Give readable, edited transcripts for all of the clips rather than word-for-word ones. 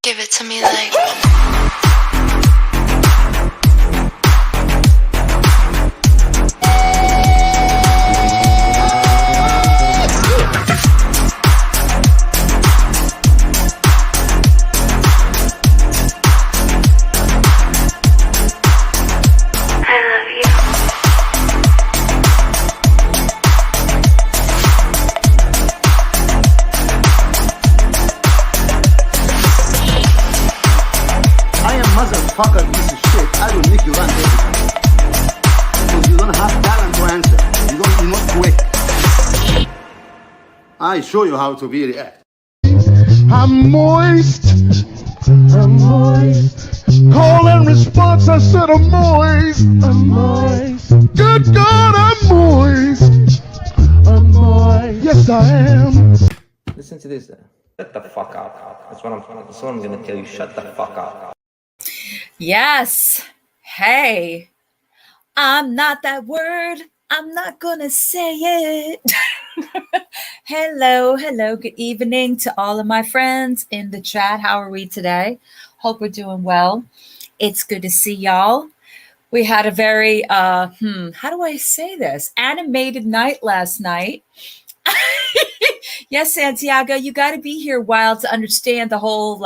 Give it to me like. Motherfucker piece of shit, I will make you run everything. Because you don't have talent to answer. You're not quick. I show you how to be react. I'm moist. I'm moist. Call and response, I said I'm moist. I'm moist. Good God, I'm moist. I'm moist. Yes, I am. Listen to this. Shut the fuck up. That's what I'm gonna tell you. Shut the fuck up. Yes. Hey, I'm not that word. I'm not gonna say it. Hello, good evening to all of my friends in the chat. How are we today? Hope we're doing well. It's good to see y'all. We had a very, how do I say this? Animated night last night. Yes, Santiago, you got to be here a while to understand the whole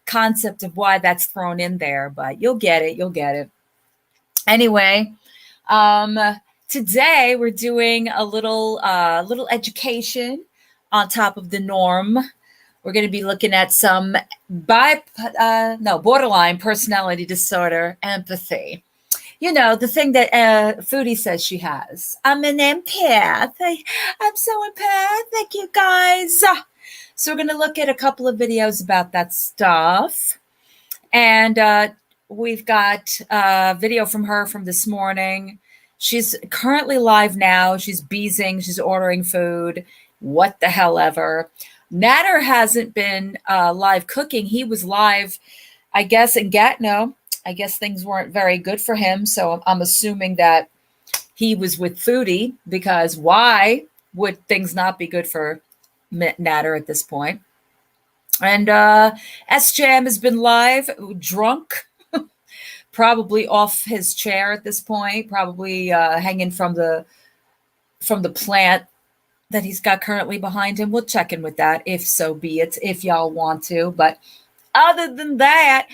concept of why that's thrown in there, but you'll get it. Anyway, today we're doing a little education on top of the norm. We're going to be looking at some borderline personality disorder, empathy. You know, the thing that Foodie says she has. I'm an empath. I'm so empathic, you guys. So we're going to look at a couple of videos about that stuff. And we've got a video from her from this morning. She's currently live now. She's beezing. She's ordering food. What the hell ever. Natter hasn't been live cooking. He was live, I guess, in Gatineau. I guess things weren't very good for him. So I'm assuming that he was with Foodie, because why would things not be good for Natter at this point? And SJM has been live, drunk, probably off his chair at this point, probably hanging from the plant that he's got currently behind him. We'll check in with that, if so be it, if y'all want to. But other than that,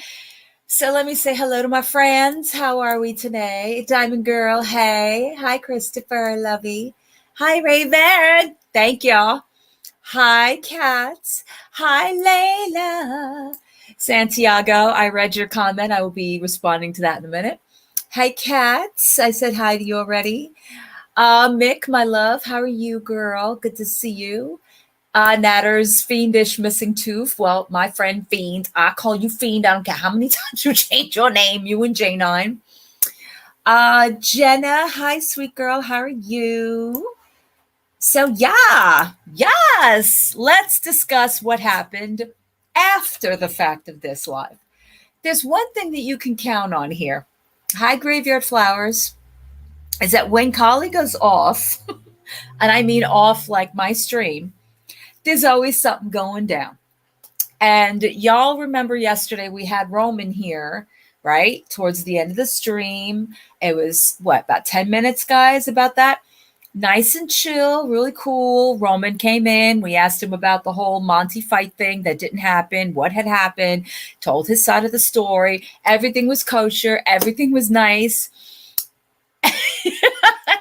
so let me say hello to my friends. How are we today? Diamond Girl, hey. Hi, Christopher, lovey. Hi, Raven. Thank y'all. Hi, Cats. Hi, Layla. Santiago, I read your comment. I will be responding to that in a minute. Hi, Cats. I said hi to you already. Mick, my love, how are you, girl? Good to see you. Natter's fiendish missing tooth. Well, my friend Fiend, I call you Fiend. I don't care how many times you change your name, you and J9. Jenna, hi, sweet girl. How are you? So yes, let's discuss what happened after the fact of this live. There's one thing that you can count on here. Hi, Graveyard Flowers. Is that when Kali goes off, and I mean off like my stream, there's always something going down. And y'all remember yesterday we had Roman here, right? Towards the end of the stream. It was, about 10 minutes, guys, about that? Nice and chill, really cool. Roman came in. We asked him about the whole Monty fight thing that didn't happen, what had happened, told his side of the story. Everything was kosher. Everything was nice.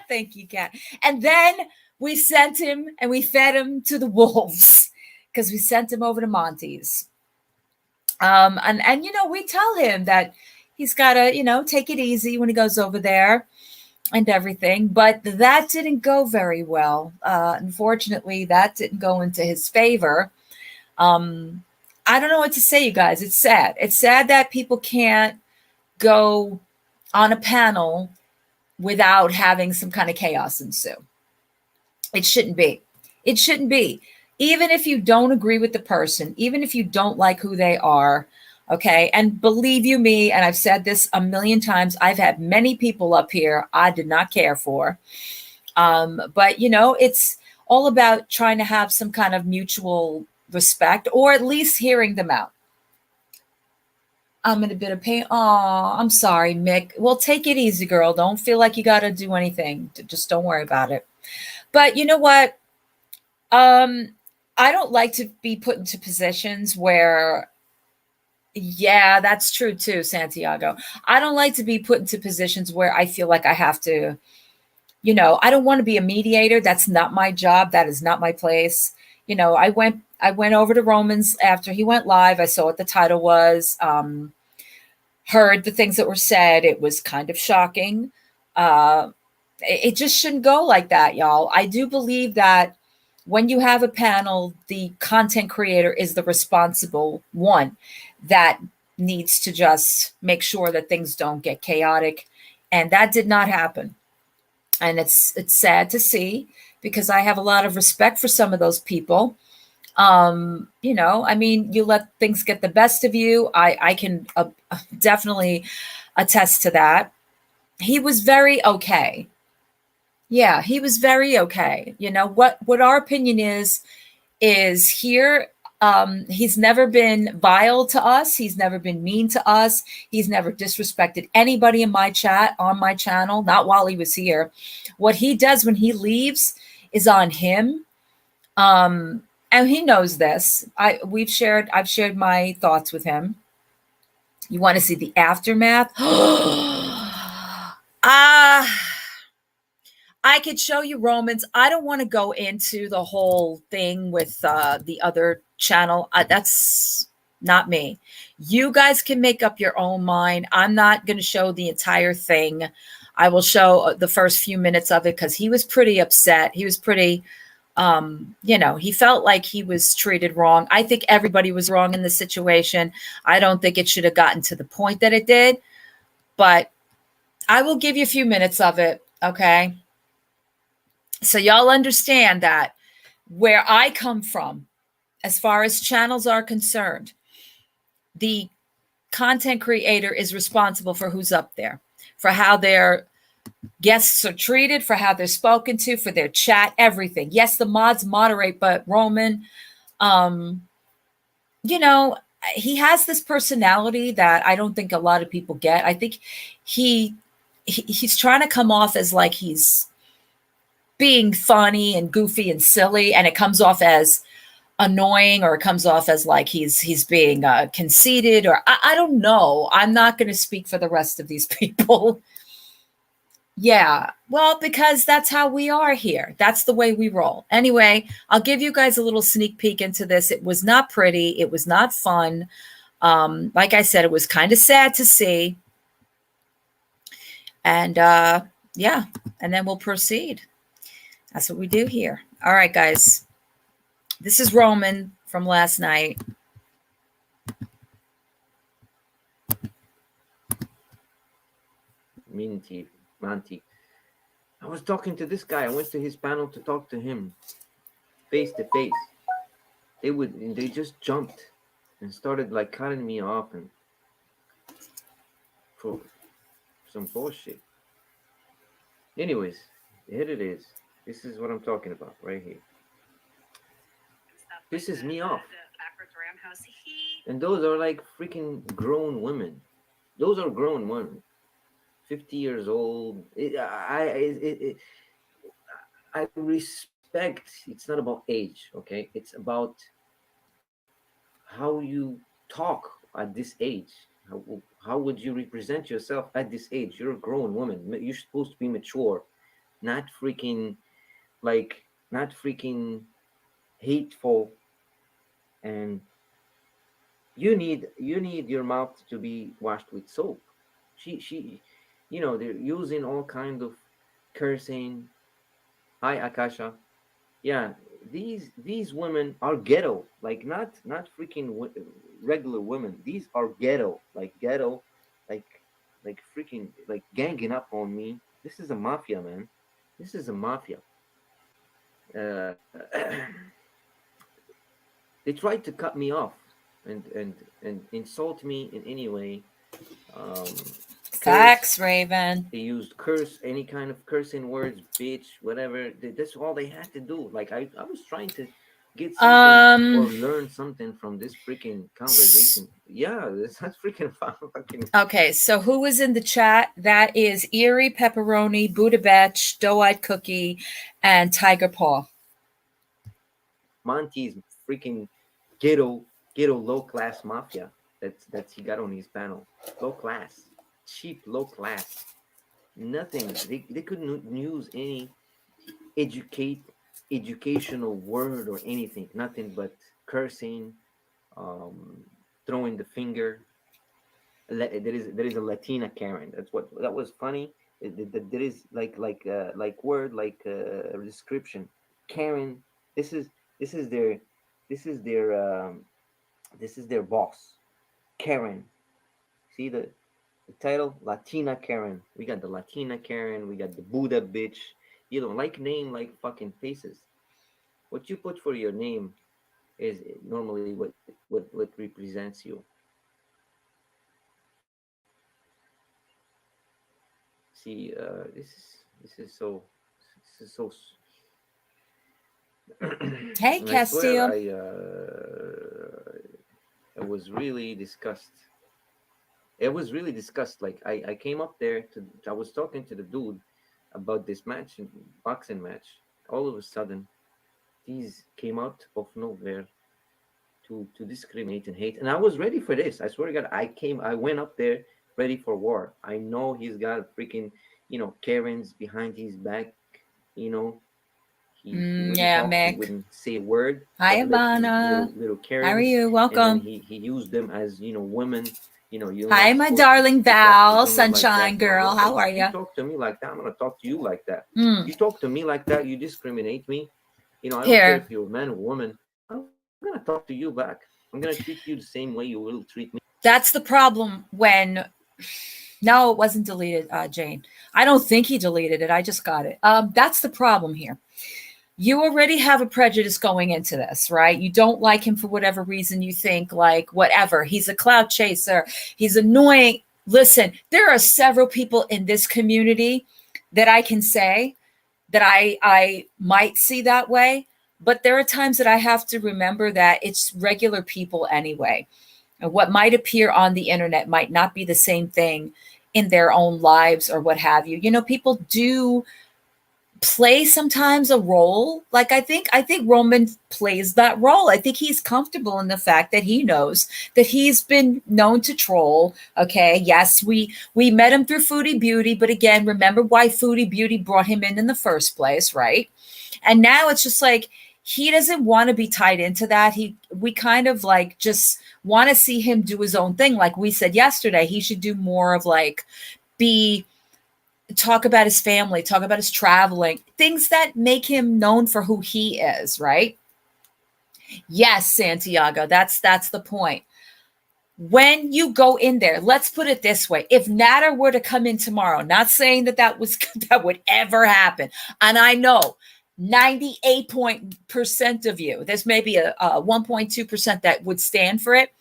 Thank you, Kat. And then we sent him and we fed him to the wolves because we sent him over to Monty's. And we tell him that he's got to, take it easy when he goes over there and everything. But that didn't go very well. Unfortunately, that didn't go into his favor. I don't know what to say, you guys. It's sad. It's sad that people can't go on a panel without having some kind of chaos ensue. It shouldn't be. It shouldn't be. Even if you don't agree with the person, even if you don't like who they are, okay? And believe you me, and I've said this a million times, I've had many people up here I did not care for. But it's all about trying to have some kind of mutual respect, or at least hearing them out. I'm in a bit of pain. Oh, I'm sorry, Mick. Well, take it easy, girl. Don't feel like you got to do anything. Just don't worry about it. But you know what? I don't like to be put into positions where, yeah, that's true too, Santiago. I don't like to be put into positions where I feel like I have to, I don't want to be a mediator. That's not my job. That is not my place. I went over to Romans after he went live. I saw what the title was. Heard the things that were said. It was kind of shocking. It just shouldn't go like that, y'all. I do believe that when you have a panel, the content creator is the responsible one that needs to just make sure that things don't get chaotic. And that did not happen. And it's sad to see, because I have a lot of respect for some of those people. You let things get the best of you. I can definitely attest to that. He was very okay. Yeah, he was very okay. What our opinion is here. He's never been vile to us. He's never been mean to us. He's never disrespected anybody in my chat, on my channel, not while he was here. What he does when he leaves is on him. And he knows this. I've shared my thoughts with him. You want to see the aftermath? I could show you Romans. I don't want to go into the whole thing with the other channel. That's not me. You guys can make up your own mind. I'm not going to show the entire thing. I will show the first few minutes of it, because he was pretty upset. He was pretty, he felt like he was treated wrong. I think everybody was wrong in the situation. I don't think it should have gotten to the point that it did. But I will give you a few minutes of it, okay? So y'all understand that where I come from, as far as channels are concerned, the content creator is responsible for who's up there, for how their guests are treated, for how they're spoken to, for their chat, everything. Yes, the mods moderate, but Roman, he has this personality that I don't think a lot of people get. I think he's trying to come off as like he's being funny and goofy and silly, and it comes off as annoying, or it comes off as like he's being conceited, or I don't know. I'm not going to speak for the rest of these people. Yeah, well, because that's how we are here. That's the way we roll. Anyway, I'll give you guys a little sneak peek into this. It was not pretty. It was not fun. Like I said, it was kind of sad to see. And yeah, and then we'll proceed. That's what we do here. All right, guys. This is Roman from last night. Minty. I was talking to this guy. I went to his panel to talk to him face to face. They just jumped and started like cutting me off and for some bullshit. Anyways, here it is. This is what I'm talking about right here. This is me off. And those are like freaking grown women. Those are grown women. 50 years old. I respect. It's not about age, okay? It's about how you talk at this age. How would you represent yourself at this age? You're a grown woman. You're supposed to be mature, not freaking hateful. And you need your mouth to be washed with soap. She they're using all kind of cursing. Hi, Akasha. Yeah, these women are ghetto, like not freaking regular women. These are ghetto, like freaking like ganging up on me. This is a mafia, man. This is a mafia. They tried to cut me off and insult me in any way. Facts, Raven. They used curse, any kind of cursing words, bitch, whatever. That's all they had to do. Like I was trying to get something or learn something from this freaking conversation. Yeah, that's freaking fucking. Okay, so who was in the chat? That is Erie, Pepperoni, Buddha Batch, Doe-Eyed Cookie, and Tiger Paw. Monty's freaking ghetto low class mafia. That's he got on his panel. Low class, cheap low class. Nothing. They couldn't use any educational word or anything. Nothing but cursing, throwing the finger. There is a Latina Karen. That was funny. There is like word like description. Karen. This is their this is their boss. Karen. See the title? Latina Karen. We got the Latina Karen. We got the Buddha bitch. You don't like name like fucking faces. What you put for your name is normally what represents you. See, this is so. Hey, Castillo. I was really disgusted. It was really disgusted. Like I came up there I was talking to the dude about this match, boxing match. All of a sudden, these came out of nowhere to discriminate and hate. And I was ready for this. I swear to God, I went up there ready for war. I know he's got freaking, Karens behind his back, He wouldn't yeah, talk, Mick. He wouldn't say a word. Hi, But Ivana. Little Karens. How are you? Welcome. And he used them as women. Hi, my darling Val, sunshine girl. How are you? You talk to me like that, I'm gonna talk to you like that. You talk to me like that, you discriminate me. I don't care if you're a man or woman. I'm gonna talk to you back. I'm gonna treat you the same way you will treat me. That's the problem when. No, it wasn't deleted, Jane. I don't think he deleted it. I just got it. That's the problem here. You already have a prejudice going into this, right? You don't like him for whatever reason. You think like whatever. He's a clout chaser. He's annoying. Listen, there are several people in this community that I can say that I might see that way. But there are times that I have to remember that it's regular people anyway. And what might appear on the internet might not be the same thing in their own lives or what have you. People do play sometimes a role. Like I think Roman plays that role. I think he's comfortable in the fact that he knows that he's been known to troll. Okay. Yes, we met him through Foodie Beauty, but again, remember why Foodie Beauty brought him in the first place, right? And now it's just like he doesn't want to be tied into that. We kind of like just want to see him do his own thing. Like we said yesterday, he should do more of like talk about his family, talk about his traveling, things that make him known for who he is, right? Yes, Santiago, that's the point. When you go in there, let's put it this way. If Natter were to come in tomorrow, not saying that would ever happen. And I know 98% of you, there's maybe a 1.2% that would stand for it,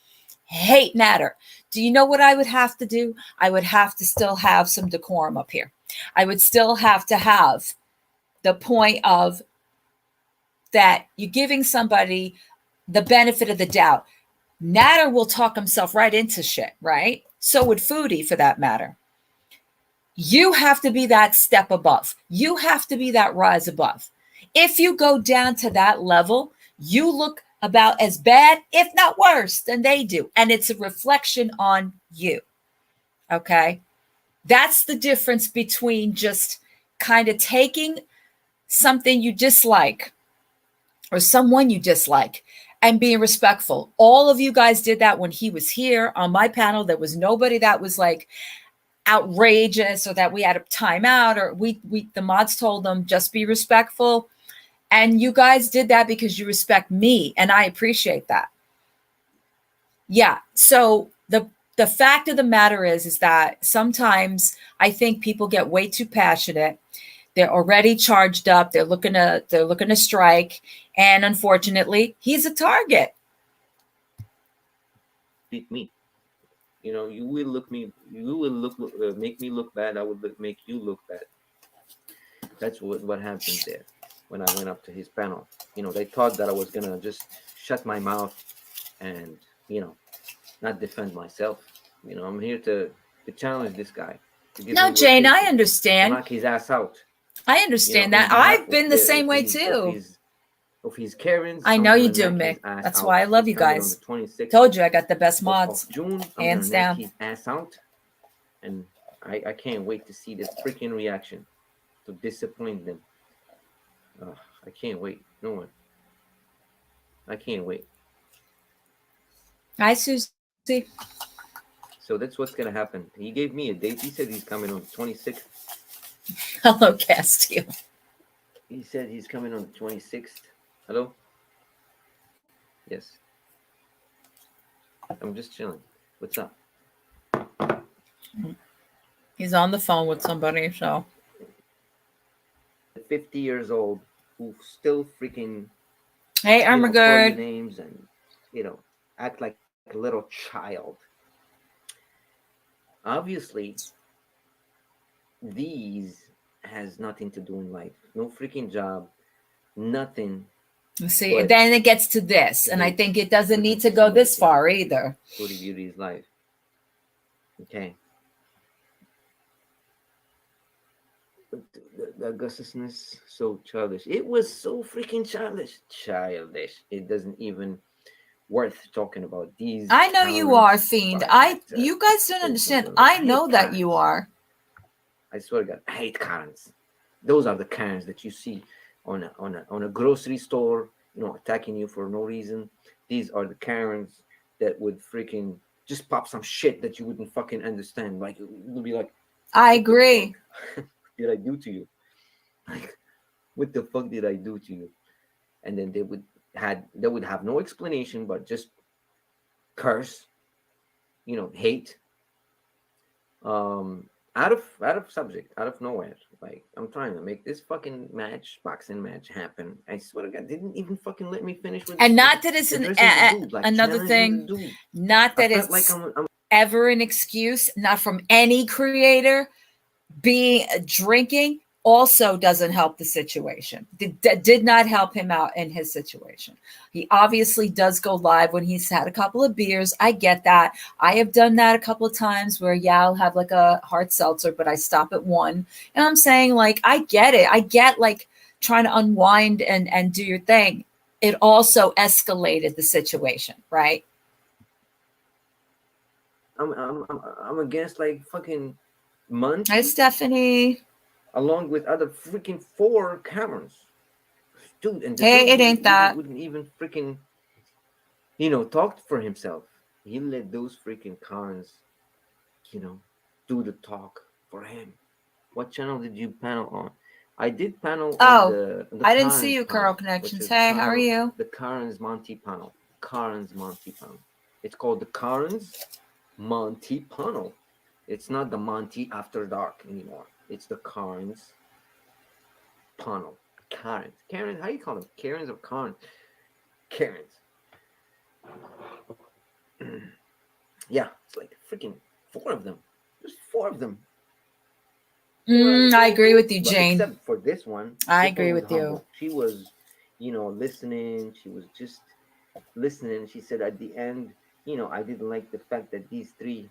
hate Natter. Do you know what I would have to do? I would have to still have some decorum up here. I would still have to have the point of that you're giving somebody the benefit of the doubt. Natter will talk himself right into shit, right? So would Foodie, for that matter. You have to be that step above. You have to be that rise above. If you go down to that level, you look about as bad, if not worse, than they do. And it's a reflection on you. Okay? That's the difference between just kind of taking something you dislike or someone you dislike and being respectful. All of you guys did that when he was here on my panel. There was nobody that was like outrageous or that we had a timeout, or the mods told them just be respectful. And you guys did that because you respect me, and I appreciate that. Yeah. So the fact of the matter is that sometimes I think people get way too passionate. They're already charged up. They're looking to strike, and unfortunately, he's a target. Beat me. You know, you will make me look bad. I will make you look bad. That's what happened there when I went up to his panel. You know, they thought that I was gonna just shut my mouth and, you know, not defend myself. You know, I'm here to challenge this guy, to give No, him Jane, I location, to understand. knock his ass out. I You know, understand in that. behalf I've been the same way too. of his Karens, I I'm know you gonna do, knock his Mick. ass That's out. why I love He's you coming on the guys. 26th Told you I got the best of mods, June. I'm hands gonna knock down. his ass out, and I can't wait to see this freaking reaction, to disappoint them. I can't wait. No one. I can't wait. Hi, Susie. So that's what's gonna happen. He gave me a date. He said he's coming on the 26th. Hello, Castile. He said he's coming on the 26th. Hello? Yes. I'm just chilling. What's up? He's on the phone with somebody, so. 50 years old who still freaking, Hey, call you Ermagerd. names and, act like a little child. Obviously, these has nothing to do in life. No freaking job. Nothing. See, But then it gets to this, and I hate think it doesn't looking need to for go somebody this to far either. Foodie Beauty's life. Okay. But the Augustusness, so childish. It was so freaking childish. Childish. It doesn't even worth talking about these. I know you are, Fiend. You guys don't understand. I know that you are. I swear to God, I hate Karens. Those are the Karens that you see on a grocery store, attacking you for no reason. These are the Karens that would freaking just pop some shit that you wouldn't fucking understand. Like, you'll be like, I agree. what did I do to you? Like, what the fuck did I do to you? And then they would have no explanation but just curse, hate, out of subject, out of nowhere. Like, I'm trying to make this fucking boxing match happen. I swear to God, didn't even fucking let me finish with. And not that it's another challenging thing. the dude. Not that I felt it's like I'm ever an excuse. Not from any creator. Being drinking also doesn't help the situation. Did not help him out in his situation. He obviously does go live when he's had a couple of beers. I get that. I have done that a couple of times where, I'll have like a hard seltzer, but I stop at one. And I'm saying, like, I get it. I get, like, trying to unwind and do your thing. It also escalated the situation, right? I'm against, like, fucking Monty. Hi, Stephanie. Along with other freaking 4 Camerons. Dude, and it ain't that. Wouldn't even freaking, talk for himself. He let those freaking Karens, do the talk for him. What channel did you panel on? I did panel on the I didn't Karens see you, panel, Carl Connections. Hey, how are you? The Karens Monty panel. Karens Monty panel. It's called the Karens Monty panel. It's not the Monty After Dark anymore. It's the Karens panel. Karens. How do you call them? Karens or Karens? Karens. Yeah, it's like freaking 4 of them. There's 4 of them. I agree with you, Jane. Except for this one. I agree with you. She was, listening. She was just listening. She said at the end, I didn't like the fact that these 3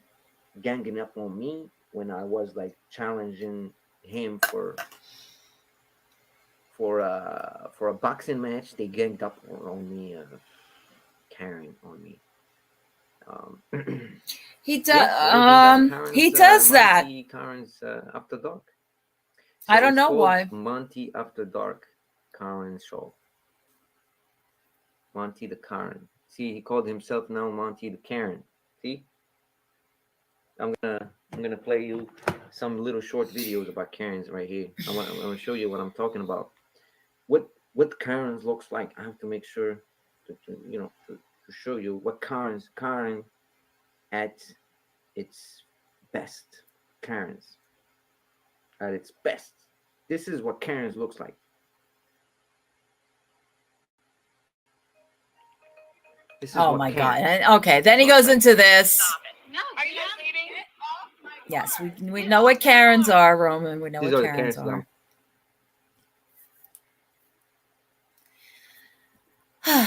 ganging up on me when I was, like, challenging him for a boxing match. They ganged up on me, Karen on me. He does. He does that. Karen's After Dark. So I don't know why. Monty After Dark, Karen's show. Monty the Karen. See, he called himself now Monty the Karen. See, I'm gonna play you some little short videos about Karens right here. I'm gonna show you what I'm talking about. What Karens looks like. I have to make sure to show you what Karen at its best. Karens at its best. This is what Karens looks like. Oh my God. Okay, then he goes into this. No, are you Yes, we know what Karens are, Roman. We know These what are the Karens Karens are.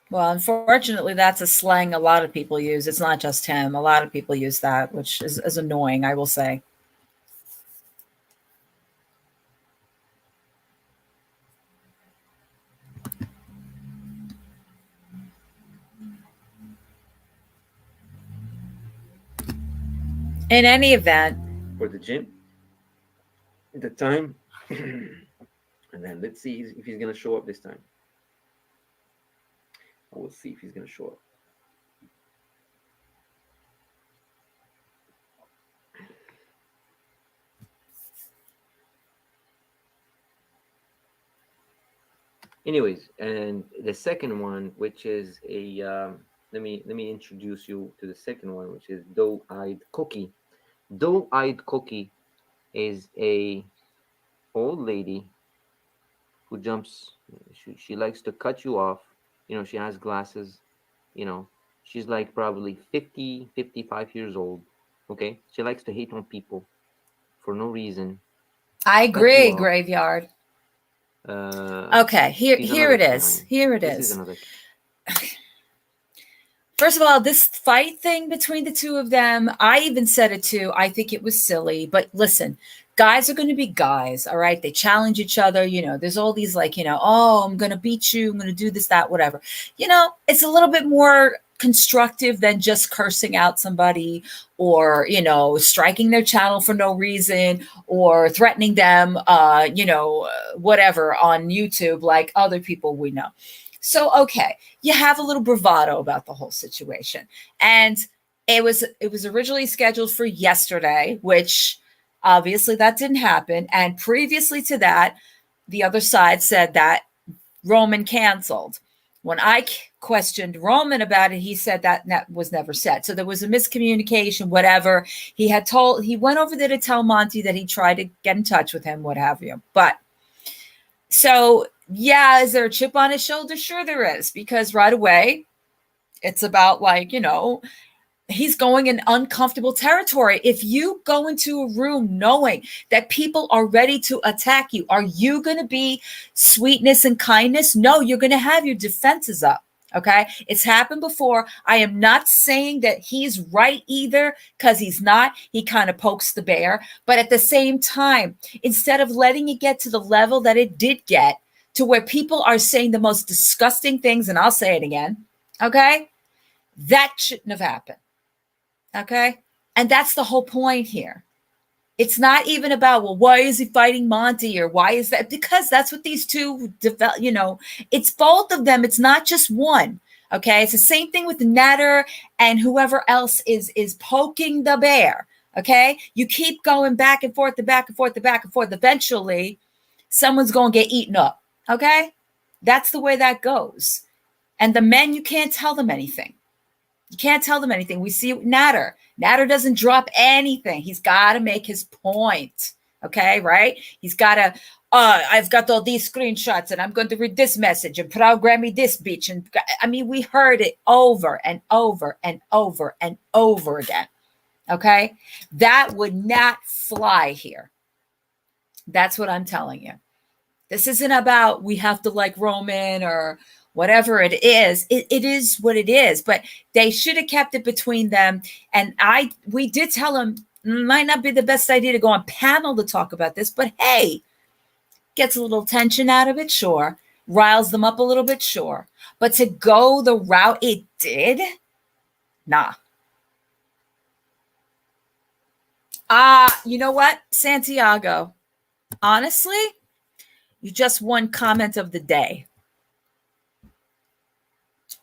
Well, unfortunately, that's a slang a lot of people use. It's not just him. A lot of people use that, which is annoying, I will say. In any event, for the gym at the time. And then let's see if he's gonna show up this time. I will see if he's gonna show up. Anyways, and the second one, which is a let me introduce you to the second one, which is doe-eyed cookie. Doe-eyed cookie is a old lady who jumps. She likes to cut you off. She has glasses. She's like probably 50, 55 years old. Okay, she likes to hate on people for no reason. I Cut you agree, off. Graveyard. Uh, Okay, here she's it another is. Karen. Here it This is. is another. First of all, this fight thing between the two of them, I even said it too. I think it was silly. But listen, guys are going to be guys, all right? They challenge each other. There's all these like, oh, I'm going to beat you. I'm going to do this, that, whatever. It's a little bit more constructive than just cursing out somebody or, striking their channel for no reason or threatening them, whatever on YouTube like other people we know. So, okay, you have a little bravado about the whole situation. And it was originally scheduled for yesterday, which obviously that didn't happen. And previously to that, the other side said that Roman canceled. When I questioned Roman about it, he said that was never said. So there was a miscommunication, whatever. He went over there to tell Monty that he tried to get in touch with him, what have you. But so, yeah, is there a chip on his shoulder? Sure there is, because right away it's about like, he's going in uncomfortable territory. If you go into a room knowing that people are ready to attack you, are you going to be sweetness and kindness? No, you're going to have your defenses up. Okay. It's happened before. I am not saying that he's right either, because he's not. He kind of pokes the bear. But at the same time, instead of letting it get to the level that it did get, to where people are saying the most disgusting things, and I'll say it again. Okay. That shouldn't have happened. Okay. And that's the whole point here. It's not even about, well, why is he fighting Monty or why is that? Because that's what these two develop, it's both of them. It's not just one. Okay. It's the same thing with Natter and whoever else is poking the bear. Okay. You keep going back and forth, the back and forth, the back and forth. Eventually someone's going to get eaten up. Okay. That's the way that goes. And the men, you can't tell them anything. You can't tell them anything. We see Natter. Natter doesn't drop anything. He's got to make his point. Okay, right? He's got to, I've got all these screenshots and I'm going to read this message and program me this bitch. And I mean, we heard it over and over and over and over again. Okay? That would not fly here. That's what I'm telling you. This isn't about we have to like Roman or whatever it is. It is what it is, but they should have kept it between them. And we did tell him might not be the best idea to go on panel to talk about this, but hey, gets a little tension out of it, sure. Riles them up a little bit, sure. But to go the route it did, nah. You know what, Santiago? Honestly, you just won comment of the day.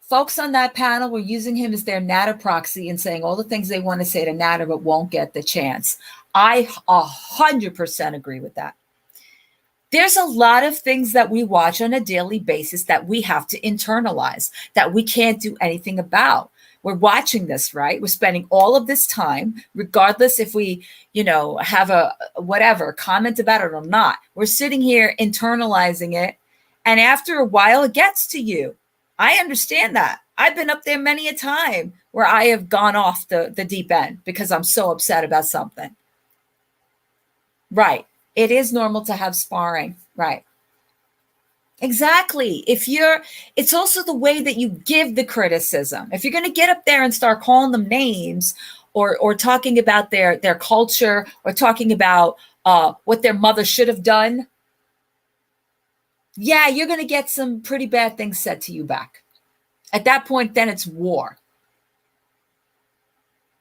Folks on that panel were using him as their Natter proxy and saying all the things they want to say to Natter but won't get the chance. I 100% agree with that. There's a lot of things that we watch on a daily basis that we have to internalize, that we can't do anything about. We're watching this, right? We're spending all of this time, regardless if we, have a whatever comment about it or not. We're sitting here internalizing it. And after a while, it gets to you. I understand that. I've been up there many a time where I have gone off the deep end because I'm so upset about something. Right. It is normal to have sparring. Right. Exactly. It's also the way that you give the criticism. If you're going to get up there and start calling them names or talking about their culture or talking about what their mother should have done, yeah, you're going to get some pretty bad things said to you back. At that point, then it's war.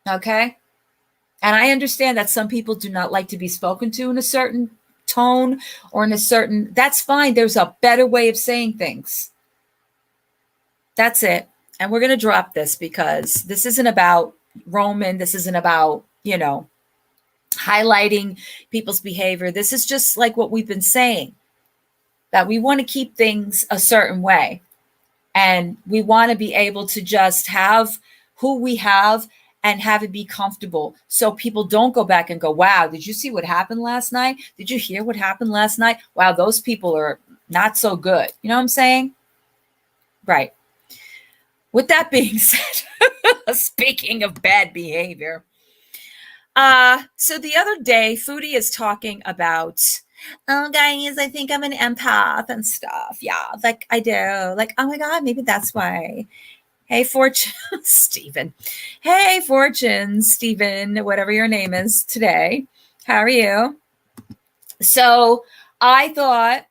Okay? And I understand that some people do not like to be spoken to in a certain tone or in a certain, that's fine. There's a better way of saying things. That's it. And we're going to drop this because this isn't about Roman. This isn't about, highlighting people's behavior. This is just like what we've been saying, that we want to keep things a certain way. And we want to be able to just have who we have and have it be comfortable so people don't go back and go, wow, did you see what happened last night? Did you hear what happened last night? Wow, those people are not so good. You know what I'm saying? Right. With that being said, speaking of bad behavior, so the other day, Foodie is talking about, oh, guys, I think I'm an empath and stuff. Yeah, like I do. Like, oh my God, maybe that's why. Hey, Fortune, Stephen. Hey, Fortune, Stephen, whatever your name is today. How are you? So I thought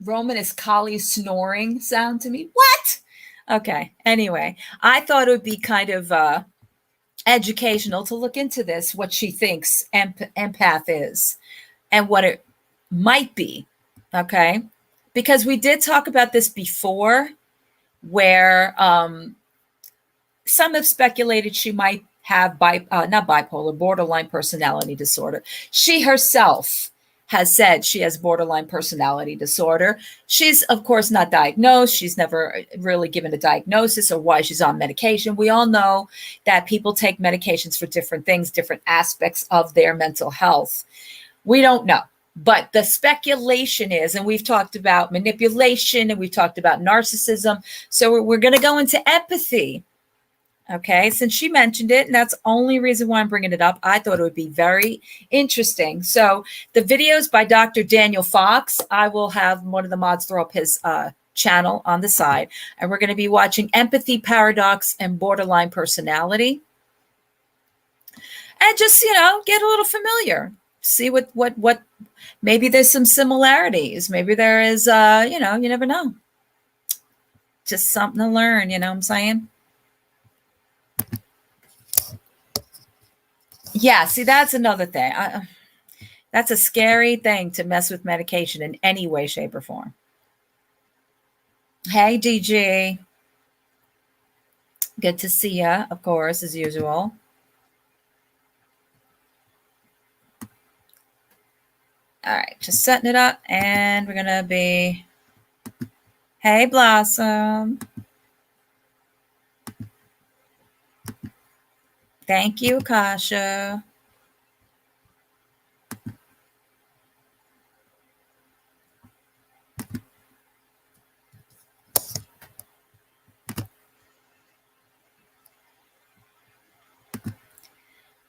Roman is collie snoring sound to me. What? Okay. Anyway, I thought it would be kind of educational to look into this, what she thinks empath is and what it might be. Okay. Because we did talk about this before, where some have speculated she might have not bipolar, borderline personality disorder. She herself has said she has borderline personality disorder. She's, of course, not diagnosed. She's never really given a diagnosis or why she's on medication. We all know that people take medications for different things, different aspects of their mental health. We don't know. But the speculation is, and we've talked about manipulation and we've talked about narcissism. So we're going to go into empathy. Okay, since she mentioned it, and that's the only reason why I'm bringing it up, I thought it would be very interesting. So the videos by Dr. Daniel Fox, I will have one of the mods throw up his channel on the side, and we're going to be watching Empathy, Paradox, and Borderline Personality. And just, get a little familiar. See what maybe there's some similarities. Maybe there is, you never know. Just something to learn, you know what I'm saying? Yeah, see, that's another thing. That's a scary thing to mess with medication in any way, shape, or form. Hey, DG. Good to see you, of course, as usual. All right, just setting it up, and we're going to be... Hey, Blossom. Thank you, Kasha.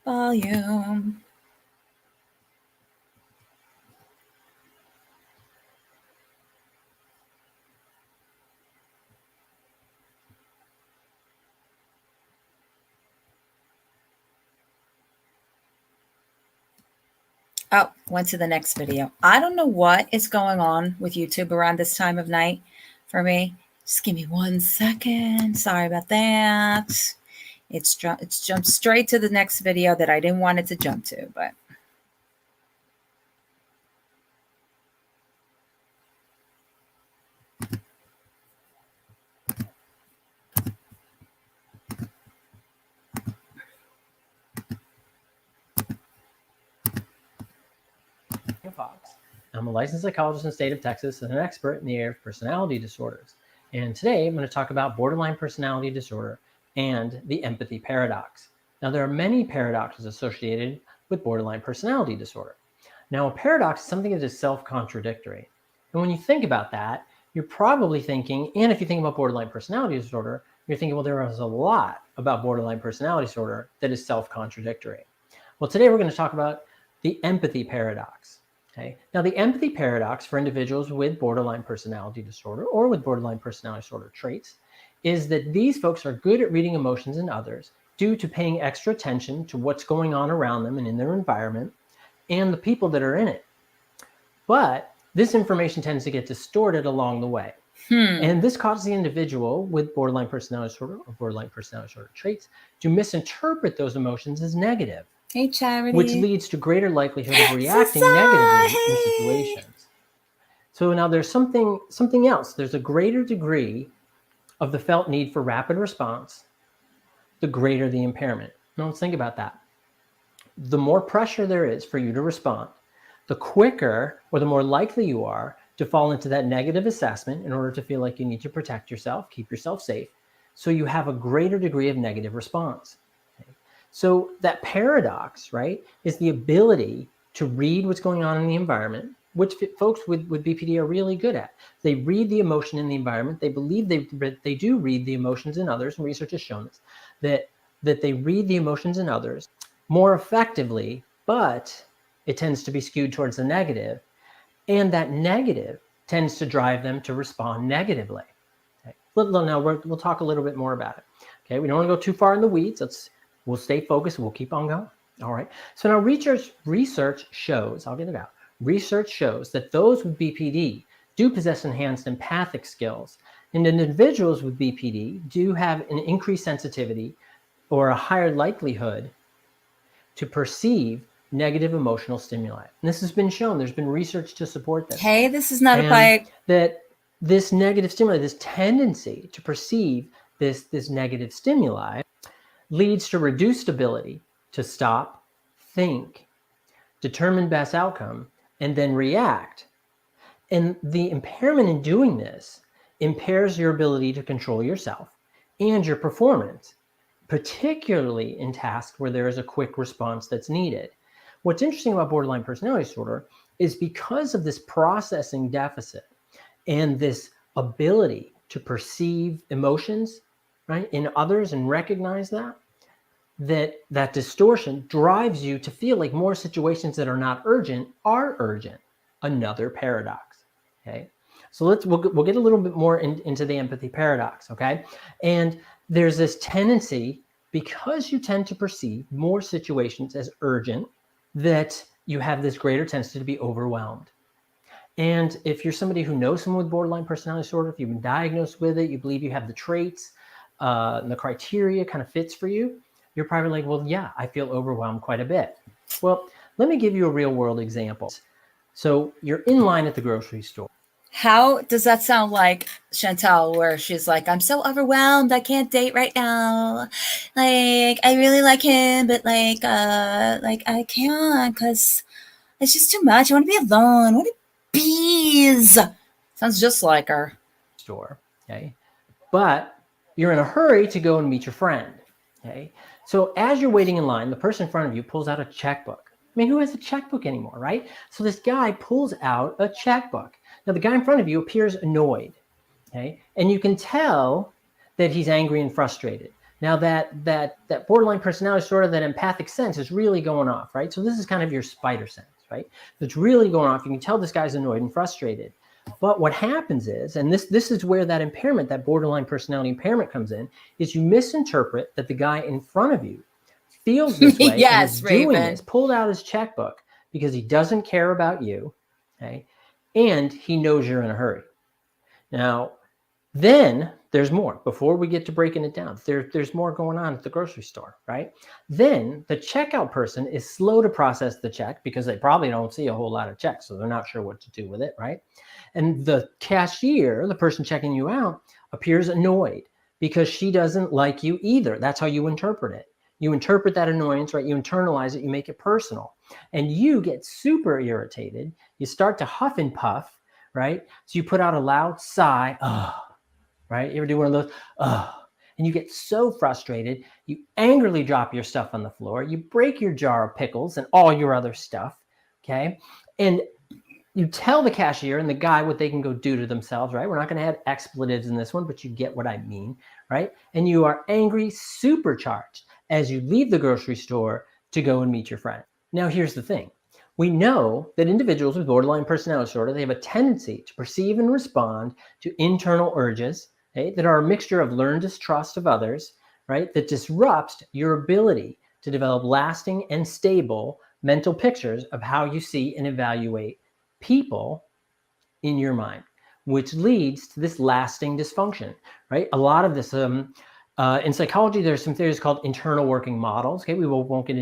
Volume. Oh, went to the next video. I don't know what is going on with YouTube around this time of night for me. Just give me 1 second. Sorry about that. It's jumped straight to the next video that I didn't want it to jump to, but Fox. I'm a licensed psychologist in the state of Texas and an expert in the area of personality disorders. And today I'm going to talk about borderline personality disorder and the empathy paradox. Now, there are many paradoxes associated with borderline personality disorder. Now, a paradox is something that is self-contradictory. And when you think about that, you're probably thinking, and if you think about borderline personality disorder, you're thinking, well, there is a lot about borderline personality disorder that is self-contradictory. Well, today we're going to talk about the empathy paradox. Okay. Now, the empathy paradox for individuals with borderline personality disorder or with borderline personality disorder traits is that these folks are good at reading emotions in others due to paying extra attention to what's going on around them and in their environment and the people that are in it. But this information tends to get distorted along the way. And this causes the individual with borderline personality disorder or borderline personality disorder traits to misinterpret those emotions as negative. Hey, Charity. Which leads to greater likelihood of reacting negatively in situations. So now there's something else. There's a greater degree of the felt need for rapid response, the greater the impairment. Now let's think about that. The more pressure there is for you to respond, the quicker or the more likely you are to fall into that negative assessment in order to feel like you need to protect yourself, keep yourself safe. So you have a greater degree of negative response. Okay? So that paradox, right, is the ability to read what's going on in the environment, which folks with BPD are really good at. They read the emotion in the environment. They believe they do read the emotions in others, and research has shown us that they read the emotions in others more effectively, but it tends to be skewed towards the negative, and that negative tends to drive them to respond negatively. Okay. Now we'll talk a little bit more about it. Okay, we don't want to go too far in the weeds. We'll stay focused. We'll keep on going. All right. So now research shows, I'll get it out. Research shows that those with BPD do possess enhanced empathic skills, and individuals with BPD do have an increased sensitivity or a higher likelihood to perceive negative emotional stimuli. And this has been shown. There's been research to support this. Hey, this is not a bite. That this negative stimuli, this tendency to perceive this negative stimuli leads to reduced ability to stop, think, determine best outcome, and then react. And the impairment in doing this impairs your ability to control yourself and your performance, particularly in tasks where there is a quick response that's needed. What's interesting about borderline personality disorder is because of this processing deficit and this ability to perceive emotions, right, in others and recognize that distortion drives you to feel like more situations that are not urgent are urgent. Another paradox. Okay, so we'll get a little bit more into the empathy paradox. Okay, and there's this tendency, because you tend to perceive more situations as urgent, that you have this greater tendency to be overwhelmed. And if you're somebody who knows someone with borderline personality disorder, if you've been diagnosed with it, you believe you have the traits, and the criteria kind of fits for you, you're probably like, well, yeah, I feel overwhelmed quite a bit. Well, let me give you a real world example. So you're in line at the grocery store. How does that sound like Chantal, where she's like, I'm so overwhelmed, I can't date right now. Like, I really like him, but like I can't because it's just too much. I want to be alone. I want bees. Sounds just like her. Store, okay? But you're in a hurry to go and meet your friend, okay? So as you're waiting in line, the person in front of you pulls out a checkbook. I mean, who has a checkbook anymore, right? So this guy pulls out a checkbook. Now, the guy in front of you appears annoyed, okay? And you can tell that he's angry and frustrated. Now, that borderline personality disorder, that empathic sense is really going off, right? So this is kind of your spider sense, right? It's really going off. You can tell this guy's annoyed and frustrated. But what happens is, and this is where that impairment, that borderline personality impairment comes in, is you misinterpret that the guy in front of you feels this way. Yes, and is doing Raven. this, pulled out his checkbook because he doesn't care about you, okay? And he knows you're in a hurry. Now, then there's more. Before we get to breaking it down, there's more going on at the grocery store, right? Then the checkout person is slow to process the check because they probably don't see a whole lot of checks, so they're not sure what to do with it, right? And the cashier, the person checking you out, appears annoyed because she doesn't like you either. That's how you interpret it. You interpret that annoyance, right? You internalize it, you make it personal. And you get super irritated. You start to huff and puff, right? So you put out a loud sigh, right? You ever do one of those, and you get so frustrated, you angrily drop your stuff on the floor, you break your jar of pickles and all your other stuff, okay? And you tell the cashier and the guy what they can go do to themselves, right? We're not going to have expletives in this one, but you get what I mean, right? And you are angry, supercharged as you leave the grocery store to go and meet your friend. Now, here's the thing. We know that individuals with borderline personality disorder, they have a tendency to perceive and respond to internal urges, okay, that are a mixture of learned distrust of others, right, that disrupts your ability to develop lasting and stable mental pictures of how you see and evaluate people in your mind, which leads to this lasting dysfunction, right? A lot of this, in psychology, there's some theories called internal working models. Okay, we won't get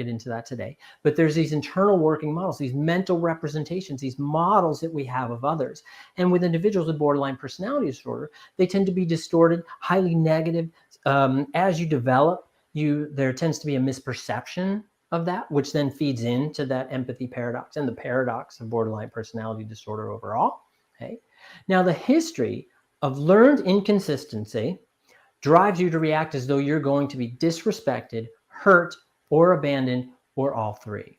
into that today. But there's these internal working models, these mental representations, these models that we have of others. And with individuals with borderline personality disorder, they tend to be distorted, highly negative. As you develop, there tends to be a misperception of that, which then feeds into that empathy paradox and the paradox of borderline personality disorder overall. Okay, now the history of learned inconsistency drives you to react as though you're going to be disrespected, hurt, or abandoned, or all three.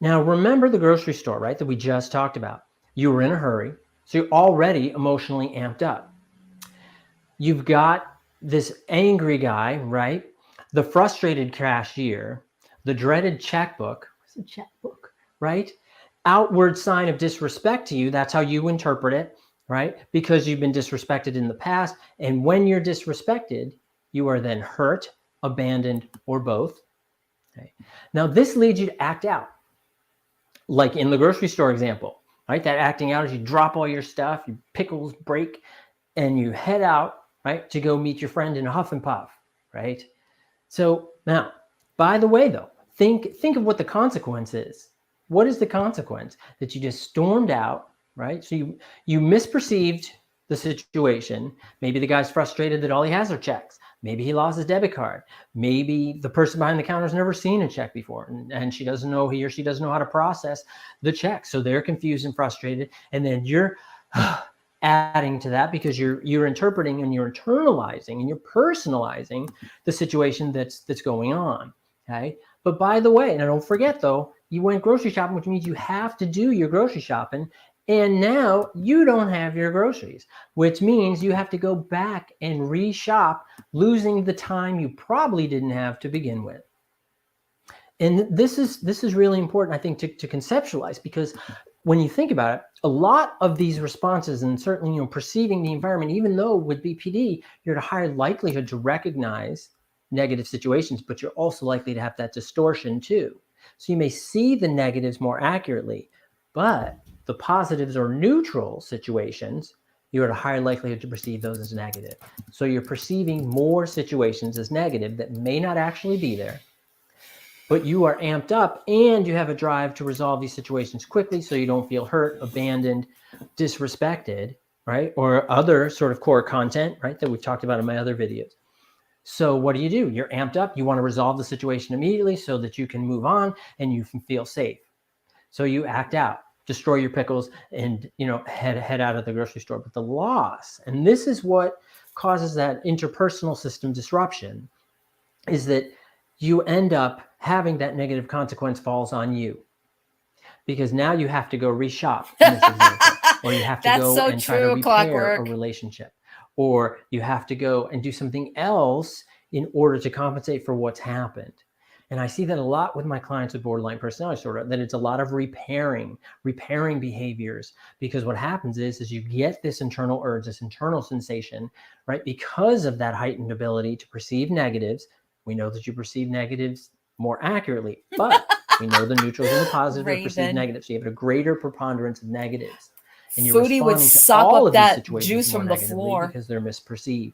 Now, remember the grocery store, right, that we just talked about. You were in a hurry, so you're already emotionally amped up. You've got this angry guy, right, the frustrated cashier, the dreaded checkbook. What's a checkbook, right? Outward sign of disrespect to you. That's how you interpret it, right? Because you've been disrespected in the past. And when you're disrespected, you are then hurt, abandoned, or both. Okay. Now, this leads you to act out. Like in the grocery store example, right? That acting out is you drop all your stuff, your pickles break, and you head out, right, to go meet your friend in a huff and puff, right? So now, by the way, though, think of what the consequence is. What is the consequence? That you just stormed out, right? So you misperceived the situation. Maybe the guy's frustrated that all he has are checks. Maybe he lost his debit card. Maybe the person behind the counter has never seen a check before, and he or she doesn't know how to process the check. So they're confused and frustrated. And then you're adding to that because you're interpreting and you're internalizing and you're personalizing the situation that's going on. Okay. But by the way, now don't forget though, you went grocery shopping, which means you have to do your grocery shopping. And now you don't have your groceries, which means you have to go back and reshop, losing the time you probably didn't have to begin with. And this is really important, I think, to conceptualize, because when you think about it, a lot of these responses, and certainly, perceiving the environment, even though with BPD, you're at a higher likelihood to recognize negative situations, but you're also likely to have that distortion too. So you may see the negatives more accurately, but the positives or neutral situations, you're at a higher likelihood to perceive those as negative. So you're perceiving more situations as negative that may not actually be there, but you are amped up and you have a drive to resolve these situations quickly so you don't feel hurt, abandoned, disrespected, right? Or other sort of core content, right, that we've talked about in my other videos. So what do? You're amped up. You want to resolve the situation immediately so that you can move on and you can feel safe. So you act out, destroy your pickles, and head out of the grocery store. But the loss, and this is what causes that interpersonal system disruption, is that you end up having that negative consequence falls on you. Because now you have to go reshop in this example, or you have to go and try to repair a relationship, or you have to go and do something else in order to compensate for what's happened. And I see that a lot with my clients with borderline personality disorder, that it's a lot of repairing behaviors, because what happens is you get this internal urge, this internal sensation, right? Because of that heightened ability to perceive negatives. We know that you perceive negatives more accurately, but we know the neutrals and the positives are perceived negatives. So you have a greater preponderance of negatives. And you're Foodie would responding to sop all up of these that situations juice more from the negatively floor. because they're misperceived.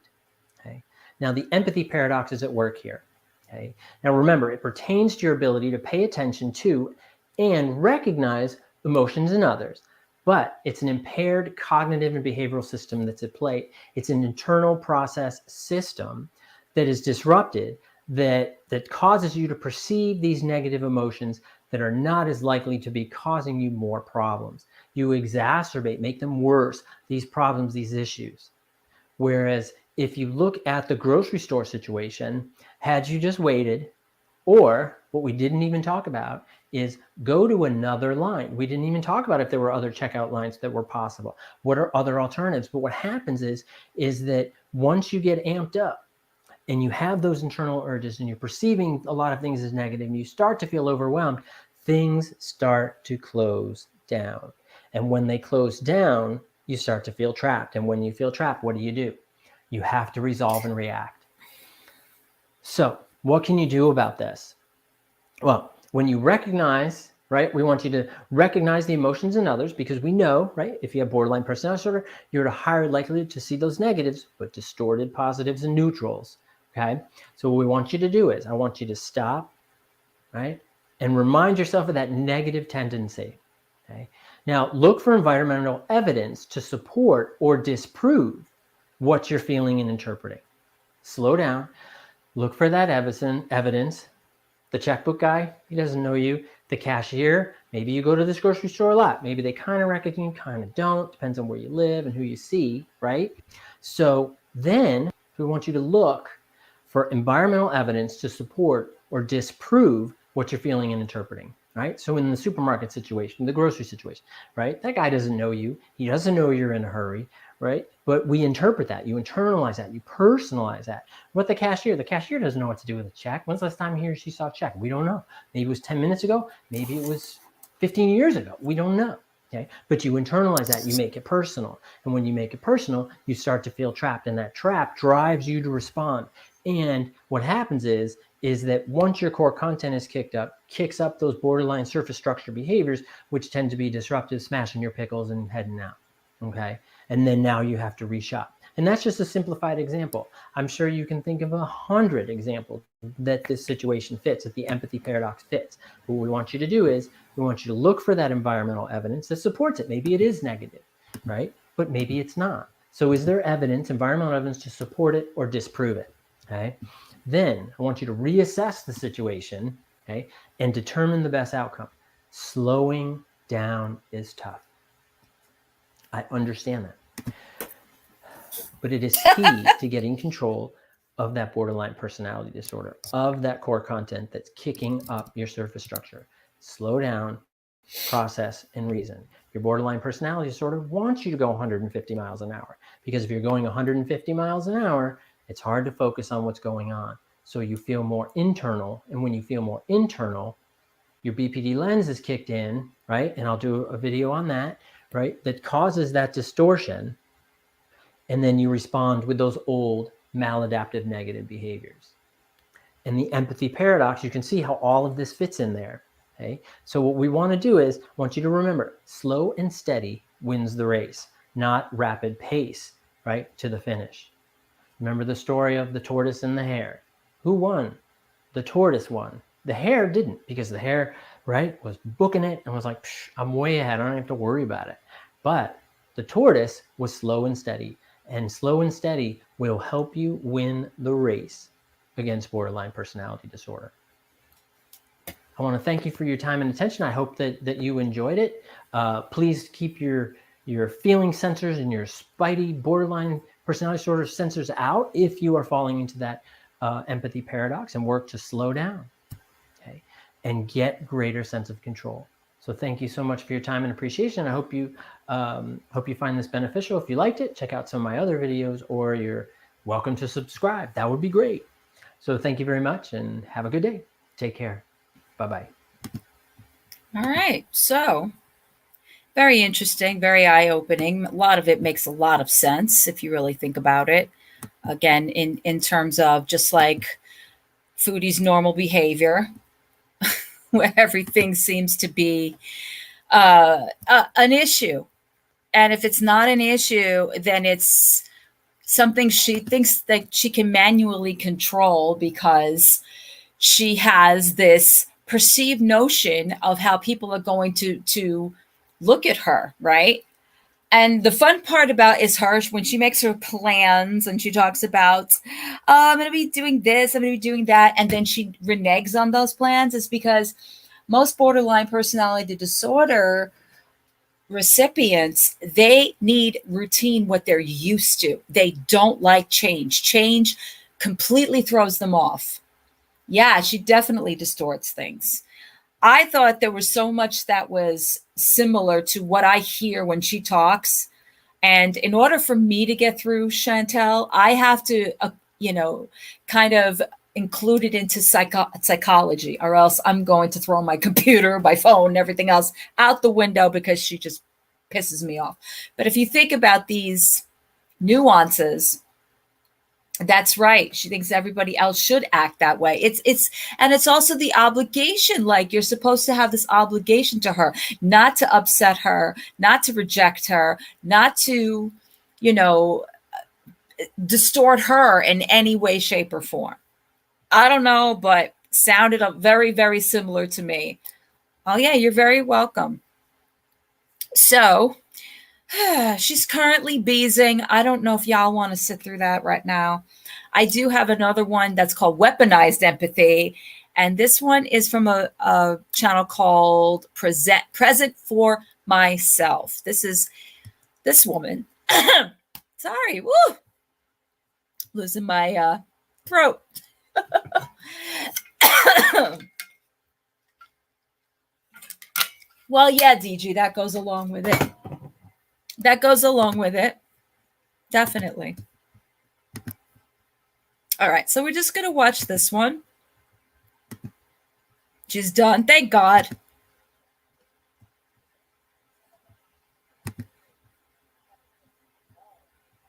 Okay. Now the empathy paradox is at work here. Okay. Now remember, it pertains to your ability to pay attention to and recognize emotions in others, but it's an impaired cognitive and behavioral system that's at play. It's an internal process system that is disrupted that causes you to perceive these negative emotions that are not as likely to be causing you more problems. You exacerbate, make them worse, these problems, these issues. Whereas if you look at the grocery store situation, had you just waited, or what we didn't even talk about is go to another line. We didn't even talk about if there were other checkout lines that were possible. What are other alternatives? But what happens is that once you get amped up, and you have those internal urges and you're perceiving a lot of things as negative and you start to feel overwhelmed, things start to close down. And when they close down, you start to feel trapped. And when you feel trapped, what do? You have to resolve and react. So what can you do about this? Well, when you recognize, right, we want you to recognize the emotions in others, because we know, right, if you have borderline personality disorder, you're at a higher likelihood to see those negatives, but distorted positives and neutrals. Okay, so what we want you to do is I want you to stop, right, and remind yourself of that negative tendency. Okay, now look for environmental evidence to support or disprove what you're feeling and interpreting. Slow down, look for that evidence. The checkbook guy, he doesn't know you. The cashier, maybe you go to this grocery store a lot. Maybe they kind of recognize you, kind of don't. Depends on where you live and who you see, right? So then we want you to look for environmental evidence to support or disprove what you're feeling and interpreting, right? So in the supermarket situation, the grocery situation, right? That guy doesn't know you. He doesn't know you're in a hurry, right? But we interpret that, you internalize that, you personalize that. What the cashier doesn't know what to do with a check. When's the last time he or she saw a check? We don't know. Maybe it was 10 minutes ago. Maybe it was 15 years ago. We don't know. Okay, but you internalize that, you make it personal. And when you make it personal, you start to feel trapped, and that trap drives you to respond. And what happens is that once your core content is kicks up those borderline surface structure behaviors, which tend to be disruptive, smashing your pickles and heading out. Okay, and then now you have to reshop. And that's just a simplified example. I'm sure you can think of 100 examples that this situation fits, that the empathy paradox fits. But what we want you to do is we want you to look for that environmental evidence that supports it. Maybe it is negative, right? But maybe it's not. So is there evidence, environmental evidence, to support it or disprove it? Okay. Then I want you to reassess the situation, okay, and determine the best outcome. Slowing down is tough. I understand that. But it is key to getting control of that borderline personality disorder, of that core content that's kicking up your surface structure. Slow down, process, and reason. Your borderline personality disorder wants you to go 150 miles an hour, because if you're going 150 miles an hour, it's hard to focus on what's going on. So you feel more internal. And when you feel more internal, your BPD lens is kicked in, right? And I'll do a video on that, right? That causes that distortion. And then you respond with those old maladaptive negative behaviors. And the empathy paradox, you can see how all of this fits in there. Okay? So what we want to do is, I want you to remember, slow and steady wins the race, not rapid pace, right, to the finish. Remember the story of the tortoise and the hare. Who won? The tortoise won. The hare didn't, because the hare, right, was booking it and was like, I'm way ahead. I don't have to worry about it. But the tortoise was slow and steady. And slow and steady will help you win the race against borderline personality disorder. I want to thank you for your time and attention. I hope that you enjoyed it. Please keep your feeling sensors and your spidey borderline personality disorder sensors out if you are falling into that empathy paradox, and work to slow down, okay, and get greater sense of control. So thank you so much for your time and appreciation. I hope you find this beneficial. If you liked it, check out some of my other videos, or you're welcome to subscribe. That would be great. So thank you very much, and have a good day. Take care. Bye-bye. All right. So very interesting, very eye-opening. A lot of it makes a lot of sense if you really think about it. Again, in terms of just like Foodie's normal behavior, where everything seems to be an issue. And if it's not an issue, then it's something she thinks that she can manually control, because she has this perceived notion of how people are going to look at her, right? And the fun part about is her when she makes her plans and she talks about, I'm going to be doing this, I'm going to be doing that, and then she reneges on those plans, is because most borderline personality disorder recipients, they need routine, what they're used to. They don't like change. Change completely throws them off. Yeah, she definitely distorts things. I thought there was so much that was similar to what I hear when she talks. And in order for me to get through Chantel, I have to, kind of include it into psychology, or else I'm going to throw my computer, my phone, and everything else out the window because she just pisses me off. But if you think about these nuances, that's right. She thinks everybody else should act that way. It's also the obligation. Like, you're supposed to have this obligation to her, not to upset her, not to reject her, not to, distort her in any way, shape, or form. I don't know, but sounded very, very similar to me. Oh yeah, you're very welcome. So she's currently beezing. I don't know if y'all want to sit through that right now. I do have another one that's called Weaponized Empathy. And this one is from a channel called Present for Myself. This is this woman. Sorry, woo! Losing my throat. Well, yeah, DG, that goes along with it. That goes along with it. Definitely. All right, so we're just going to watch this one. She's done. Thank God.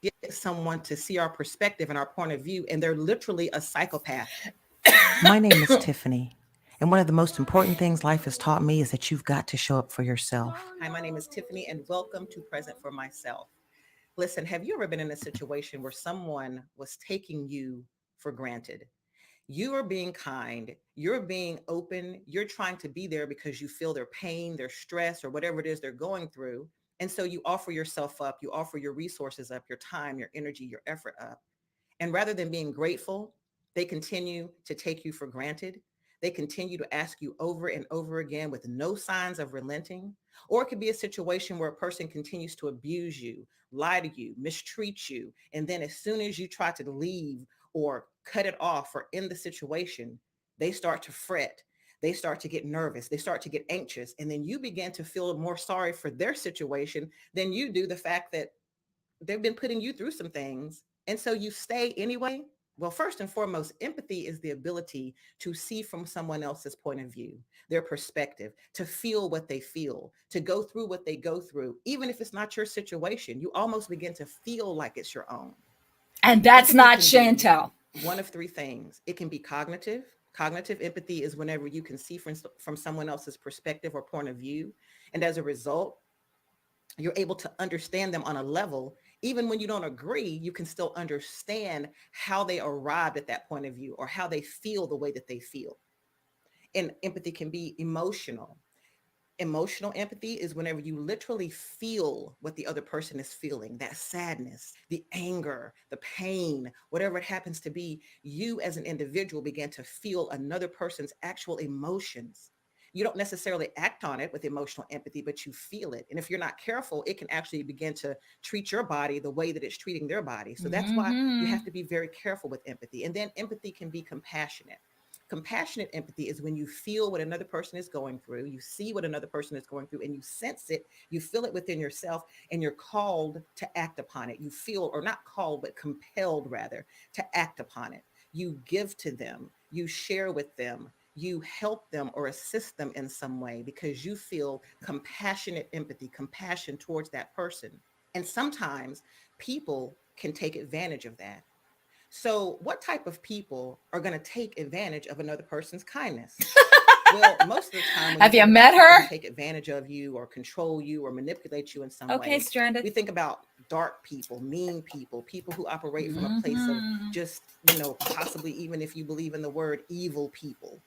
Get someone to see our perspective and our point of view, and they're literally a psychopath. My name is Tiffany, and one of the most important things life has taught me is that you've got to show up for yourself. Hi, my name is Tiffany, and welcome to Present for Myself. Listen, have you ever been in a situation where someone was taking you for granted? You are being kind, you're being open, you're trying to be there because you feel their pain, their stress, or whatever it is they're going through. And so you offer yourself up, you offer your resources up, your time, your energy, your effort up. And rather than being grateful, they continue to take you for granted. They continue to ask you over and over again with no signs of relenting. Or it could be a situation where a person continues to abuse you, lie to you, mistreat you. And then as soon as you try to leave or cut it off or end the situation, they start to fret. They start to get nervous. They start to get anxious. And then you begin to feel more sorry for their situation than you do the fact that they've been putting you through some things. And so you stay anyway. Well, first and foremost, empathy is the ability to see from someone else's point of view, their perspective, to feel what they feel, to go through what they go through. Even if it's not your situation, you almost begin to feel like it's your own. And that's Empathy not can be Chantel. one of three things. It can be cognitive. Cognitive empathy is whenever you can see from someone else's perspective or point of view. And as a result, you're able to understand them on a level. Even when you don't agree, you can still understand how they arrived at that point of view or how they feel the way that they feel. And empathy can be emotional. Emotional empathy is whenever you literally feel what the other person is feeling, that sadness, the anger, the pain, whatever it happens to be. You as an individual begin to feel another person's actual emotions. You don't necessarily act on it with emotional empathy, but you feel it. And if you're not careful, it can actually begin to treat your body the way that it's treating their body. So that's why you have to be very careful with empathy. And then empathy can be compassionate. Compassionate empathy is when you feel what another person is going through, you see what another person is going through, and you sense it, you feel it within yourself, and you're called to act upon it. You feel, or not called, but compelled rather, to act upon it. You give to them, you share with them, you help them or assist them in some way because you feel compassionate empathy, compassion towards that person. And sometimes people can take advantage of that. So what type of people are going to take advantage of another person's kindness? Well, most of the time, when Have you think met about people her? who take advantage of you or control you or manipulate you in some Okay, way, Stranded. we think about dark people, mean people, people who operate from a place of just, possibly even if you believe in the word evil people,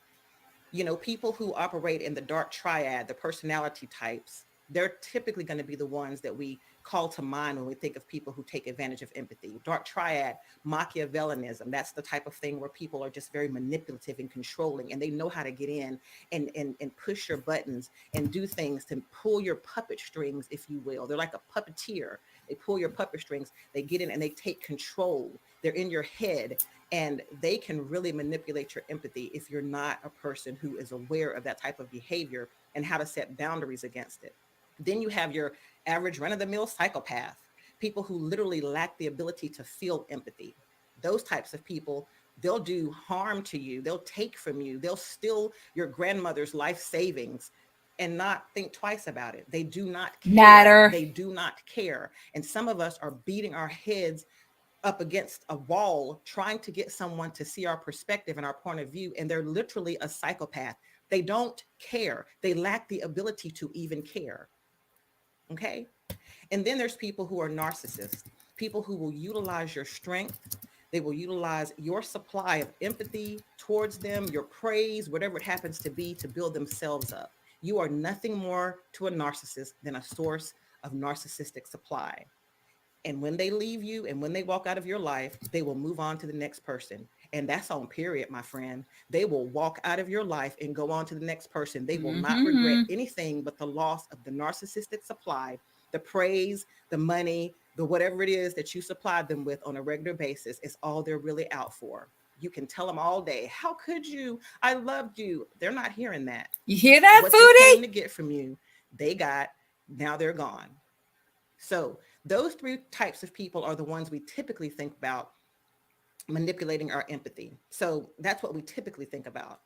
people who operate in the dark triad, the personality types. they're typically going to be the ones that we call to mind when we think of people who take advantage of empathy. Dark triad, Machiavellianism, that's the type of thing where people are just very manipulative and controlling, and they know how to get in and push your buttons and do things to pull your puppet strings, if you will. They're like a puppeteer. They pull your puppet strings, they get in and they take control. They're in your head, and they can really manipulate your empathy if you're not a person who is aware of that type of behavior and how to set boundaries against it. Then you have your average run-of-the-mill psychopath, people who literally lack the ability to feel empathy. Those types of people, they'll do harm to you. They'll take from you. They'll steal your grandmother's life savings and not think twice about it. They do not care. Matter. They do not care. And some of us are beating our heads up against a wall trying to get someone to see our perspective and our point of view, and they're literally a psychopath. They don't care. They lack the ability to even care. Okay? And then there's people who are narcissists, people who will utilize your strength. They will utilize your supply of empathy towards them, your praise, whatever it happens to be, to build themselves up. You are nothing more to a narcissist than a source of narcissistic supply. And when they leave you and when they walk out of your life, they will move on to the next person. And that's on period, my friend. They will walk out of your life and go on to the next person. They will not regret anything but the loss of the narcissistic supply, the praise, the money, the whatever it is that you supplied them with on a regular basis is all they're really out for. You can tell them all day, how could you? I loved you. They're not hearing that. You hear that, what they came Foodie? to get from you, they got, now they're gone. So those three types of people are the ones we typically think about manipulating our empathy. So that's what we typically think about.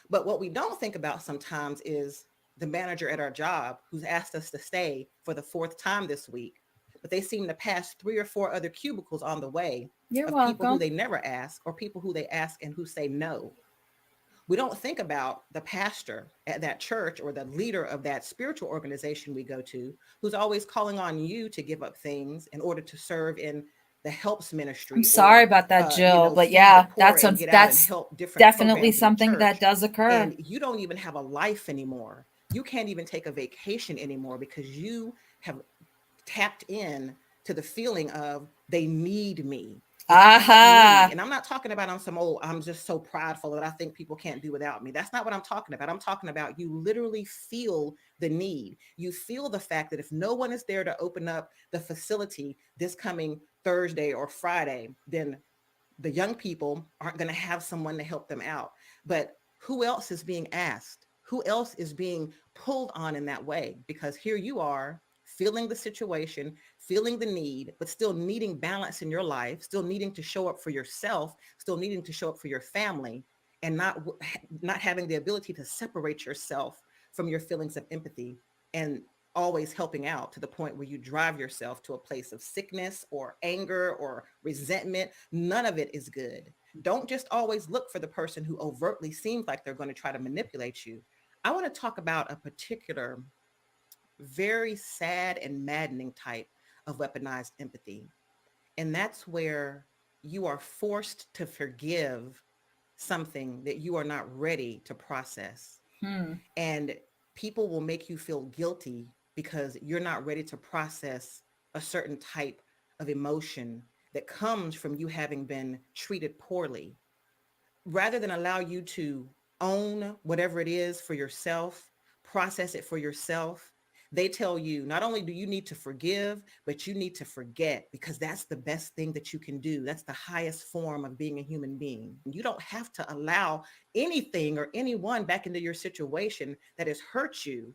But what we don't think about sometimes is the manager at our job who's asked us to stay for the fourth time this week, but they seem to pass 3 or 4 other cubicles on the way You're of people who they never ask, or people who they ask and who say no. We don't think about the pastor at that church or the leader of that spiritual organization we go to, who's always calling on you to give up things in order to serve in the helps ministry. I'm sorry about that, Jill, but yeah, that's definitely something that does occur. And you don't even have a life anymore. You can't even take a vacation anymore because you have tapped in to the feeling of they need me. And I'm not talking about I'm just so prideful that I think people can't do without me. That's not what I'm talking about. I'm talking about you literally feel the need. You feel the fact that if no one is there to open up the facility this coming Thursday or Friday, then the young people aren't going to have someone to help them out. But who else is being asked? Who else is being pulled on in that way? Because here you are, feeling the situation, feeling the need, but still needing balance in your life, still needing to show up for yourself, still needing to show up for your family, and not having the ability to separate yourself from your feelings of empathy, and always helping out to the point where you drive yourself to a place of sickness or anger or resentment. None of it is good. Don't just always look for the person who overtly seems like they're going to try to manipulate you. I want to talk about a particular very sad and maddening type of weaponized empathy. And that's where you are forced to forgive something that you are not ready to process. And people will make you feel guilty because you're not ready to process a certain type of emotion that comes from you having been treated poorly. Rather than allow you to own whatever it is for yourself, process it for yourself, they tell you not only do you need to forgive, but you need to forget, because that's the best thing that you can do. That's the highest form of being a human being. You don't have to allow anything or anyone back into your situation that has hurt you.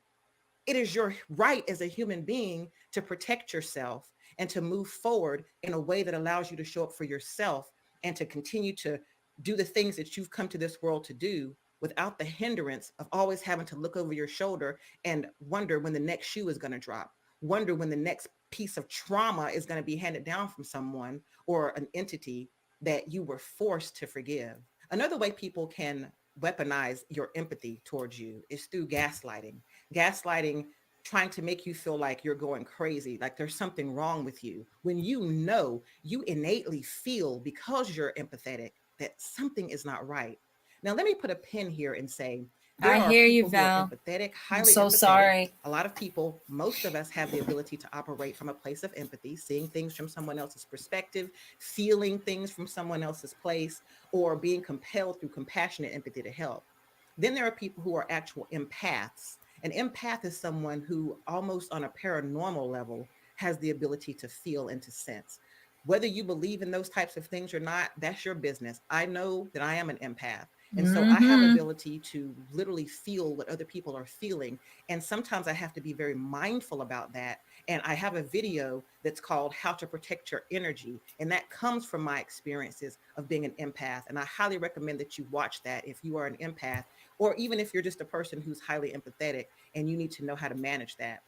It is your right as a human being to protect yourself and to move forward in a way that allows you to show up for yourself and to continue to do the things that you've come to this world to do, without the hindrance of always having to look over your shoulder and wonder when the next shoe is going to drop, wonder when the next piece of trauma is going to be handed down from someone or an entity that you were forced to forgive. Another way people can weaponize your empathy towards you is through gaslighting. Gaslighting, trying to make you feel like you're going crazy, like there's something wrong with you, when you innately feel, because you're empathetic, that something is not right. Now, let me put a pin here and say There I are hear you, people who are Val. empathetic, I'm highly so empathetic. sorry. A lot of people, most of us have the ability to operate from a place of empathy, seeing things from someone else's perspective, feeling things from someone else's place, or being compelled through compassionate empathy to help. Then there are people who are actual empaths. An empath is someone who, almost on a paranormal level, has the ability to feel and to sense. Whether you believe in those types of things or not, that's your business. I know that I am an empath. And so I have Mm-hmm. ability to literally feel what other people are feeling. And sometimes I have to be very mindful about that. And I have a video that's called How to Protect Your Energy. And that comes from my experiences of being an empath. And I highly recommend that you watch that if you are an empath, or even if you're just a person who's highly empathetic and you need to know how to manage that.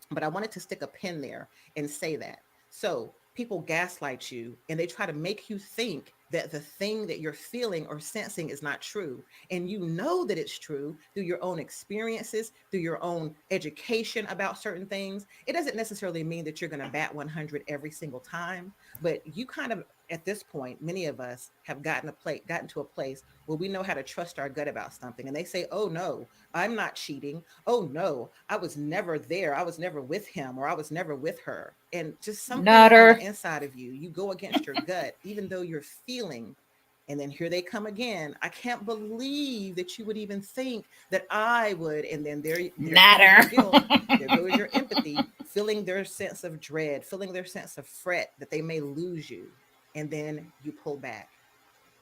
But I wanted to stick a pin there and say that. So people gaslight you and they try to make you think that the thing that you're feeling or sensing is not true. And you know that it's true through your own experiences, through your own education about certain things. It doesn't necessarily mean that you're going to bat 100 every single time, but you kind of, at this point, many of us have gotten to a place where we know how to trust our gut about something. And they say, oh no, I'm not cheating. Oh no, I was never there. I was never with him, or I was never with her. And just something on Nutter. the inside of you, you go against your gut, even though you're feeling. And then here they come again. I can't believe that you would even think that I would. And then there comes your Natter. guilt. There goes your empathy, feeling their sense of dread, feeling their sense of fret that they may lose you. And then you pull back.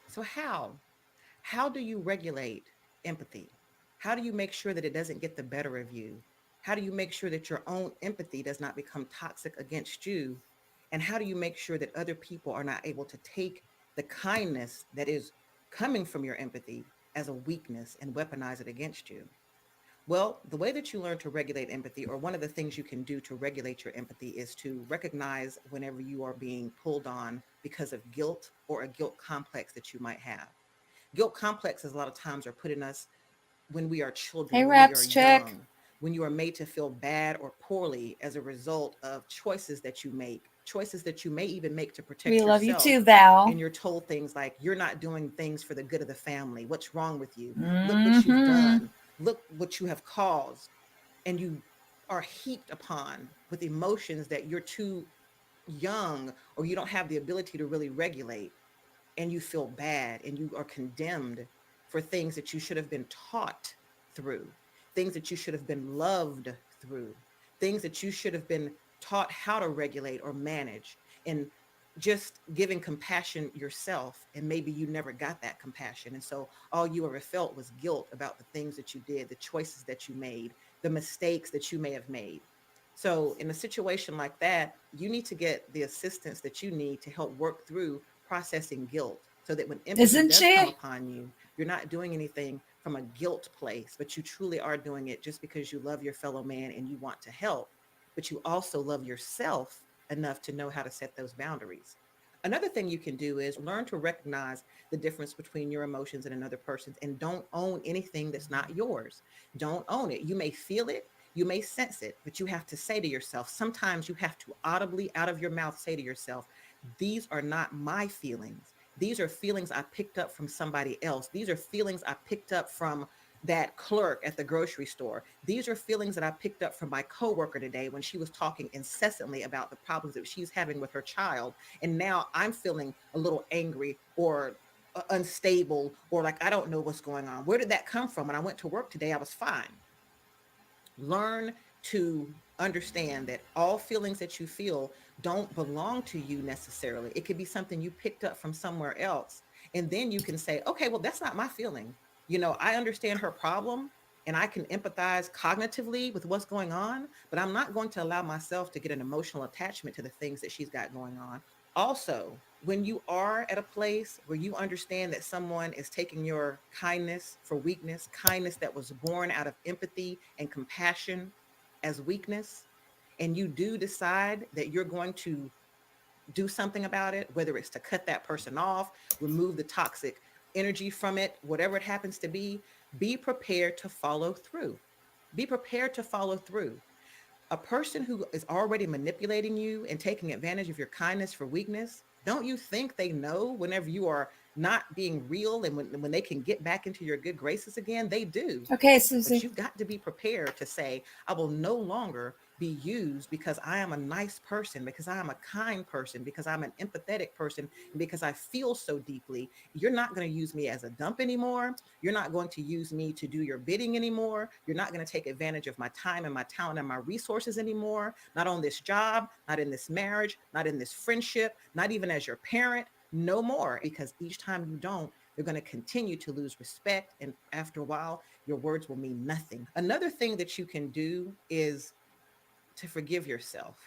So how do you regulate empathy? How do you make sure that it doesn't get the better of you? How do you make sure that your own empathy does not become toxic against you? And how do you make sure that other people are not able to take the kindness that is coming from your empathy as a weakness and weaponize it against you? Well, the way that you learn to regulate empathy, or one of the things you can do to regulate your empathy, is to recognize whenever you are being pulled on because of guilt or a guilt complex that you might have. Guilt complexes a lot of times are put in us when we are Hey, children, when we are Reps, check. young, when you are made to feel bad or poorly as a result of choices that you make, choices that you may even make to We protect love you yourself. too, Val. And you're told things like, you're not doing things for the good of the family. What's wrong with you? Look what you've Mm-hmm. done. Look what you have caused. And you are heaped upon with emotions that you're too young, or you don't have the ability to really regulate, and you feel bad and you are condemned for things that you should have been taught through, things that you should have been loved through, things that you should have been taught how to regulate or manage, and just giving compassion yourself. And maybe you never got that compassion. And so all you ever felt was guilt about the things that you did, the choices that you made, the mistakes that you may have made. So in a situation like that, you need to get the assistance that you need to help work through processing guilt, so that when empathy Isn't does come she? upon you, you're not doing anything from a guilt place, but you truly are doing it just because you love your fellow man and you want to help, but you also love yourself enough to know how to set those boundaries. Another thing you can do is learn to recognize the difference between your emotions and another person's, and don't own anything that's not yours. Don't own it. You may feel it, you may sense it, but you have to say to yourself, sometimes you have to audibly out of your mouth say to yourself, these are not my feelings. These are feelings I picked up from somebody else. These are feelings I picked up from that clerk at the grocery store. These are feelings that I picked up from my coworker today when she was talking incessantly about the problems that she's having with her child. And now I'm feeling a little angry or unstable, or like I don't know what's going on. Where did that come from? When I went to work today, I was fine. Learn to understand that all feelings that you feel don't belong to you necessarily. It could be something you picked up from somewhere else. And then you can say, okay, well, that's not my feeling. I understand her problem and I can empathize cognitively with what's going on, but I'm not going to allow myself to get an emotional attachment to the things that she's got going on. Also, when you are at a place where you understand that someone is taking your kindness for weakness, kindness that was born out of empathy and compassion as weakness, and you do decide that you're going to do something about it, whether it's to cut that person off, remove the toxic energy from it, whatever it happens to be prepared to follow through. Be prepared to follow through. A person who is already manipulating you and taking advantage of your kindness for weakness, don't you think they know whenever you are not being real, and when they can get back into your good graces again, they do. Okay, But Susie. you've got to be prepared to say, I will no longer be used because I am a nice person, because I am a kind person, because I'm an empathetic person, and because I feel so deeply. You're not going to use me as a dump anymore. You're not going to use me to do your bidding anymore. You're not going to take advantage of my time and my talent and my resources anymore. Not on this job, not in this marriage, not in this friendship, not even as your parent. No more, because each time you don't, you're going to continue to lose respect. And after a while, your words will mean nothing. Another thing that you can do is to forgive yourself.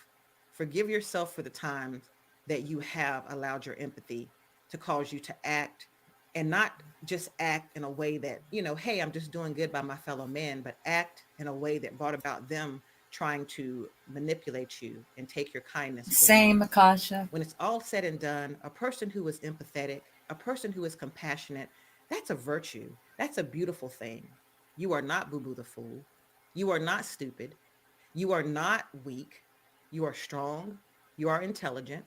Forgive yourself for the times that you have allowed your empathy to cause you to act, and not just act in a way that, hey, I'm just doing good by my fellow men, but act in a way that brought about them trying to manipulate you and take your kindness for Same, weakness. Akasha. When it's all said and done, a person who is empathetic, a person who is compassionate, that's a virtue. That's a beautiful thing. You are not Boo Boo the Fool. You are not stupid. You are not weak. You are strong. You are intelligent.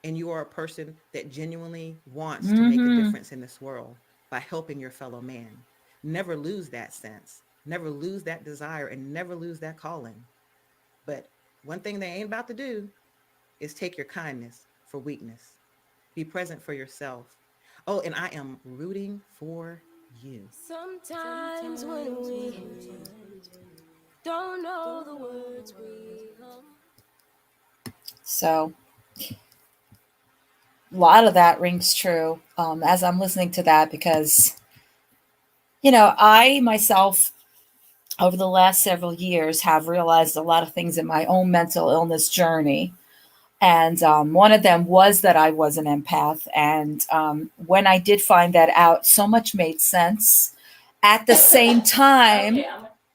And you are a person that genuinely wants to make a difference in this world by helping your fellow man. Never lose that sense. Never lose that desire, and never lose that calling. But one thing they ain't about to do is take your kindness for weakness. Be present for yourself. Oh, and I am rooting for you. Sometimes when we don't know the words we So a lot of that rings true as I'm listening to that, because, I myself, over the last several years, have realized a lot of things in my own mental illness journey. And one of them was that I was an empath. And when I did find that out, so much made sense. At the same time, okay,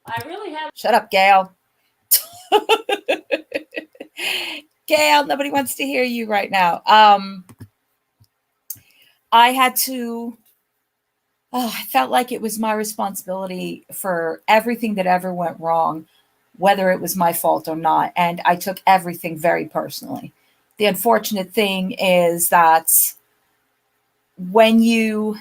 I really have. Shut up, Gail. Gail, nobody wants to hear you right now. I had to, I felt like it was my responsibility for everything that ever went wrong, whether it was my fault or not. And I took everything very personally. The unfortunate thing is that when you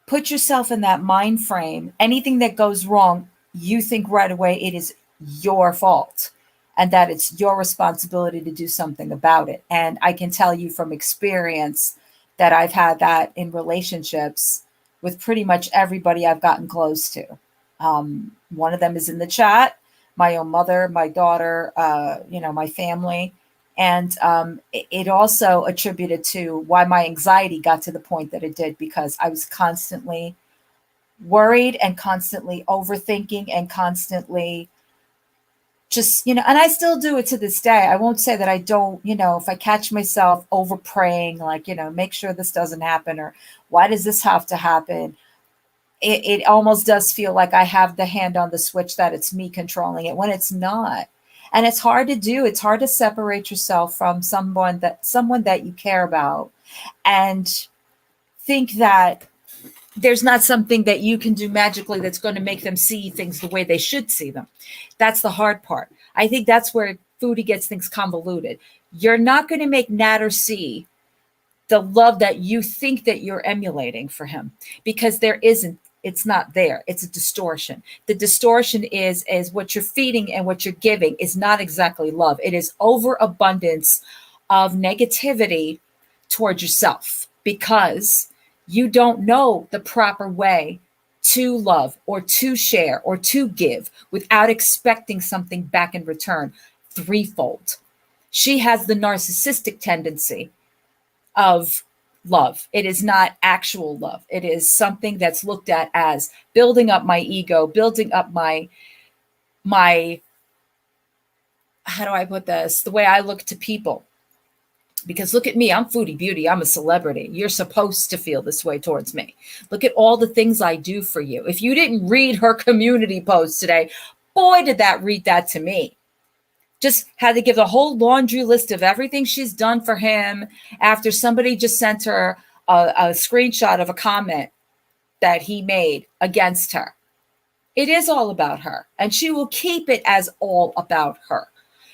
put yourself in that mind frame, anything that goes wrong, you think right away it is your fault and that it's your responsibility to do something about it. And I can tell you from experience that I've had that in relationships with pretty much everybody I've gotten close to. One of them is in the chat, my own mother, my daughter, my family. And it also attributed to why my anxiety got to the point that it did, because I was constantly worried and constantly overthinking and constantly just, and I still do it to this day. I won't say that I don't, if I catch myself over praying, like, make sure this doesn't happen, or why does this have to happen? It almost does feel like I have the hand on the switch, that it's me controlling it, when it's not. And it's hard to do. It's hard to separate yourself from someone that you care about and think that there's not something that you can do magically that's going to make them see things the way they should see them. That's the hard part. I think that's where Foodie gets things convoluted. You're not going to make Natter see the love that you think that you're emulating for him, because there isn't. It's not there. It's a distortion. The distortion is what you're feeding and what you're giving is not exactly love. It is overabundance of negativity towards yourself, because you don't know the proper way to love or to share or to give without expecting something back in return threefold. She has the narcissistic tendency of love. It is not actual love. It is something that's looked at as building up my ego, building up my how do I put this? The way I look to people. Because look at me, I'm Foodie Beauty. I'm a celebrity. You're supposed to feel this way towards me. Look at all the things I do for you. If you didn't read her community post today, boy, did that read that to me. Just had to give the whole laundry list of everything she's done for him after somebody just sent her a screenshot of a comment that he made against her. It is all about her, and she will keep it as all about her.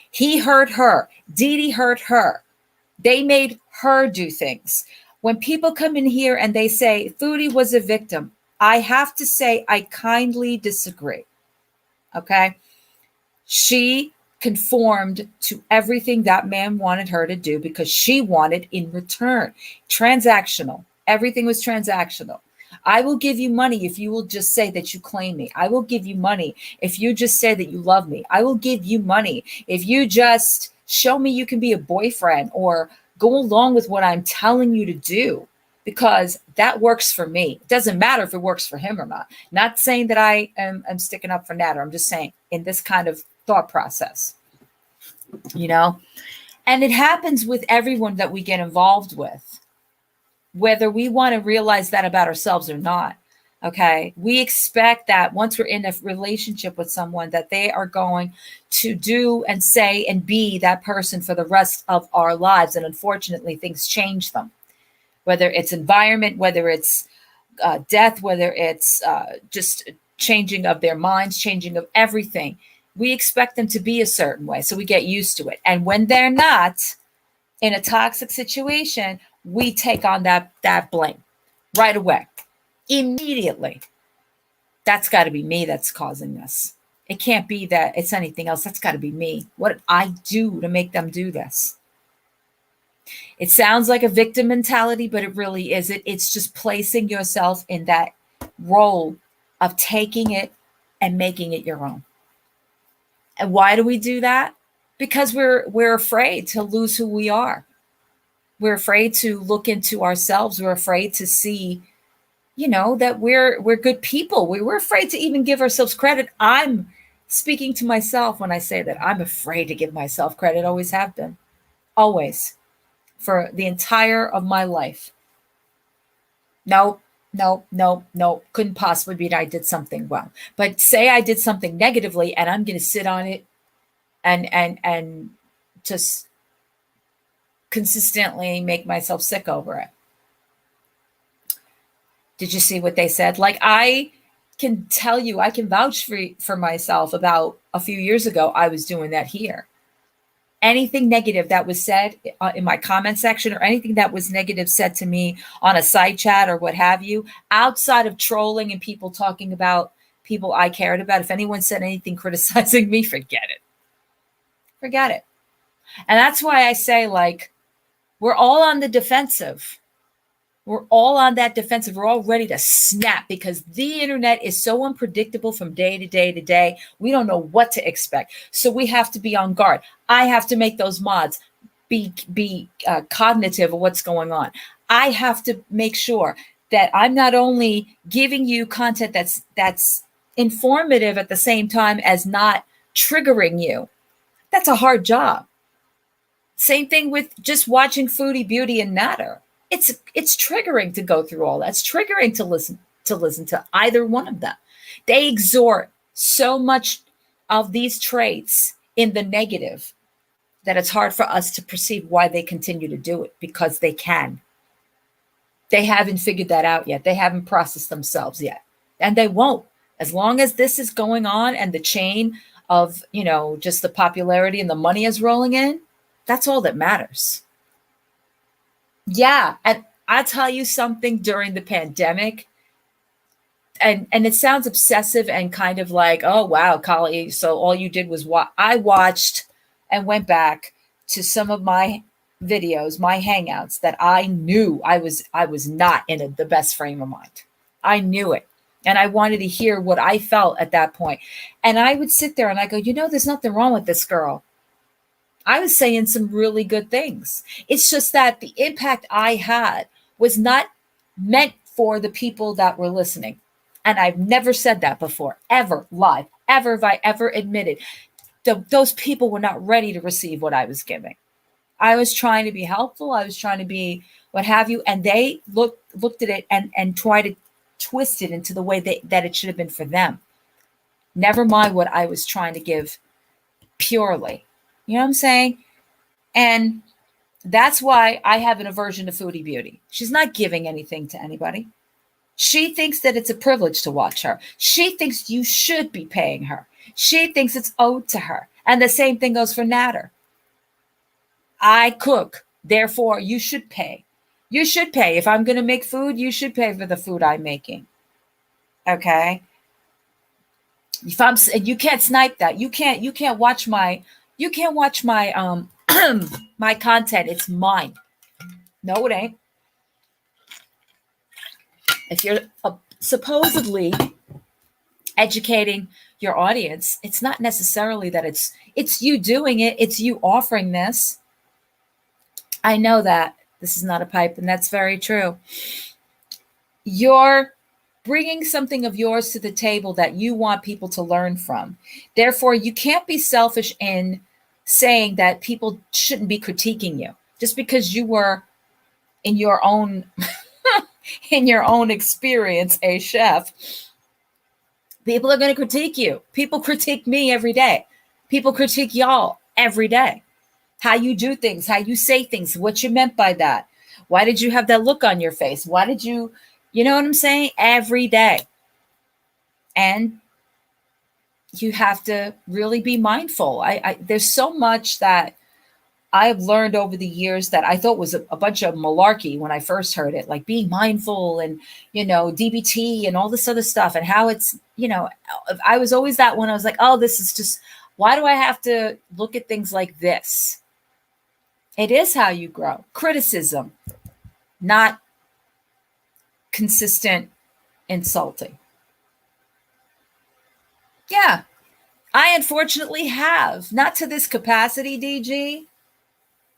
He hurt her. Dee Dee hurt her. They made her do things. When people come in here and they say Foodie was a victim, I have to say I kindly disagree. Okay? She conformed to everything that man wanted her to do because she wanted in return. Transactional. Everything was transactional. I will give you money if you will just say that you claim me. I will give you money if you just say that you love me. I will give you money if you just show me you can be a boyfriend or go along with what I'm telling you to do, because that works for me. It doesn't matter if it works for him or not. Not saying that I am sticking up for Nader. I'm just saying in this kind of thought process, you know, and it happens with everyone that we get involved with, whether we want to realize that about ourselves or not. Okay. We expect that once we're in a relationship with someone that they are going to do and say and be that person for the rest of our lives. And unfortunately, things change them, whether it's environment, whether it's death, whether it's just changing of their minds, changing of everything. We expect them to be a certain way. So we get used to it. And when they're not in a toxic situation, we take on that blame right away, immediately. That's got to be me that's causing this. It can't be that it's anything else. That's got to be me. What did I do to make them do this? It sounds like a victim mentality, but it really isn't. It's just placing yourself in that role of taking it and making it your own. And why do we do that? Because we're afraid to lose who we are. We're afraid to look into ourselves. We're afraid to see, you know, that we're good people. We're afraid to even give ourselves credit. I'm speaking to myself when I say that. I'm afraid to give myself credit. Always have been. Always. For the entire of my life. No. Couldn't possibly be that I did something well. But say I did something negatively and I'm going to sit on it and just consistently make myself sick over it. Did you see what they said? Like, I can tell you, I can vouch for myself. About a few years ago, I was doing that here. Anything negative that was said in my comment section, or anything that was negative said to me on a side chat or what have you, outside of trolling and people talking about people I cared about, if anyone said anything criticizing me, forget it. Forget it. And that's why I say, like, we're all on the defensive. We're all on that defensive. We're all ready to snap because the internet is so unpredictable from day to day to day. We don't know what to expect. So we have to be on guard. I have to make those mods be cognitive of what's going on. I have to make sure that I'm not only giving you content that's informative at the same time as not triggering you. That's a hard job. Same thing with just watching Foodie, Beauty, and Nader. It's triggering to go through all that. It's triggering to listen to either one of them. They exhort so much of these traits in the negative that it's hard for us to perceive why they continue to do it, because they can. They haven't figured that out yet. They haven't processed themselves yet. And they won't. As long as this is going on and the chain of, you know, just the popularity and the money is rolling in, that's all that matters. Yeah. And I'll tell you something, during the pandemic, and it sounds obsessive and kind of like, oh, wow, Kali, so all you did was I watched and went back to some of my videos, my hangouts, that I knew I was not in the best frame of mind. I knew it. And I wanted to hear what I felt at that point. And I would sit there and I go, you know, there's nothing wrong with this girl. I was saying some really good things. It's just that the impact I had was not meant for the people that were listening. And I've never said that before, ever, live, ever have I ever admitted. Those people were not ready to receive what I was giving. I was trying to be helpful. I was trying to be what have you. And they looked at it and tried to twist it into the way that it should have been for them. Never mind what I was trying to give purely. You know what I'm saying? And that's why I have an aversion to Foodie Beauty. She's not giving anything to anybody. She thinks that it's a privilege to watch her. She thinks you should be paying her. She thinks it's owed to her. And the same thing goes for Nader. I cook, therefore you should pay. You should pay. If I'm going to make food, you should pay for the food I'm making. Okay? If I'm you can't snipe that. You can't watch my my content. It's mine. No, it ain't. If you're supposedly educating your audience, it's not necessarily that it's you doing it, it's you offering this. I know that this is not a pipe, and that's very true. You're bringing something of yours to the table that you want people to learn from. Therefore, you can't be selfish in saying that people shouldn't be critiquing you just because you were in your own in your own experience a chef. People are going to critique you. People critique me every day. People critique y'all every day. How you do things, how you say things, what you meant by that. Why did you have that look on your face? Why did you know what I'm saying? Every day. And you have to really be mindful. There's so much that I've learned over the years that I thought was a bunch of malarkey when I first heard it, like being mindful and, DBT and all this other stuff, and how it's, I was always that one. I was like, oh, this is just, why do I have to look at things like this? It is how you grow. Criticism, not consistent insulting. Yeah, I unfortunately have, not to this capacity, DG.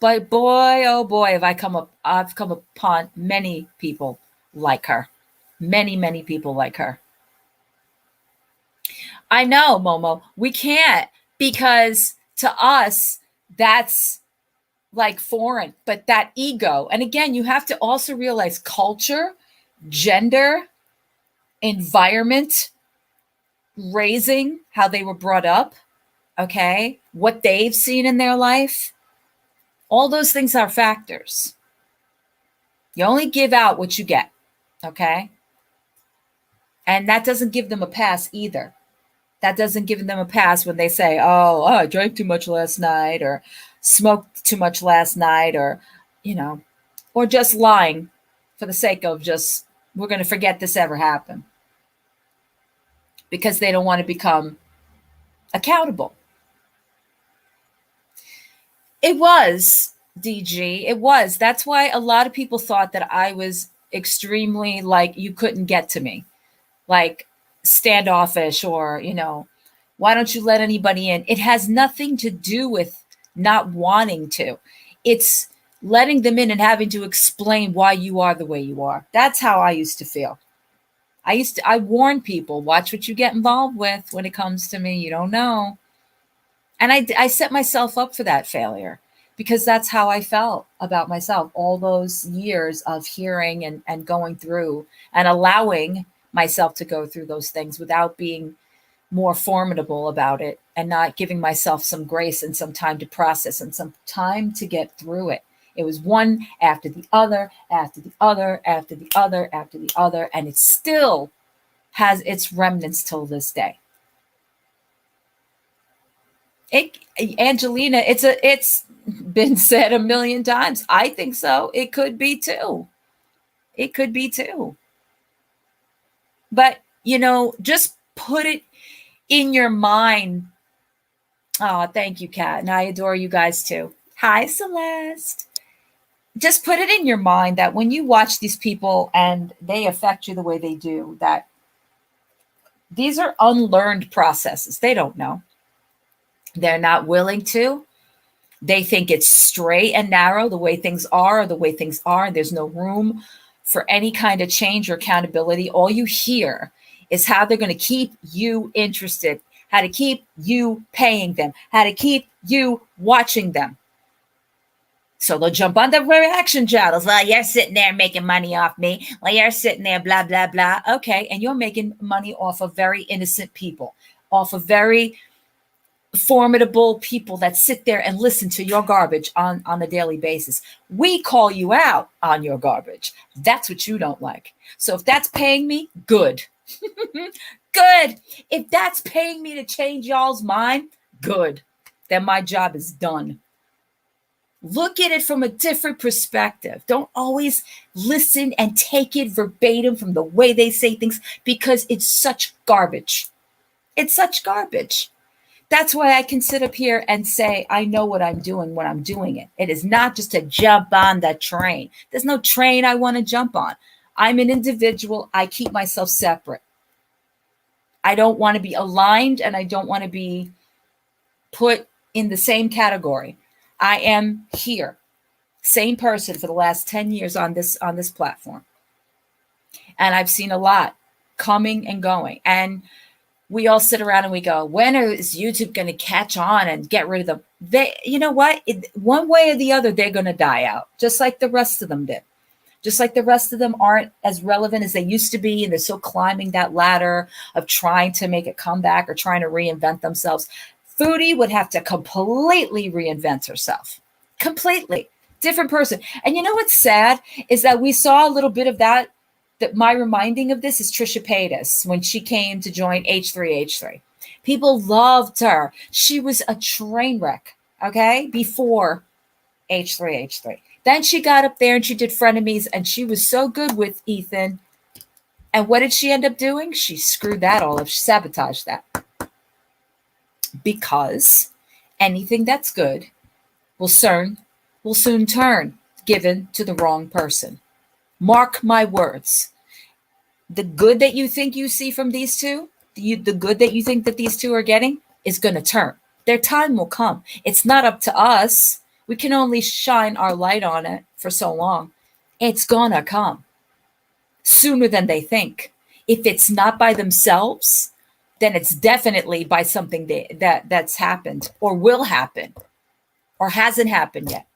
But boy, oh boy, I've come upon many people like her. Many, many people like her. I know, Momo, we can't, because to us, that's like foreign, but that ego. And again, you have to also realize culture, gender, environment, raising, how they were brought up, okay, what they've seen in their life. All those things are factors. You only give out what you get, okay? And that doesn't give them a pass either. That doesn't give them a pass when they say, oh, I drank too much last night, or smoked too much last night, or, or just lying for the sake of just, we're going to forget this ever happened. Because they don't want to become accountable. It was, DG, it was. That's why a lot of people thought that I was extremely, like, you couldn't get to me. Like, standoffish, or, why don't you let anybody in? It has nothing to do with not wanting to. It's letting them in and having to explain why you are the way you are. That's how I used to feel. I warn people, watch what you get involved with when it comes to me. You don't know. And I set myself up for that failure, because that's how I felt about myself all those years of hearing and going through and allowing myself to go through those things without being more formidable about it, and not giving myself some grace and some time to process and some time to get through it. It was one after the other, after the other, after the other, after the other, and it still has its remnants till this day. Angelina, it's been said a million times. I think so. It could be too. It could be too. But, just put it in your mind. Oh, thank you, Kat. And I adore you guys too. Hi, Celeste. Just put it in your mind that when you watch these people and they affect you the way they do, that these are unlearned processes. They don't know. They're not willing to. They think it's straight and narrow, the way things are, or the way things are. There's no room for any kind of change or accountability. All you hear is how they're going to keep you interested, how to keep you paying them, how to keep you watching them. So they'll jump on the reaction channels. Well, you're sitting there making money off me. Well, you're sitting there, blah, blah, blah. Okay, and you're making money off of very innocent people, off of very formidable people that sit there and listen to your garbage on a daily basis. We call you out on your garbage. That's what you don't like. So if that's paying me, good. Good. If that's paying me to change y'all's mind, good. Then my job is done. Look at it from a different perspective. Don't always listen and take it verbatim from the way they say things, because it's such garbage. It's such garbage. That's why I can sit up here and say, I know what I'm doing when I'm doing it. It is not just to jump on that train. There's no train I want to jump on. I'm an individual. I keep myself separate. I don't want to be aligned, and I don't want to be put in the same category. I am here, same person for the last 10 years on this platform. And I've seen a lot coming and going. And we all sit around and we go, when is YouTube going to catch on and get rid of them? You know what? One way or the other, they're going to die out, just like the rest of them did. Just like the rest of them aren't as relevant as they used to be. And they're still climbing that ladder of trying to make a comeback or trying to reinvent themselves. Foodie would have to completely reinvent herself. Completely. Different person. And you know what's sad is that we saw a little bit of that my reminding of this is Trisha Paytas when she came to join H3H3. People loved her. She was a train wreck, okay, before H3H3. Then she got up there and she did Frenemies, and she was so good with Ethan. And what did she end up doing? She screwed that all up. She sabotaged that. Because anything that's good will soon turn given to the wrong person. Mark my words. The good that you think you see from these two, the good that you think that these two are getting is going to turn. Their time will come. It's not up to us. We can only shine our light on it for so long. It's going to come sooner than they think. If it's not by themselves, then it's definitely by something that's happened or will happen or hasn't happened yet.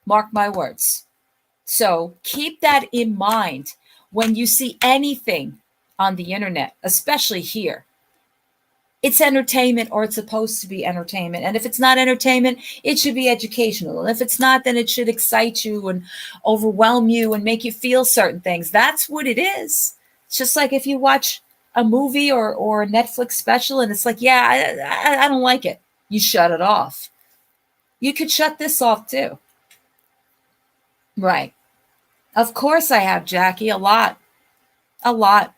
Mark my words. So keep that in mind when you see anything on the internet, especially here. It's entertainment, or it's supposed to be entertainment. And if it's not entertainment, it should be educational. And if it's not, then it should excite you and overwhelm you and make you feel certain things. That's what it is. It's just like if you watch a movie or a Netflix special and it's like, yeah, I don't like it. You shut it off. You could shut this off too. Right. Of course I have, Jackie. A lot of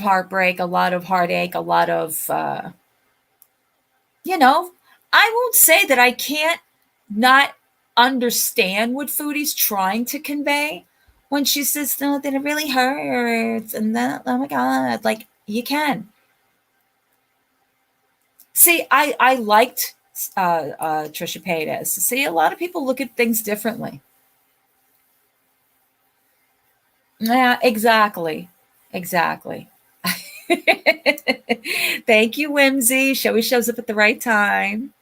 heartbreak, a lot of heartache, a lot of, I won't say that I can't not understand what Foodie's trying to convey when she says, no, that it really hurts. And then, oh my God, like you can. See, I liked Trisha Paytas. See, a lot of people look at things differently. Yeah, exactly. Thank you, Whimsy. Showy shows up at the right time.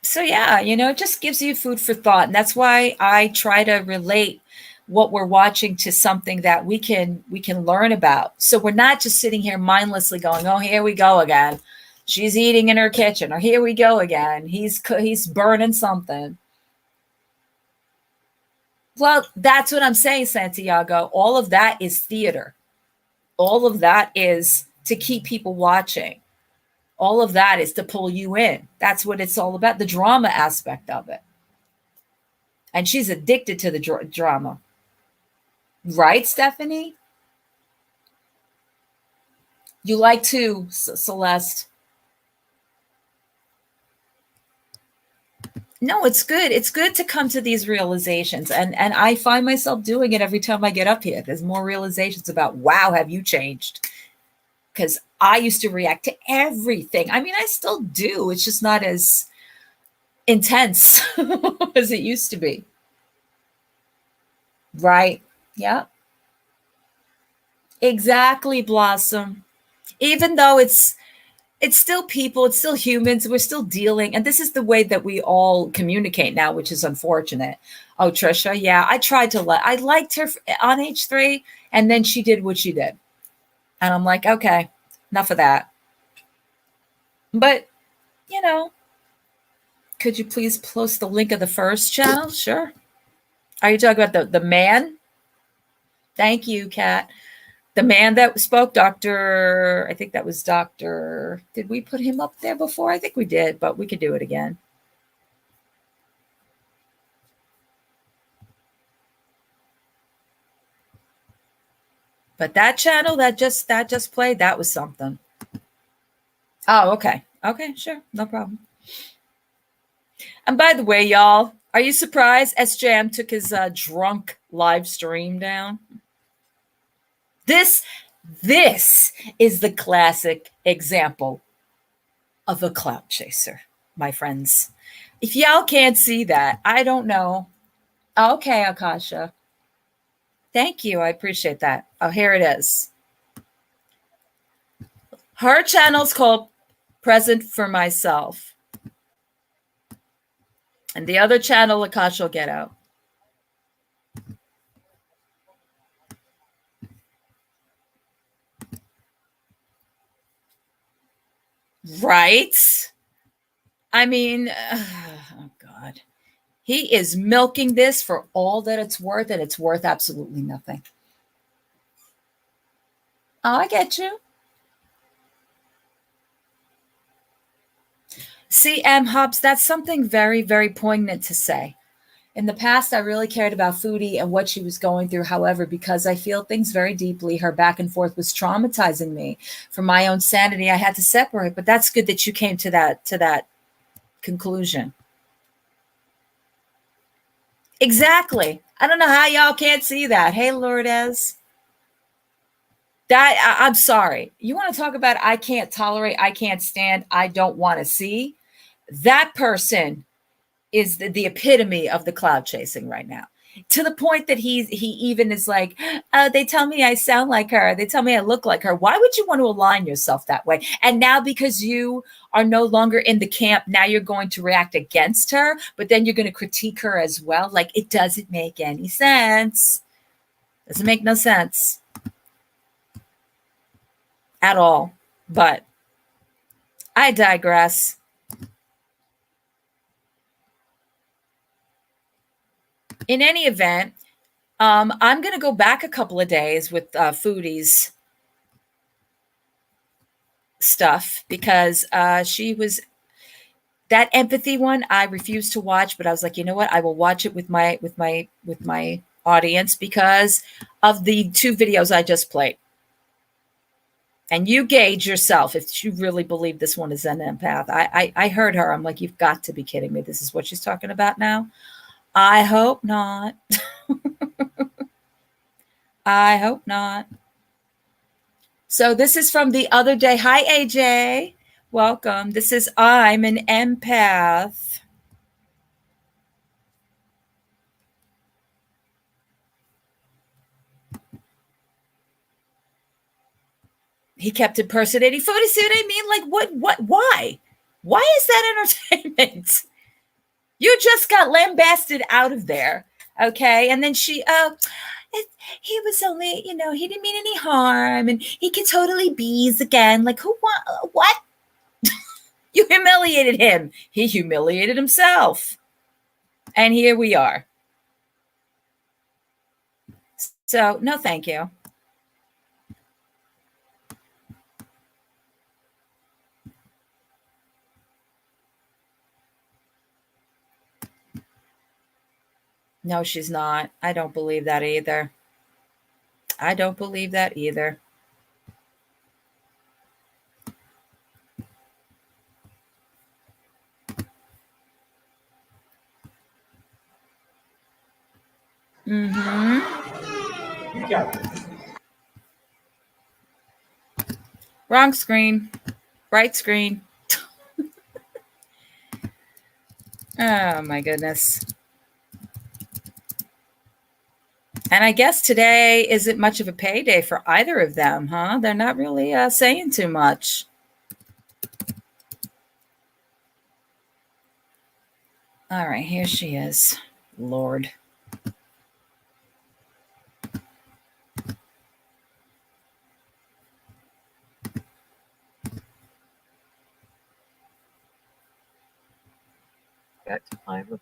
So yeah, it just gives you food for thought. And that's why I try to relate what we're watching to something that we can learn about. So we're not just sitting here mindlessly going, oh, here we go again. She's eating in her kitchen, or here we go again. He's burning something. Well, that's what I'm saying, Santiago. All of that is theater. All of that is to keep people watching. All of that is to pull you in. That's what it's all about, the drama aspect of it. And she's addicted to the drama. Right, Stephanie? You like to, Celeste. No, it's good. It's good to come to these realizations. And I find myself doing it every time I get up here. There's more realizations about, wow, have you changed? Because I used to react to everything. I mean, I still do. It's just not as intense as it used to be. Right. Yeah. Exactly, Blossom. Even though it's still people, it's still humans, we're still dealing. And this is the way that we all communicate now, which is unfortunate. Oh, Trisha, yeah, I tried to I liked her on H3, and then she did what she did. And I'm like, okay, enough of that. But, could you please post the link of the first channel? Sure. Are you talking about the man? Thank you, Kat. The man that spoke, Dr. I think that was Dr. Did we put him up there before? I think we did, but we could do it again. But that channel that just played, that was something. Oh, okay. Okay, sure. No problem. And by the way, y'all, are you surprised SJM took his drunk live stream down? This is the classic example of a clout chaser, my friends. If y'all can't see that, I don't know. Okay, Akasha. Thank you. I appreciate that. Oh, here it is. Her channel's called Present for Myself. And the other channel, Akasha will get out. Right? I mean, oh God. He is milking this for all that it's worth, and it's worth absolutely nothing. Oh, I get you. See, M. Hobbs, that's something very, very poignant to say. In the past, I really cared about Foodie and what she was going through. However, because I feel things very deeply, her back and forth was traumatizing me. For my own sanity, I had to separate. But that's good that you came to that conclusion. Exactly. I don't know how y'all can't see that. Hey, Lourdes. I'm sorry. You want to talk about I can't tolerate, I can't stand, I don't want to see? That person is the epitome of the cloud chasing right now. To the point that he even is like, they tell me I sound like her. They tell me I look like her. Why would you want to align yourself that way? And now because you are no longer in the camp, now you're going to react against her, but then you're going to critique her as well. Like, it doesn't make any sense. Doesn't make no sense at all. But I digress. In any event, I'm going to go back a couple of days with Foodie's stuff because she was that empathy one. I refused to watch, but I was like, you know what? I will watch it with my audience because of the 2 videos I just played. And you gauge yourself if you really believe this one is an empath. I heard her. I'm like, you've got to be kidding me. This is what she's talking about now. I hope not. I hope not. So this is from the other day. Hi, AJ. Welcome. This is I'm an empath. He kept impersonating Foodie. See what I mean? Like, what, why? Why is that entertainment? You just got lambasted out of there. Okay. And then he was only, he didn't mean any harm and he could totally bees again. Like, what? You humiliated him. He humiliated himself. And here we are. So, no, thank you. No, she's not. I don't believe that either. I don't believe that either. Mm-hmm. Wrong screen. Right screen. Oh, my goodness. And I guess today isn't much of a payday for either of them, huh? They're not really saying too much. All right, here she is. Lord. Back to time.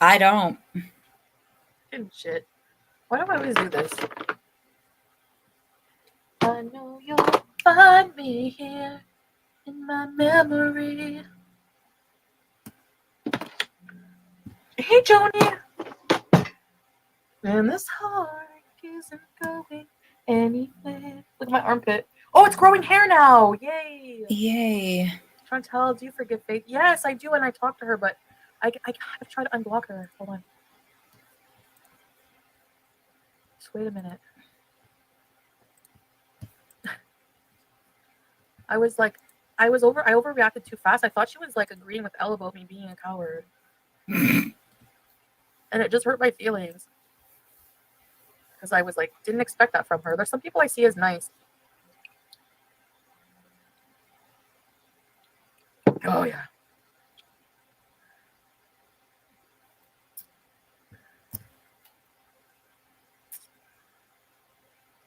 I don't. Fucking shit. Why do I always do this? I know you'll find me here in my memory. Hey, Joni. And this heart isn't going anywhere. Look at my armpit. Oh, it's growing hair now. Yay. Yay. Chantel, do you forgive Faith? Yes, I do, and I talked to her, but I gotta try to unblock her. Hold on. Just wait a minute. I overreacted too fast. I thought she was like agreeing with Elle about me being a coward. And it just hurt my feelings. Because I was like, didn't expect that from her. There's some people I see as nice. Oh, yeah.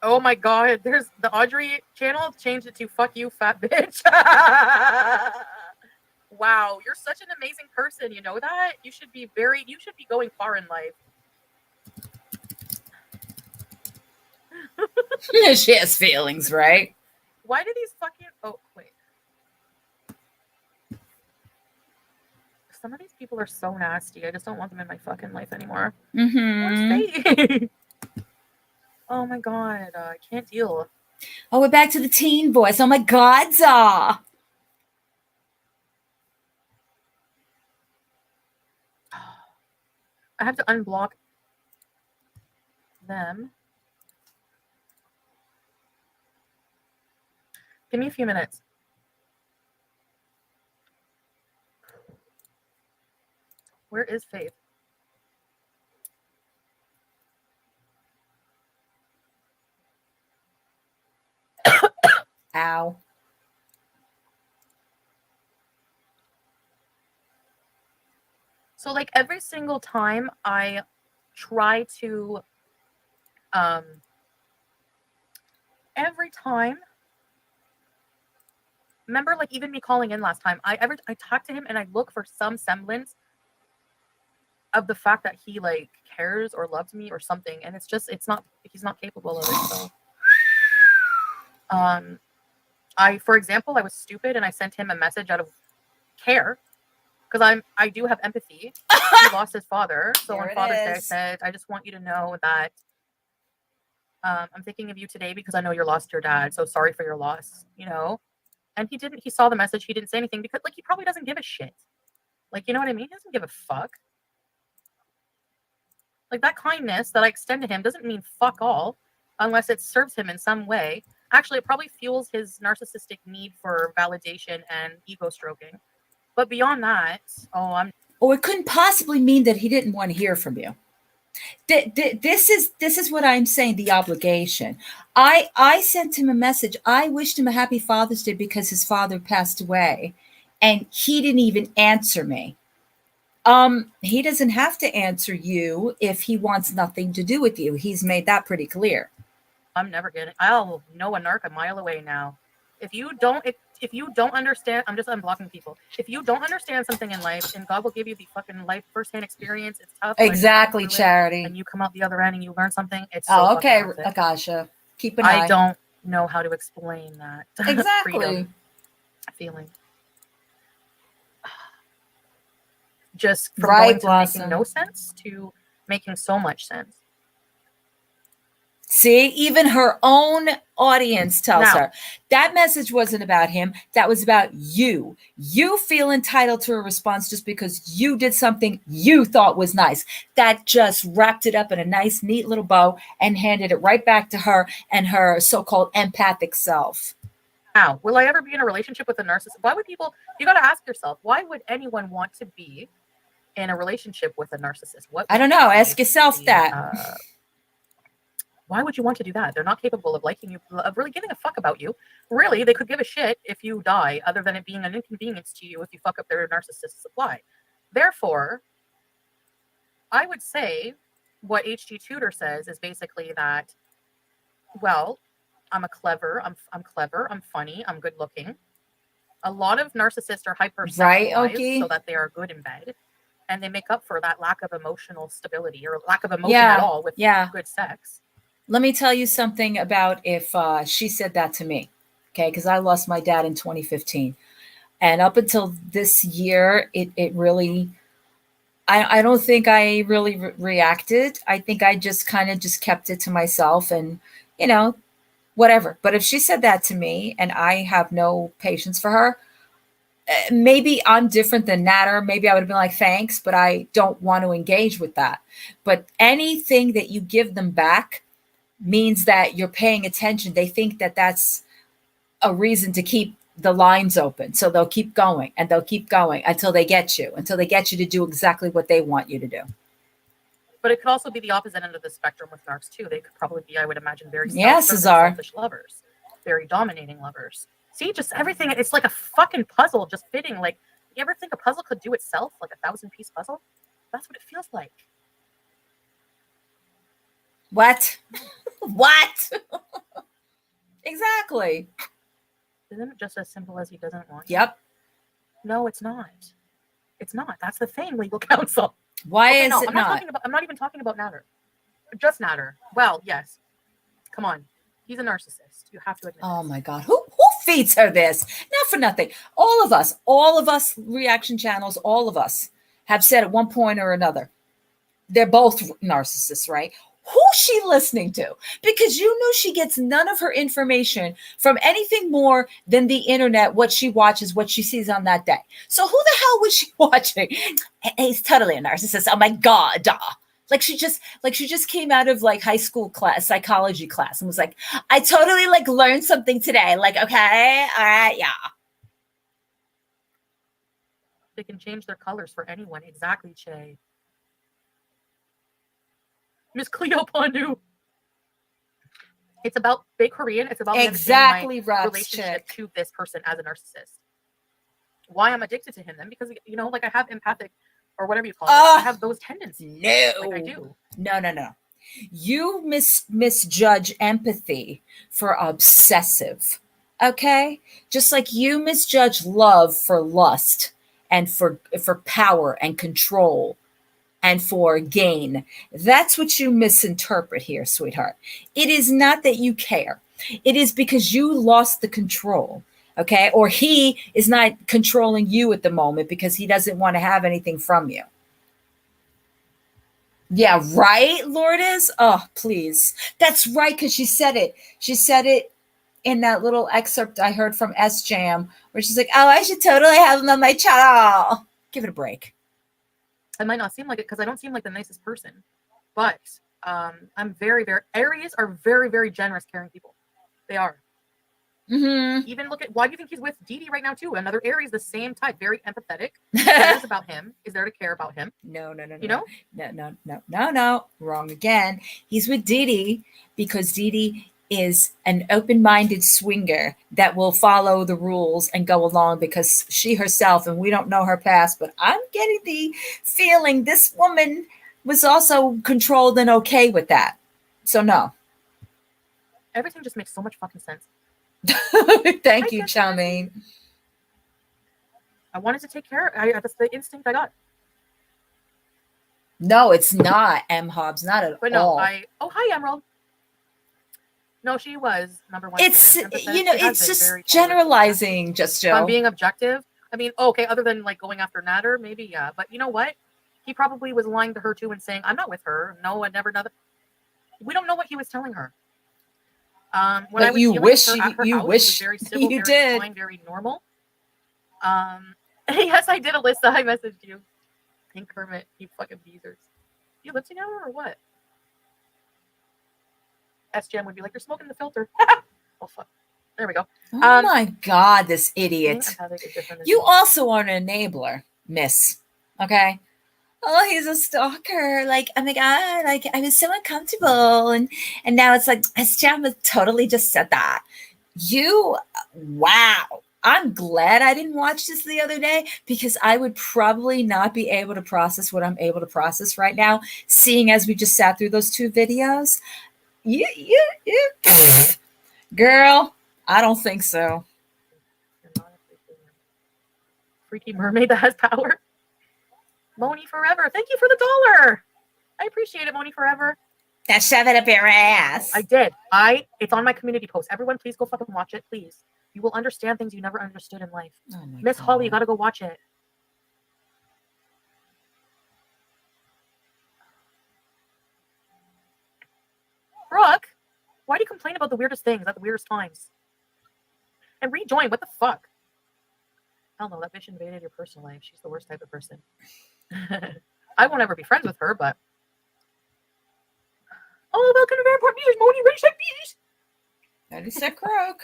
Oh my God, there's the Audrey channel changed it to fuck you, fat bitch. Wow, you're such an amazing person. You know that? You should be going far in life. She has feelings, right? Why do these fucking, oh, wait. Some of these people are so nasty. I just don't want them in my fucking life anymore. Mm-hmm. Oh my God, I can't deal. Oh, we're back to the teen voice. Oh my God, I have to unblock them. Give me a few minutes. Where is Faith? Ow. So like every single time I try to, every time, remember like even me calling in last time, I talked to him and I look for some semblance of the fact that he like cares or loves me or something. And he's not capable of it. So, for example, I was stupid and I sent him a message out of care. Because I do have empathy. He lost his father. So on Father's Day, I said, I just want you to know that I'm thinking of you today because I know you lost your dad. So sorry for your loss, you know? And he saw the message. He didn't say anything because like, he probably doesn't give a shit. Like, you know what I mean? He doesn't give a fuck. Like that kindness that I extend to him doesn't mean fuck all unless it serves him in some way. Actually, it probably fuels his narcissistic need for validation and ego stroking. But beyond that, it couldn't possibly mean that he didn't want to hear from you. This is what I'm saying, the obligation. I sent him a message. I wished him a happy Father's Day because his father passed away, and he didn't even answer me. He doesn't have to answer you if he wants nothing to do with you. He's made that pretty clear. I'll know a narc a mile away now. If you don't understand, I'm just unblocking people. If you don't understand something in life, and God will give you the fucking life firsthand experience, it's tough. Exactly, Charity. And you come out the other end and you learn something. It's so okay, Akasha. Keep an eye. I don't know how to explain that. Exactly. Freedom feeling. Just from going to making no sense to making so much sense. See, even her own audience tells her that message wasn't about him. That was about you. You feel entitled to a response just because you did something you thought was nice. That just wrapped it up in a nice, neat little bow and handed it right back to her and her so-called empathic self. Now, will I ever be in a relationship with a narcissist? Why would people, you got to ask yourself, why would anyone want to be in a relationship with a narcissist? I don't know. Ask yourself that. Why would you want to do that? They're not capable of liking you, of really giving a fuck about you. Really, they could give a shit if you die, other than it being an inconvenience to you if you fuck up their narcissist supply. Therefore, I would say what HG Tudor says is basically that, well, I'm clever, I'm funny, I'm good looking. A lot of narcissists are hypersexualized so that they are good in bed. and they make up for that lack of emotional stability or lack of emotion at all with good sex. Let me tell you something about if she said that to me, okay? Because I lost my dad in 2015. And up until this year, it really, I don't think I really reacted. I think I just kind of just kept it to myself and, you know, whatever. But if she said that to me and I have no patience for her, maybe I'm different than Natter. Maybe I would have been like, thanks, but I don't want to engage with that. But anything that you give them back means that you're paying attention. They think that that's a reason to keep the lines open. So they'll keep going and they'll keep going until they get you to do exactly what they want you to do. But it could also be the opposite end of the spectrum with narcs too. They could probably be, I would imagine, very selfish lovers, very dominating lovers. See, just everything, it's like a fucking puzzle just fitting. Like, you ever think a puzzle could do itself, like a 1,000-piece puzzle? That's what it feels like. What? What? Exactly. Isn't it just as simple as he doesn't want you? Yep. No, it's not. It's not. That's the thing, legal counsel. Why is it not? I'm not even talking about Natter. Just Natter. Well, yes. Come on. He's a narcissist. You have to admit. Oh my God. Who feeds her this? Not for nothing. All of us reaction channels, all of us have said at one point or another, they're both narcissists, right? Who's she listening to? Because you know she gets none of her information from anything more than the internet, what she watches, what she sees on that day. So who the hell was she watching? He's totally a narcissist. Oh my God. Like she just came out of like high school class, psychology class, and was like, I totally like learned something today. Like, okay, all right, yeah. They can change their colors for anyone. Exactly, Che. Miss Cleo Pandu. It's about big Korean. It's about exactly my relationship to this person as a narcissist. Why I'm addicted to him then? Because, you know, like I have empathic or whatever you call it. I have those tendencies. No. Like I do. No. You misjudge empathy for obsessive. Okay? Just like you misjudge love for lust and for power and control and for gain. That's what you misinterpret here, sweetheart. It is not that you care. It is because you lost the control, okay? Or he is not controlling you at the moment because he doesn't want to have anything from you. Yeah, right, Lourdes? Oh, please. That's right, because she said it. She said it in that little excerpt I heard from S-Jam, where she's like, oh, I should totally have him on my channel. Give it a break. I might not seem like it because I don't seem like the nicest person, but I'm very, very, Aries are very, very generous, caring people. They are. Mm-hmm. Even look at, why do you think he's with Dee Dee right now too? Another Aries, the same type, very empathetic, cares about him, is there to care about him. No. You know? No. Wrong again. He's with Dee Dee because Dee Dee is an open-minded swinger that will follow the rules and go along because she herself, and we don't know her past, but I'm getting the feeling this woman was also controlled and okay with that. So no. Everything just makes so much fucking sense. Thank you, Charmaine. I wanted to take care. That's the instinct I got. No, it's not, M. Hobbs. Not at all. Oh, hi, Emerald. No, she was number one. It's, you know, it's just generalizing, just Joe. I'm being objective. I mean, okay, other than like going after Natter, maybe, yeah. But you know what? He probably was lying to her too and saying, I'm not with her. No, I never. We don't know what he was telling her. When I was you wish her at her you house, wish very civil, you very did. Fine, very normal. Yes, I did, Alyssa. I messaged you. And Kermit, you fucking beezers. You live together or what? S-Jam would be like, you're smoking the filter. Oh, fuck. There we go. Oh my God, this idiot. You also are an enabler, miss. Okay? Oh, he's a stalker. Like, oh my God, like I was so uncomfortable. And now it's like, S-Jam totally just said that. Wow. I'm glad I didn't watch this the other day because I would probably not be able to process what I'm able to process right now, seeing as we just sat through those two videos. You, girl, I don't think so. Freaky mermaid that has power. Moni Forever. Thank you for the $1. I appreciate it, Moni Forever. Now shove it up your ass. I did. It's on my community post. Everyone, please go fucking watch it, please. You will understand things you never understood in life. Oh my Miss God. Holly, you gotta go watch it. Brooke, why do you complain about the weirdest things at the weirdest times? And rejoin, what the fuck? Hell no, that bitch invaded your personal life. She's the worst type of person. I won't ever be friends with her, but... Oh, welcome to Airport Beers, Moni, ready, set, beers! Ready, set, croak.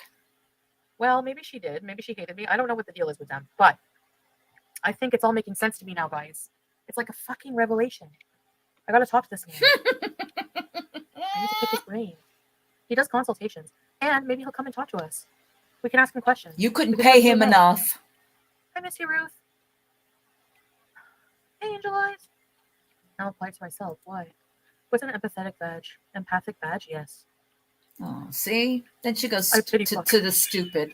Well, maybe she did. Maybe she hated me. I don't know what the deal is with them, but I think it's all making sense to me now, guys. It's like a fucking revelation. I gotta talk to this man. I need to pick his brain. He does consultations, and maybe he'll come and talk to us. We can ask him questions. You couldn't pay him enough. I miss you, Ruth. Hey, Angel Eyes. I'll apply to myself. Why? What's an empathetic badge? Empathic badge? Yes. Oh, see? Then she goes I to pity fuck. the stupid.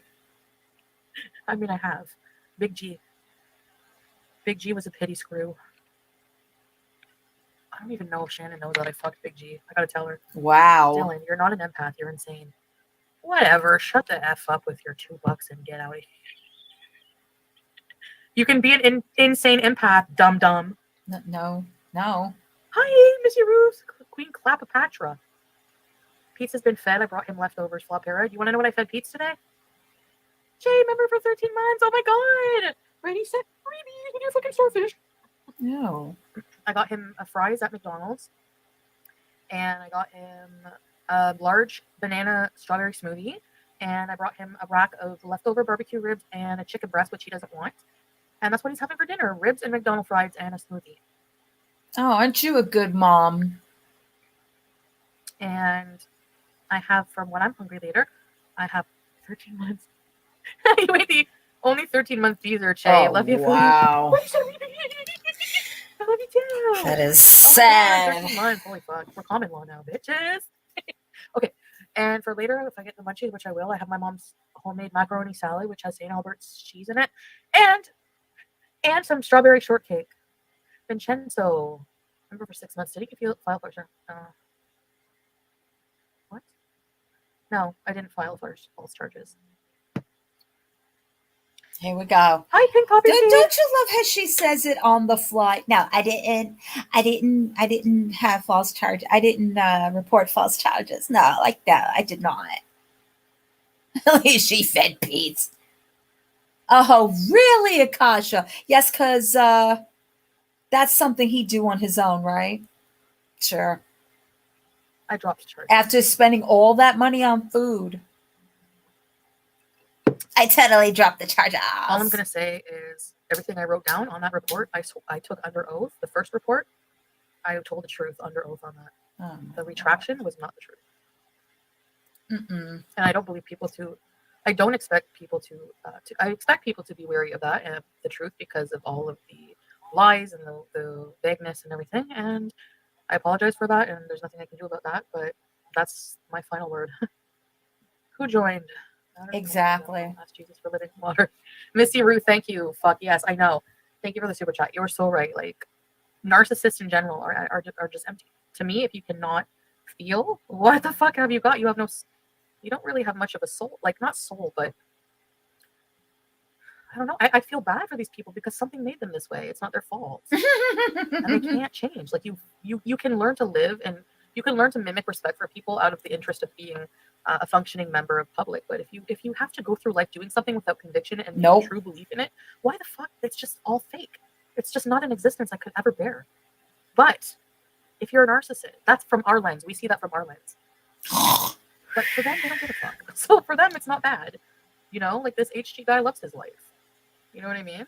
I mean, I have. Big G. Big G was a pity screw. I don't even know if Shannon knows that I fucked Big G. I gotta tell her. Wow. Dylan, you're not an empath. You're insane. Whatever. Shut the F up with your $2 and get out of here. You can be an insane empath, dum-dum. No. Hi, Missy Roos. Queen Cleopatra. Pete's has been fed. I brought him leftovers, Flopera. Do you want to know what I fed Pete's today? Jay, member for 13 months. Oh my god. Ready, set, freebies with your fucking starfish. No. I got him fries at McDonald's. And I got him a large banana strawberry smoothie. And I brought him a rack of leftover barbecue ribs and a chicken breast, which he doesn't want. And that's what he's having for dinner. Ribs and McDonald's fries and a smoothie. Oh, aren't you a good mom? And I have, from when I'm hungry later, I have 13 months. You made the only 13-month teaser, Che. Oh, Love you, wow. Foodie. I love you too. That is Oh, yeah, sad. 13 months. Holy fuck. We're common law now, bitches. Okay. And for later, if I get the munchies, which I will, I have my mom's homemade macaroni salad, which has St. Albert's cheese in it, and some strawberry shortcake. Vincenzo, member for 6 months. Did he give you a file closure? What? No, I didn't file false charges. Here we go. Hi, Pink Poppy. Don't you love how she says it on the fly? No, I didn't have false charges. I didn't report false charges. No, I did not. At least she fed Pete. Oh, really, Akasha? Yes, because that's something he'd do on his own, right? Sure. I dropped charges. After spending all that money on food. I totally dropped the charge off. All I'm going to say is everything I wrote down on that report, I took under oath. The first report, I told the truth under oath on that. The retraction was not the truth. Mm-mm. And I don't believe people to, I don't expect people to, I expect people to be wary of that and the truth because of all of the lies and the vagueness and everything. And I apologize for that. And there's nothing I can do about that. But that's my final word. Who joined? Exactly. Ask Jesus for living water. Missy Ruth, thank you. Fuck yes, I know. Thank you for the super chat. You were so right. Like narcissists in general are just empty. To me, if you cannot feel, what the fuck have you got? You have no. You don't really have much of a soul. Like not soul, but I don't know. I feel bad for these people because something made them this way. It's not their fault, and they can't change. Like you can learn to live and you can learn to mimic respect for people out of the interest of being a functioning member of public. But if you have to go through life doing something without conviction and true belief in it, why the fuck? It's just all fake. It's just not an existence I could ever bear. But if you're a narcissist, that's from our lens. We see that from our lens. But for them, they don't give a fuck. So for them, it's not bad. You know, like this HG guy loves his life. You know what I mean?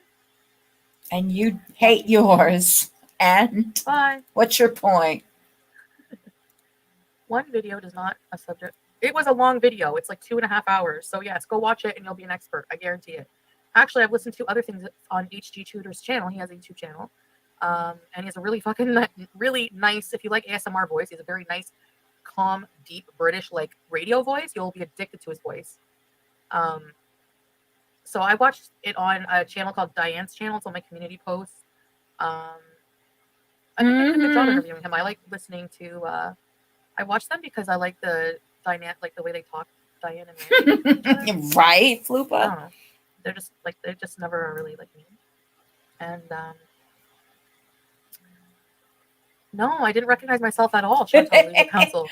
And you hate yours. And bye. What's your point? One video does not a subject. It was a long video. It's like 2.5 hours. So yes, go watch it and you'll be an expert. I guarantee it. Actually, I've listened to other things on HG Tutor's channel. He has a YouTube channel. And he has a really really nice, if you like ASMR voice, he has a very nice, calm, deep British like radio voice. You'll be addicted to his voice. So I watched it on a channel called Diane's channel. It's on my community post. I think they did a good job Mhm. interviewing him. I like listening to. I watch them because I like the dynamic, like the way they talk, Diane and Randy. to each other. Right, I Flupa? don't know. They're just never really like me. And no, I didn't recognize myself at all, Chantal Legal Counsel,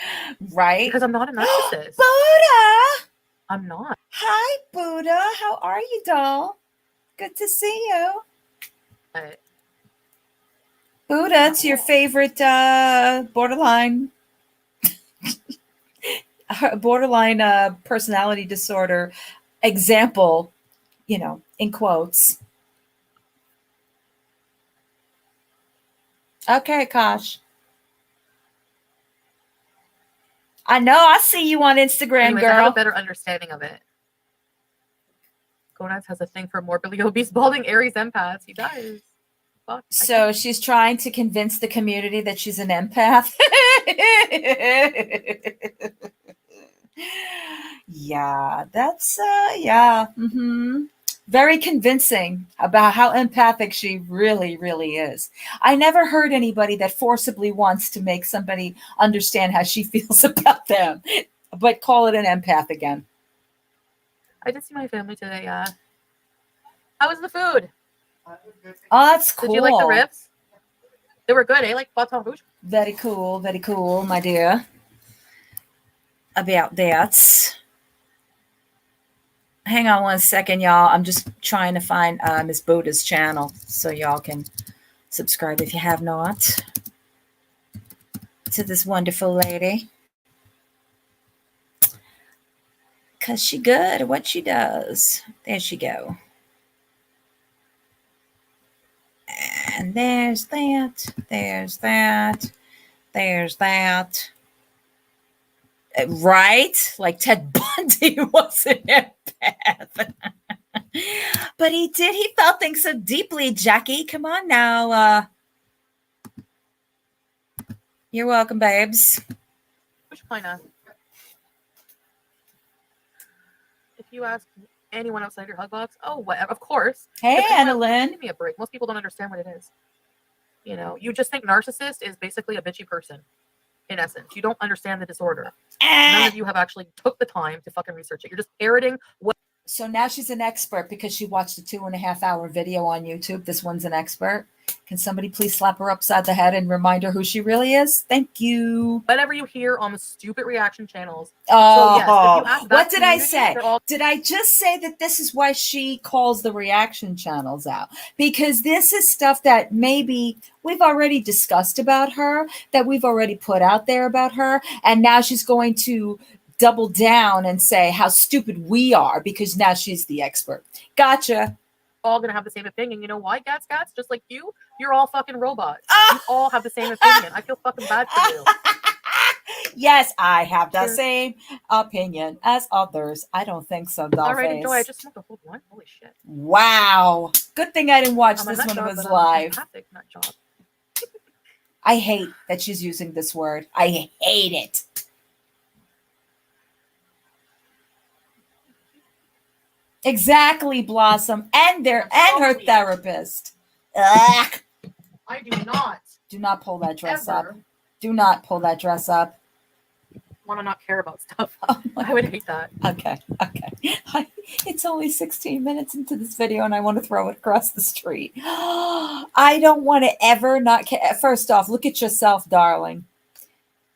Right? because I'm not a narcissist. Buddha! I'm not. Hi, Buddha. How are you, doll? Good to see you. But Buddha, it's your favorite borderline personality disorder example, in quotes. Okay, Kosh. I know. I see you on Instagram, anyways, I have girl. a better understanding of it. Gonads has a thing for morbidly obese, balding Aries empaths. He does. Fuck. So she's trying to convince the community that she's an empath. Yeah, that's very convincing about how empathic she really, really is. I never heard anybody that forcibly wants to make somebody understand how she feels about them, but call it an empath again. I did see my family today. How was the food? Oh, that's cool. Did you like the ribs? They were good, eh? Like Baton Rouge? Very cool, my dear. About that. Hang on one second, y'all. I'm just trying to find Miss Buddha's channel so y'all can subscribe if you have not to this wonderful lady. Because she good at what she does. There she go. And there's that. There's that. There's that. Right? Like Ted Bundy was an empath. But he felt things so deeply, Jackie. Come on now. You're welcome, babes. Which kind of? If you ask anyone outside your hug box, oh, whatever, of course. Hey, Annalyn. Give me a break. Most people don't understand what it is. You just think narcissist is basically a bitchy person. In essence, you don't understand the disorder. None of you have actually took the time to fucking research it. You're just parroting what. So now she's an expert because she watched a 2.5-hour video on YouTube. This one's an expert. Can somebody please slap her upside the head and remind her who she really is? Thank you. Whatever you hear on the stupid reaction channels. Oh, so yes, if you ask what did I say? all. Did I just say that this is why she calls the reaction channels out? Because this is stuff that maybe we've already discussed about her, that we've already put out there about her, and now she's going to double down and say how stupid we are because now she's the expert. Gotcha. All gonna have the same opinion. You know why, Gats? Just like you're all fucking robots. You all have the same opinion. I feel fucking bad for you. Yes, I have the same opinion as others. I don't think so, Dollface. All right, enjoy. I just smoked a whole blunt. Holy shit. Wow. Good thing I didn't watch this when it was live. Empathic nut job. I hate that she's using this word. I hate it. Exactly, Blossom, and her therapist. Ugh. I do not. Do not pull that dress up. Do not pull that dress up. Want to not care about stuff. I would hate that. Okay. It's only 16 minutes into this video, and I want to throw it across the street. I don't want to ever not care. First off, look at yourself, darling.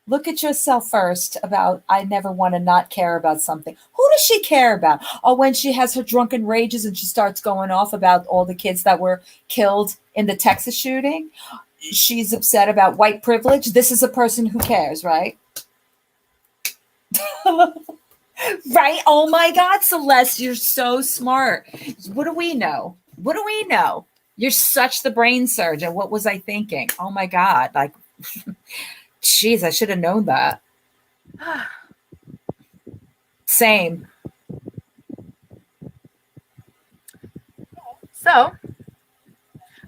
Look at yourself first about I never want to not care about something. Who does she care about? Oh, when she has her drunken rages and she starts going off about all the kids that were killed in the Texas shooting. She's upset about white privilege. This is a person who cares, right? Right? Oh my God, Celeste, you're so smart. What do we know? You're such the brain surgeon. What was I thinking? Oh my God. Like, jeez, I should have known that. Same. So,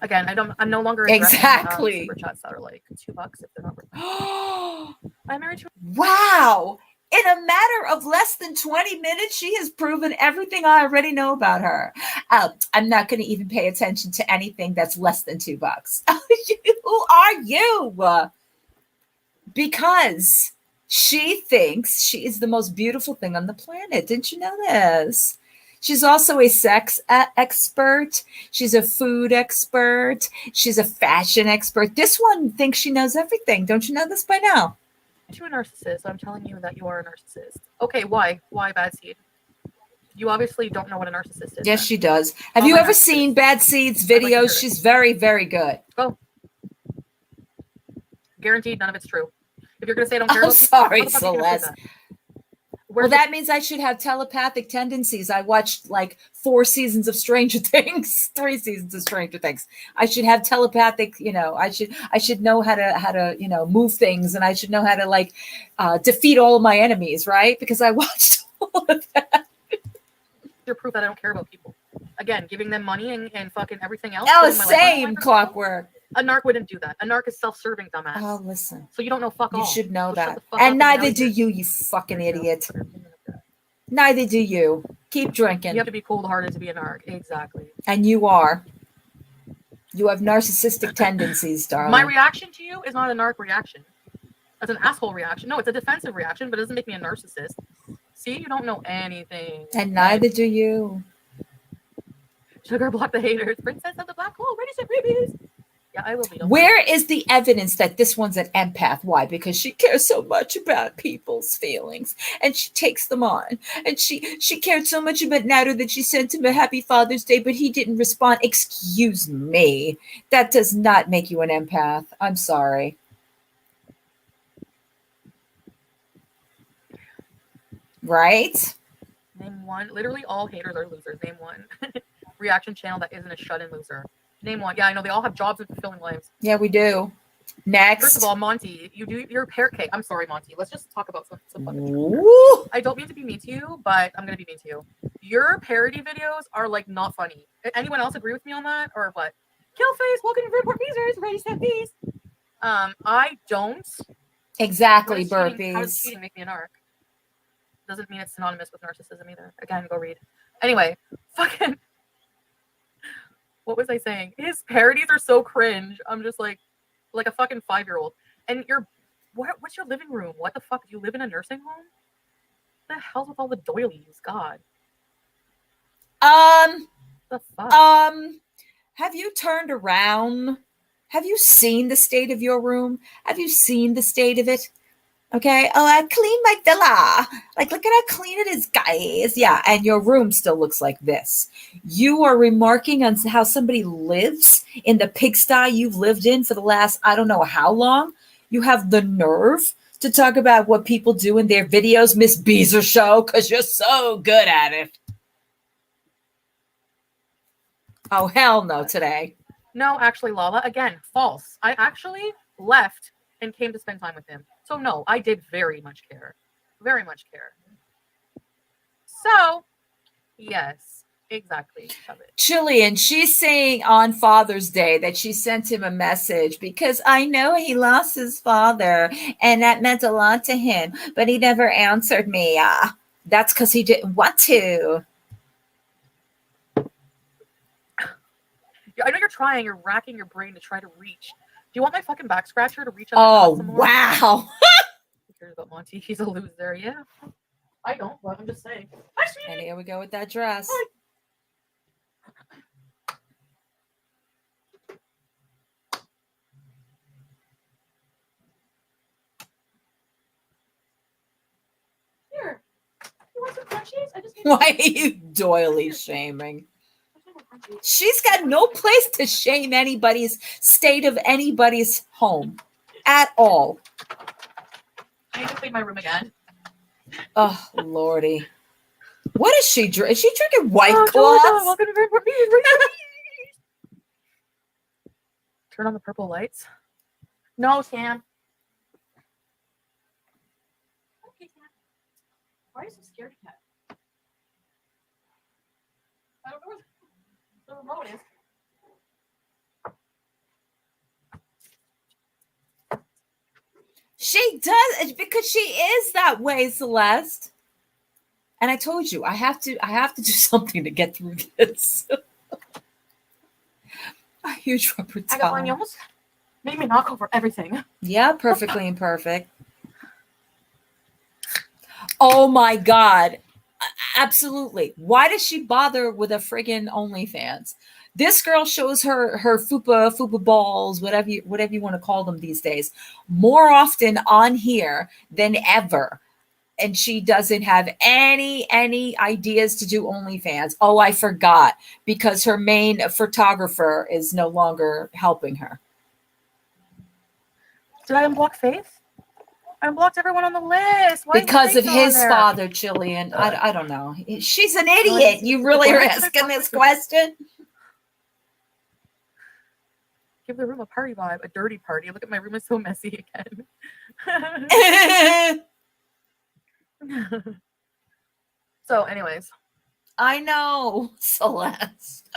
again, I'm no longer addressing exactly super chats that are like $2 if they're not. I'm married to. Wow. In a matter of less than 20 minutes, she has proven everything I already know about her. I'm not going to even pay attention to anything that's less than $2. Who are you? Because she thinks she is the most beautiful thing on the planet. Didn't you know this? She's also a sex expert. She's a food expert. She's a fashion expert. This one thinks she knows everything. Don't you know this by now? You're a narcissist. I'm telling you that you are a narcissist. Okay, why? Why Bad Seed? You obviously don't know what a narcissist is. Yes, then. she does. Have I'm you a ever narcissist. seen Bad Seed's I'd like to hear videos? it. She's very, very good. Oh. Guaranteed none of it's true. If you're going to say I don't care I'm about people, sorry, how the fuck are you gonna prove Celeste. that? Well, that means I should have telepathic tendencies. I watched like 4 seasons of Stranger Things, 3 seasons of Stranger Things. I should have telepathic, I should know how to, move things, and I should know how to like defeat all of my enemies, right? Because I watched all of that. Your proof that I don't care about people. Again, giving them money and fucking everything else. Oh, putting my life on the same line. Clockwork. A narc wouldn't do that. A narc is self-serving, dumbass. Oh, listen. So you don't know fuck all. You should know So shut that. the fuck And up neither get do out of here. you fucking There you go. idiot. Neither do you. Keep drinking. You have to be cold-hearted to be a narc. Exactly. And you are. You have narcissistic tendencies, darling. My reaction to you is not a narc reaction. That's an asshole reaction. No, it's a defensive reaction, but it doesn't make me a narcissist. See, you don't know anything. And neither do you. Sugar block the haters. Princess of the black hole. Ready to freebies. Yeah, I will be. Where is the evidence that this one's an empath? Why? Because she cares so much about people's feelings and she takes them on. And she cared so much about Nader that she sent him a happy Father's Day, but he didn't respond. Excuse me. That does not make you an empath. I'm sorry. Right? Name one. Literally all haters are losers. Name one. Reaction channel that isn't a shut-in loser. Name one. Yeah, I know they all have jobs and fulfilling lives. Yeah, we do. Next. First of all, Monty, you do your parrot cake. I'm sorry, Monty. Let's just talk about some fucking truth here. Woo! I don't mean to be mean to you, but I'm gonna be mean to you. Your parody videos are like not funny. Anyone else agree with me on that, or what? Killface, welcome to Report Beezers, ready set bees. I don't. Exactly, How does burpees. cheating make me an narc? Doesn't mean it's synonymous with narcissism either. Again, go read. Anyway, fucking. What was I saying? His parodies are so cringe. I'm just like a fucking 5-year-old. And what's your living room? What the fuck? Do you live in a nursing home? What the hell's with all the doilies? God. The fuck? Have you turned around? Have you seen the state of your room? Have you seen the state of it? Okay. Oh, I cleaned my villa. Like, look at how clean it is, guys. Yeah. And your room still looks like this. You are remarking on how somebody lives in the pigsty you've lived in for the last, I don't know how long. You have the nerve to talk about what people do in their videos, Miss Beezer Show, because you're so good at it. Oh, hell no today. No, actually, Lala, again, false. I actually left and came to spend time with him. So no, I did very much care. Very much care. So, yes, exactly. Chilean, she's saying on Father's Day that she sent him a message because I know he lost his father and that meant a lot to him, but he never answered me. That's because he didn't want to. I know you're trying, you're racking your brain to try to reach. Do you want my fucking back scratcher to reach out? Oh, wow. Who cares about Monty? He's a loser, yeah. I don't, but I'm just saying. And here we go with that dress. Here. You want some crunchies? I just Why are you doily shaming? She's got no place to shame anybody's state of anybody's home at all. I need to clean my room again. Oh, Lordy. What is she drinking? Is she drinking White Claws? Welcome to Report Bees. Turn on the purple lights. No, Sam. Okay, Sam. Why are you so scared, cat? I don't know where the remote is. She does, because she is that way, Celeste. And I told you, I have to do something to get through this. A huge rubber I got one. You towel. almost made me knock over everything. Yeah, perfectly imperfect. Oh my God. Absolutely. Why does she bother with a friggin' OnlyFans? This girl shows her fupa balls, whatever you want to call them these days, more often on here than ever. And she doesn't have any ideas to do OnlyFans. Oh, I forgot, because her main photographer is no longer helping her. Did I unblock Faith? I unblocked everyone on the list. Why Because is of Faith on his there? father, Jillian. I don't know. She's an I idiot. see. You really are Why did I asking block this her? question? Give the room a party vibe, a dirty party. Look at my room is so messy again. So, anyways, I know, Celeste.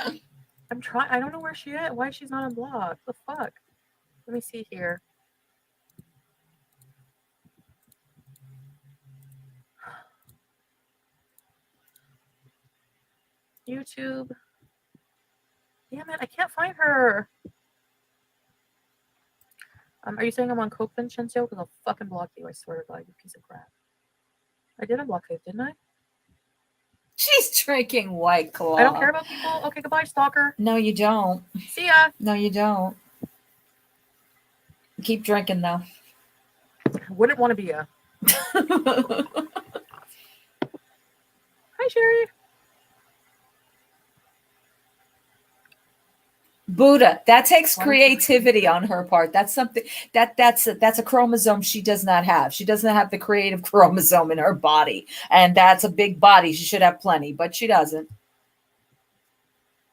I'm trying. I don't know where she is. Why she's not unblocked? The fuck? Let me see here. YouTube. Damn it! I can't find her. Are you saying I'm on coke, Vincenzo? Because I'll fucking block you. I swear to God, you piece of crap. I did unblock Faith, didn't I? She's drinking White Claw. I don't care about people. Okay, goodbye, stalker. No, you don't. See ya. No, you don't. Keep drinking, though. Wouldn't want to be a. Hi, Sherry. Buddha, that takes creativity on her part. That's something that's a chromosome she does not have. She doesn't have the creative chromosome in her body, and that's a big body. She should have plenty, but she doesn't.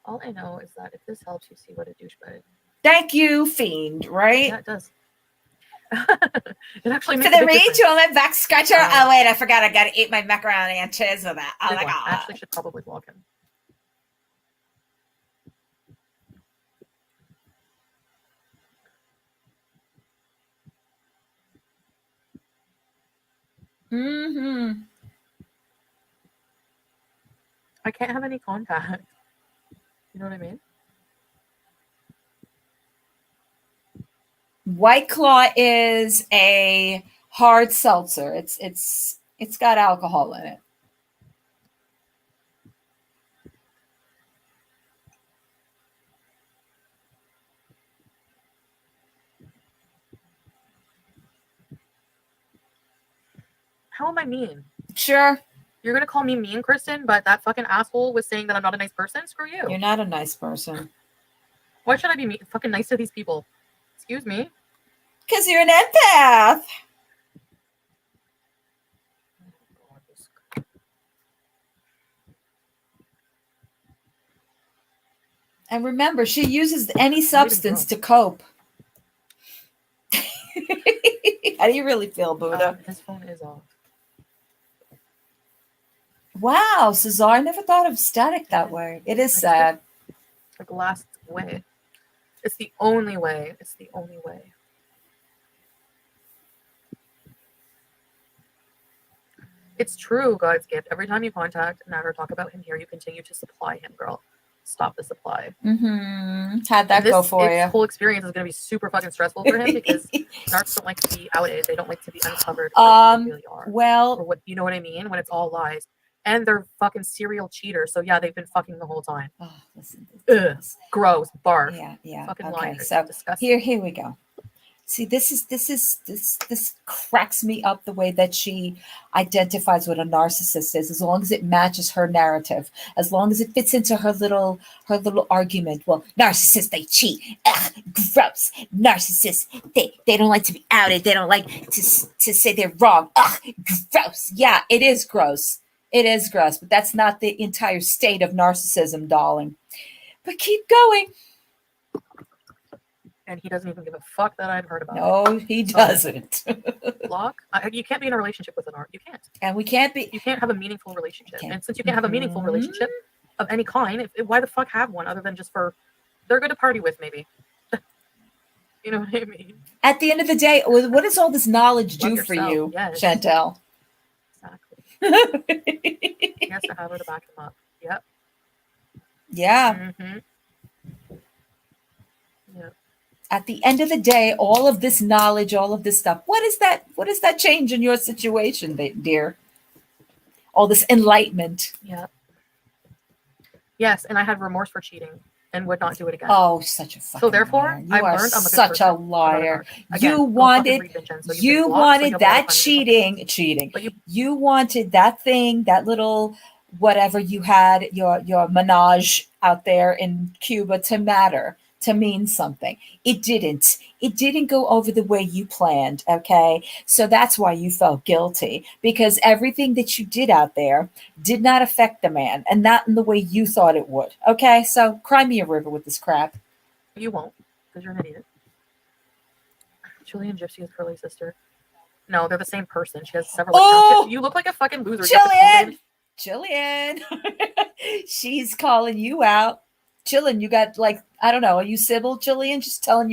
All I know is that if this helps you see what a douchebag. Thank you, fiend. Right? Yeah, it does. It actually makes For the a big difference. retooling back scratcher. Oh wait, I forgot. I got to eat my macaroni and cheese with that. Oh Good my one. God. I actually should probably block him. Mm-hmm. I can't have any contact. You know what I mean? White Claw is a hard seltzer. It's got alcohol in it. How am I mean? Sure. You're gonna call me mean, Kristen, but that fucking asshole was saying that I'm not a nice person? Screw you. You're not a nice person. Why should I be fucking nice to these people? Excuse me? Because you're an empath. And remember, she uses any substance to cope. How do you really feel, Buddha? His phone is off. Wow, Cesar, I never thought of static that way. It is sad. Like last way. It's the only way. It's the only way. It's true, God's gift. Every time you contact and ever talk about him here, you continue to supply him, girl. Stop the supply. Mm-hmm. How'd that go for you? This whole experience is going to be super fucking stressful for him because narcs don't like to be outed. They don't like to be uncovered for who they really are. Well, or what, you know what I mean? When it's all lies. And they're fucking serial cheaters. So yeah, they've been fucking the whole time. Oh, listen. Ugh, gross, barf. Yeah. Fucking Okay, liars. so Disgusting. here we go. See, this cracks me up the way that she identifies what a narcissist is. As long as it matches her narrative, as long as it fits into her little argument. Well, narcissists, they cheat. Ugh, gross. Narcissists, they don't like to be outed. They don't like to say they're wrong. Ugh, gross. Yeah, it is gross. It is gross, but that's not the entire state of narcissism, darling. But keep going. And he doesn't even give a fuck that I've heard about No, he doesn't. Block? You can't be in a relationship with an art. You can't. And we can't be. You can't have a meaningful relationship. And since you can't have a meaningful relationship of any kind, why the fuck have one other than just for they're good to party with, maybe. You know what I mean? At the end of the day, what does all this knowledge do Love for yourself, you, yes. Chantel? Exactly. He has to have her to back him up. Yep. Yeah. Yep. At the end of the day, all of this knowledge, all of this stuff, what does that change in your situation, dear? All this enlightenment. Yep. Yes, and I had remorse for cheating and would not do it again. Oh, such a fucking So therefore, liar. You I've are learned I'm a good such person. a I'm not a liar. narc. Again, You go fucking wanted read Vincenzo. You've you been blocked, so wanted you'll be able to that find me cheating. But You wanted that thing, that little whatever you had, your menage out there in Cuba to matter, to mean something. It didn't. It didn't go over the way you planned, okay? So that's why you felt guilty, because everything that you did out there did not affect the man, and not in the way you thought it would. Okay? So cry me a river with this crap. You won't, because you're an idiot. Julian Gypsy is Curly's sister. No, they're the same person. She has several accounts. You look like a fucking loser. Jillian! She's calling you out. Chillin', you got like, I don't know, are you Sybil, Jillian? Just telling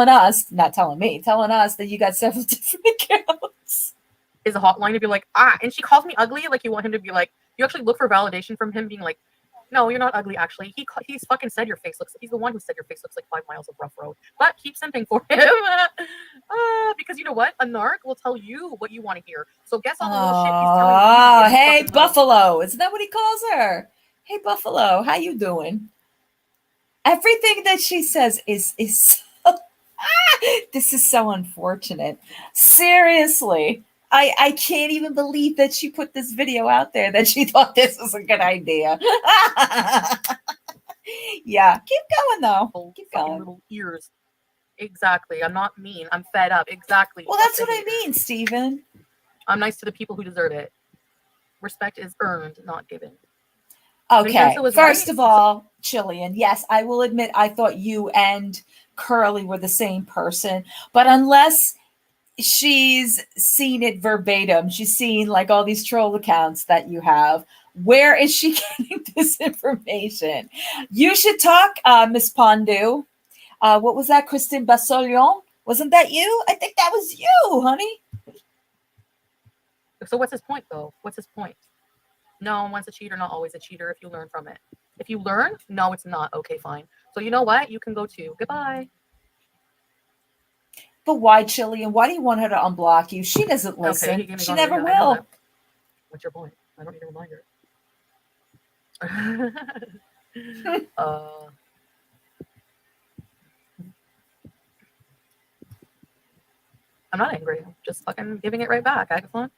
us, not telling me, telling us that you got several different accounts. Is a hotline to be like, and she calls me ugly, like you want him to be like, you actually look for validation from him being like, no, you're not ugly, actually. He's fucking said your face looks, he's the one who said your face looks like 5 miles of rough road. But keep simping for him. Because you know what? A narc will tell you what you want to hear. So guess all the little shit he's telling you. Oh, hey, Buffalo. Isn't that what he calls her? Hey, Buffalo, how you doing? Everything that she says is so, this is so unfortunate. Seriously. I can't even believe that she put this video out there, that she thought this was a good idea. Yeah, keep going though. Keep going. Little ears. Exactly. I'm not mean. I'm fed up. Exactly. Well, that's what I mean, Stephen. I'm nice to the people who deserve it. Respect is earned, not given. Okay, first of all, Chillian, yes, I will admit I thought you and Curly were the same person, but unless she's seen it verbatim, she's seen like all these troll accounts that you have, where is she getting this information? You should talk, Miss Pondu. What was that, Kristen Bassolion? Wasn't that you? I think that was you, honey. So what's his point, though? What's his point? No, once a cheater, not always a cheater if you learn from it. If you learn, no, it's not. Okay, fine. So you know what? You can go too. Goodbye. But why, Chillian? Why do you want her to unblock you? She doesn't listen. Okay, she never will. What's your point? I don't need a reminder. I'm not angry. I'm just fucking giving it right back. Agathon.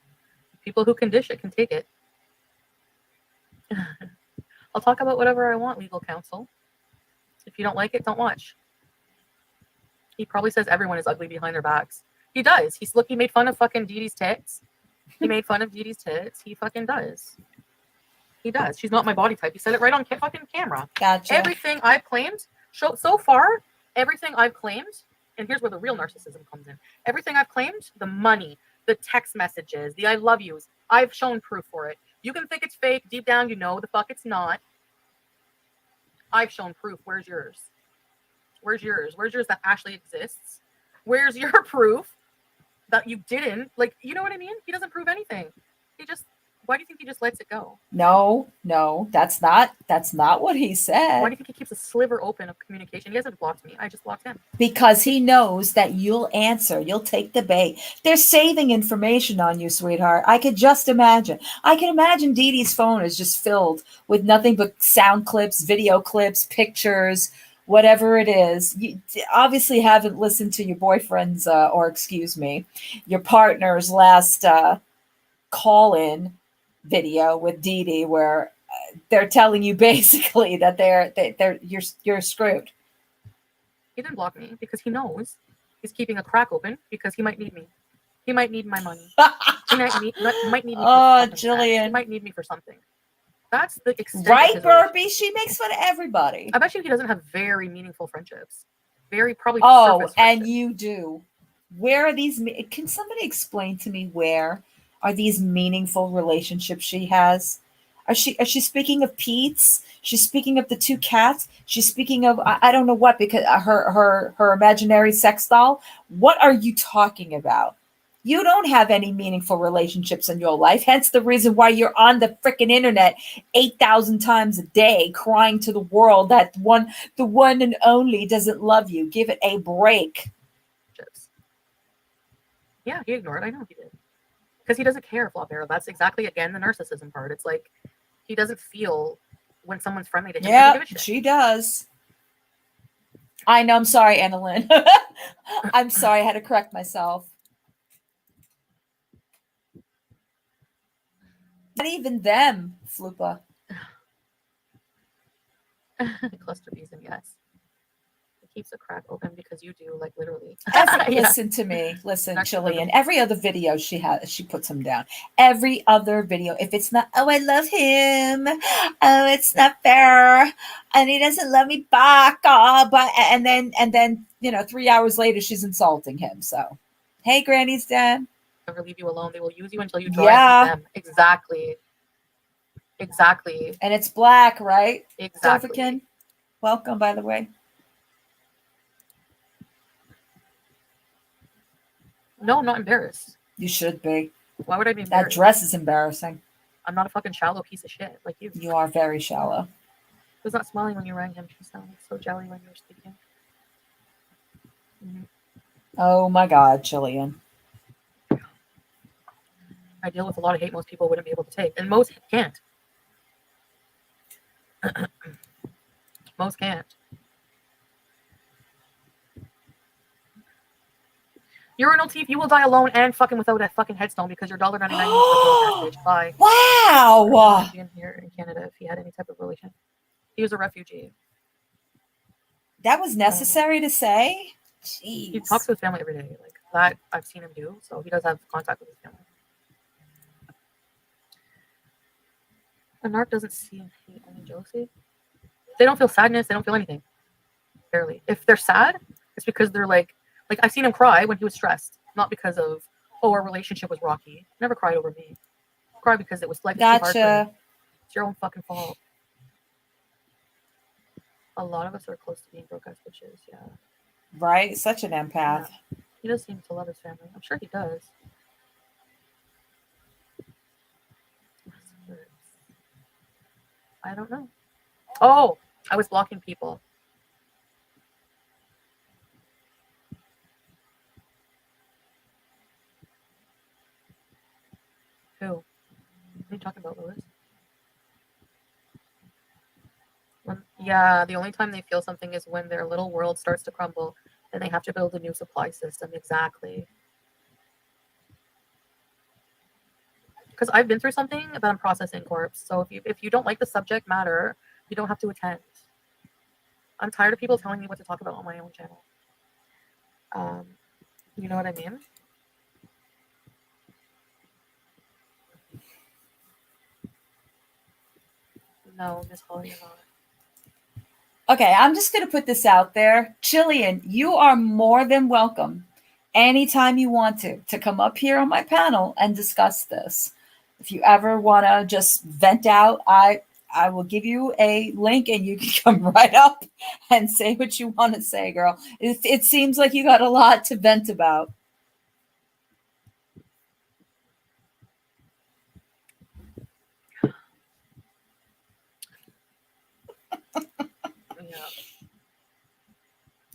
People who can dish it can take it. I'll talk about whatever I want, legal counsel. If you don't like it, don't watch. He probably says everyone is ugly behind their backs. He does. He made fun of fucking Dee Dee's tits. He made fun of Dee Dee's tits. He fucking does. He does. She's not my body type. He said it right on fucking camera. Gotcha. Everything I've claimed, so far, everything I've claimed, and here's where the real narcissism comes in. Everything I've claimed, the money, the text messages, the I love yous, I've shown proof for it. You can think it's fake. Deep down, you know the fuck it's not. I've shown proof. Where's yours? Where's yours? Where's yours that actually exists? Where's your proof that you didn't? Like, you know what I mean? He doesn't prove anything. Why do you think he just lets it go? No, that's not what he said. Why do you think he keeps a sliver open of communication? He hasn't blocked me. I just blocked him. Because he knows that you'll answer. You'll take the bait. They're saving information on you, sweetheart. I could just imagine. I can imagine Dee Dee's phone is just filled with nothing but sound clips, video clips, pictures, whatever it is. You obviously haven't listened to your boyfriend's, your partner's last call-in video with Dee Dee, where they're telling you basically that you're screwed. He didn't block me because he knows he's keeping a crack open because he might need me. He might need my money. He might need me. Oh, Jillian. He might need me for something. That's the extent. Right, Burpee? She makes fun of everybody. I bet you he doesn't have very meaningful friendships. Probably. Oh, and you do. Where are these? Can somebody explain to me where are these meaningful relationships she has? Is she speaking of Pete's? She's speaking of the two cats. She's speaking of I don't know what, because her imaginary sex doll. What are you talking about? You don't have any meaningful relationships in your life. Hence the reason why you're on the freaking internet 8,000 times a day crying to the world that the one and only doesn't love you. Give it a break. Yeah, he ignored. I know he did. Because he doesn't care, Flop Arrow. That's exactly, again, the narcissism part. It's like he doesn't feel when someone's friendly to him. Yeah, she does. I know. I'm sorry, Annalyn. I'm sorry. I had to correct myself. Not even them, Flupa. Cluster bees, and yes. It keeps the crack open because you do, like, literally. Listen to me. Listen, Chilean. Every other video she puts him down. Every other video. If it's not, oh, I love him. Oh, it's not fair. And he doesn't love me back. But and then 3 hours later she's insulting him. So, hey, Granny's dad. Never leave you alone. They will use you until you drive them. Exactly. And it's black, right? Exactly. Dolphin. Welcome, by the way. No, I'm not embarrassed. You should be. Why would I be That embarrassed? dress is embarrassing. I'm not a fucking shallow piece of shit like you. You are very shallow. He was not smiling when you rang him. She sounded so jelly when you were speaking. Oh my God, Chilean. I deal with a lot of hate most people wouldn't be able to take, and most can't. Most can't. Urinal teeth, you will die alone and fucking without a fucking headstone because you're $1.99 bitch. Bye. Wow. In here in Canada, if he had any type of relation, he was a refugee. That was necessary to say. Jeez. He talks to his family every day, like that. I've seen him do, so he does have contact with his family. A narc doesn't see and hate, only jealousy. They don't feel sadness. They don't feel anything. Barely. If they're sad, it's because they're like I've seen him cry when he was stressed, not because of our relationship was rocky. Never cried over me. Cry because it was like too hard for me. It's your own fucking fault. A lot of us are close to being broke ass bitches. Yeah. Right. Such an empath. Yeah. He does seem to love his family. I'm sure he does. I don't know. Oh, I was blocking people. Who? What are you talking about, Louis? Yeah, the only time they feel something is when their little world starts to crumble and they have to build a new supply system. Exactly. Because I've been through something that I'm processing, Corpse. So if you don't like the subject matter, you don't have to attend. I'm tired of people telling me what to talk about on my own channel. You know what I mean? No, Miss Holly, you're not. Okay, I'm just going to put this out there. Chilean, you are more than welcome anytime you want to come up here on my panel and discuss this. If you ever want to just vent out, I will give you a link and you can come right up and say what you want to say, girl. It seems like you got a lot to vent about.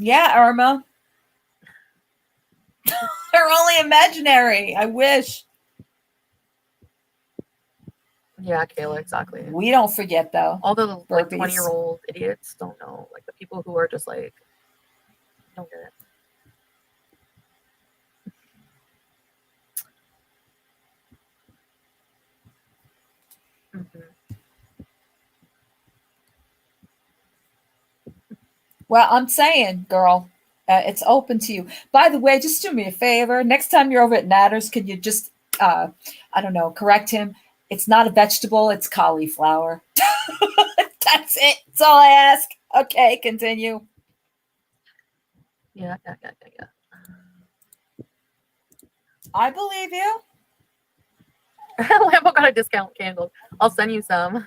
Yeah, Irma. They're only imaginary. I wish. Yeah, Kayla, exactly. We don't forget, though. All the like 20-year-old idiots don't know. Like the people who are just like, don't get it. Mm-hmm. Well, I'm saying, girl, it's open to you. By the way, just do me a favor. Next time you're over at Natters, could you just, I don't know, correct him? It's not a vegetable. It's cauliflower. That's it. That's all I ask. Okay, continue. Yeah. I believe you. Lambo got a discount candle. I'll send you some.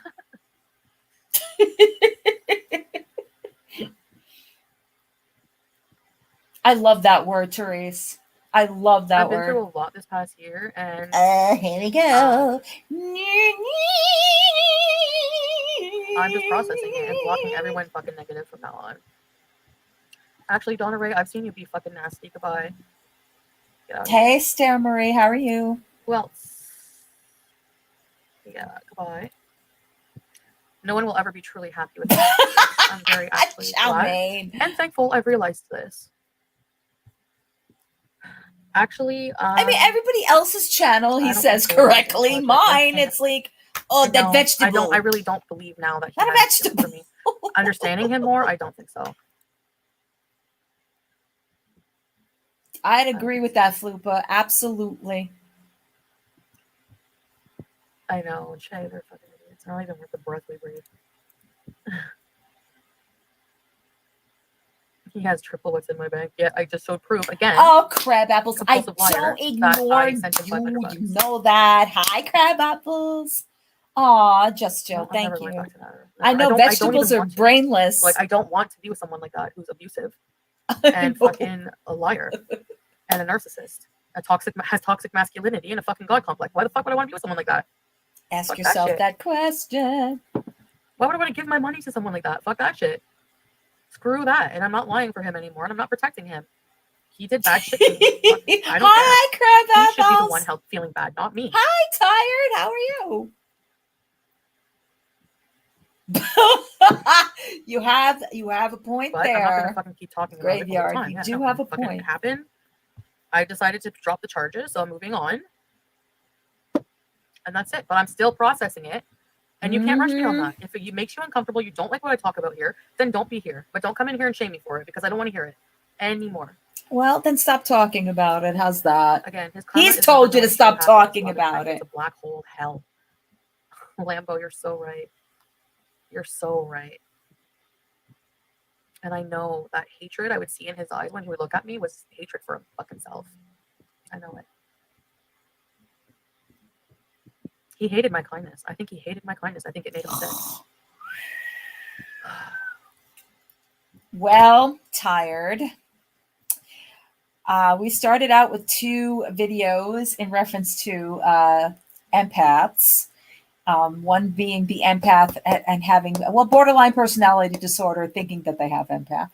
I love that word, Therese. I love that I've been word. through a lot this past year, and Here we go. I'm just processing it and blocking everyone fucking negative from now on. Actually, Donna Ray, I've seen you be fucking nasty. Goodbye. Get out of here. Hey, Stare Marie, how are you? Who else? Yeah, goodbye. No one will ever be truly happy with me. I'm very actually glad and thankful I've realized this. Actually, I mean, everybody else's channel, he I don't says think so. correctly. Like, Mine, it's like, oh, that No, vegetable. I really don't believe now that he Not a has it vegetable. for me. Understanding him more, I don't think so. I'd agree with that, Flupa. Absolutely. I know, Shay, they're fucking idiots. It's not even worth the breath we breathe. He has triple what's in my bank. Yeah, I just showed proof again. Oh, crab apples. I Compulsive liar don't that ignore I sent him you. $500. You know that. Hi, crab apples. Aw, just Joe. No, I'm Thank never you. going back to that. I know don't vegetables even are want to. brainless. Like, I don't want to be with someone like that who's abusive and fucking a liar and a narcissist. Has toxic masculinity and a fucking god complex. Why the fuck would I want to be with someone like that? Ask Fuck yourself shit. that question. Why would I want to give my money to someone like that? Fuck that shit. Screw that. And I'm not lying for him anymore, and I'm not protecting him. He did bad shit to me. I don't Hi, care. crab He should be the apples. one feeling bad, not me. Hi, Tired. How are you? you have a point But there. I'm not gonna fucking keep talking about it all Graveyard. the time. You Yeah, do no, have a fucking point. Happened. I decided to drop the charges, so I'm moving on. And that's it. But I'm still processing it. And you can't rush me on that. If it makes you uncomfortable, you don't like what I talk about here, then don't be here. But don't come in here and shame me for it, because I don't want to hear it anymore. Well, then stop talking about it. How's that? Again, his karma He's is told you to never stop going to talking happen. about it. It's a black hole hell. Lambo, you're so right. You're so right. And I know that hatred I would see in his eyes when he would look at me was hatred for fucking self. I know it. He hated my kindness. I think he hated my kindness. I think it made him sick. Well, Tired. We started out with 2 videos in reference to empaths. One being the empath and having, borderline personality disorder, thinking that they have empath.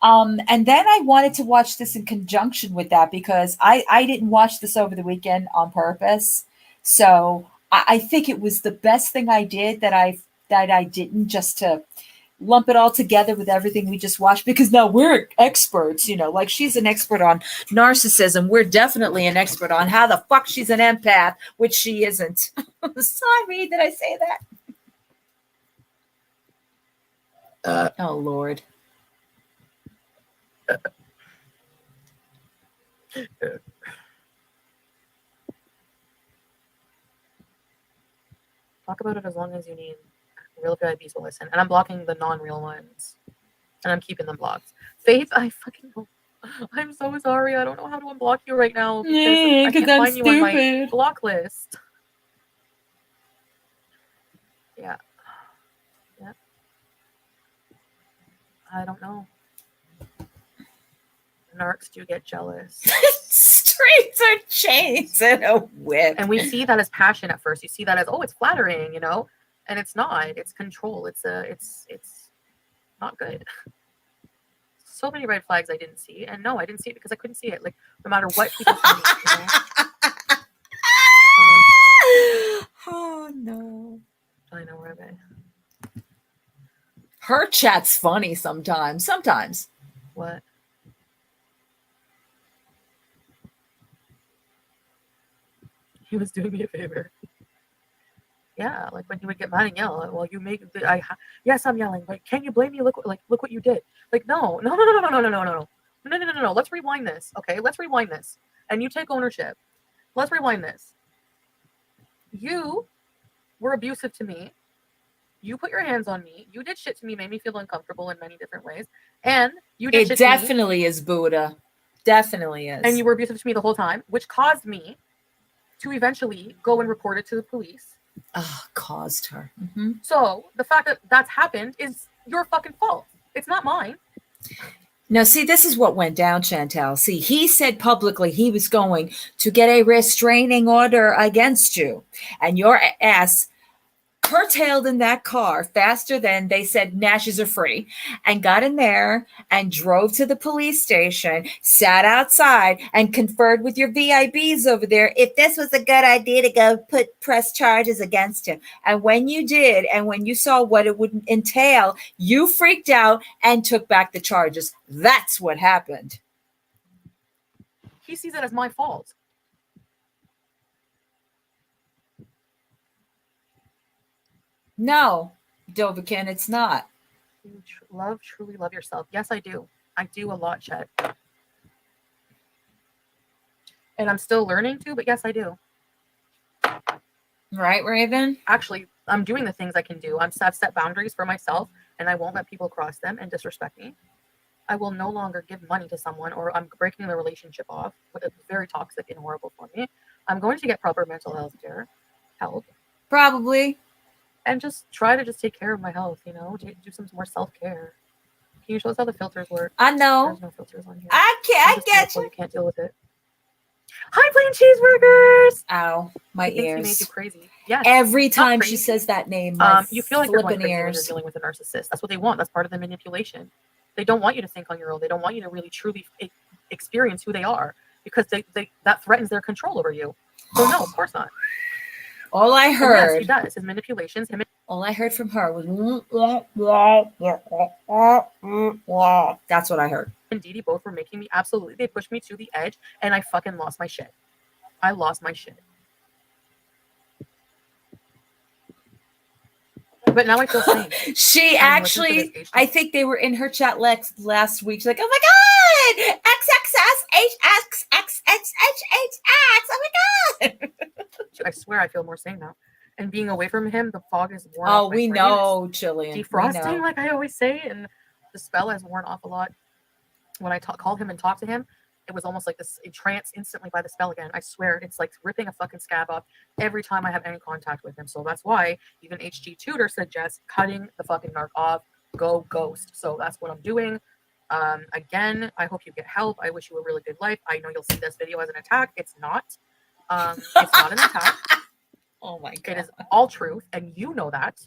And then I wanted to watch this in conjunction with that because I didn't watch this over the weekend on purpose. So I think it was the best thing I did that I didn't, just to lump it all together with everything we just watched, because now we're experts, like she's an expert on narcissism. We're definitely an expert on how the fuck she's an empath, which she isn't. Sorry, did I say that? Oh, Lord. Talk about it as long as you need. Real VIPs will listen. And I'm blocking the non-real ones. And I'm keeping them blocked. Faith, I fucking hope. I'm so sorry. I don't know how to unblock you right now because I can't I'm find you on my stupid. block list. Yeah. Yeah. I don't know. Narcs do get jealous. Streets are chains and a whip. And we see that as passion at first. You see that as, oh, it's flattering, and it's not. It's control. It's not good. So many red flags I didn't see, and no, I didn't see it because I couldn't see it. Like, no matter what people tell me, Oh no! I know, where am I? Her chat's funny sometimes. Sometimes. What? He was doing me a favor. Yeah, like when he would get mad and yell, well, you make yes, I'm yelling, but can you blame me? Look what you did. Like, no. Let's rewind this. Okay, let's rewind this. And you take ownership. Let's rewind this. You were abusive to me. You put your hands on me. You did shit to me, made me feel uncomfortable in many different ways. And you did shit to me. It definitely is, Buddha. Definitely is. And you were abusive to me the whole time, which caused me to eventually go and report it to the police. Caused her. So the fact that that's happened is your fucking fault. It's not mine. Now, see, this is what went down, Chantel. See, he said publicly he was going to get a restraining order against you, and your ass curtailed in that car faster than they said nashes are free, and got in there and drove to the police station, sat outside and conferred with your VIBs over there if this was a good idea to go press charges against him. And when you did, and when you saw what it would entail, you freaked out and took back the charges. That's what happened. He sees it as my fault. No, Dovahkiin, it's not. You truly love yourself. Yes, I do. I do a lot, Chet. And I'm still learning to, but yes, I do. Right, Raven? Actually, I'm doing the things I can do. I've set boundaries for myself, and I won't let people cross them and disrespect me. I will no longer give money to someone, or I'm breaking the relationship off. It's very toxic and horrible for me. I'm going to get proper mental health care, help. Probably. And just try to just take care of my health, do some more self-care. Can you show us how the filters work? I know. There's no filters on here. I get you. You can't deal with it. Hi, plain cheeseburgers. Ow, my He thinks ears. he made you crazy. Yes. Every time she says that name, you feel like you're going flipping crazy when you're ears. dealing with a narcissist. That's what they want. That's part of the manipulation. They don't want you to think on your own. They don't want you to really truly experience who they are, because that threatens their control over you. So no, of course not. All I heard, yes, he does. His manipulations. All I heard from her was, that's what I heard. And Dee Dee both were making me absolutely. They pushed me to the edge, and I fucking lost my shit. I lost my shit. But now I feel sane. She actually, I think they were in her chat last week. She's like, oh my God, XXSHXXXXXX. Oh my God. I swear I feel more sane now. And being away from him, the fog is worn off. Oh, we know, Jillian. Defrosting, like I always say, and the spell has worn off a lot. When I call him and talk to him, it was almost like this trance instantly by the spell again. I swear, it's like ripping a fucking scab off every time I have any contact with him. So that's why even HG Tutor suggests cutting the fucking narc off, go ghost. So that's what I'm doing. Again, I hope you get help. I wish you a really good life. I know you'll see this video as an attack. It's not. It's not an attack. Oh my God. It is all truth, and you know that.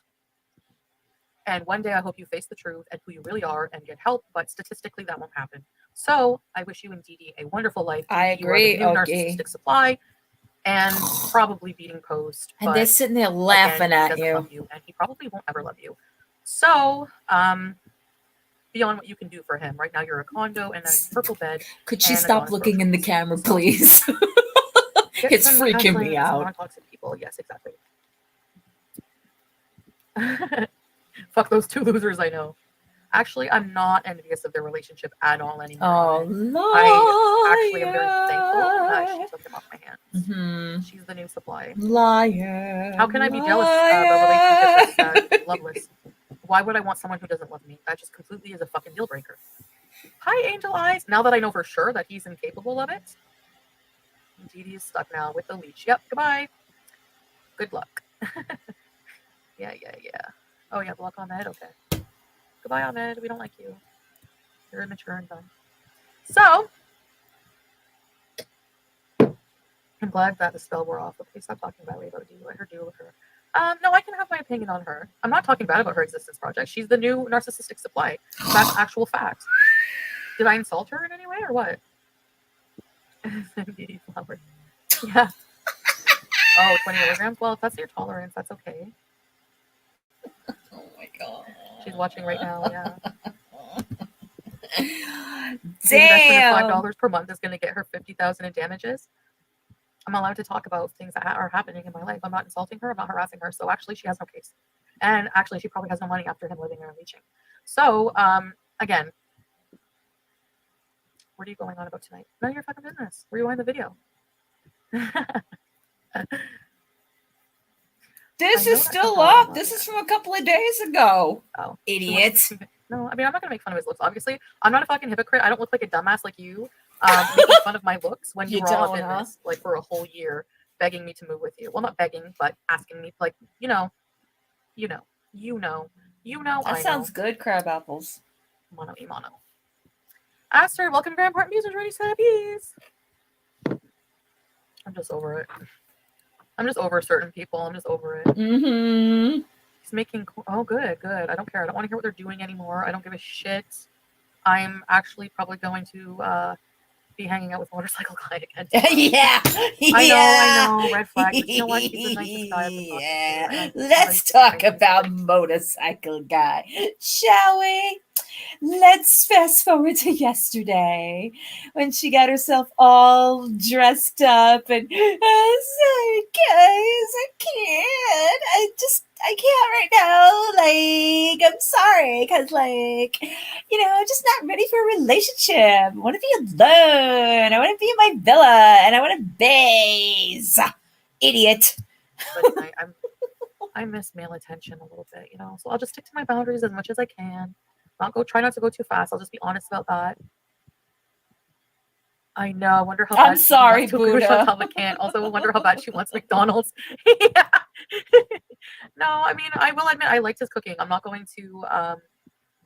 And one day I hope you face the truth and who you really are and get help, but statistically that won't happen. So I wish you and Dee Dee a wonderful life. I agree. You are the new narcissistic supply and probably beating post. And they're sitting there laughing at you. Love you. And he probably won't ever love you. So, beyond what you can do for him. Right now you're a condo and a purple bed. Could she stop looking in the camera, please? It's freaking me out. Toxic people. Yes, exactly. Fuck those two losers I know. Actually, I'm not envious of their relationship at all anymore. Oh, no. I actually am very thankful that she took him off my hands. Mm-hmm. She's the new supply. Liar. How can I be jealous of a relationship that's loveless? Why would I want someone who doesn't love me? That just completely is a fucking deal breaker. Hi, Angel Eyes. Now that I know for sure that he's incapable of it, Dee Dee is stuck now with the leash. Yep, goodbye. Good luck. Yeah. Oh, yeah, block Ahmed? Okay. Goodbye, Ahmed. We don't like you. You're immature and dumb. So, I'm glad that the spell wore off. But please stop talking badly about Dee. Let her deal with her. No, I can have my opinion on her. I'm not talking bad about her existence project. She's the new narcissistic supply. That's actual fact. Did I insult her in any way or what? Beauty flower. Yeah. Oh, 20 milligrams? Well, if that's your tolerance, that's okay. Oh my God. She's watching right now, yeah. Damn. $5 per month is going to get her $50,000 in damages. I'm allowed to talk about things that are happening in my life. I'm not insulting her. I'm not harassing her. So actually, she has no case. And actually, she probably has no money after him living there and leeching. So, again, what are you going on about tonight? None of your fucking business. Rewind the video. This is still up. This is from a couple of days ago. Oh, idiot. No, I mean, I'm not going to make fun of his looks. Obviously, I'm not a fucking hypocrite. I don't look like a dumbass like you, making fun of my looks when you were all up in this, like, for a whole year. begging me to move with you. Well, not begging, but asking me, like, you know. That sounds good, crab apples. Mono. Aster, welcome to Grand Park Musers, ready, set, peace. I'm just over it. I'm just over certain people. I'm just over it. Mm-hmm. He's making. Oh, good. I don't care. I don't want to hear what they're doing anymore. I don't give a shit. I'm actually probably going to be hanging out with Motorcycle Guy again. Yeah. I know. Red flag. But you know what? He's the nicest guy I've been talking to. And Let's talk about Motorcycle Guy, shall we? Let's fast forward to yesterday when she got herself all dressed up and sorry guys, I can't right now. Like, I'm sorry, because like, I'm just not ready for a relationship. I want to be alone. I want to be in my villa and I want to bathe. Idiot. But I miss male attention a little bit, so I'll just stick to my boundaries as much as I can. Try not to go too fast. I'll just be honest about that. I know. I wonder how bad I'm sorry, she wants Buddha. Republican. Also, I wonder how bad she wants McDonald's. Yeah. No, I mean, I will admit I liked his cooking. I'm not going to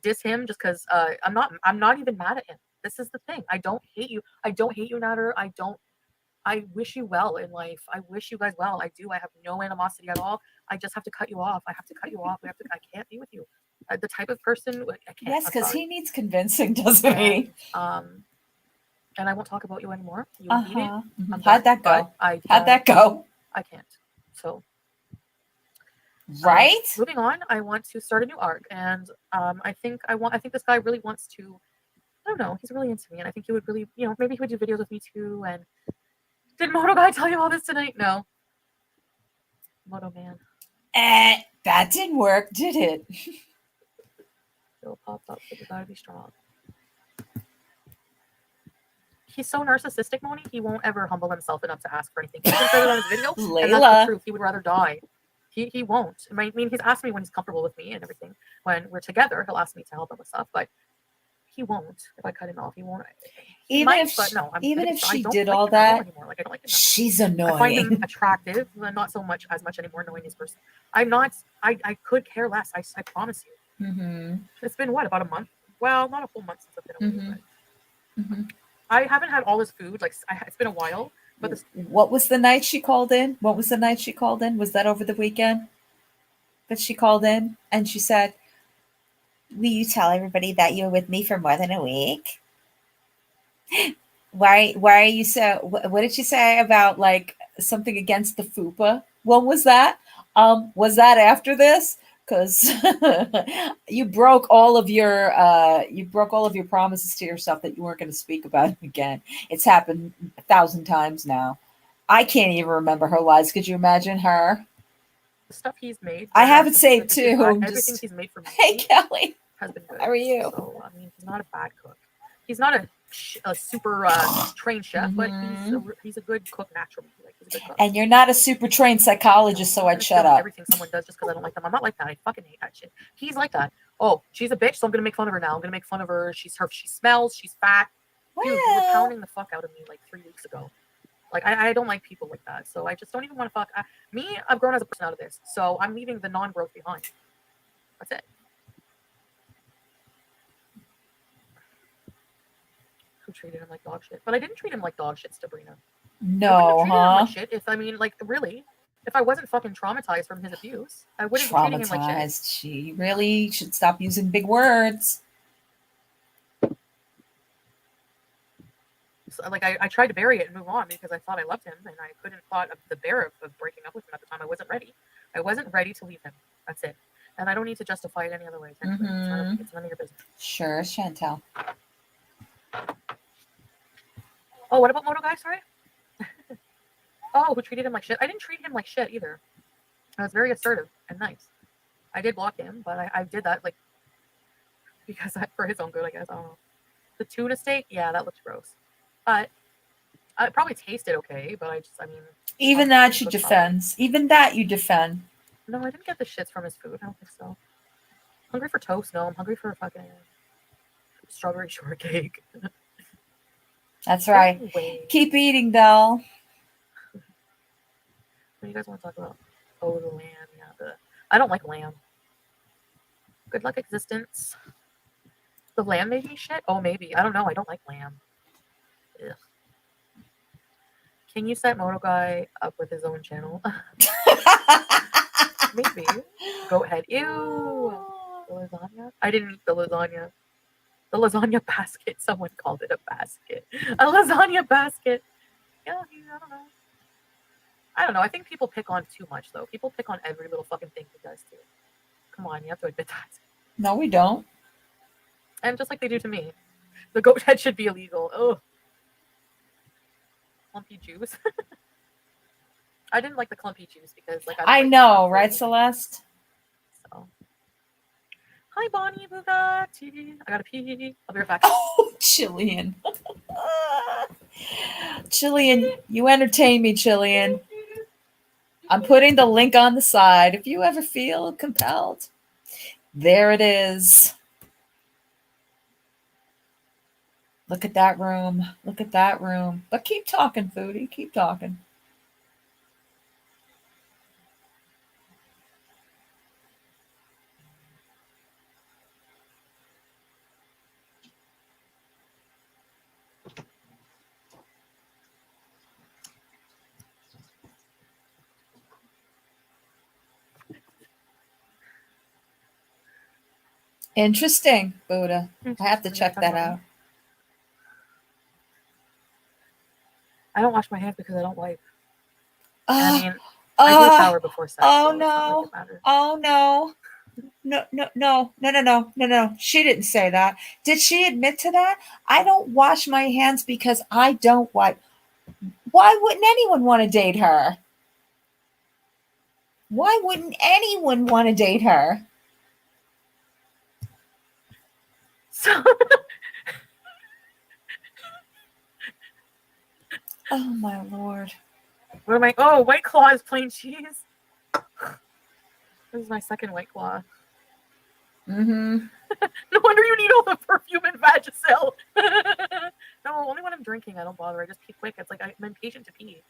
diss him just because I'm not even mad at him. This is the thing. I don't hate you. I don't hate you, Nader. I wish you well in life. I wish you guys well. I do. I have no animosity at all. I just have to cut you off. I have to cut you off. I can't be with you. The type of person I can't. Yes, because he needs convincing, doesn't he? And I won't talk about you anymore. You need it. Mm-hmm. How'd that go? How'd that go? I can't. So. Right. Moving on. I want to start a new arc, and I think this guy really wants to. I don't know. He's really into me, and I think he would really, maybe he would do videos with me too. And did Moto Guy tell you all this tonight? No. Moto Man. That didn't work, did it? It'll pop up, but you gotta be strong. He's so narcissistic, Moni. He won't ever humble himself enough to ask for anything. He said it on his video, and that's the truth. He would rather die. He won't. I mean, he's asked me when he's comfortable with me and everything. When we're together, he'll ask me to help him with stuff, but he won't. If I cut him off, he won't. Even if she did all that, like, I don't like him she's annoying. I find him attractive, but not so much anymore. Knowing this person, I'm not. I could care less. I promise you. Mm-hmm. It's been about a month? Well, not a full month since I've been away. Mm-hmm. I haven't had all his food. Like, it's been a while. But what was the night she called in? Was that over the weekend? That she called in and she said, "Will you tell everybody that you're with me for more than a week?" Why are you so? What did she say about like something against the FUPA? When was that? Was that after this? Because you broke all of your promises to yourself that you weren't going to speak about it again. It's happened 1,000 times now. I can't even remember her lies. Could you imagine her? The stuff he's made. I have it saved too. Everything he's made for me. Hey, Kelly. Has been good. How are you? So, I mean, he's not a bad cook. He's not a super trained chef, but he's a good cook naturally. Like, he's a good cook. And you're not a super trained psychologist, so I'd shut up. Everything someone does just because I don't like them. I'm not like that. I fucking hate that shit. He's like that. Oh, she's a bitch, so I'm gonna make fun of her now. I'm gonna make fun of her. She smells. She's fat. Dude, you were pounding the fuck out of me like 3 weeks ago. Like, I don't like people like that. So I just don't even want to fuck. I've grown as a person out of this. So I'm leaving the non-growth behind. That's it. Who treated him like dog shit? But I didn't treat him like dog shit, Sabrina. No, huh? Like shit. If I wasn't fucking traumatized from his abuse, I wouldn't be treating him like shit. She really should stop using big words. So, like, I tried to bury it and move on because I thought I loved him, and I couldn't thought of the bear of breaking up with him at the time. I wasn't ready. I wasn't ready to leave him. That's it. And I don't need to justify it any other way. It's none of your business. Sure, Chantel. Oh, what about Moto Guy? Sorry. Oh, who treated him like shit? I didn't treat him like shit either. I was very assertive and nice. I did block him, but I did that like because for his own good, I guess. I don't know. The tuna steak, yeah, that looks gross. But it probably tasted okay. But even that she defends. Even that you defend. No, I didn't get the shits from his food. I don't think so. Hungry for toast? No, I'm hungry for fucking strawberry shortcake. That's right. Anyway. Keep eating, though. What do you guys want to talk about? Oh, the lamb. Yeah, I don't like lamb. Good luck, existence. The lamb made me shit? Oh, maybe. I don't know. I don't like lamb. Ugh. Can you set Moto Guy up with his own channel? Maybe. Go ahead. Ew. The lasagna? I didn't eat the lasagna. The lasagna basket. Someone called it a basket. A lasagna basket. Yeah, I don't know. I don't know. I think people pick on too much, though. People pick on every little fucking thing he does, too. Come on, you have to admit that. No, we don't. And just like they do to me. The goat head should be illegal. Oh. Clumpy juice. I didn't like the clumpy juice because, like, I know, right, Celeste? So. Hi, Bonnie Bugatti. I gotta pee. I'll be right back. Oh, Chillian. Chillian, you entertain me, Chillian. I'm putting the link on the side. If you ever feel compelled, there it is. Look at that room. Look at that room. But keep talking, Foodie. Keep talking. Interesting, Buddha. I have to check that out. I don't wash my hands because I don't wipe. I mean, I do a shower before sex. Oh so no! It's not like it matters. Oh no! No. She didn't say that. Did she admit to that? I don't wash my hands because I don't wipe. Why wouldn't anyone want to date her? Why wouldn't anyone want to date her? So. Oh my Lord. What am I? Oh, White Claw is plain cheese. This is my second White Claw. Mm-hmm. No wonder you need all the perfume and Vagisil. No, only when I'm drinking I don't bother. I just pee quick. It's like I'm impatient to pee.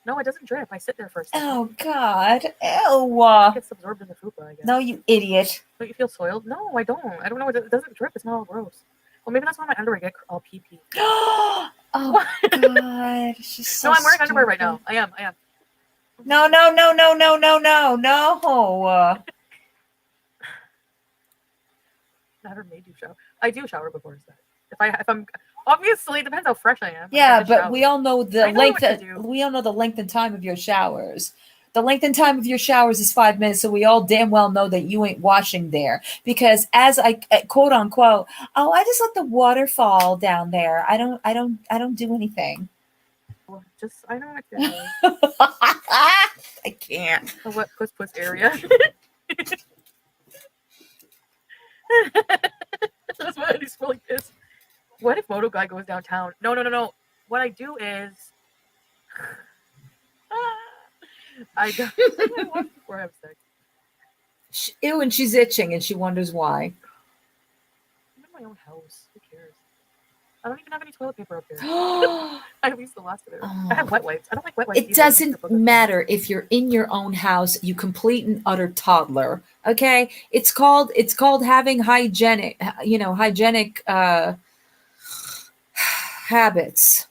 No, it doesn't drip. I sit there for a second. Oh God. Ew. It gets absorbed in the fupa, I guess. No, you idiot. Don't you feel soiled? No, I don't. I don't know. It doesn't drip. It's not all gross. Well, maybe that's why my underwear get all pee-pee. Oh God. She's so no, I'm wearing stupid. underwear right now. I am. No. Never made you shower. I do shower before sex. If I'm obviously it depends how fresh I am. Yeah, I but shower. we all know the I know length. what to do. We all know the length and time of your showers. The length and time of your showers is 5 minutes, so we all damn well know that you ain't washing there. Because as I quote unquote, oh, I just let the water fall down there. I don't do anything. Well, just I know what to do. I can't. The wet puss area. That's why he's really pissed. What if Moto Guy goes downtown? No. What I do is I don't wash before I have sex. Ew, and she's itching and she wonders why. I'm in my own house. Who cares? I don't even have any toilet paper up there. I have used the last of it. I have wet wipes. I don't like wet wipes. It doesn't matter if you're in your own house, you complete and utter toddler. Okay, it's called having hygienic habits,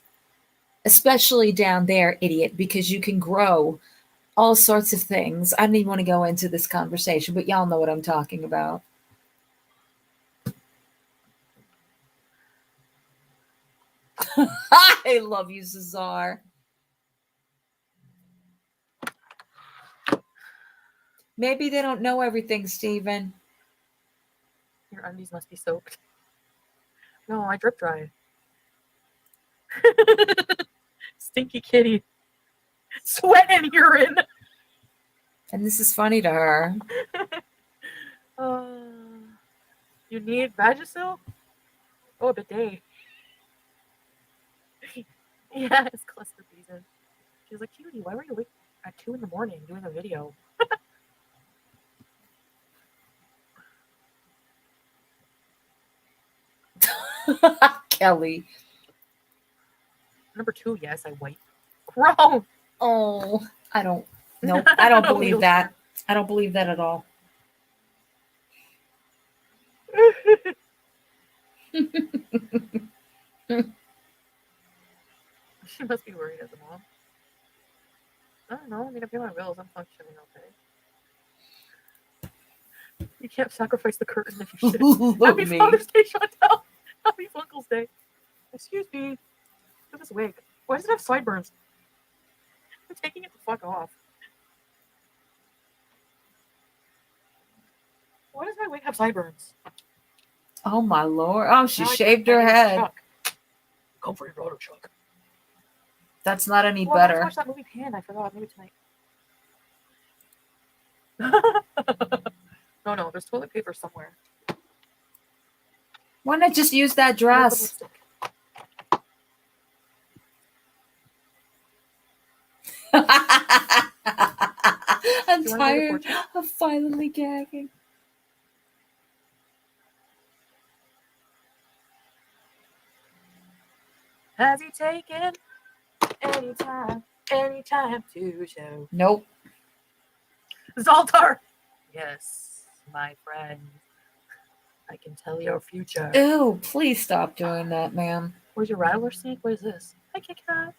especially down there, idiot, because you can grow all sorts of things. I don't even want to go into this conversation, but y'all know what I'm talking about. I love you, Cesar. Maybe they don't know everything, Steven. Your undies must be soaked. No, I drip dry. Stinky kitty. Sweat and urine. And this is funny to her. You need Vagisil? Oh, a bidet. Yeah, it's cluster season. She was like, cutie, why were you awake at 2 a.m. doing a video? Kelly. Number 2, yes, I wipe. Gross. Oh, I don't. Nope, I don't believe that. I don't believe that at all. She must be worried as a mom. I don't know. I mean, I pay my bills. I'm functioning okay. You can't sacrifice the curtain if you should. Happy Me. Father's Day, Chantel. Happy Uncle's Day. Excuse me. Look at this wig. Why does it have sideburns? I'm taking it the fuck off. Why does my wig have sideburns? Oh my lord! Oh, she Now I shaved can't her find head. Chuck. Go for your daughter, Chuck. That's not any Well, let's better. watch that movie Pan. I forgot. Maybe tonight. No. There's toilet paper somewhere. Why not just use that dress? I'm tired of violently gagging. Has he taken any time to show? Nope. Zoltar! Yes, my friend. I can tell your future. Ew, please stop doing that, ma'am. Where's your rattler snake? What is this? Hi, Kit Kat.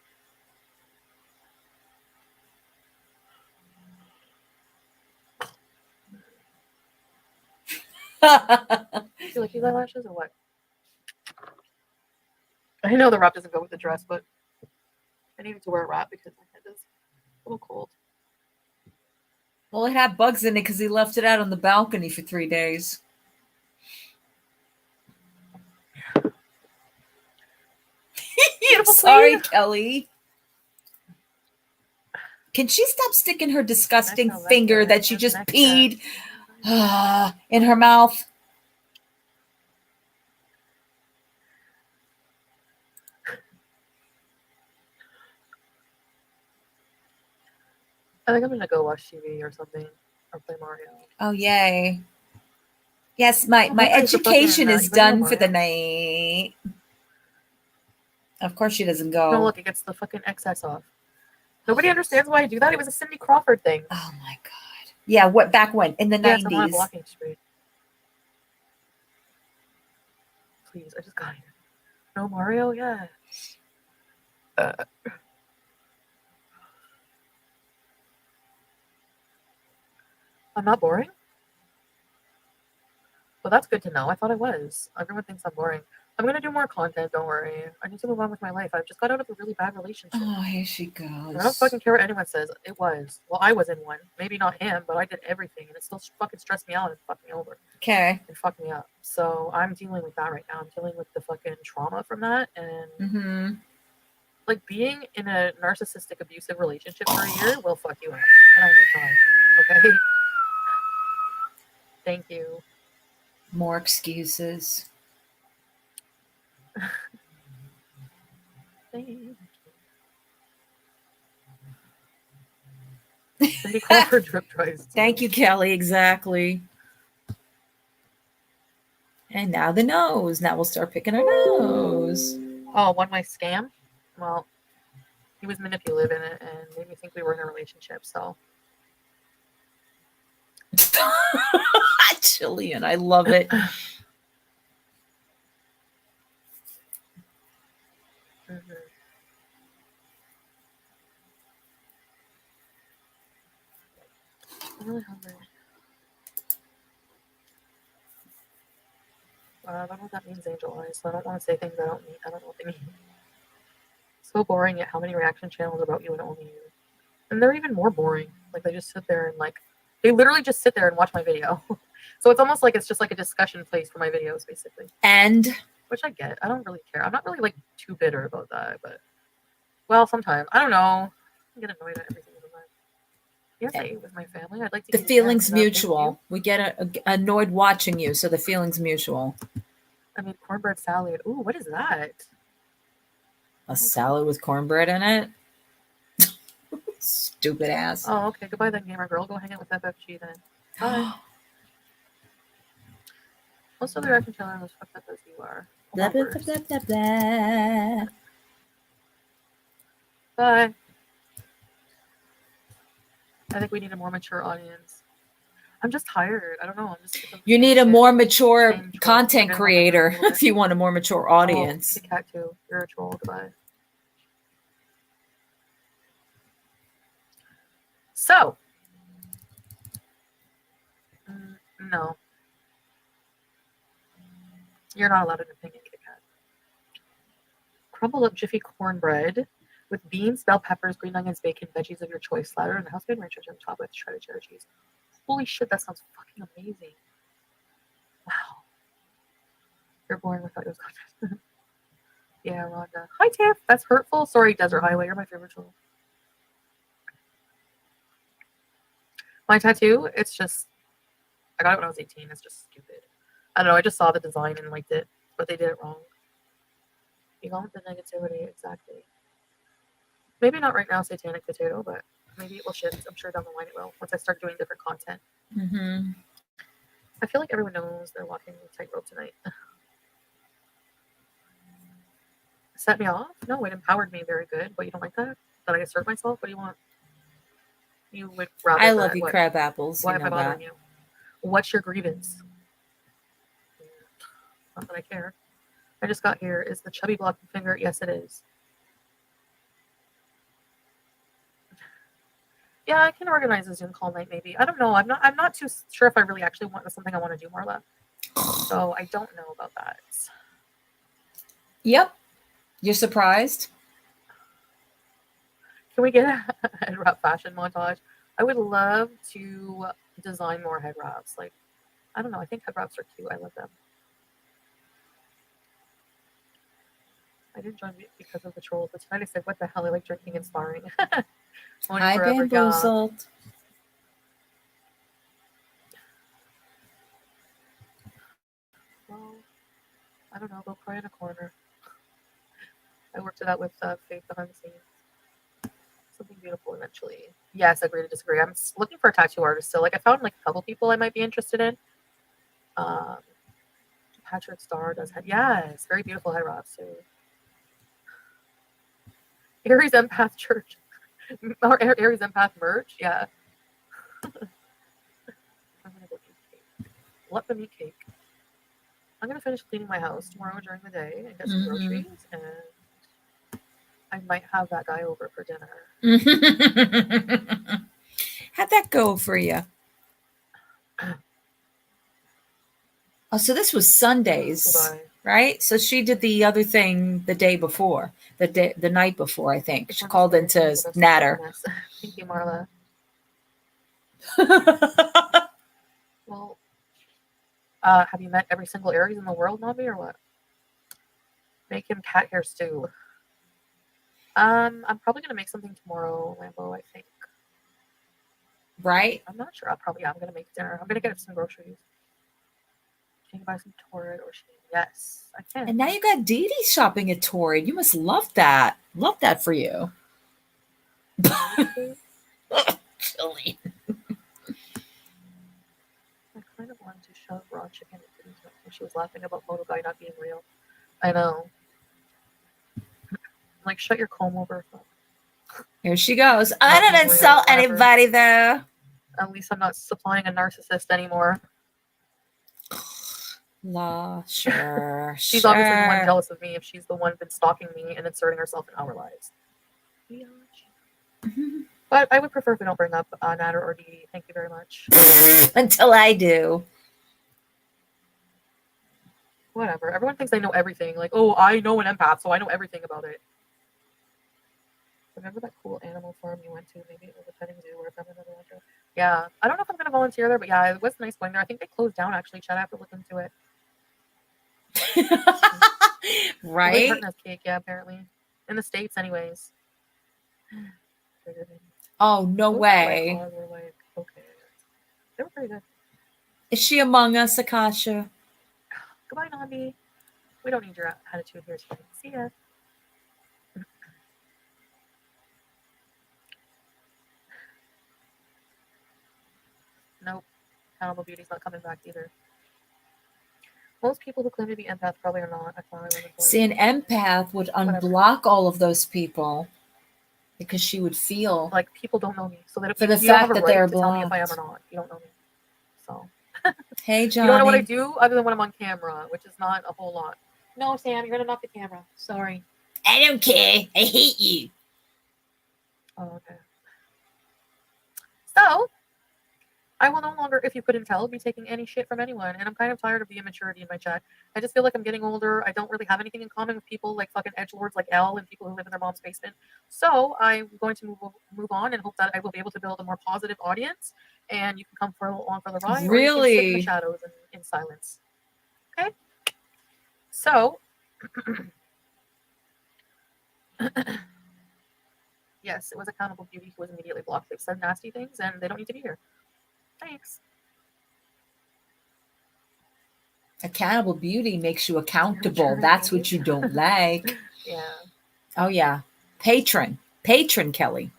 You like these eyelashes or what? I know the wrap doesn't go with the dress, but I needed to wear a wrap because my head is a little cold. Well, it had bugs in it because he left it out on the balcony for 3 days. I'm sorry, queen. Kelly. Can she stop sticking her disgusting finger that she just peed in her mouth? I think I'm gonna go watch TV or something or play Mario. Oh, yay. Yes, my education is done for the night. Of course she doesn't go. No, look, it gets the fucking excess off. Nobody understands why I do that. It was a Cindy Crawford thing. Oh my god. Yeah, what back when? In the 90s. I'm on Blocking Street. Please, I just got here. No Mario? Yeah. I'm not boring? Well, that's good to know. I thought I was. Everyone thinks I'm boring. I'm going to do more content, don't worry. I need to move on with my life. I've just got out of a really bad relationship. Oh, here she goes. I don't fucking care what anyone says. It was. Well, I was in one. Maybe not him, but I did everything, and it still fucking stressed me out and fucked me over. Okay. And fucked me up. So I'm dealing with that right now. I'm dealing with the fucking trauma from that, and like being in a narcissistic, abusive relationship for a year will fuck you up, and I need time. Okay. Thank you. More excuses. Thank you. Cindy Crawford drip dries. Thank you, Kelly. Exactly. And now the nose. Now we'll start picking our nose. Oh, one way scam? Well, he was manipulative in it and made me think we were in a relationship, so. Jillian, I love it. I'm really hungry. I don't know what that means, angel eyes, so I don't want to say things I don't know what they mean. So boring, yet how many reaction channels about you and only you? And they're even more boring. Like, they just sit there and, like, they literally just sit there and watch my video. So it's almost like it's just like a discussion place for my videos, basically. And? Which I get. I don't really care. I'm not really, like, too bitter about that, but, well, sometimes. I don't know. I get annoyed at everything. Yes, I ate with my family. I'd like to. The feeling's mutual. We get annoyed watching you, so the feeling's mutual. I mean, cornbread salad. Ooh, what is that? A salad with cornbread in it? Stupid ass. Oh, okay. Goodbye then, gamer girl. Go hang out with FFG then. Bye. Most of the reaction channels as fucked up as you are. Blah, blah, blah, blah, blah, blah. Bye. I think we need a more mature audience. I'm just tired. I don't know. I'm just sick of the You same need a shit, more mature same trolls. content I'm getting on my nerves a creator little bit. if you want a more mature Oh, audience. Kit Kat too. You're a troll. Goodbye. So, no, you're not allowed an opinion, Kit Kat. Crumble up Jiffy cornbread with beans, bell peppers, green onions, bacon, veggies of your choice, slathered in a house made ranch on top with shredded cheddar cheese. Holy shit, that sounds fucking amazing. Wow. You're boring without your content. Yeah, Rhonda. Hi, Tiff. That's hurtful. Sorry, Desert Highway. You're my favorite troll. My tattoo, it's just, I got it when I was 18. It's just stupid. I don't know. I just saw the design and liked it, but they did it wrong. You want the negativity, exactly. Maybe not right now, Satanic Potato, but maybe it will shift. I'm sure down the line it will once I start doing different content. Mm-hmm. I feel like everyone knows they're walking the tightrope tonight. Set me off? No, it empowered me very good. But you don't like that? That I assert myself? What do you want? You would rather I love that, you, what? crab apples. Why You am I know bothering that. you? What's your grievance? Not that I care. I just got here. Is the chubby blocking finger? Yes, it is. Yeah, I can organize a Zoom call night maybe. I don't know. I'm not too sure if I really actually want. That's something I want to do, Marla. So I don't know about that. Yep. You're surprised? Can we get a head wrap fashion montage? I would love to design more head wraps. Like, I don't know. I think head wraps are cute. I love them. I didn't join because of the trolls, but tonight I said, what the hell? I like drinking and sparring. Hi, bamboozled. Yeah. Well, I don't know. Go cry in a corner. I worked it out with Faith behind the scenes. Something beautiful eventually. Yes, agree to disagree. I'm looking for a tattoo artist still. Like, I found like a couple people I might be interested in. Patrick Starr does head. Yes, very beautiful head wraps too. Aries Empath Church. Or Aries Empath merch. Yeah. I'm gonna go eat cake. Let them eat cake. I'm gonna finish cleaning my house tomorrow during the day and get some groceries, and I might have that guy over for dinner. How'd that go for you? Oh, so this was Sundays, Goodbye. right? So she did the other thing the day before, the night before, I think. She called into Natter. Thank you, Marla. Well, have you met every single Aries in the world, Nobby, or what? Make him cat hair stew. I'm probably gonna make something tomorrow, Lambo. I think. Right? I'm not sure. I'm gonna make dinner. I'm gonna get some groceries. Can you buy some Torrid or Shein? Yes, I can. And now you got Dee Dee shopping at Torrid. You must love that. Love that for you. Silly. I kind of wanted to shove raw chicken into these when she was laughing about Moto Guy not being real. I know. Like, shut your comb over. Here she goes. I don't insult anybody, though. At least I'm not supplying a narcissist anymore. La, sure. She's obviously the one jealous of me if she's the one been stalking me and inserting herself in our lives. But I would prefer if we don't bring up Natter or Dee Dee. Thank you very much. Until I do. Whatever. Everyone thinks they know everything. Like, oh, I know an empath, so I know everything about it. Remember that cool animal farm you went to? Maybe it was a petting zoo or a feminine adventure. Yeah. I don't know if I'm going to volunteer there, but yeah, it was nice going there. I think they closed down, actually. Chad, I have to look into it. Right? Has cake, yeah, apparently. In the States, anyways. Oh, no way. Were like, okay. They were pretty good. Is she among us, Akasha? Goodbye, Nobby. We don't need your attitude here today. See ya. Nope. Cannibal Beauty's not coming back either. Most people who claim to be empath probably are not. See, an empath would unblock all of those people. because she would feel like people don't know me, so that for the you don't have fact a that right they're to tell me if I am blocked. or not. You don't know me, so Hey, you don't know what I Johnny. do other than when I'm on camera, which is not a whole lot. No, Sam, you're gonna knock the camera. Sorry. I don't care. I hate you. Oh, okay. So I will no longer, if you couldn't tell, be taking any shit from anyone. And I'm kind of tired of the immaturity in my chat. I just feel like I'm getting older. I don't really have anything in common with people like fucking edgelords like Elle and people who live in their mom's basement. So I'm going to move on and hope that I will be able to build a more positive audience. And you can come along for the ride, or you can sit in the Really? shadows and in silence. Okay. So yes, it was Accountable Beauty who was immediately blocked. They've said nasty things and they don't need to be here. Thanks. Accountable Beauty makes you accountable. That's what you don't like. Yeah. Oh, yeah. Patron, Kelly.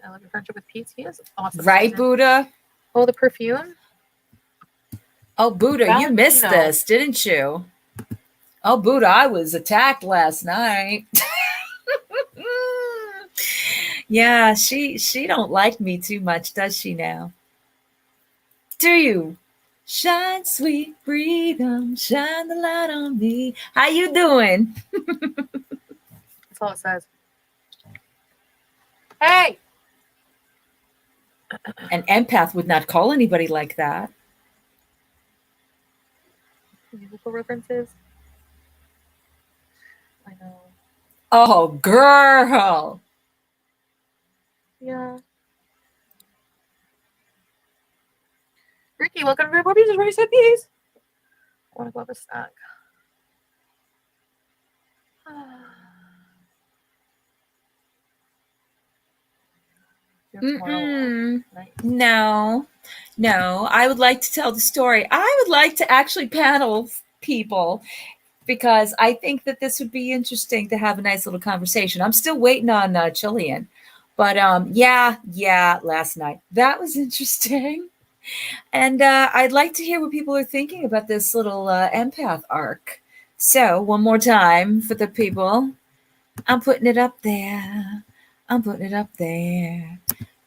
I love your friendship with Pete. He is awesome. Right, Buddha? Oh, the perfume? Oh, Buddha, you missed this, didn't you? Oh, Buddha, I was attacked last night. Yeah, she don't like me too much, does she now? Do you? Shine, sweet freedom, shine the light on me. How you doing? That's all it says. Hey! An empath would not call anybody like that. Musical references? I know. Oh, girl. Yeah. Ricky, welcome to Rare Puppies. Is ready to peas. I want to go have a snack. No, I would like to tell the story. I would like to actually panel people because I think that this would be interesting to have a nice little conversation. I'm still waiting on Chilean, but yeah, last night that was interesting, and I'd like to hear what people are thinking about this little empath arc. So one more time for the people, I'm putting it up there.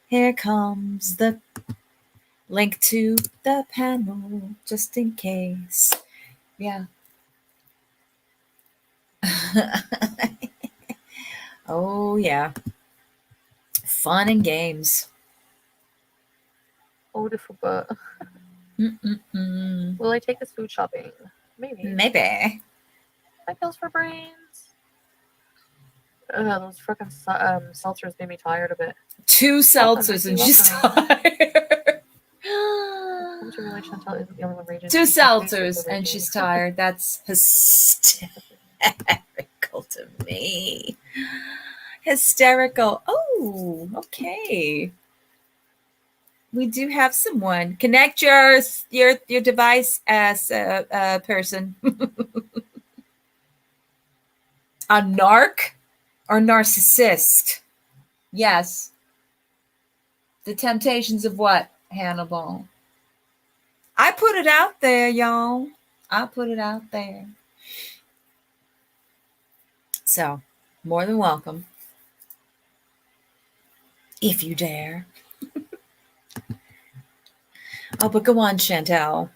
Here comes the link to the panel, just in case. Yeah. Oh, yeah. Fun and games. Oh, the fupa. Will I take this food shopping? Maybe. My pills for brains. Those freaking seltzers made me tired a bit. 2 seltzers and she's tired. 2 seltzers and she's tired. That's hysterical to me. Hysterical. Oh, okay. We do have someone. Connect your device as a person. A narc or narcissist? Yes. The temptations of what, Hannibal? I put it out there, y'all. I put it out there. So, more than welcome. If you dare. Oh, but go on, Chantel.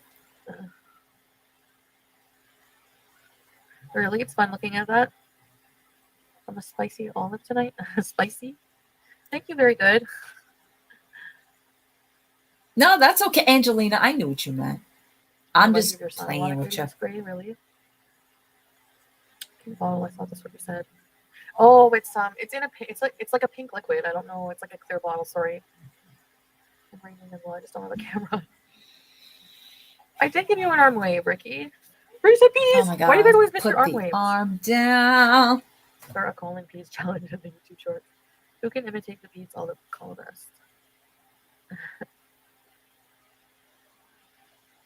Really? It's fun looking at that. I'm a spicy olive tonight. Spicy? Thank you, very good. No, that's okay, Angelina. I knew what you meant. I'm just playing with you. Spray, really? Pink bottle. I thought that's what you said. Oh, it's in a it's like a pink liquid. I don't know. It's like a clear bottle. Sorry. I'm reading as well. I just don't have a camera. I did give you an arm wave, Ricky. Reset peas. Oh my God. Why do you guys always miss Put your arm the waves? arm down. Start a calling peas challenge on the YouTube short. Who can imitate the beats? I'll call best.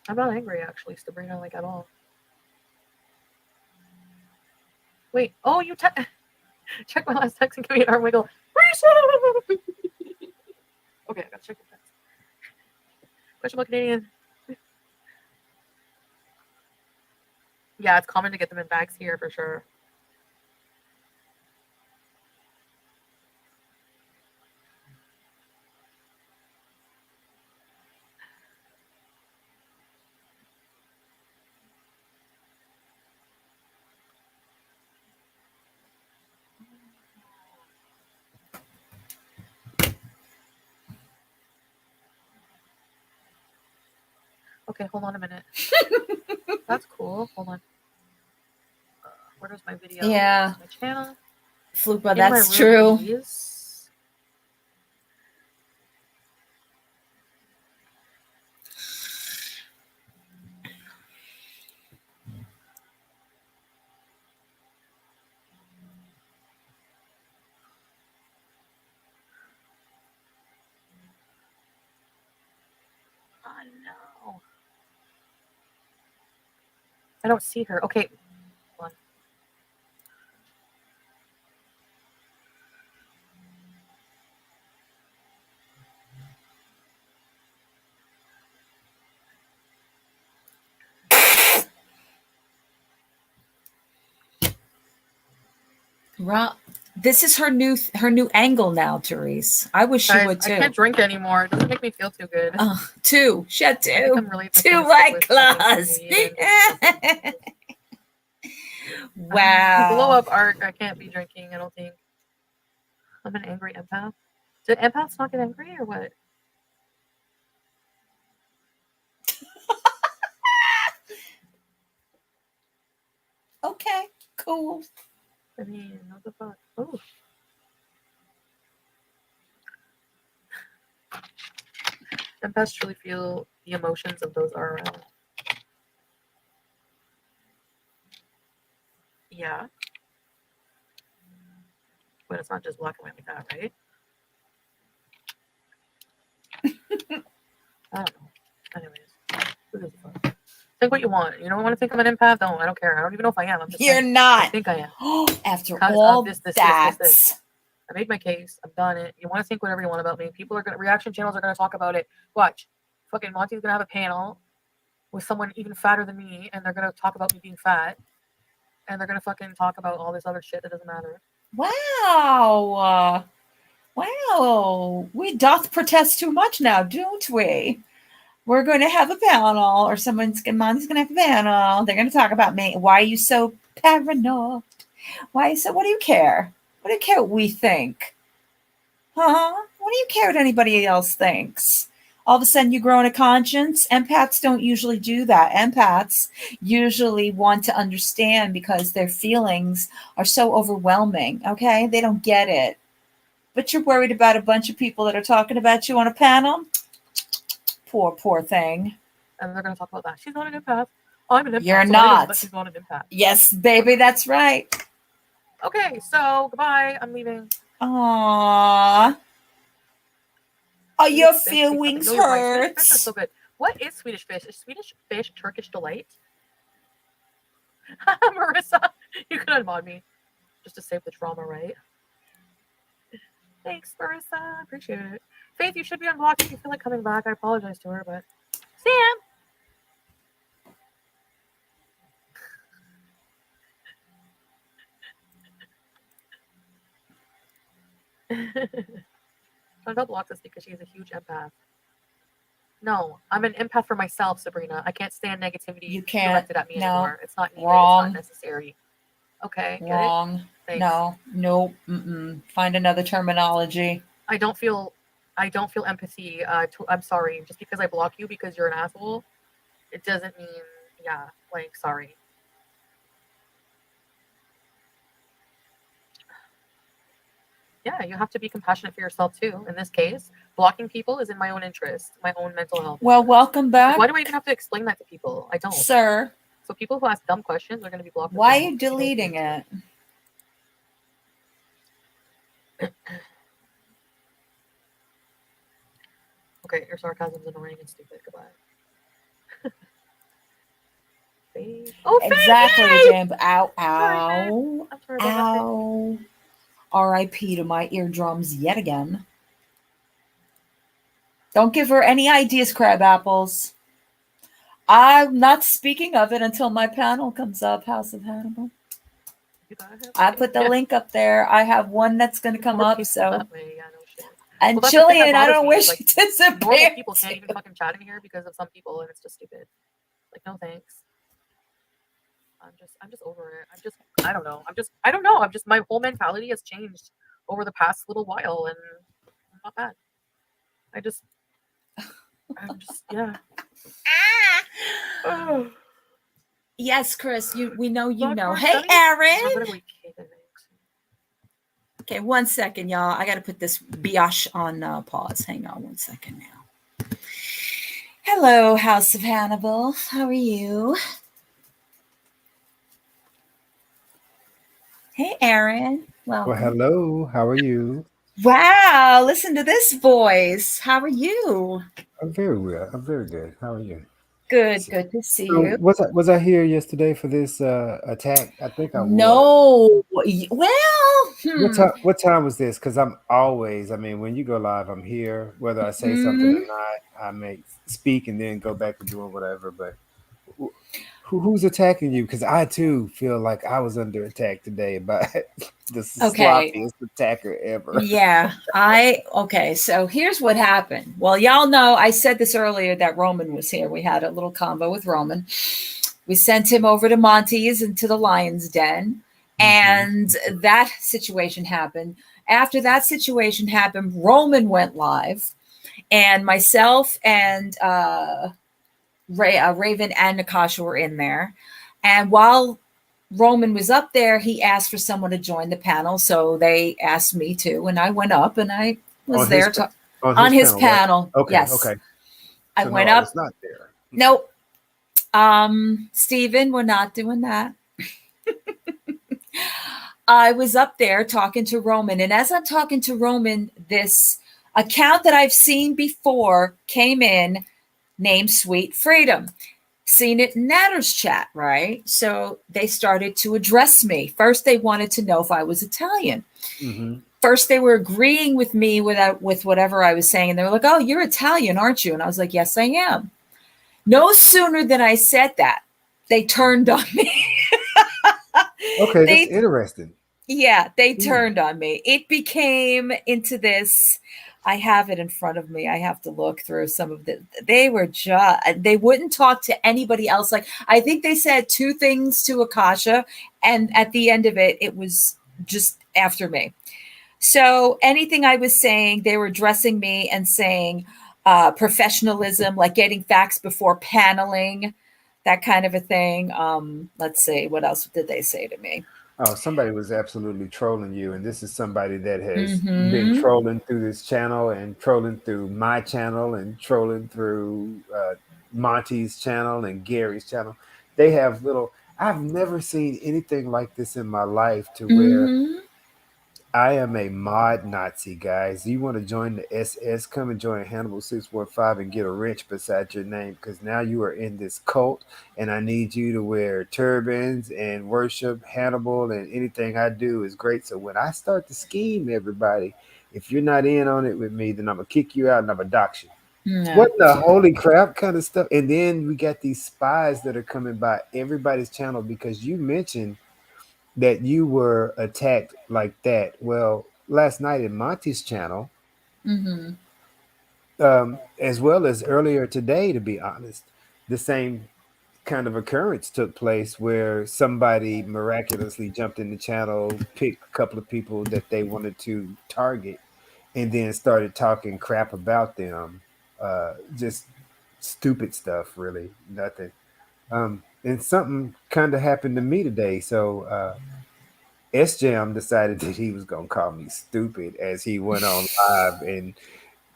I'm not angry, actually, Sabrina, like, at all. Wait, oh, you check my last text and give me an arm wiggle. Okay, I gotta check the text. Question about Canadian. Yeah, it's common to get them in bags here, for sure. Okay, hold on a minute. That's cool. Hold on. Where's my video? Yeah. My channel. Flupa, In my that's true. rookies. Oh no. I don't see her. Okay. Hold on. This is her new angle now, Therese. I wish she Guys, would too. I can't drink anymore. It doesn't make me feel too good. Two. She had I think two. I'm really just Two gonna White stick with fucking Claws. weed and just Wow. glow up art. I can't be drinking. I don't think. I'm an angry empath. Did empaths not get angry or what? Okay, cool. I mean, what the fuck? Oh. Empaths truly feel the emotions of those are around. Yeah. But it's not just black and white like that, right? I don't know. Anyways, who gives a fuck? Think what you want. You don't want to think I'm an empath? Don't. I don't care. I don't even know if I am. I'm just You're saying, not. I think I am. After Because all of this. I made my case. I've done it. You want to think whatever you want about me. People are gonna reaction channels are gonna talk about it. Watch. Fucking Monty's gonna have a panel with someone even fatter than me, and they're gonna talk about me being fat. And they're gonna fucking talk about all this other shit that doesn't matter. Wow. Wow. We doth protest too much now, don't we? We're going to have a panel, or Monty's going to have a panel. They're going to talk about me. Why are you so paranoid? Why so? What do you care? What do you care what we think? Huh? What do you care what anybody else thinks? All of a sudden you grow in a conscience? Empaths don't usually do that. Empaths usually want to understand because their feelings are so overwhelming, okay? They don't get it. But you're worried about a bunch of people that are talking about you on a panel? Poor thing. And they're gonna talk about that. She's not an empath. I'm an empath. You're so not. I know that she's not an empath. Yes, baby, that's right. Okay, so goodbye. I'm leaving. Aww. Are your feelings hurt? Swedish fish are so good. What is Swedish fish? Is Swedish fish Turkish delight? Marissa, you can unmod me just to save the trauma, right? Thanks, Marissa. I appreciate it. Faith, you should be unblocked if you feel like coming back. I apologize to her, but Sam. Chantal blocks us because she's a huge empath. No, I'm an empath for myself, Sabrina. I can't stand negativity You can't. directed at me anymore. It's not needed. Wrong. It's not necessary. Okay, Wrong. Get it? No. Nope. Find another terminology. I don't feel empathy. I'm sorry. Just because I block you because you're an asshole, it doesn't mean sorry. Yeah, you have to be compassionate for yourself too. In this case, blocking people is in my own interest, my own mental health. Well, welcome back. Why do I even have to explain that to people? I don't. Sir. So people who ask dumb questions are going to be blocked. Why are you deleting it? Okay, your sarcasm's annoying and stupid. Goodbye. Oh, exactly, Jim. Ow, ow, ow. R.I.P. to my eardrums yet again. Don't give her any ideas, crab apples. I'm not speaking of it until my panel comes up, House of Hannibal. I put the link up there. I have one that's going to come up, so. And Jillian, I don't wish you to disappear. Normal people can't even fucking chat in here because of some people, and it's just stupid. Like, no thanks. I'm just over it. I don't know. My whole mentality has changed over the past little while, and I'm not bad. I'm just, yeah. Yes, Chris, we know you know. Podcast, Hey, ¿sabes? Aaron. Okay, 1 second, y'all. I got to put this biatch on pause. Hang on 1 second now. Hello, House of Hannibal. How are you? Hey, Aaron. Well, Welcome. hello. How are you? Wow, listen to this voice. How are you? I'm very well. I'm very good. How are you? Good, So, good to see so you. was I here yesterday for this attack? I think I was. No. Well, What time was this? Because I'm always. I mean, when you go live, I'm here. Whether I say something or not, I may speak and then go back to doing whatever. But wh- who's attacking you? Because I too feel like I was under attack today by the Okay. sloppiest attacker ever. Yeah, okay. So here's what happened. Well, y'all know I said this earlier that Roman was here. We had a little combo with Roman. We sent him over to Monty's and to the Lion's Den, and that situation happened. After that situation happened, Roman went live, and myself and Raven and Nakasha were in there. And while Roman was up there, he asked for someone to join the panel. So they asked me to, and I went up and I was on there his pa- on his right? panel. Okay. Yes. Okay. I So went no, I up. was not there. Nope. Steven, we're not doing that. I was up there talking to Roman. And as I'm talking to Roman, this account that I've seen before came in named Sweet Freedom. Seen it in Natter's chat, right? So they started to address me. First, they wanted to know if I was Italian. Mm-hmm. First, they were agreeing with me with whatever I was saying. And they were like, "Oh, you're Italian, aren't you?" And I was like, "Yes, I am." No sooner than I said that, they turned on me. Okay, that's They interesting. Yeah, they Hmm. turned on me. It became into this. I have it in front of me. I have to look through some of the. They were just. They wouldn't talk to anybody else. Like I think they said two things to Akasha, and at the end of it, it was just after me. So anything I was saying, they were addressing me and saying professionalism, like getting facts before paneling, that kind of a thing. Let's see, what else did they say to me? Oh, somebody was absolutely trolling you, and this is somebody that has been Mm-hmm. trolling through this channel and trolling through my channel and trolling through Monty's channel and Gary's channel. They have little. I've never seen anything like this in my life to where Mm-hmm. I am a mod Nazi, guys. You want to join the SS? Come and join Hannibal 615 and get a wrench beside your name because now you are in this cult and I need you to wear turbans and worship Hannibal and anything I do is great. So when I start to scheme everybody, if you're not in on it with me, then I'm going to kick you out and I'm going to dox you. Yeah. What the holy crap kind of stuff? And then we got these spies that are coming by everybody's channel because you mentioned that you were attacked like that. Well, last night in Monty's channel, Mm-hmm. as well as earlier today, to be honest, the same kind of occurrence took place where somebody miraculously jumped in the channel, picked a couple of people that they wanted to target, and then started talking crap about them. Just stupid stuff, really, nothing. And something kind of happened to me today. So, SJM decided that he was gonna call me stupid as he went on live and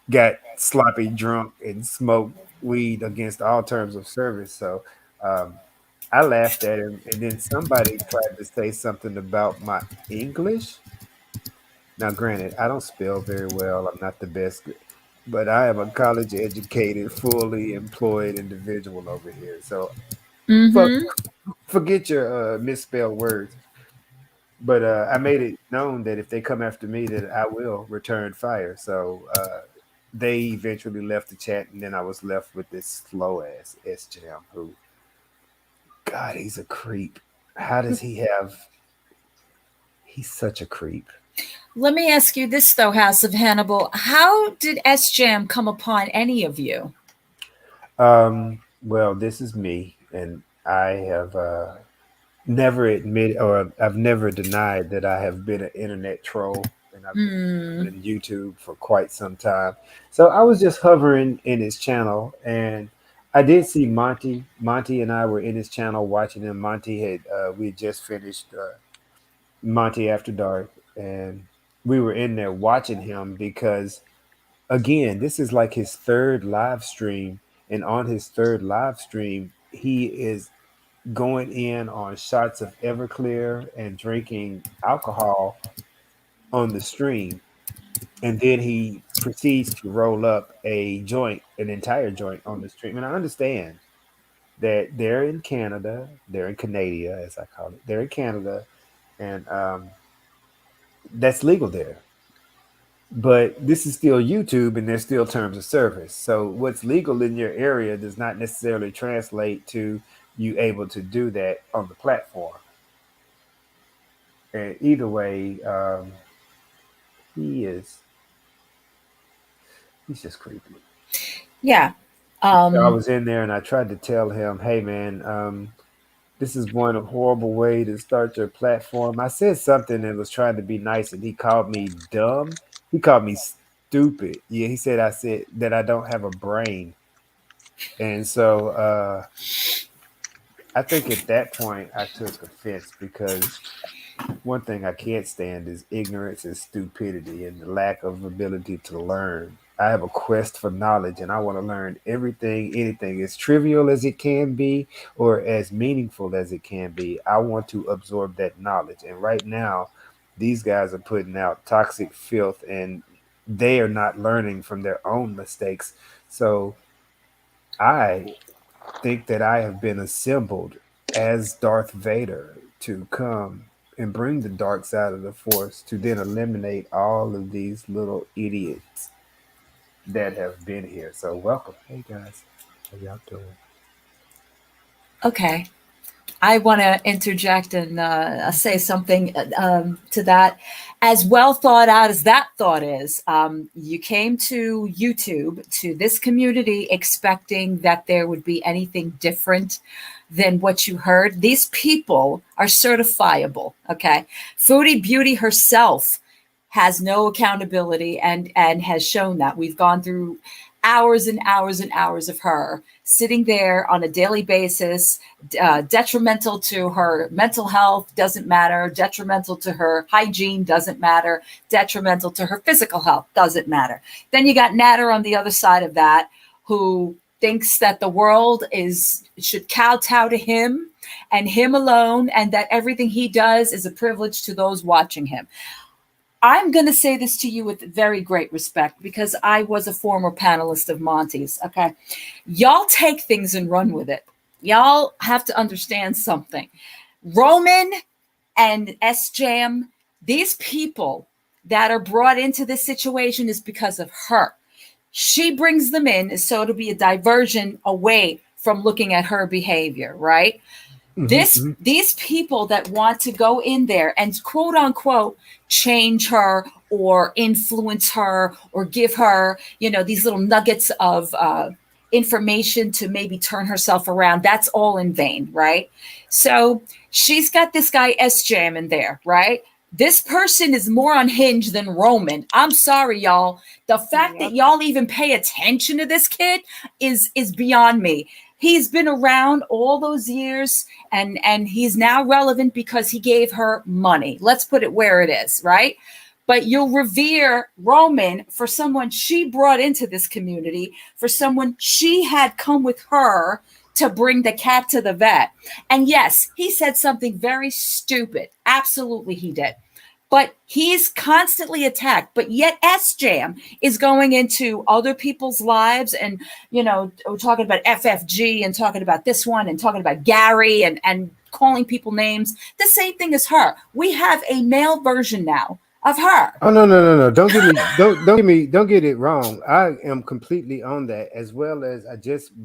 got sloppy drunk and smoked weed against all terms of service. So I laughed at him, and then somebody tried to say something about my English. Now, granted, I don't spell very well. I'm not the best, but I am a college educated, fully employed individual over here. So fuck, Mm-hmm. forget your misspelled words. But I made it known that if they come after me, that I will return fire. So they eventually left the chat, and then I was left with this slow ass SJM who, God, he's a creep. How does he have? He's such a creep. Let me ask you this though, House of Hannibal. How did SJam come upon any of you? Well, this is me, and I have never admitted or I've never denied that I have been an internet troll, and I've been Hmm. on YouTube for quite some time. So I was just hovering in his channel, and I did see Monty. Monty and I were in his channel watching him. Monty had we had just finished Monty After Dark, and we were in there watching him because again, this is like his third live stream, and on his third live stream, he is going in on shots of Everclear and drinking alcohol on the stream, and then he proceeds to roll up a joint, an entire joint on the stream. And I understand that they're in Canada, they're in Canada, as I call it. They're in Canada, and that's legal there. But this is still YouTube, and there's still terms of service. So what's legal in your area does not necessarily translate to you able to do that on the platform. And either way, he is he's just creepy. Yeah. I was in there and I tried to tell him, "Hey, man, this is one horrible way to start your platform." I said something and was trying to be nice, and he called me dumb. He called me stupid. Yeah, he said I said that I don't have a brain, and so I think at that point I took offense because one thing I can't stand is ignorance and stupidity and the lack of ability to learn. I have a quest for knowledge and I want to learn everything, anything, as trivial as it can be or as meaningful as it can be. I want to absorb that knowledge. And right now, these guys are putting out toxic filth and they are not learning from their own mistakes. So I think that I have been assembled as Darth Vader to come and bring the dark side of the Force to then eliminate all of these little idiots that have been here. So welcome. Hey guys. How y'all doing? Okay. I want to interject and say something to that. As well thought out as that thought is, you came to YouTube, to this community, expecting that there would be anything different than what you heard. These people are certifiable. Okay. Foodie Beauty herself has no accountability and has shown that. We've gone through hours and hours and hours of her sitting there on a daily basis, detrimental to her mental health, doesn't matter, detrimental to her hygiene, doesn't matter, detrimental to her physical health, doesn't matter. Then you got Natter on the other side of that, who thinks that the world should kowtow to him and him alone, and that everything he does is a privilege to those watching him. I'm going to say this to you with very great respect because I was a former panelist of Monty's. Okay. Y'all take things and run with it. Y'all have to understand something. Roman and S Jam, these people that are brought into this situation is because of her. She brings them in so to be a diversion away from looking at her behavior, right? These people that want to go in there and quote unquote change her or influence her or give her, these little nuggets of information to maybe turn herself around, that's all in vain, right? So she's got this guy S Jam in there, right? This person is more unhinged than Roman. I'm sorry, y'all. The fact that y'all even pay attention to this kid is beyond me. He's been around all those years and he's now relevant because he gave her money. Let's put it where it is, right? But you'll revere Roman for someone she brought into this community, for someone she had come with her to bring the cat to the vet. And yes, he said something very stupid. Absolutely, he did. But he's constantly attacked. But yet S Jam is going into other people's lives and, we're talking about FFG and talking about this one and talking about Gary and calling people names. The same thing as her. We have a male version now of her. Oh no. Don't get it wrong. I am completely on that, as well as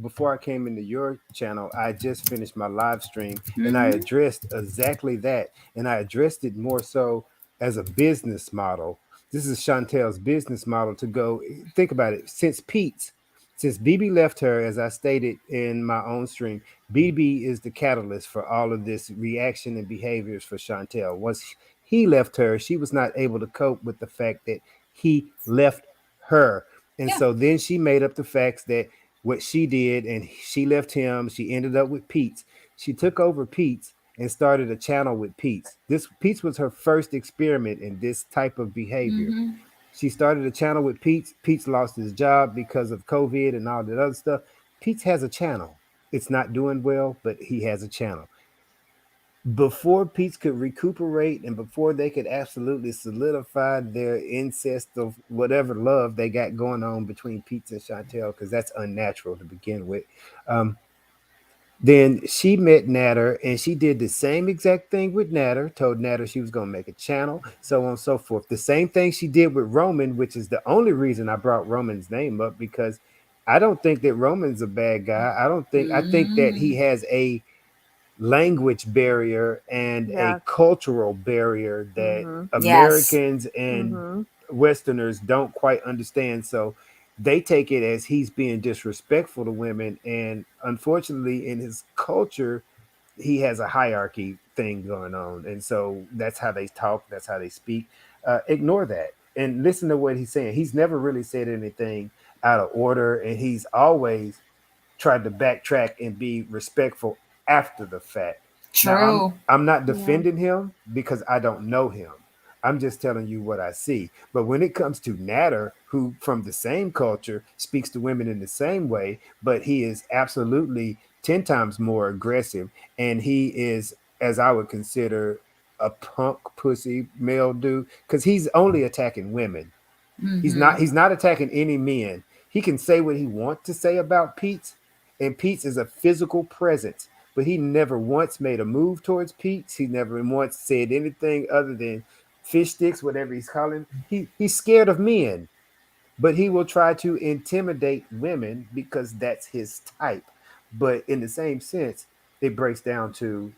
before I came into your channel, I just finished my live stream and I addressed exactly that. And I addressed it more so as a business model. This is Chantel's business model to go think about it. Since BB left her, as I stated in my own stream, BB is the catalyst for all of this reaction and behaviors for Chantel. Once he left her, she was not able to cope with the fact that he left her. And so then she made up the facts that what she did, and she left him. She ended up with Pete's. She took over Pete's and started a channel with Pete's. This Pete's was her first experiment in this type of behavior. Mm-hmm. She started a channel with Pete's. Pete's lost his job because of COVID and all that other stuff. Pete's has a channel. It's not doing well, but he has a channel. Before Pete's could recuperate and before they could absolutely solidify their incest of whatever love they got going on between Pete's and Chantel, because that's unnatural to begin with. Um, then she met Natter and she did the same exact thing with Natter, told Natter she was going to make a channel, so on and so forth. The same thing she did with Roman, which is the only reason I brought Roman's name up, because I don't think that Roman's a bad guy. I think that he Mm-hmm. has a language barrier and a Yes. cultural barrier that Mhm. Yes. Americans and Mhm. Westerners don't quite understand. So they take it as he's being disrespectful to women. And unfortunately, in his culture, he has a hierarchy thing going on. And so that's how they talk, that's how they speak. Ignore that and listen to what he's saying. He's never really said anything out of order, and he's always tried to backtrack and be respectful after the fact. Now True. I'm not Yeah. defending him because I don't know him. I'm just telling you what I see. But when it comes to Natter, who from the same culture speaks to women in the same way, but he is absolutely 10 times more aggressive, and he is, as I would consider, a punk pussy male dude because he's only attacking women. Mm-hmm. He's not attacking any men. He can say what he wants to say about Pete, and Pete is a physical presence. But he never once made a move towards Pete. He never once said anything other than fish sticks, whatever he's calling. He's scared of men, but he will try to intimidate women because that's his type. But in the same sense, it breaks down to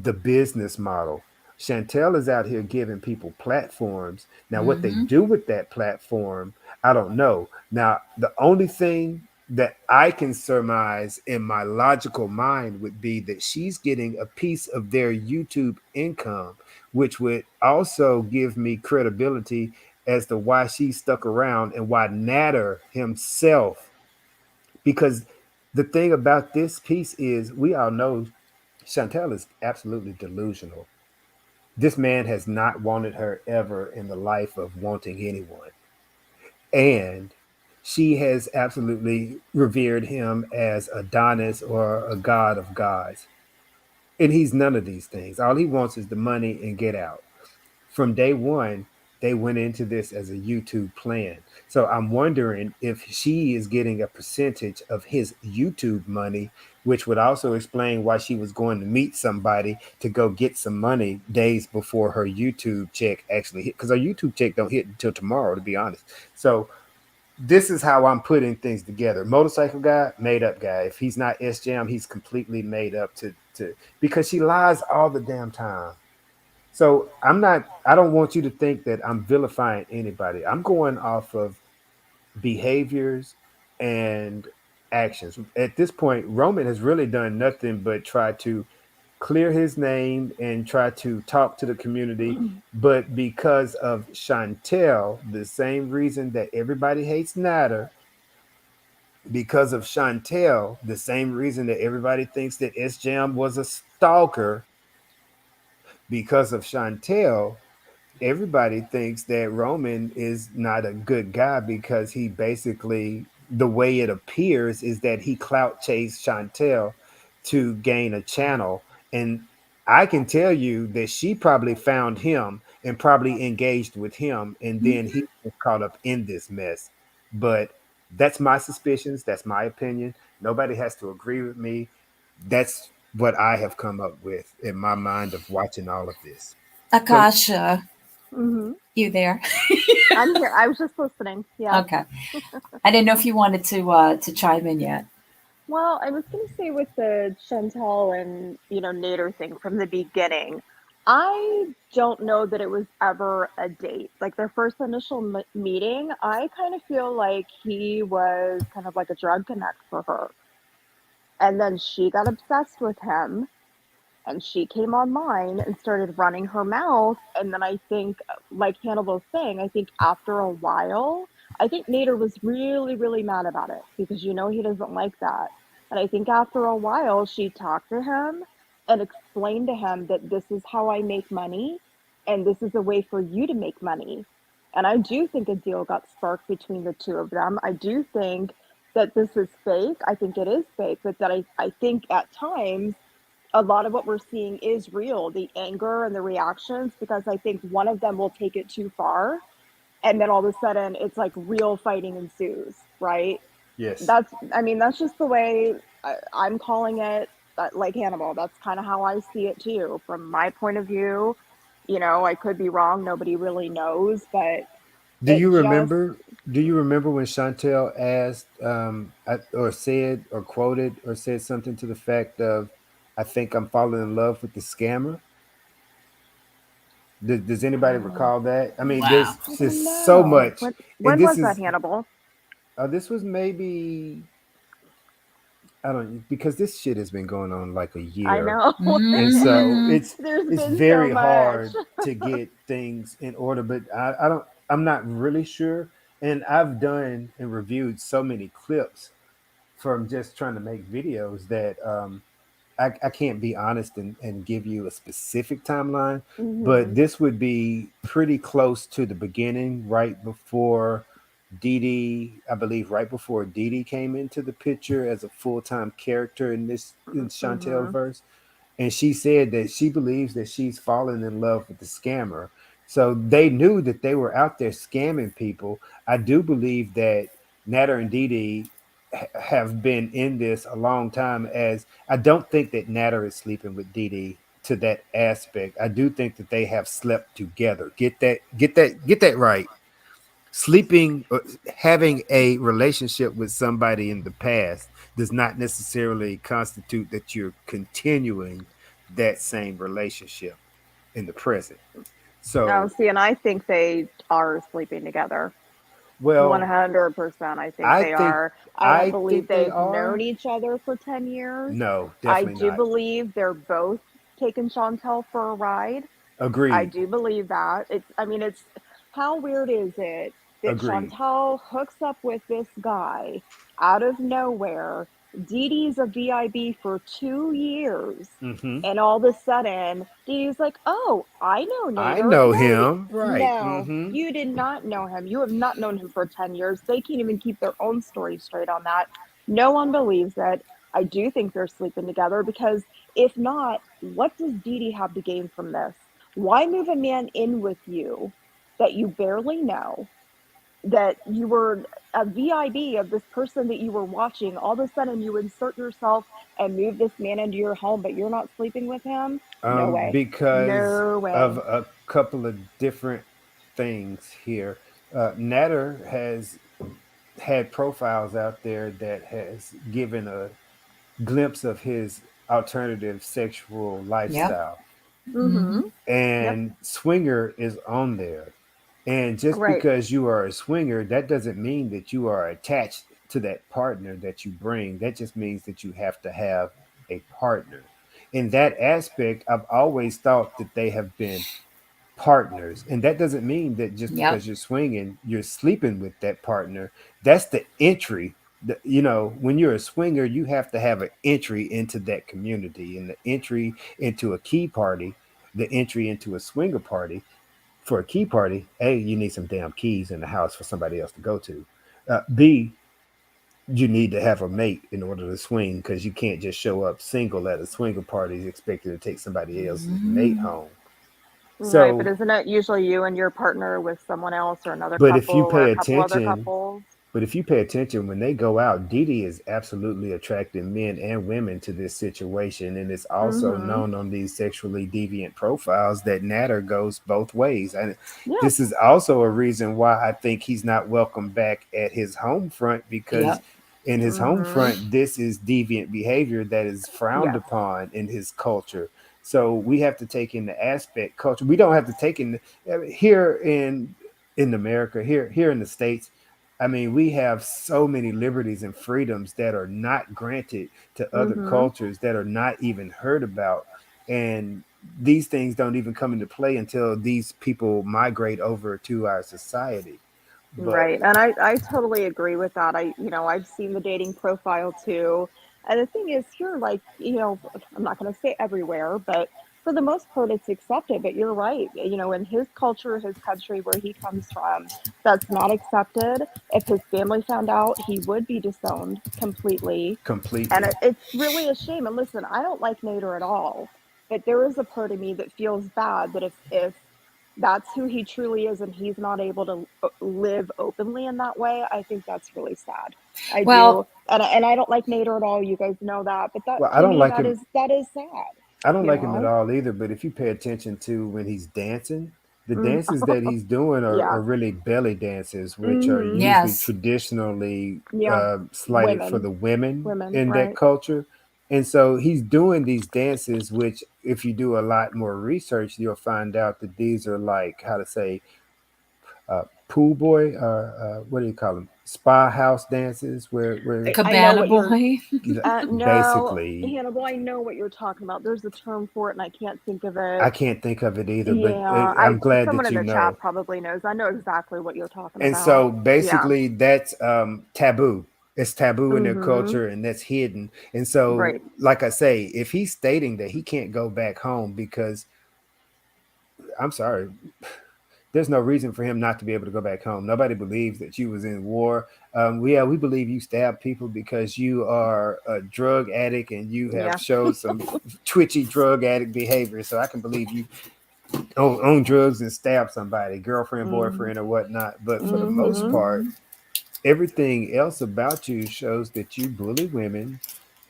the business model. Chantel is out here giving people platforms. Now, what they Mm-hmm. do with that platform, I don't know. Now, the only thing that I can surmise in my logical mind would be that she's getting a piece of their YouTube income, which would also give me credibility as to why she stuck around and why Natter himself, because the thing about this piece is we all know Chantel is absolutely delusional. This man has not wanted her ever in the life of wanting anyone. And she has absolutely revered him as Adonis or a god of gods. And he's none of these things. All he wants is the money and get out. From day one, they went into this as a YouTube plan. So I'm wondering if she is getting a percentage of his YouTube money, which would also explain why she was going to meet somebody to go get some money days before her YouTube check actually hit. Because her YouTube check don't hit until tomorrow, to be honest. So this is how I'm putting things together. Motorcycle guy, made up guy. If he's not S Jam, he's completely made up to because she lies all the damn time. So I don't want you to think that I'm vilifying anybody. I'm going off of behaviors and actions. At this point, Roman has really done nothing but try to clear his name and try to talk to the community. But because of Chantel, the same reason that everybody hates Natter, because of Chantel, the same reason that everybody thinks that S Jam was a stalker, because of Chantel, everybody thinks that Roman is not a good guy because he basically, the way it appears is that he clout chased Chantel to gain a channel. And I can tell you that she probably found him and probably engaged with him, and then he was caught up in this mess. But that's my suspicions. That's my opinion. Nobody has to agree with me. That's what I have come up with in my mind of watching all of this. So Akasha, Mhm. you there? I'm here. I was just listening. Yeah. Okay. I didn't know if you wanted to chime in yet. Well, I was going to say with the Chantal and, Nader thing from the beginning, I don't know that it was ever a date. Like their first initial meeting, I kind of feel like he was kind of like a drug connect for her. And then she got obsessed with him and she came online and started running her mouth. And then I think, like Hannibal was saying, I think after a while, I think Nader was really, really mad about it because he doesn't like that. And I think after a while, she talked to him and explained to him that this is how I make money and this is a way for you to make money. And I do think a deal got sparked between the two of them. I do think that this is fake. I think it is fake, but that I think at times a lot of what we're seeing is real, the anger and the reactions, because I think one of them will take it too far and then all of a sudden it's like real fighting ensues, right? Yes. That's just the way I'm calling it, like Hannibal. That's kind of how I see it too. From my point of view, I could be wrong. Nobody really knows, but Do it you just, remember? Do you remember when Chantel asked, or said, or quoted, or said something to the fact of, "I think I'm falling in love with the scammer." Does anybody oh, recall that? I mean, Wow. there's I don't just so know. much, and When this was that, is Hannibal? this was maybe, I don't, because this shit has been going on like a I year, know. and so Hmm. There's it's been so very much. hard to get things in order. But I don't, I'm not really sure, and I've done and reviewed so many clips from just trying to make videos that I can't be honest and give you a specific timeline, but Hmm. this would be pretty close to the beginning, right before Dee Dee, I believe right before Dee Dee came into the picture as a full-time character in this in Chantel Hmm. verse. And she said that she believes that she's fallen in love with the scammer. So they knew that they were out there scamming people. I do believe that Natter and Dee Dee have been in this a long time. As I don't think that Natter is sleeping with Dee Dee to that aspect. I do think that they have slept together. Get that right. Sleeping or having a relationship with somebody in the past does not necessarily constitute that you're continuing that same relationship in the present. No, So, see, and I think they are sleeping together. well, 100%. I think I they think are. I don't I believe think they they've known are. each other for 10 years. No, I definitely do not. believe they're both taking Chantel for a ride. I Agreed. do believe that. It's how weird is it that Agreed. Chantal hooks up with this guy out of nowhere? Dee Dee's a VIB for 2 years. Hmm. And all of a sudden, Dee Dee's like, oh, I know I Nader. know Wait, him. Right. no, Hmm. you did not know him. You have not known him for 10 years. They can't even keep their own story straight on that. No one believes it. I do think they're sleeping together because if not, what does Dee Dee have to gain from this? Why move a man in with you that you barely know, that you were a VIB of this person that you were watching? All of a sudden, you insert yourself and move this man into your home, but you're not sleeping with him? No way. Because No of way. a couple of different things here. Natter has had profiles out there that has given a glimpse of his alternative sexual Yep. lifestyle, Mm-hmm. Hmm. Yep. and swinger is on there. And just Right. because you are a swinger, that doesn't mean that you are attached to that partner that you bring. That just means that you have to have a partner. In that aspect, I've always thought that they have been partners. And that doesn't mean that just Yep. because you're swinging, you're sleeping with that partner. That's the entry. When you're a swinger, you have to have an entry into that community, and the entry into a key party, the entry into a swinger party. For a key party, A, you need some damn keys in the house for somebody else to go to. B, you need to have a mate in order to swing, because you can't just show up single at a swinger party expecting to take somebody else's mate Mhm. home. Right. But So, isn't it usually you and your partner with someone else or another but if couple you or pay a couple other attention, couples? But if you pay attention, when they go out, Didi is absolutely attracting men and women to this situation. And it's also Mm-hmm. known on these sexually deviant profiles that Natter goes both ways. And Yes. this is also a reason why I think he's not welcome back at his home front, because Yep. in his home Mm-hmm. front, this is deviant behavior that is frowned Yes. upon in his culture. So we have to take in the aspect culture. We don't have to take in here in America, here in the States. I mean, we have so many liberties and freedoms that are not granted to other Mm-hmm. cultures, that are not even heard about. And these things don't even come into play until these people migrate over to our society. But Right. And I totally agree with that. I've seen the dating profile too. And the thing is here, like, I'm not going to say everywhere, but for the most part, it's accepted. But you're right. In his culture, his country, where he comes from, that's not accepted. If his family found out, he would be disowned completely. And completely. it's really a shame. And listen, I don't like Nader at all, but there is a part of me that feels bad that if that's who he truly is and he's not able to live openly in that way, I think that's really sad. I Well, do. And I don't like Nader at all. You guys know that. But that, Well, I to don't me, like that him. is sad, I don't you like him at know? all either. But if you pay attention to when he's dancing, the Mm. dances that he's doing Yeah. are really belly dances, which are Mm-hmm. usually yes. traditionally Yeah. slighted for Women. the women Women, in that right. culture. And so he's doing these dances, which, if you do a lot more research, you'll find out that these are like, how to say, pool boy, or what do you call them? Spa house dances, where I know Cabana what you're boy. no, basically, Hannibal, I know what you're talking about. There's a term for it and I can't think of I it. can't think of it either, but Yeah, I'm glad someone that in you the chat know. probably knows. I know exactly what you're talking And about. so Yeah. basically, that's taboo. It's taboo in their Mm-hmm. culture, and that's hidden. And so, Right. like I say, if he's stating that he can't go back home because, I'm sorry, there's no reason for him not to be able to go back home. Nobody believes that you was in war. We believe you stabbed people because you are a drug addict and you have Yeah. showed some twitchy drug addict behavior. So I can believe you own drugs and stab somebody, girlfriend, Mm-hmm. boyfriend, or whatnot. But for the most Mm-hmm. part, everything else about you shows that you bully women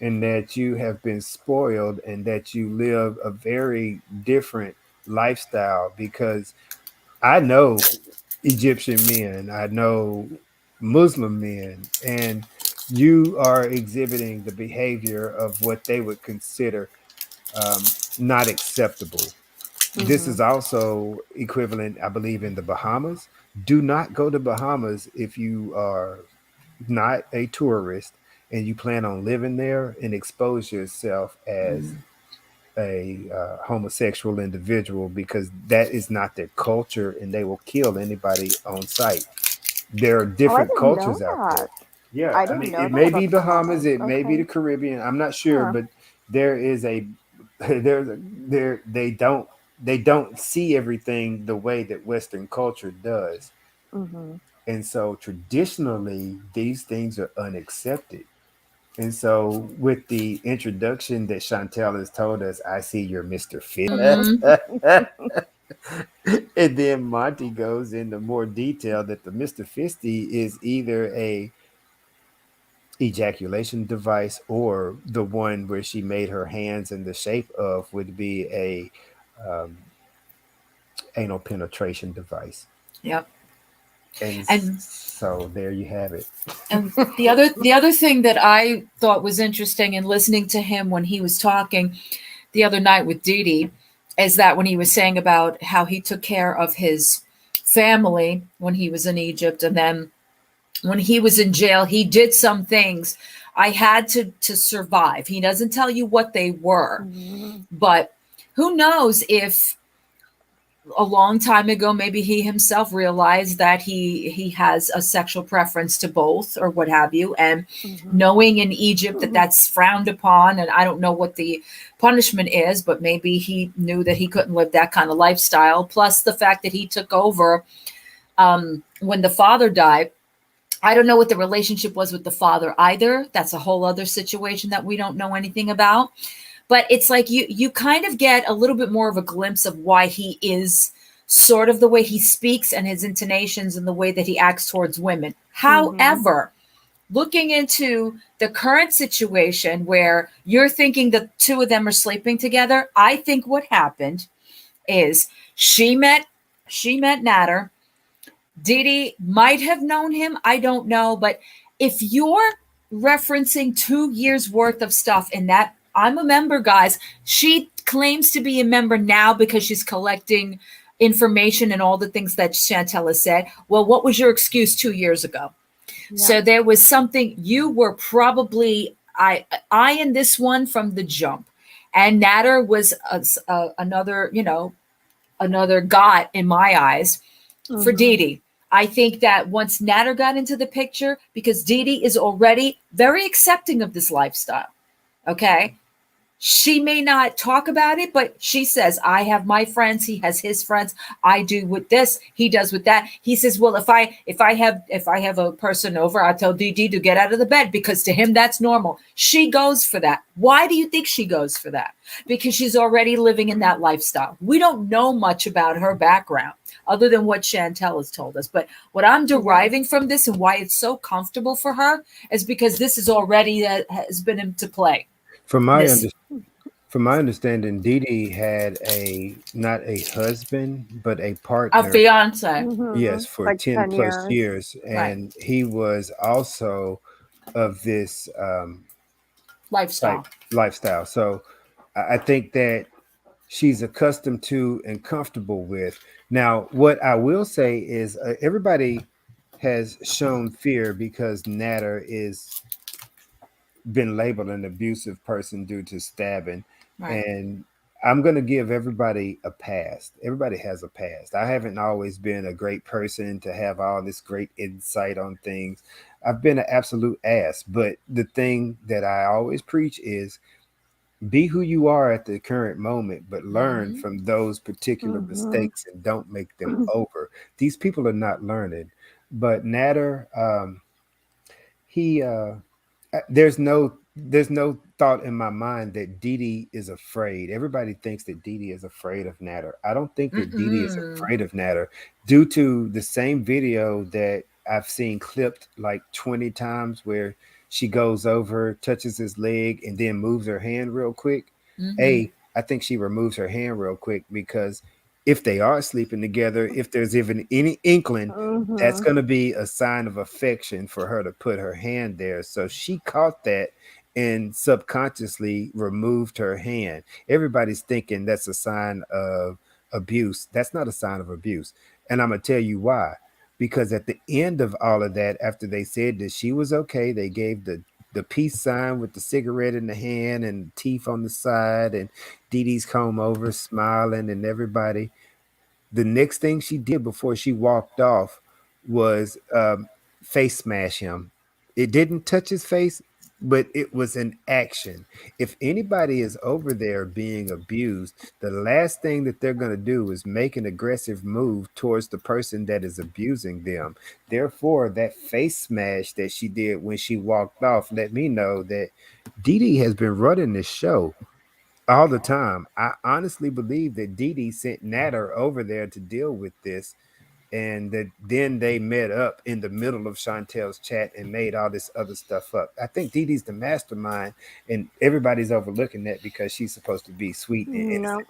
and that you have been spoiled and that you live a very different lifestyle. Because I know Egyptian men, I know Muslim men, and you are exhibiting the behavior of what they would consider not acceptable. This Mm-hmm. is also equivalent, I believe, in the Bahamas. Do not go to Bahamas if you are not a tourist and you plan on living there and expose yourself as a homosexual individual, because that is not their culture and they will kill anybody on sight. There are Oh, I different didn't know cultures out that. there. Yeah, I I didn't mean, know it that may be about the Bahamas, Bahamas. it may be the Okay. Caribbean. I'm not sure, Huh. but there is a there they don't see everything the way that Western culture does. Mm-hmm. And so traditionally, these things are unaccepted. And so, with the introduction that Chantel has told us, I see you're Mr. Fit. Mhm. And then Monty goes into more detail that the Mr. Fisty is either a ejaculation device, or the one where she made her hands in the shape of would be a um, anal penetration device. Yep. And And so there you have it. and the other thing that I thought was interesting in listening to him when he was talking the other night with Dee Dee is that when he was saying about how he took care of his family when he was in Egypt, and then when he was in jail, he did some things I had to survive. He doesn't tell you what they were, Mm-hmm. but who knows if a long time ago maybe he himself realized that he has a sexual preference to both or what have you, and Mm-hmm. knowing in Egypt that that's frowned upon, and I don't know what the punishment is, but maybe he knew that he couldn't live that kind of lifestyle, plus the fact that he took over when the father died. I don't know what the relationship was with the father either. That's a whole other situation that we don't know anything about. But it's like you kind of get a little bit more of a glimpse of why he is sort of the way he speaks and his intonations and the way that he acts towards women. Mm-hmm. However, looking into the current situation where you're thinking the two of them are sleeping together, I think what happened is she met Natter. Didi might have known him. I don't know. But if you're referencing 2 years worth of stuff in that, I'm a member, guys. She claims to be a member now because she's collecting information and all the things that Chantel has said. Well, what was your excuse 2 years ago? Yeah. So there was something you were probably eyeing this one from the jump. And Natter was another, another god in my eyes for Mm-hmm. Didi. I think that once Natter got into the picture, because Dee Dee is already very accepting of this lifestyle, okay? She may not talk about it, but she says, I have my friends, he has his friends, I do with this, he does with that. He says, well, if I have a person over, I'll tell Dee Dee to get out of the bed, because to him that's normal. She goes for that. Why do you think she goes for that? Because she's already living in that lifestyle. We don't know much about her background other than what Chantel has told us. But what I'm deriving from this and why it's so comfortable for her is because this is already has been into play. From my This from my understanding, Dee Dee had not a husband, but a a partner. fiance. Yes, for Like 10 10 plus years. years, Right. and he was also of this Lifestyle. type lifestyle. So I think that she's accustomed to and comfortable with. Now, what I will say is everybody has shown fear because Natter is been labeled an abusive person due to stabbing. Right. And I'm going to give everybody a past. Everybody has a past. I haven't always been a great person to have all this great insight on things. I've been an absolute ass. But the thing that I always preach is be who you are at the current moment, but learn from those particular mistakes and don't make them over. These people are not learning. But Natter, he there's no thought in my mind that Dee Dee is afraid. Everybody thinks that Dee Dee is afraid of Natter. I don't think that Dee Dee is Mm-mm. afraid of Natter due to the same video that I've seen clipped like 20 times where she goes over, touches his leg, and then moves her hand real quick. I think she removes her hand real quick because if they are sleeping together, if there's even any inkling, that's going to be a sign of affection for her to put her hand there. So she caught that and subconsciously removed her hand. Everybody's thinking that's a sign of abuse. That's not a sign of abuse. And I'm going to tell you why. Because at the end of all of that, after they said that she was okay, they gave the peace sign with the cigarette in the hand and teeth on the side, and Dee Dee's come over smiling, and everybody. The next thing she did before she walked off was face smash him. It didn't touch his face, but it was an action. If anybody is over there being abused, the last thing that they're going to do is make an aggressive move towards the person that is abusing them. Therefore, that face smash that she did when she walked off let me know that Dee Dee has been running this show all the time. I honestly believe that Dee Dee sent Natter over there to deal with this, and that then they met up in the middle of Chantel's chat and made all this other stuff up. I think Dee Dee's the mastermind, and everybody's overlooking that because she's supposed to be sweet and No, innocent.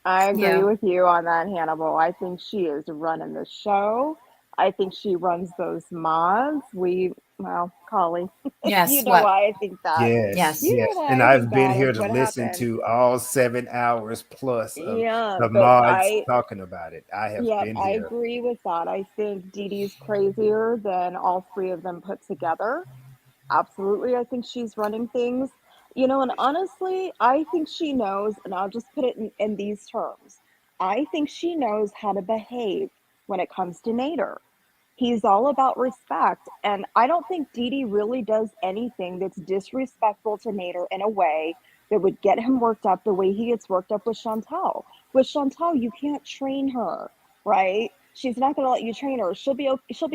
I agree Yeah. with you on that, Hannibal. I think she is running the show. I think she runs those mods. Well, Collie, you Yes. know What? why I think that. Yes, Yes. You know yes. why And I think I've been that here with to what listen happened. to all 7 hours plus of Yeah, the but mods talking about it. I have yeah, been I here. agree with that. I think Dee Dee's crazier than all three of them put together. Absolutely, I think she's running things. And honestly, I think she knows, and I'll just put it in these terms. I think she knows how to behave when it comes to Nader. He's all about respect, and I don't think Dee Dee really does anything that's disrespectful to Nader in a way that would get him worked up the way he gets worked up with Chantal. With Chantal, you can't train her, right? She's not going to let you train her. She'll be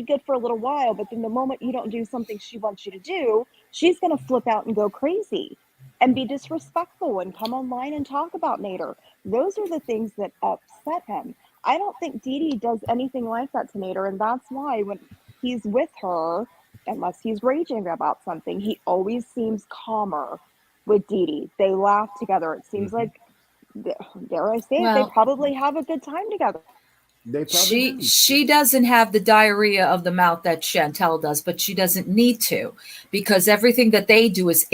good for a little while, but then the moment you don't do something she wants you to do, she's going to flip out and go crazy and be disrespectful and come online and talk about Nader. Those are the things that upset him. I don't think Dee Dee does anything like that to Nader, and that's why when he's with her, unless he's raging about something, he always seems calmer with Dee Dee. They laugh together. It seems Mhm. like, dare I say it, they Well, probably have a good time together. They probably she do. she doesn't have the diarrhea of the mouth that Chantel does, but she doesn't need to, because everything that they do is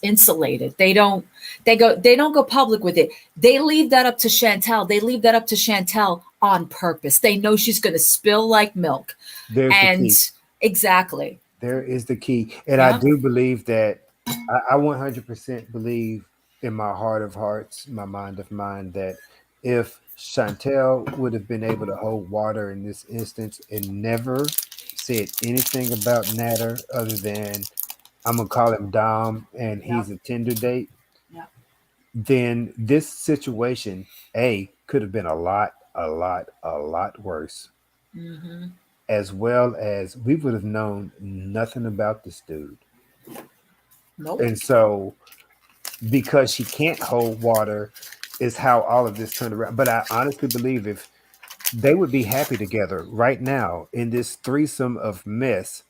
insulated. They don't go public with it. They leave that up to Chantel. They leave that up to Chantel on purpose. They know she's going to spill like milk, There's the and key. exactly. There is the key. And I Yeah. do believe that I 100% believe in my heart of hearts, my mind of mind, that if Chantel would have been able to hold water in this instance and never said anything about Natter other than I'm gonna call him Dom and he's a Tinder date, Yep. then this situation could have been a lot worse. Mm-hmm. As well as we would have known nothing about this dude. Nope. And so because she can't hold water is how all of this turned around. But I honestly believe if they would be happy together right now in this threesome of mess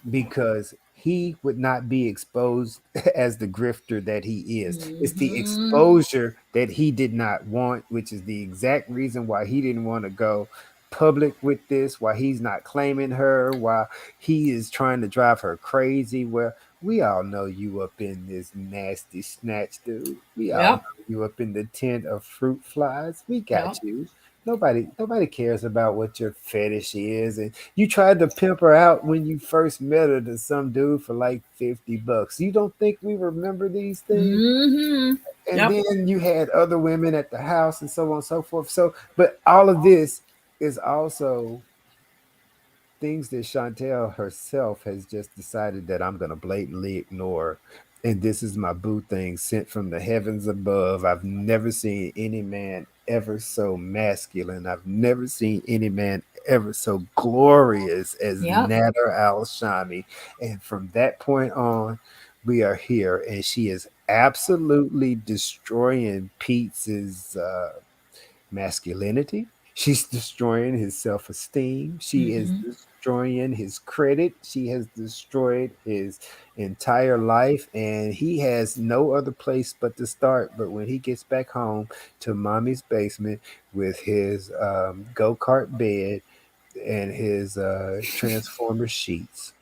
because he would not be exposed as the grifter that he is. It's the Mm-hmm. exposure that he did not want, which is the exact reason why he didn't want to go public with this, why he's not claiming her, why he is trying to drive her crazy. Well, we all know you up in this nasty snatch, dude. We all know Yep. you up in the tent of fruit flies. We Yep. got you. Nobody cares about what your fetish is. And you tried to pimp her out when you first met her to some dude for like $50. You don't think we remember these things? Mm-hmm. And Yep. then you had other women at the house and so on and so forth. So, but all of this is also things that Chantel herself has just decided that I'm going to blatantly ignore. And this is my boo thing sent from the heavens above. I've never seen any man ever so masculine. I've never seen any man ever so glorious as Yep. Nader Al Shami. And from that point on, we are here. And she is absolutely destroying Pete's masculinity. She's destroying his self esteem. She is Mm-hmm. destroying his credit. She has destroyed his entire life. And he has no other place but to start. But when he gets back home to mommy's basement with his go kart bed and his transformer sheets.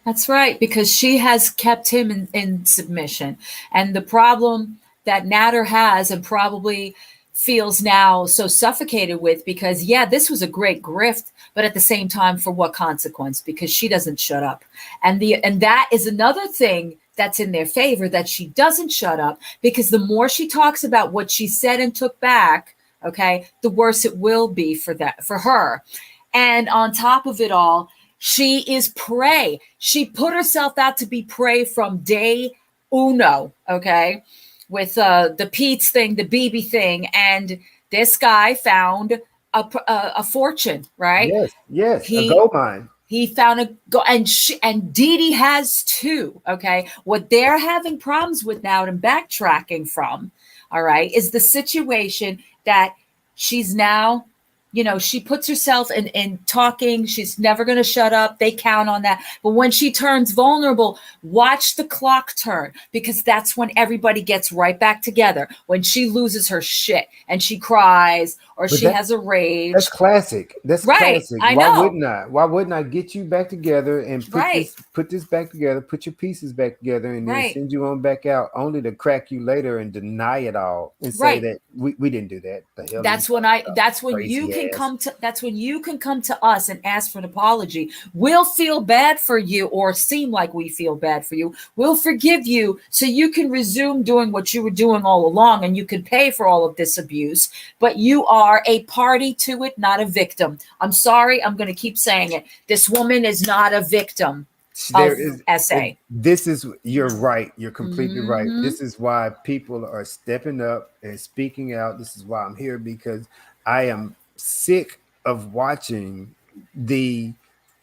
That's right, because she has kept him in submission. And the problem that Natter has and probably feels now so suffocated with, because yeah, this was a great grift, but at the same time, for what consequence? Because she doesn't shut up. And that is another thing that's in their favor, that she doesn't shut up, because the more she talks about what she said and took back, okay, the worse it will be for her. And on top of it all, she is prey. She put herself out to be prey from day uno, okay? With the Pete's thing, the BB thing. And this guy found a fortune, right? Yes, a He gold mine. he found a go, and Dee Dee has too. Okay, what they're having problems with now and backtracking from, all right, is the situation that she's now, she puts herself in talking. She's never going to shut up. They count on that. But when she turns vulnerable, watch the clock turn, because that's when everybody gets right back together. When she loses her shit and she cries or But she has a rage. that's classic. That's Right. classic. I Why know. wouldn't I? Why wouldn't I get you back together and Right. put this back together, put your pieces back together, and then Right. send you on back out, only to crack you later and deny it all and say Right. that we didn't do that. The hell are you That's when talking about? that's when you Crazy can ass. come to us and ask for an apology. We'll feel bad for you, or seem like we feel bad for you. We'll forgive you so you can resume doing what you were doing all along, and you can pay for all of this abuse. But you are a party to it, not a victim. I'm sorry, I'm going to keep saying it. This woman is not a victim There of is, SA. this is, you're right. You're completely right. Mm-hmm. This is why people are stepping up and speaking out. This is why I'm here, because I am sick of watching the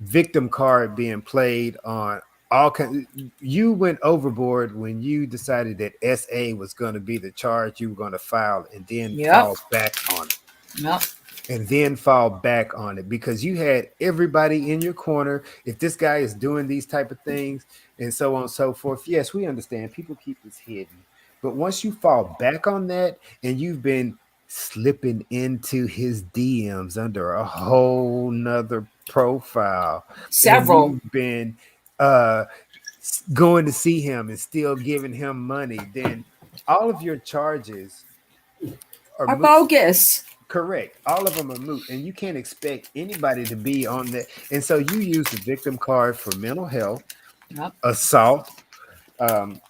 victim card being played on all kinds. You went overboard when you decided that SA was going to be the charge you were going to file, and then Yep. fall back on it. Yep. And then fall back on it because you had everybody in your corner. If this guy is doing these type of things and so on and so forth, yes, we understand people keep this hidden. But once you fall back on that and you've been slipping into his DMs under a whole nother profile, and Several you've been uh going to see him and still giving him money, then all of your charges are bogus. correct. All of them are moot, and you can't expect anybody to be on that. And so you use the victim card for mental health, Yep. assault, um,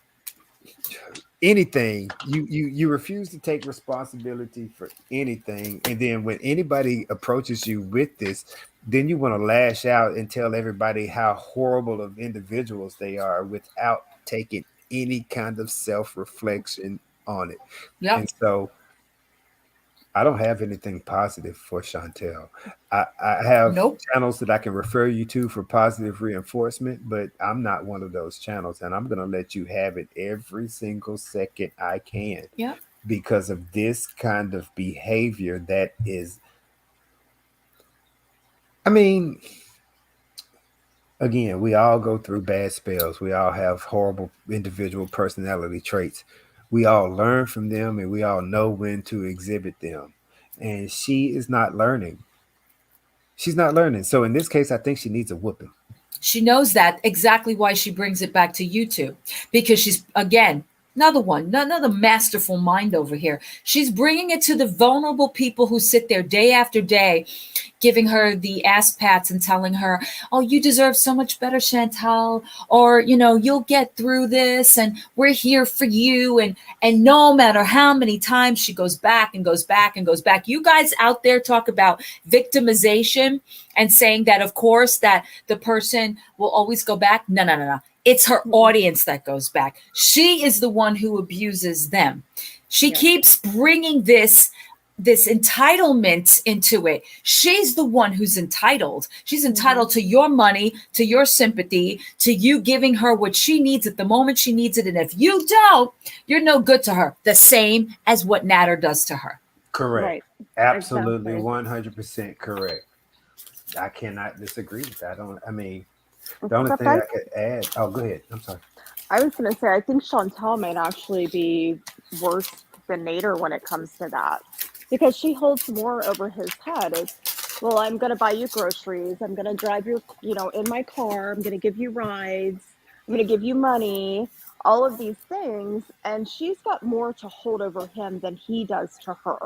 anything. You refuse to take responsibility for anything, and then when anybody approaches you with this, then you want to lash out and tell everybody how horrible of individuals they are without taking any kind of self-reflection on it. Yep. And so I don't have anything positive for Chantel. I have Nope. channels that I can refer you to for positive reinforcement, but I'm not one of those channels, and I'm going to let you have it every single second I can Yep. because of this kind of behavior that is, I mean, again, we all go through bad spells. We all have horrible individual personality traits. We all learn from them and we all know when to exhibit them. And she is not learning. She's not learning. So in this case, I think she needs a whooping. She knows that exactly why she brings it back to YouTube, because she's, again, another masterful mind over here. She's bringing it to the vulnerable people who sit there day after day, giving her the ass pats and telling her, oh, you deserve so much better, Chantal, or, you'll get through this and we're here for you. And no matter how many times she goes back and goes back and goes back, you guys out there talk about victimization and saying that, of course, that the person will always go back. No. It's her audience that goes back. She is the one who abuses them. She keeps bringing this entitlement into it. She's the one who's entitled. She's entitled to your money, to your sympathy, to you giving her what she needs at the moment she needs it. And if you don't, you're no good to her. The same as what Natter does to her. Correct. Right. Absolutely. Exactly. 100% correct. I cannot disagree with that. The only But thing I could add. Oh, go ahead. I'm sorry. I was going to say, I think Chantal might actually be worse than Nader when it comes to that, because she holds more over his head. It's, well, I'm going to buy you groceries. I'm going to drive you, in my car. I'm going to give you rides. I'm going to give you money, all of these things. And she's got more to hold over him than he does to her.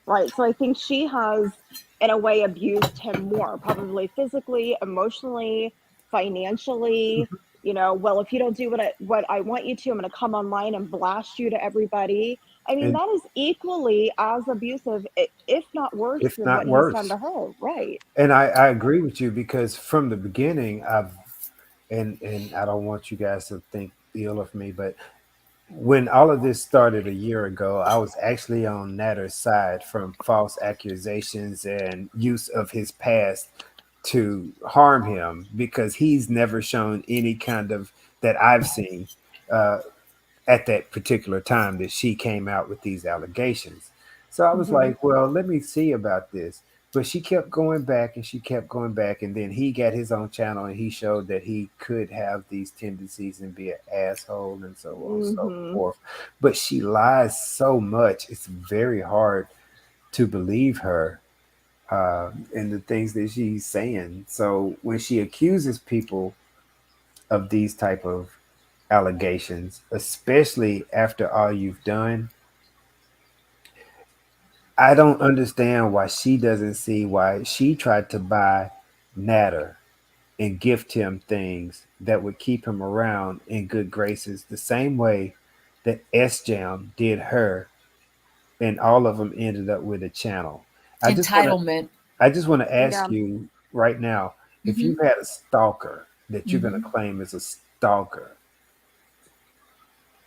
Right. So I think she has, in a way, abused him more, probably physically, emotionally, financially. Well, if you don't do what I want you to, I'm going to come online and blast you to everybody. I mean, And that is equally as abusive, if not worse, if than not what he's done worse. to her. Right. And I agree with you because from the beginning, and I don't want you guys to think ill of me, but when all of this started a year ago, I was actually on Natter's side from false accusations and use of his past to harm him because he's never shown any kind of that I've seen uh, at that particular time that she came out with these allegations. So I was Mm-hmm. like, well, let me see about this. But she kept going back and she kept going back. And then he got his own channel and he showed that he could have these tendencies and be an asshole and so on and so Mm-hmm. forth. But she lies so much. It's very hard to believe her and the things that she's saying. So when she accuses people of these type of allegations, especially after all you've done, I don't understand why she doesn't see why she tried to buy Natter and gift him things that would keep him around in good graces the same way that S Jam did her, and all of them ended up with a channel. Entitlement. I just want to ask Yeah. you right now, if Mhm. you've had a stalker that you're going to Mhm. claim as a stalker,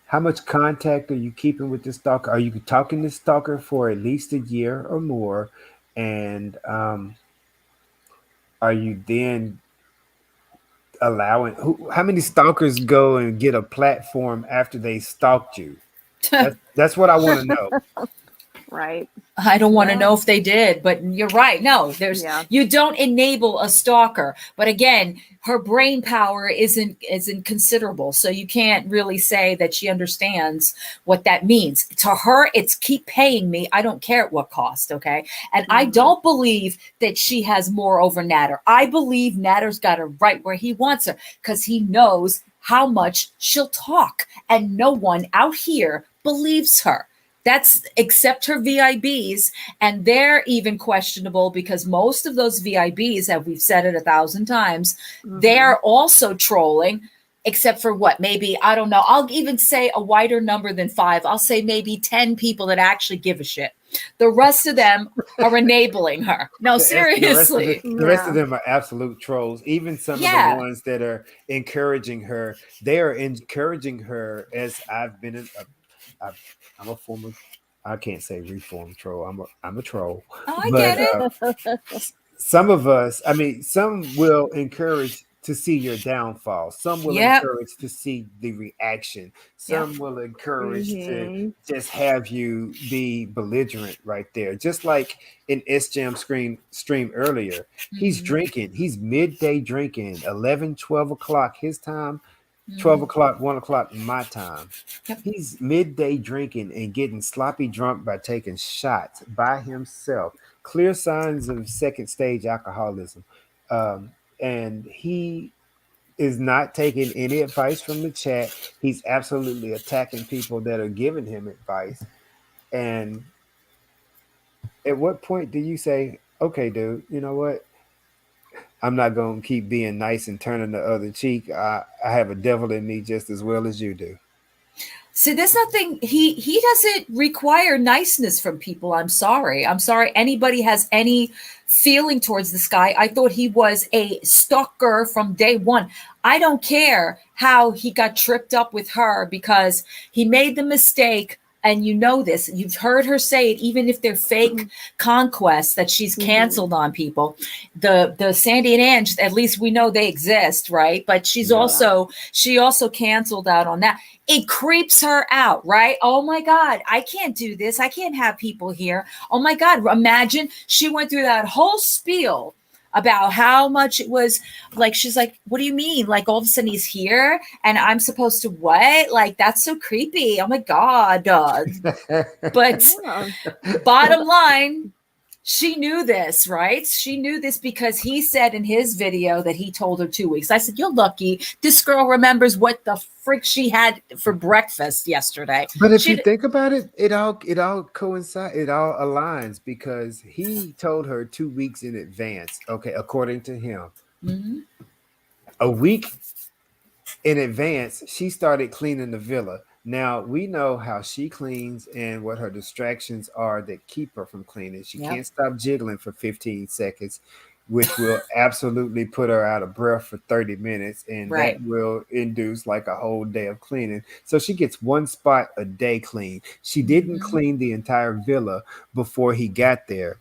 how much contact are you keeping with this stalker? Are you talking to this stalker for at least a year or more? And are you then allowing how many stalkers go and get a platform after they stalked you? That's what I want to know. Right. I don't want to Yeah. know if they did, but you're right. No, Yeah. you don't enable a stalker. But again, her brain power isn't considerable. So you can't really say that she understands what that means. To her, it's keep paying me. I don't care at what cost. Okay. And I Mm-hmm. don't believe that she has more over Natter. I believe Natter's got her right where he wants her because he knows how much she'll talk. And no one out here believes her. That's except her VIBs, and they're even questionable because most of those VIBs, as we've said it 1,000 times, Mm-hmm. they're also trolling except for what? Maybe, I don't know. I'll even say a wider number than 5. I'll say maybe 10 people that actually give a shit. The rest of them are enabling her. No, seriously. The rest of Yeah. them are absolute trolls. Even some of the Yeah. ones that are encouraging her, they are encouraging her. As I've been, I'm a former, I can't say reformed troll. I'm a troll, Oh, I but get it. some of us, I mean, some will encourage to see your downfall. Some will Yep. encourage to see the reaction. Yep. Some will encourage to Mm-hmm. just have you be belligerent right there. Just like in SJM stream earlier, he's Mhm. drinking. He's midday drinking, 11, 12 o'clock his time, 12 Mhm. o'clock, 1 o'clock my time. Yep. He's midday drinking and getting sloppy drunk by taking shots by himself. Clear signs of second stage alcoholism. And he is not taking any advice from the chat. He's absolutely attacking people that are giving him advice. And at what point do you say, okay, dude, you know what? I'm not going to keep being nice and turning the other cheek. I have a devil in me just as well as you do. See, there's nothing, he doesn't require niceness from people. I'm sorry. I'm sorry anybody has any feeling towards this guy. I thought he was a stalker from day one. I don't care how he got tripped up with her because he made the mistake. And you know this, you've heard her say it, even if they're fake conquests that she's canceled on people. The Sandy and Ange, at least we know they exist, right? But she's Yeah. she also canceled out on that. It creeps her out, right? Oh my God, I can't do this. I can't have people here. Oh my God, imagine she went through that whole spiel about how much it was like. She's like, what do you mean? Like all of a sudden he's here and I'm supposed to what? Like that's so creepy. Oh my God. But Yeah. bottom line, she knew this, right? She knew this because he said in his video that he told her 2 weeks. I said, you're lucky. This girl remembers what the frick she had for breakfast yesterday. But if you think about it, it all coincides, it all aligns because he told her 2 weeks in advance. Okay, according to him, Mhm. a week in advance, she started cleaning the villa. Now we know how she cleans and what her distractions are that keep her from cleaning. She Yep. can't stop jiggling for 15 seconds, which will absolutely put her out of breath for 30 minutes, and Right. that will induce like a whole day of cleaning. So she gets one spot a day clean. She didn't Mhm. clean the entire villa before he got there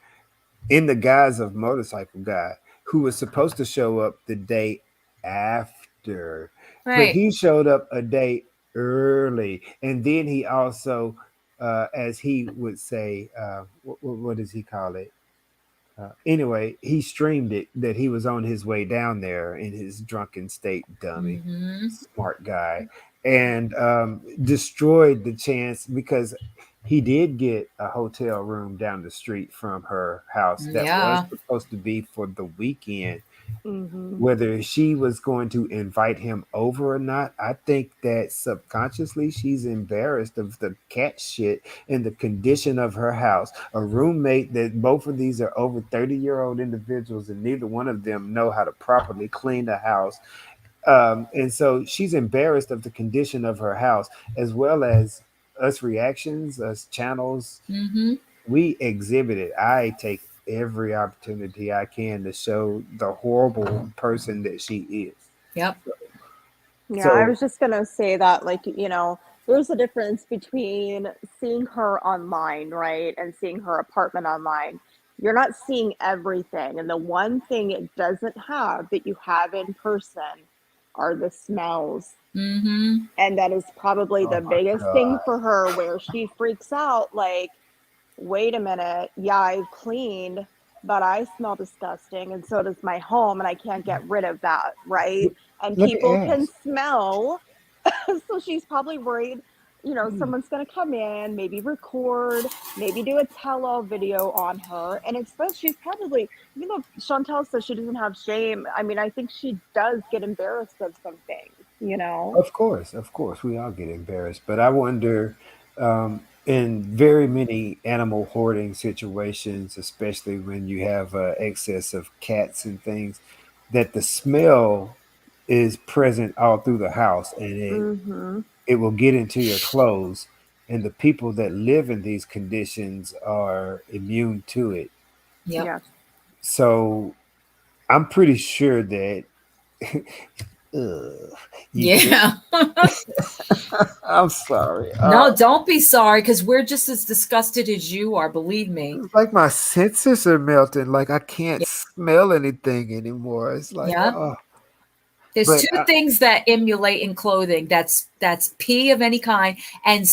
in the guise of motorcycle guy who was supposed to show up the day after, but Right. he showed up a day early. And then he also, as he would say, what does he call it? Anyway, he streamed it that he was on his way down there in his drunken state, dummy, Mhm. smart guy, and destroyed the chance because he did get a hotel room down the street from her house that was Yeah. supposed to be for the weekend. Mm-hmm. Whether she was going to invite him over or not, I think that subconsciously she's embarrassed of the cat shit and the condition of her house. A roommate that both of these are over 30-year-old individuals and neither one of them know how to properly clean the house. And so she's embarrassed of the condition of her house, as well as us reactions, us channels. Mhm. We exhibit it. I take every opportunity I can to show the horrible person that she is. Yep. Yeah, I So, was just gonna say that, like, there's a difference between seeing her online, right, and seeing her apartment online. You're not seeing everything, and the one thing it doesn't have that you have in person are the smells. Mhm. And that is probably oh the my biggest thing God. for her where she freaks out, like, wait a minute, yeah, I've cleaned, but I smell disgusting, and so does my home, and I can't get rid of that, right? And Let me people can ask. smell, so she's probably worried, someone's gonna come in, maybe record, maybe do a tell-all video on her, and she's probably, even though Chantel says she doesn't have shame, I mean, I think she does get embarrassed of some things. Of course, we all get embarrassed, but I wonder, in very many animal hoarding situations, especially when you have excess of cats and things, that the smell is present all through the house, and Mm-hmm. it will get into your clothes, and the people that live in these conditions are immune to it. Yep. Yes. So I'm pretty sure that you could. Yeah. I'm sorry. No, don't be sorry because we're just as disgusted as you are, believe me. It's like my senses are melting. Like I can't Yeah. smell anything anymore. It's like, Yeah. There's but two things that emulate in clothing. That's pee of any kind and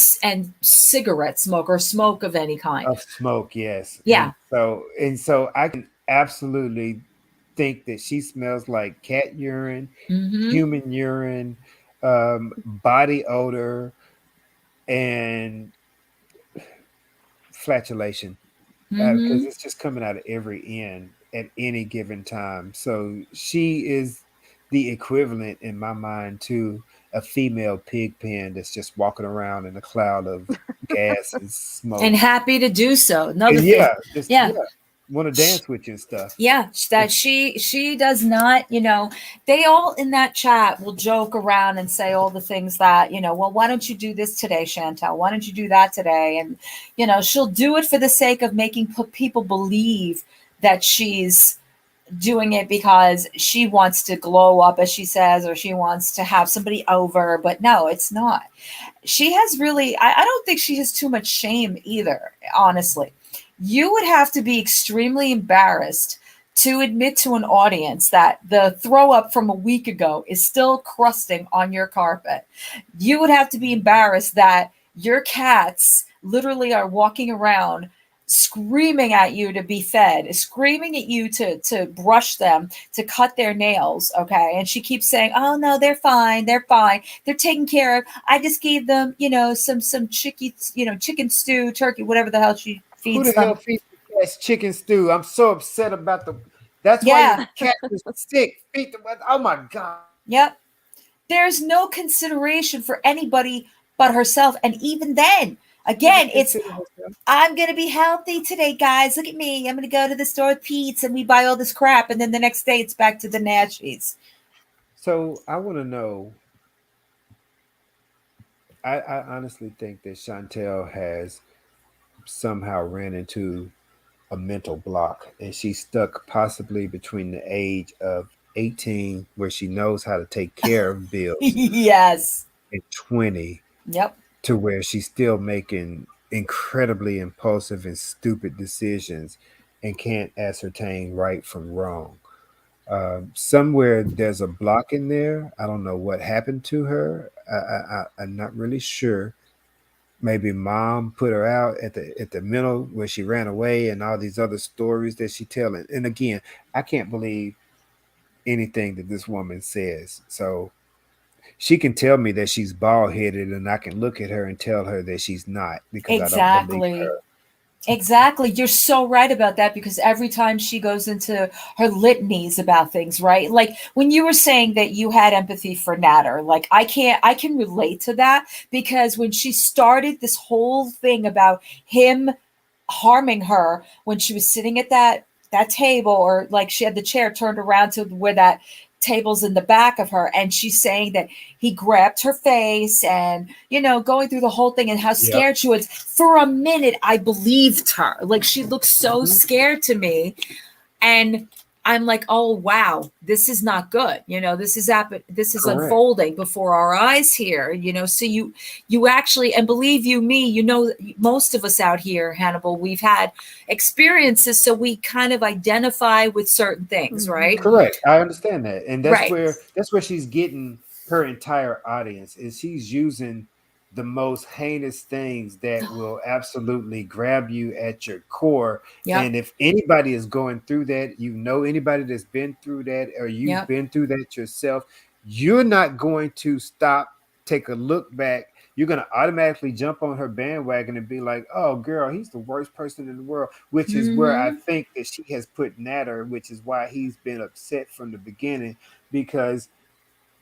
cigarette smoke or smoke of any kind. of smoke, yes. Yeah. And so I can absolutely think that she smells like cat urine, Mm-hmm. human urine, body odor, and flatulation. Because Mm-hmm. it's just coming out of every end at any given time. So she is the equivalent in my mind to a female pig pen that's just walking around in a cloud of gas and And smoke. happy to do so. Another And thing. yeah, just Yeah. yeah, want to dance with you and stuff. Yeah, that she does not, they all in that chat will joke around and say all the things that, well, why don't you do this today, Chantel? Why don't you do that today? And she'll do it for the sake of making people believe that she's doing it because she wants to glow up, as she says, or she wants to have somebody over. But no, it's not. She has really, I don't think she has too much shame either, honestly. You would have to be extremely embarrassed to admit to an audience that the throw up from a week ago is still crusting on your carpet. You would have to be embarrassed that your cats literally are walking around screaming at you to be fed, screaming at you to brush them, to cut their nails, okay? And she keeps saying, "Oh no, they're fine. They're fine. They're taken care of. I just gave them, some chicken stew, turkey, whatever the hell she Who feeds the hell them." feeds the cats chicken stew? I'm so upset about the. That's why your Yeah. cat is sick. Feed them. Oh my god. Yep. There's no consideration for anybody but herself. And even then, She again, doesn't it's consider herself. I'm going to be healthy today, guys. Look at me. I'm going to go to the store with Pete's and we buy all this crap. And then the next day it's back to the Nashies. So I want to know. I honestly think that Chantel has somehow ran into a mental block, and she's stuck possibly between the age of 18, where she knows how to take care of bills, Yes. and 20, Yep. to where she's still making incredibly impulsive and stupid decisions and can't ascertain right from wrong. Somewhere there's a block in there. I don't know what happened to her. I'm not really sure. Maybe mom put her out at the middle where she ran away, and all these other stories that she telling. And again, I can't believe anything that this woman says. So she can tell me that she's bald headed, and I can look at her and tell her that she's not, because I don't believe Exactly. her. Exactly. You're so right about that because every time she goes into her litanies about things, right? Like when you were saying that you had empathy for Natter, like I can relate to that because when she started this whole thing about him harming her when she was sitting at that table, or like she had the chair turned around to where that table's in the back of her, and she's saying that he grabbed her face and going through the whole thing and how Yep. scared she was. For a minute I believed her. Like she looked so Mhm. scared to me, and I'm like, oh wow, this is not good. This is Correct. unfolding before our eyes here. So you actually, and believe you me, most of us out here, Hannibal, we've had experiences, so we kind of identify with certain things, right? Mm-hmm. Correct. I understand that. And Right. that's where she's getting her entire audience, is she's using the most heinous things that will absolutely grab you at your core. Yep. And if anybody is going through that, anybody that's been through that, or you've Yep. been through that yourself, you're not going to stop, take a look back. You're going to automatically jump on her bandwagon and be like, oh, girl, he's the worst person in the world, which is where I Mm-hmm. think that she has put Natter, which is why he's been upset from the beginning. Because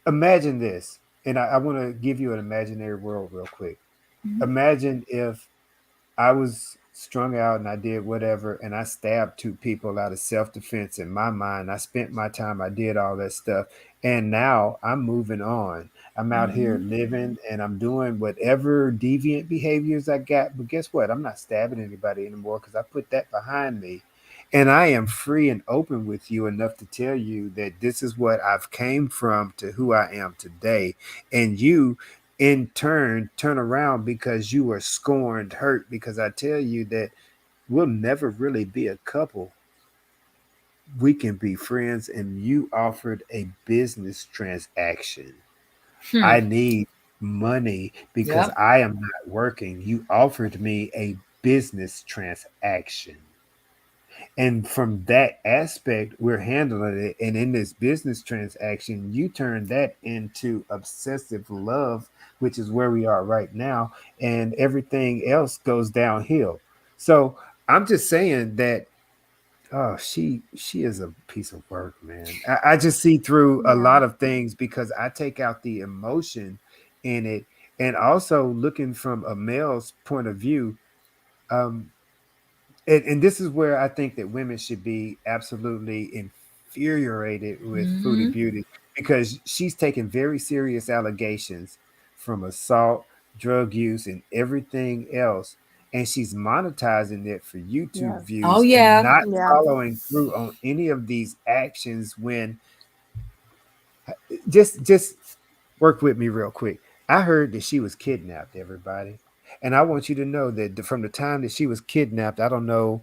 imagine this, and I want to give you an imaginary world real quick. Mm-hmm. Imagine if I was strung out and I did whatever and I stabbed two people out of self-defense in my mind. I spent my time, I did all that stuff. And now I'm moving on. I'm out here Mhm. living and I'm doing whatever deviant behaviors I got. But guess what? I'm not stabbing anybody anymore because I put that behind me. And I am free and open with you enough to tell you that this is what I've came from to who I am today. And you in turn around because you were scorned, hurt, because I tell you that we'll never really be a couple. We can be friends, and you offered a business transaction. Hmm. I need money because Yep. I am not working. You offered me a business transaction. And from that aspect, we're handling it. And in this business transaction, you turn that into obsessive love, which is where we are right now. And everything else goes downhill. So I'm just saying that oh, she is a piece of work, man. I just see through a Yeah. lot of things because I take out the emotion in it, and also looking from a male's point of view. Um, and this is where I think that women should be absolutely infuriated with Foodie Mhm. Beauty because she's taking very serious allegations from assault, drug use, and everything else. And she's monetizing it for YouTube Yes. Oh views and yeah. not Yeah. following through on any of these actions when just work with me real quick. I heard that she was kidnapped, everybody. And I want you to know that from the time that she was kidnapped, I don't know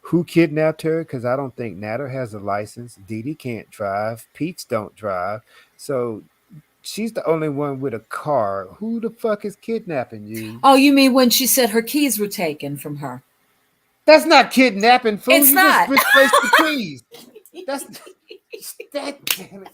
who kidnapped her because I don't think Natter has a license. Dee Dee can't drive. Peach don't drive. So she's the only one with a car. Who the fuck is kidnapping you? Oh, you mean when she said her keys were taken from her? That's not kidnapping, fool. It's You just not. misplaced the keys. That's that damn it.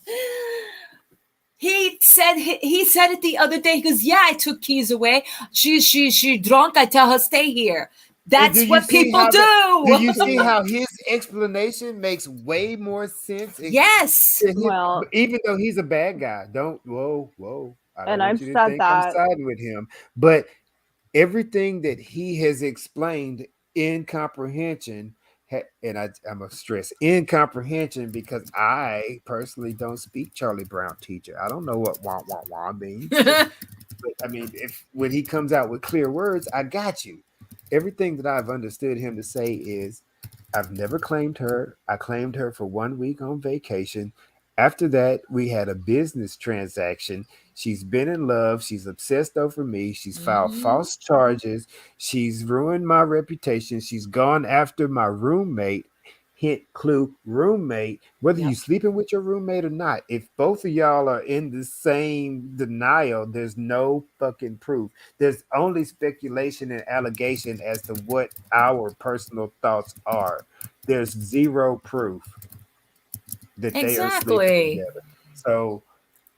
He said it the other day. He goes, "Yeah, I took keys away. She drunk. I tell her stay here. And That's what people do do." you see how his explanation makes way more sense? Yes. Well, Even though he's a bad guy, don't whoa. I don't and want I've you to said think I'm that. siding with him, but everything that he has explained in comprehension, I'm a stress in comprehension because I personally don't speak Charlie Brown teacher. I don't know what wah wah wah means, but I mean, if when he comes out with clear words, I got you. Everything that I've understood him to say is, I've never claimed her. I claimed her for 1 week on vacation. After that, we had a business transaction. She's been in love. She's obsessed over me. She's filed Mhm. false charges. She's ruined my reputation. She's gone after my roommate. Hint, clue, roommate. Whether you Yep. sleeping with your roommate or not, if both of y'all are in the same denial, there's no fucking proof. There's only speculation and allegation as to what our personal thoughts are. There's zero proof that they are sleeping Exactly. together. So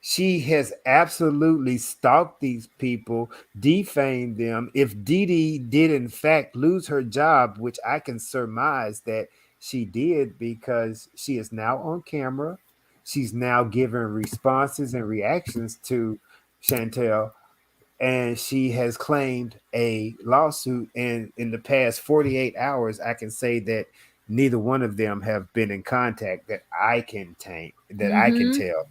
she has absolutely stalked these people, defamed them. If Dee Dee did in fact lose her job, which I can surmise that she did because she is now on camera, she's now giving responses and reactions to Chantel, and she has claimed a lawsuit. And in the past 48 hours, I can say that neither one of them have been in contact that I can Mhm. tell.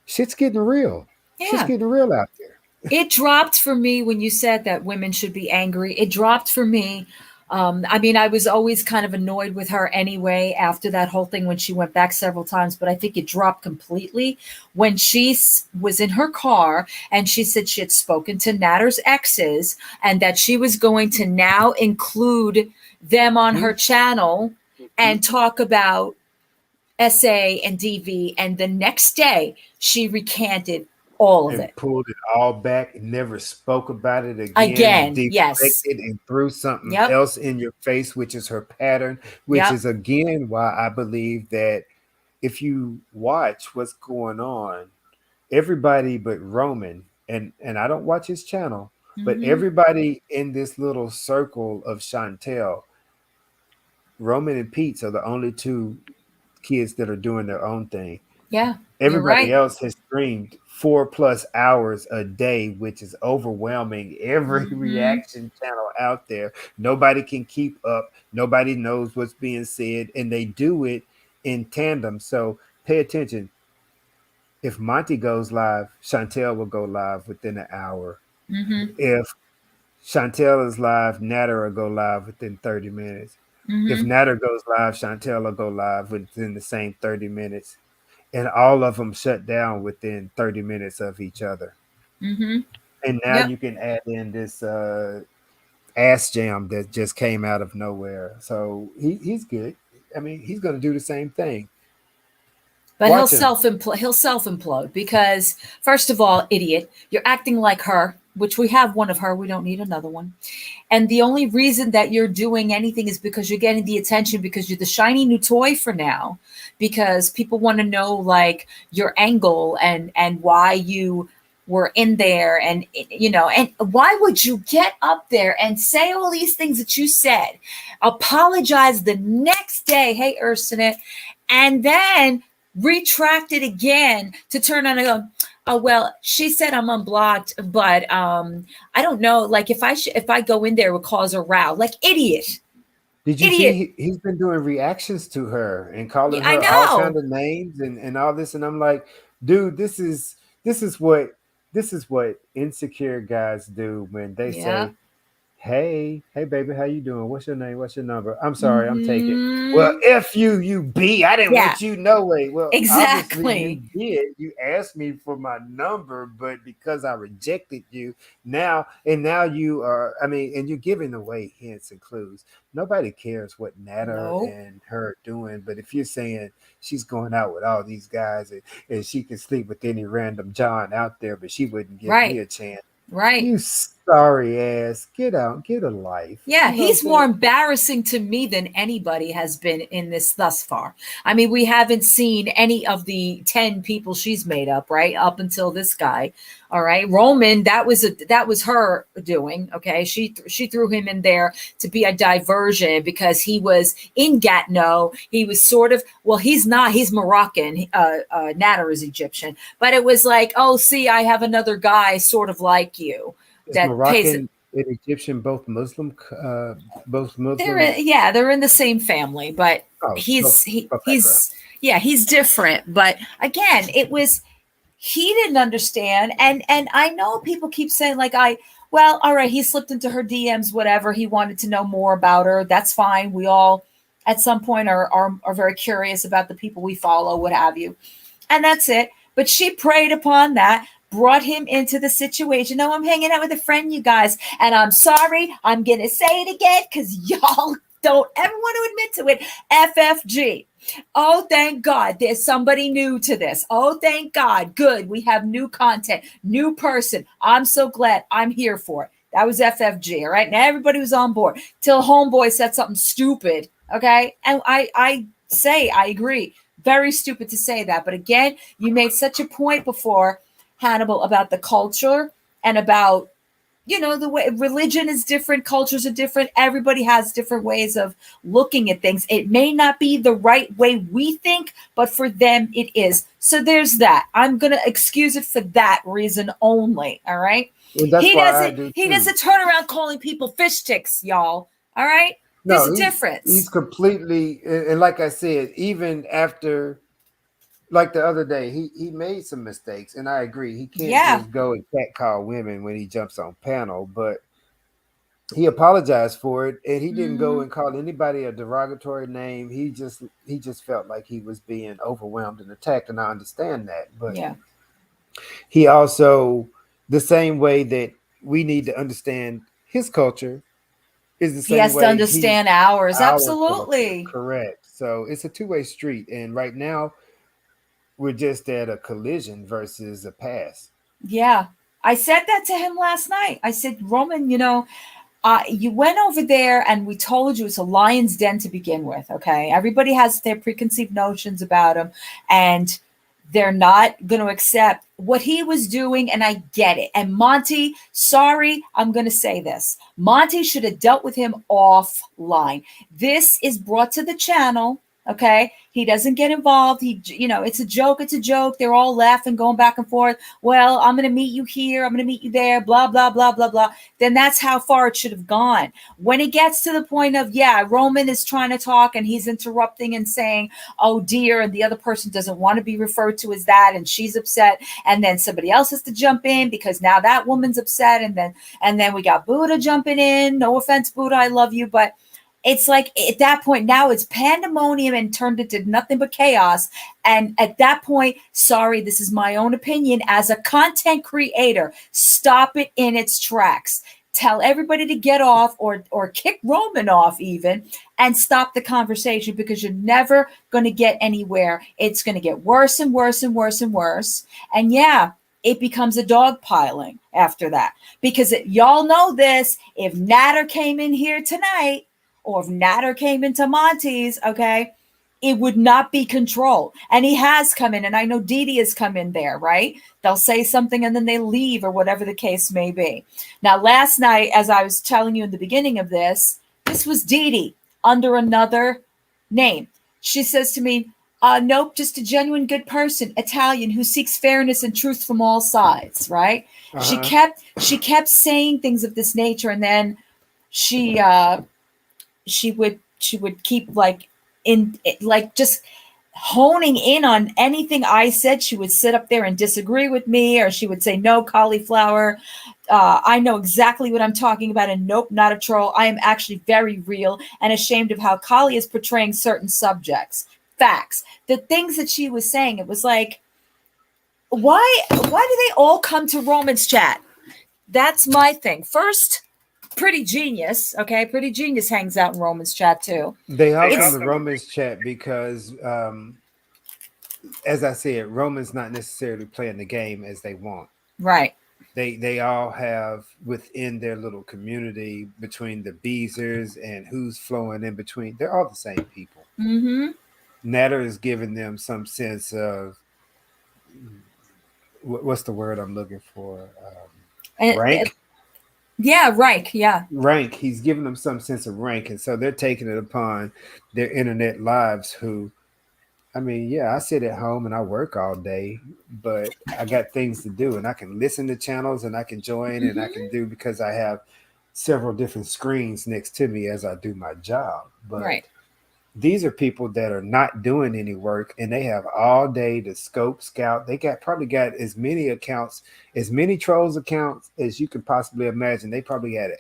Shit's getting real. Shit's Yeah. getting real out there. It dropped for me when you said that women should be angry. It dropped for me. I mean, I was always kind of annoyed with her anyway after that whole thing when she went back several times, but I think it dropped completely when she was in her car and she said she had spoken to Natter's exes and that she was going to now include them on her Mhm, channel mhm. and talk about SA and DV. And the next day, she recanted all of And it. pulled it all back and never spoke about it again, Again, yes. deflected and threw something Yep. else in your face, which is her pattern, which Yep. is again why I believe that if you watch what's going on, everybody but Roman, and I don't watch his channel, but Mhm. everybody in this little circle of Chantel, Roman and Pete's are the only two kids that are doing their own thing. Yeah, you're Everybody right. else has streamed 4+ hours a day, which is overwhelming every reaction channel out there. Nobody can keep up. Nobody knows what's being said, and they do it in tandem. So pay attention. If Monty goes live, Chantel will go live within an hour. If Chantel is live, Natter will go live within 30 minutes. If Natter goes live, Chantel will go live within the same 30 minutes. And all of them shut down within 30 minutes of each other. And now you can add in this ass jam that just came out of nowhere. So he's good. I mean, he's going to do the same thing. But Watch he'll him. self-implode because, first of all, idiot, you're acting like her, which we have one of her. We don't need another one. And the only reason that you're doing anything is because you're getting the attention, because you're the shiny new toy for now, because people want to know like your angle and why you were in there, and and why would you get up there and say all these things that you said, apologize the next day, hey Ursula, and then retract it again to turn on and go, oh well, she said I'm unblocked, but I don't know, like if I go in there, it would cause a row. Like, idiot. Did you see he's been doing reactions to her and calling her all kind of names and all this, and I'm like, dude, this is what insecure guys do when they say, hey baby, how you doing? What's your name? What's your number? I'm sorry, I'm taking. Well, F you B. I didn't want you no way. Well, obviously you did. You asked me for my number, but because I rejected you, now you are, I mean, and you're giving away hints and clues. Nobody cares what Natter and her are doing, but if you're saying she's going out with all these guys and she can sleep with any random John out there, but she wouldn't give me a chance. Right. You sorry ass. Get out. Get a life. Yeah, You know he's more embarrassing to me than anybody has been in this thus far. I mean, we haven't seen any of the 10 people she's made up, right? Up until this guy. All right. Roman, that was her doing. Okay. She threw him in there to be a diversion because he was in Gatineau. He was sort of, well, he's not, he's Moroccan. Natter is Egyptian. But it was like, oh, see, I have another guy sort of like you. Is that Moroccan and Egyptian both Muslim? They're in the same family, but he's different. But again, he didn't understand, and I know people keep saying like, all right, he slipped into her DMs, whatever. He wanted to know more about her. That's fine. We all at some point are very curious about the people we follow, what have you, and that's it. But she preyed upon that. Brought him into the situation. No, I'm hanging out with a friend, you guys. And I'm sorry, I'm going to say it again because y'all don't ever want to admit to it. FFG. Oh, thank God. There's somebody new to this. Oh, thank God. Good. We have new content, new person. I'm so glad. I'm here for it. That was FFG. All right. Now everybody was on board till homeboy said something stupid. Okay. And I say, I agree. Very stupid to say that. But again, you made such a point before, Hannibal, about the culture and about, the way religion is different, cultures are different. Everybody has different ways of looking at things. It may not be the right way we think, but for them it is. So there's that. I'm going to excuse it for that reason only. All right. Well, he doesn't turn around calling people fish sticks, y'all. All right. There's a difference. He's completely, and like I said, even after, like the other day, he made some mistakes, and I agree. He can't just go and catcall women when he jumps on panel, but he apologized for it, and he didn't go and call anybody a derogatory name. He just felt like he was being overwhelmed and attacked, and I understand that. But he also, the same way that we need to understand his culture, is the same way he has to understand ours. Absolutely. Culture. Correct. So it's a two-way street, and right now, we're just at a collision versus a pass. Yeah. I said that to him last night. I said, Roman, you went over there and we told you it's a lion's den to begin with. Okay. Everybody has their preconceived notions about him and they're not going to accept what he was doing. And I get it. And Monty, sorry, I'm going to say this. Monty should have dealt with him offline. This is brought to the channel. Okay, he doesn't get involved. It's a joke. It's a joke. They're all laughing, going back and forth. Well, I'm going to meet you here. I'm going to meet you there. Blah blah blah blah blah. Then that's how far it should have gone. When it gets to the point of, yeah, Roman is trying to talk and he's interrupting and saying, "Oh dear," and the other person doesn't want to be referred to as that, and she's upset, and then somebody else has to jump in because now that woman's upset, and then we got Buddha jumping in. No offense, Buddha, I love you, but it's like at that point now it's pandemonium and turned into nothing but chaos. And at that point, sorry, this is my own opinion as a content creator, stop it in its tracks. Tell everybody to get off or kick Roman off even, and stop the conversation, because you're never going to get anywhere. It's going to get worse and worse and worse and worse. And yeah, it becomes a dog piling after that, because y'all know this. If Natter came in here tonight, or if Natter came into Monty's, okay, it would not be controlled. And he has come in, and I know Dee Dee has come in there, right? They'll say something and then they leave, or whatever the case may be. Now, last night, as I was telling you in the beginning of this was Dee Dee under another name. She says to me, nope, just a genuine good person, Italian, who seeks fairness and truth from all sides, right? Uh-huh. She kept saying things of this nature, and then she would keep just honing in on anything I said. She would sit up there and disagree with me, or she would say, no, cauliflower, I know exactly what I'm talking about, and nope, not a troll. I am actually very real and ashamed of how Kali is portraying certain subjects. Facts. The things that she was saying, it was like, why do they all come to Roman's chat? That's my thing. First, Pretty Genius, okay? Pretty Genius hangs out in Roman's chat too. They all come to Roman's chat because, as I said, Roman's not necessarily playing the game as they want. Right. They all have within their little community, between the Beezers and who's flowing in between, they're all the same people. Mm-hmm. Natter is giving them some sense of, what's the word I'm looking for? Rank? Yeah, rank. Yeah. Rank. He's giving them some sense of rank. And so they're taking it upon their internet lives who, I mean, yeah, I sit at home and I work all day, but I got things to do, and I can listen to channels and I can join and I can do, because I have several different screens next to me as I do my job. But right. These are people that are not doing any work, and they have all day to scout. They probably got as many accounts, as many trolls accounts as you could possibly imagine. They probably had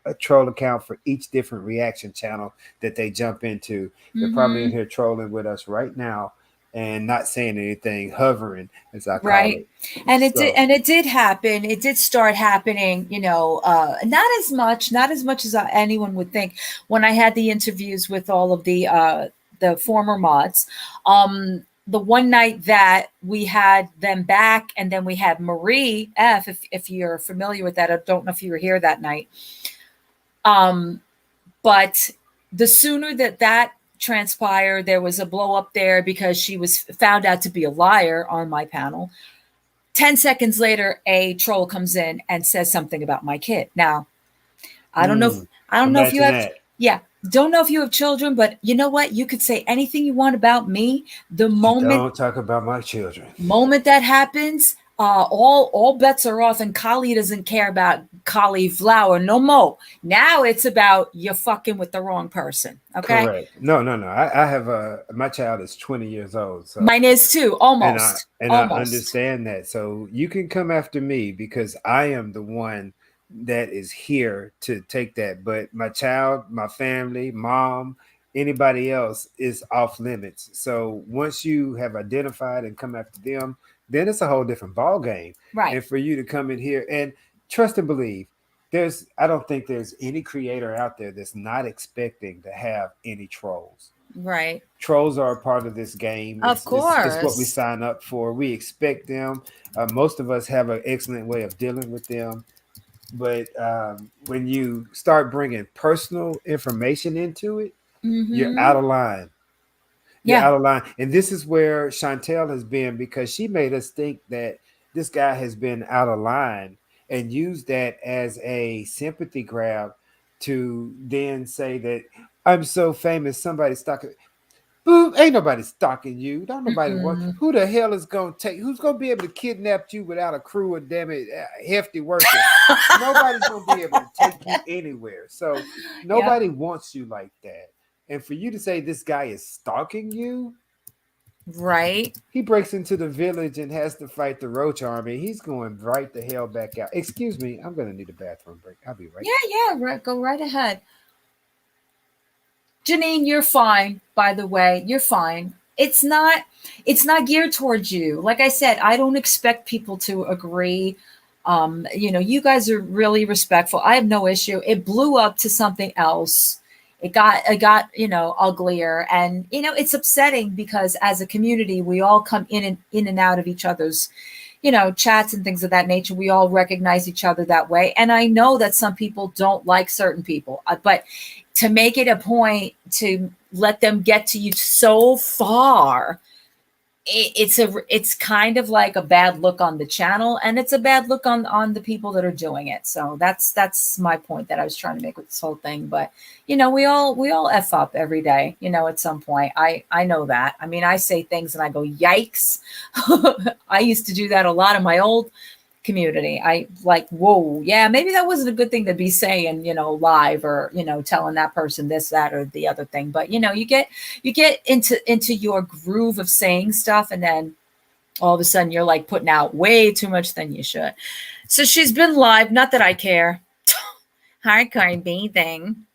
a troll account for each different reaction channel that they jump into. They're probably in here trolling with us right now and not saying anything, hovering, as I call it. And it did happen. It did start happening, not as much as anyone would think. When I had the interviews with all of the former mods, the one night that we had them back, and then we had Marie F, if you're familiar with that. I don't know if you were here that night. But the sooner that transpired, there was a blow up there because she was found out to be a liar on my panel. 10 seconds later, a troll comes in and says something about my kid. Now, I don't know if you have, don't know if you have children, but you know what? You could say anything you want about me. Don't talk about my children. Moment that happens, all bets are off, and Kali doesn't care about cauliflower no more. Now it's about you're fucking with the wrong person. Okay. Correct. No. I have my child is 20 years old. So mine is too, almost. And I understand that. So you can come after me because I am the one that is here to take that. But my child, my family, mom, anybody else is off limits. So once you have identified and come after them, then it's a whole different ball game. Right. And for you to come in here and trust and believe, I don't think there's any creator out there that's not expecting to have any trolls. Right. Trolls are a part of this game. Of course. It's what we sign up for. We expect them. Most of us have an excellent way of dealing with them. But when you start bringing personal information into it, you're out of line. You're out of line. And this is where Chantel has been, because she made us think that this guy has been out of line and used that as a sympathy grab to then say that I'm so famous, somebody's stalking. Who ain't nobody stalking you? Don't nobody want. Mm-mm. Who the hell is gonna take? Who's gonna be able to kidnap you without a crew of damn it hefty workers? Nobody's gonna be able to take you anywhere. So nobody wants you like that. And for you to say this guy is stalking you, Right. he breaks into the village and has to fight the roach army. He's going right the hell back out. Excuse me, I'm gonna need a bathroom break. I'll be right. Yeah, right. Go right ahead. Janine, you're fine, by the way. You're fine. It's not geared towards you. Like I said, I don't expect people to agree. You guys are really respectful. I have no issue. It blew up to something else. It got uglier, and it's upsetting because as a community we all come in and out of each other's chats and things of that nature. We all recognize each other that way, and I know that some people don't like certain people, but to make it a point to let them get to you so far, it's kind of like a bad look on the channel, and it's a bad look on the people that are doing it. So that's my point that I was trying to make with this whole thing. But we all F up every day, at some point. I know that. I mean, I say things and I go, yikes. I used to do that a lot in my old community. I like, whoa, yeah, maybe that wasn't a good thing to be saying, live, or telling that person this, that, or the other thing. But you get into your groove of saying stuff, and then all of a sudden you're like putting out way too much than you should. So she's been live. Not that I care. Hardcore bathing.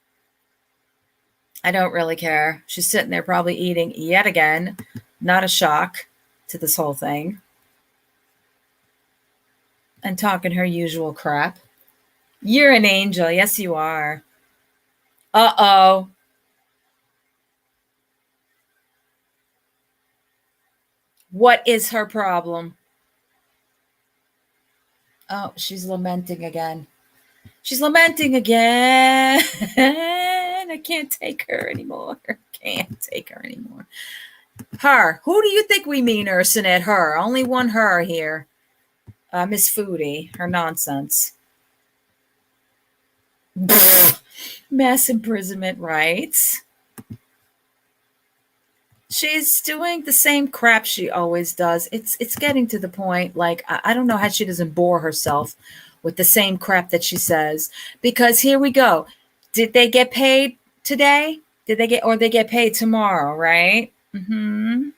I don't really care. She's sitting there probably eating yet again. Not a shock to this whole thing. And talking her usual crap. You're an angel. Yes, you are. Uh-oh. What is her problem? Oh, she's lamenting again. She's lamenting again. I can't take her anymore. Can't take her anymore. Her. Who do you think we mean, Ursinette? Her. Only one her here. Miss Foodie, her nonsense. Mass imprisonment rights. She's doing the same crap she always does. It's getting to the point, like, I don't know how she doesn't bore herself with the same crap that she says. Because here we go. Did they get paid today? They get paid tomorrow, right? Mm-hmm.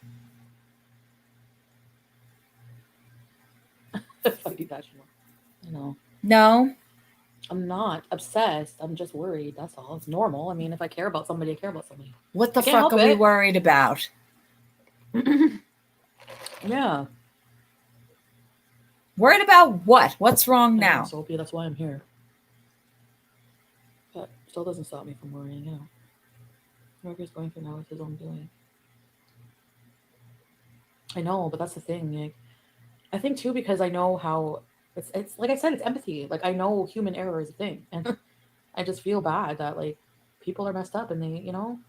No. I'm not obsessed. I'm just worried. That's all. It's normal. I mean, if I care about somebody, I care about somebody. What the fuck are we worried about? Yeah. Worried about what? What's wrong now? Sophia, that's why I'm here. But still doesn't stop me from worrying out. Whatever he's going through now is his own doing. I know, but that's the thing. Like, I think too, because I know how it's like I said, it's empathy. Like, I know human error is a thing, and I just feel bad that like people are messed up, and they, I'll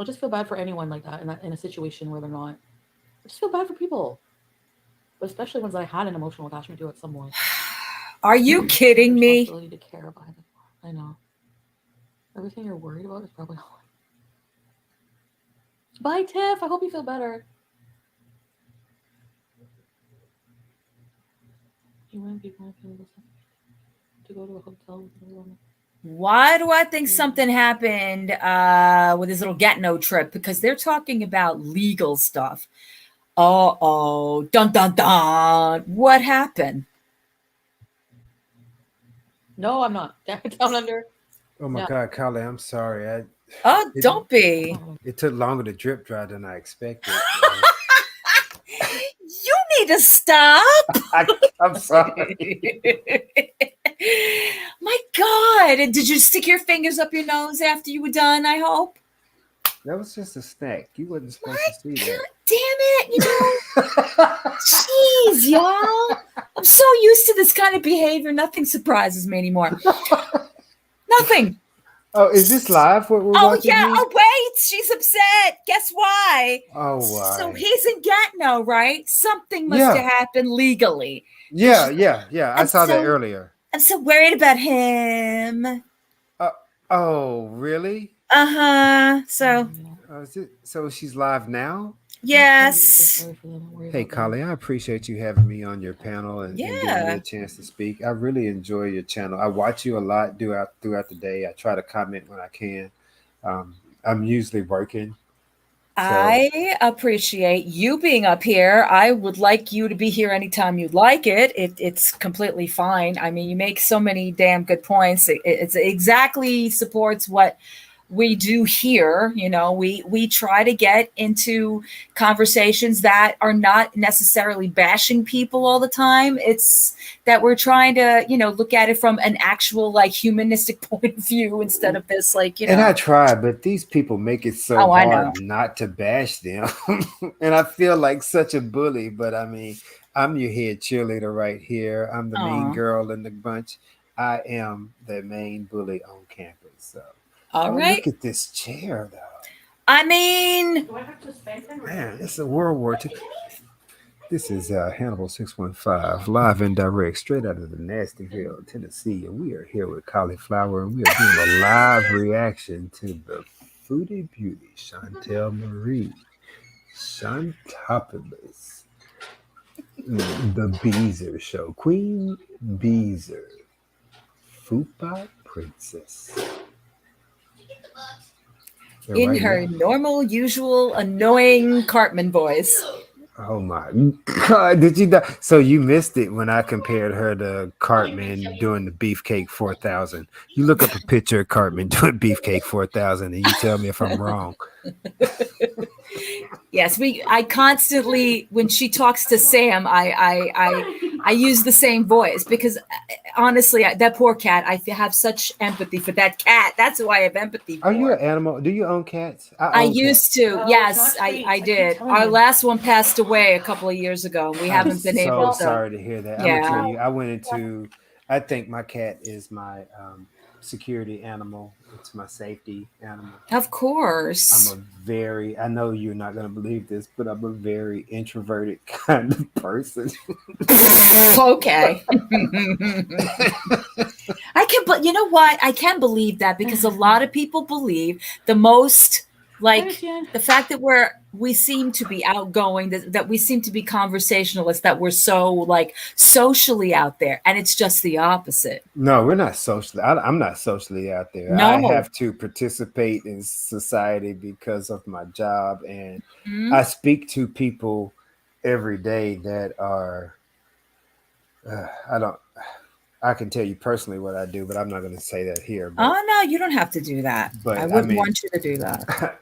just feel bad for anyone like that in a situation where they're not. I just feel bad for people, but especially ones that I had an emotional attachment to at some point. Are you kidding me? To care about it. I know. Everything you're worried about is probably not. Bye, Tiff. I hope you feel better. You want people to go to a hotel with everyone. Why do I think something happened with this little Gatineau trip? Because they're talking about legal stuff. Uh-oh. Dun, dun, dun. What happened? No, I'm not. Down under. Oh my God, Carly, I'm sorry. Don't be. It took longer to drip dry than I expected. You need to stop. I'm sorry. My God. And did you stick your fingers up your nose after you were done, I hope? That was just a snack. You wasn't supposed to see that. Damn it. Jeez, y'all. I'm so used to this kind of behavior. Nothing surprises me anymore. Nothing. Oh, is this live? What we're watching? Yeah. Here? Oh, wait. She's upset. Guess why? Oh, why? So he's in Gatineau, right? Something must have happened legally. Yeah. I saw that earlier. I'm so worried about him. Oh, really? So So she's live now? yes. Hey, Kali, I appreciate you having me on your panel and giving me Yeah. a chance to speak. I really enjoy your channel. I watch you a lot throughout the day. I try to comment when I can. I'm usually working, so I appreciate you being up here. I would like you to be here anytime you'd like it's completely fine. I mean, you make so many damn good points. It's exactly supports what we do here. You know, we try to get into conversations that are not necessarily bashing people all the time. It's that we're trying to, look at it from an actual like humanistic point of view instead of this like, and I try, but these people make it so oh, I know. hard not to bash them. And I feel like such a bully, but I mean, I'm your head cheerleader right here. I'm the mean Aw. girl in the bunch. I am the main bully on campus. So, All oh, right. look at this chair, though. I mean, Man, it's a World War II. This is Hannibal 615, live and direct, straight out of the Nastyville, Tennessee. And we are here with Cholyflower, and we are doing a live reaction to the Foodie Beauty, Chantel Marie, Shantopoulos, the Beezer Show, Queen Beezer, Fupa Princess. And in right her now, normal, usual, annoying Cartman voice. oh my God, did you know? So you missed it when I compared her to Cartman doing the Beefcake 4000. You look up a picture of Cartman doing Beefcake 4000 and you tell me if I'm wrong. Yes, I constantly, when she talks to Sam, I use the same voice because honestly, that poor cat, I have such empathy for that cat. That's who I have empathy for. Are you an animal? Do you own cats? I own used cats. to. Yes, I did. Our last one passed away a couple of years ago. We I'm haven't been able to. sorry to hear that. I'm gonna tell you, I think my cat is my security animal. It's my safety animal. Of course. I know you're not gonna believe this, but I'm a very introverted kind of person. Okay. I can, but you know what? I can believe that because a lot of people believe the most, like the fact that we seem to be outgoing, that we seem to be conversationalists, that we're so like socially out there, and it's just the opposite. No, we're not socially. I'm not socially out there. I No. have to participate in society because of my job, and Mhm. I speak to people every day that are. I can tell you personally what I do, but I'm not going to say that here. But, Oh no, you don't have to do that. but I I wouldn't mean, want you to do that.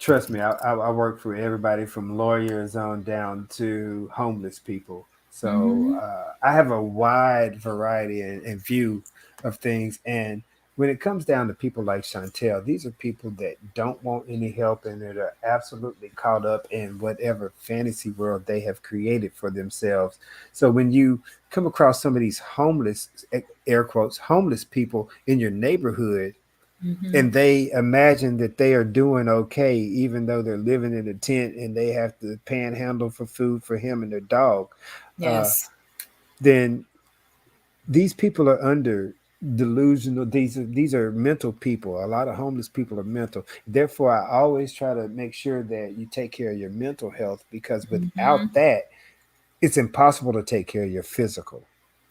trust me, I work for everybody from lawyers on down to homeless people. So Mhm. I have a wide variety and view of things. And when it comes down to people like Chantel, these are people that don't want any help and that are absolutely caught up in whatever fantasy world they have created for themselves. So when you come across some of these homeless, air quotes, homeless people in your neighborhood, Mhm. and they imagine that they are doing okay, even though they're living in a tent and they have to panhandle for food for him and their dog. Yes. Then these people are under delusional. These are mental people. A lot of homeless people are mental. Therefore, I always try to make sure that you take care of your mental health because without Mhm. that, it's impossible to take care of your physical.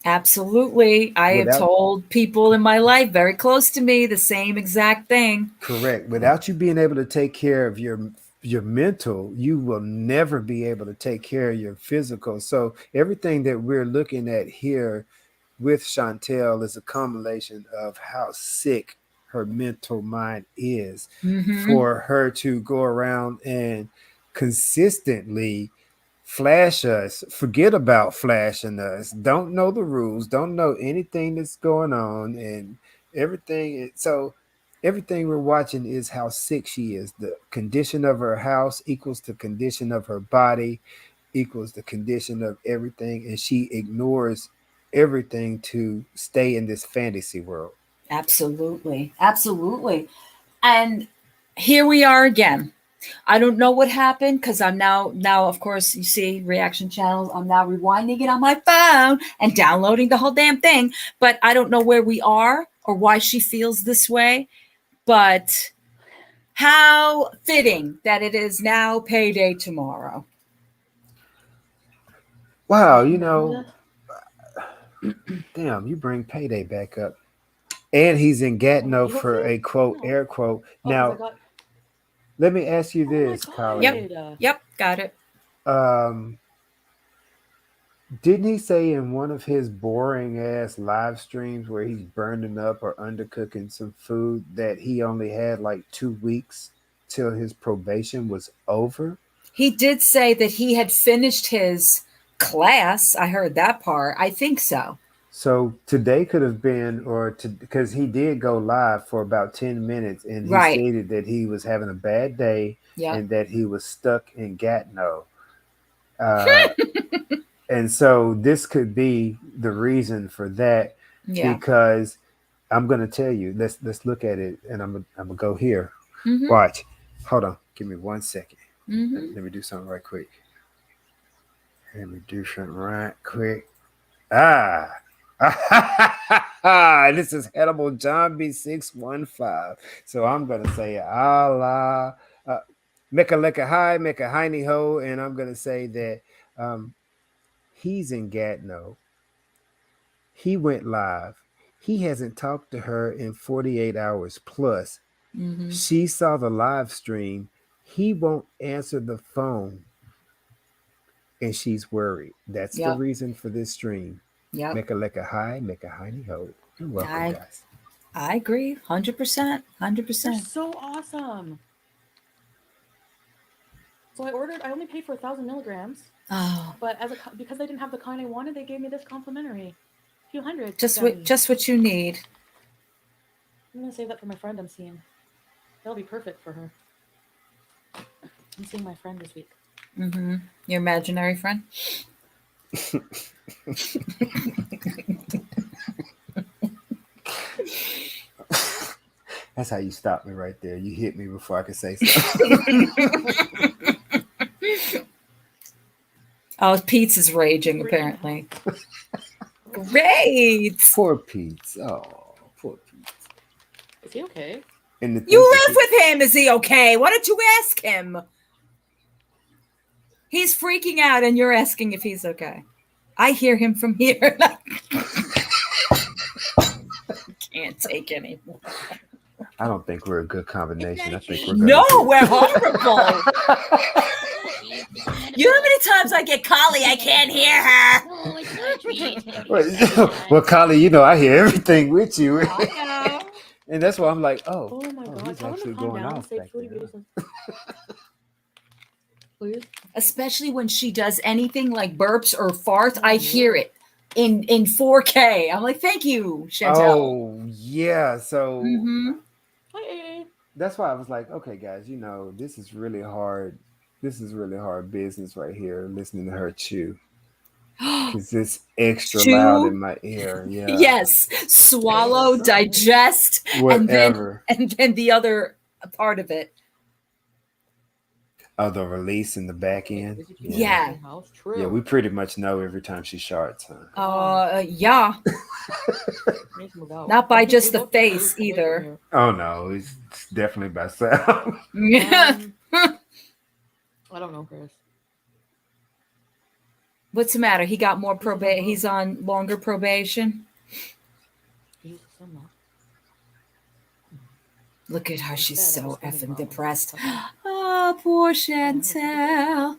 Absolutely. I have Without told people in my life very close to me the same exact thing. Correct. Without you being able to take care of your mental, you will never be able to take care of your physical. So everything that we're looking at here with Chantel is a combination of how sick her mental mind is Mhm. for her to go around and consistently flash us, forget about flashing us, don't know the rules, don't know anything that's going on, and everything. So everything we're watching is how sick she is. The condition of her house equals the condition of her body, equals the condition of everything, and she ignores everything to stay in this fantasy world. Absolutely. Absolutely. And here we are again. I don't know what happened because I'm now of course you see reaction channels. I'm now rewinding it on my phone and downloading the whole damn thing. But I don't know where we are or why she feels this way. But How fitting that it is now payday tomorrow. Wow, you know, damn, you bring Payday back up. And he's in Gatineau for a quote, air quote. Now, let me ask you this, Colleen. Yep, got it. Didn't he say in one of his boring ass live streams where he's burning up or undercooking some food that he only had like 2 weeks till his probation was over? He did say that he had finished his class. I heard that part. I think so. So today could have been, because he did go live for about 10 minutes and he Right. stated that he was having a bad day Yep. and that he was stuck in Gatineau. And so this could be the reason for that, because I'm going to tell you, let's look at it, and I'm gonna go here. Mhm. Watch. Hold on. Give me 1 second. Mhm. Let me do something right quick. This is Hannibal John B615. So I'm going to say Allah, Mecca Lecca High, Mecca Hiney Ho, and I'm going to say that he's in Gatineau. He went live. He hasn't talked to her in 48 hours plus. Mhm. She saw the live stream. He won't answer the phone. And she's worried. That's the reason for this stream. Yep. Mecca Lecca High, Mecca Hiney Ho. You're welcome, guys. I agree. 100%. 100%. They're so awesome. So I only paid for 1,000 milligrams. Oh. But because they didn't have the kind I wanted, they gave me this complimentary. A few hundred. Just what you need. I'm gonna save that for my friend I'm seeing. That'll be perfect for her. I'm seeing my friend this week. Mm-hmm. Your imaginary friend? That's how you stop me right there. You hit me before I could say something. Oh, Pete's is raging, apparently. Great. Poor Pete. Oh, poor Pete. Is he okay? You live with him. Is he okay? Why don't you ask him? He's freaking out and you're asking if he's okay. I hear him from here. Can't take anymore. I don't think we're a good combination. I think we're good. No, we're horrible. You know how many times I get Collie, I can't hear her. Well, Collie, you know I hear everything with you. And that's why I'm like, oh my God, he's actually going off back there. Please. Especially when she does anything like burps or farts, I hear it in 4K. I'm like, thank you, Chantel. Oh, yeah. So Hi. That's why I was like, okay, guys, you know, this is really hard. This is really hard business right here, listening to her chew. Because it's extra loud in my ear. Yeah. Yes. Swallow, digest, whatever. And then the other part of it. Oh, the release in the back end. Yeah. Yeah, we pretty much know every time she sharts, huh? Yeah. Not by just the face either. Oh no, it's definitely by sound. Yeah. I don't know, Chris. What's the matter? He got more probation. He's on longer probation. Look at her. She's so effing depressed. Oh, poor Chantel.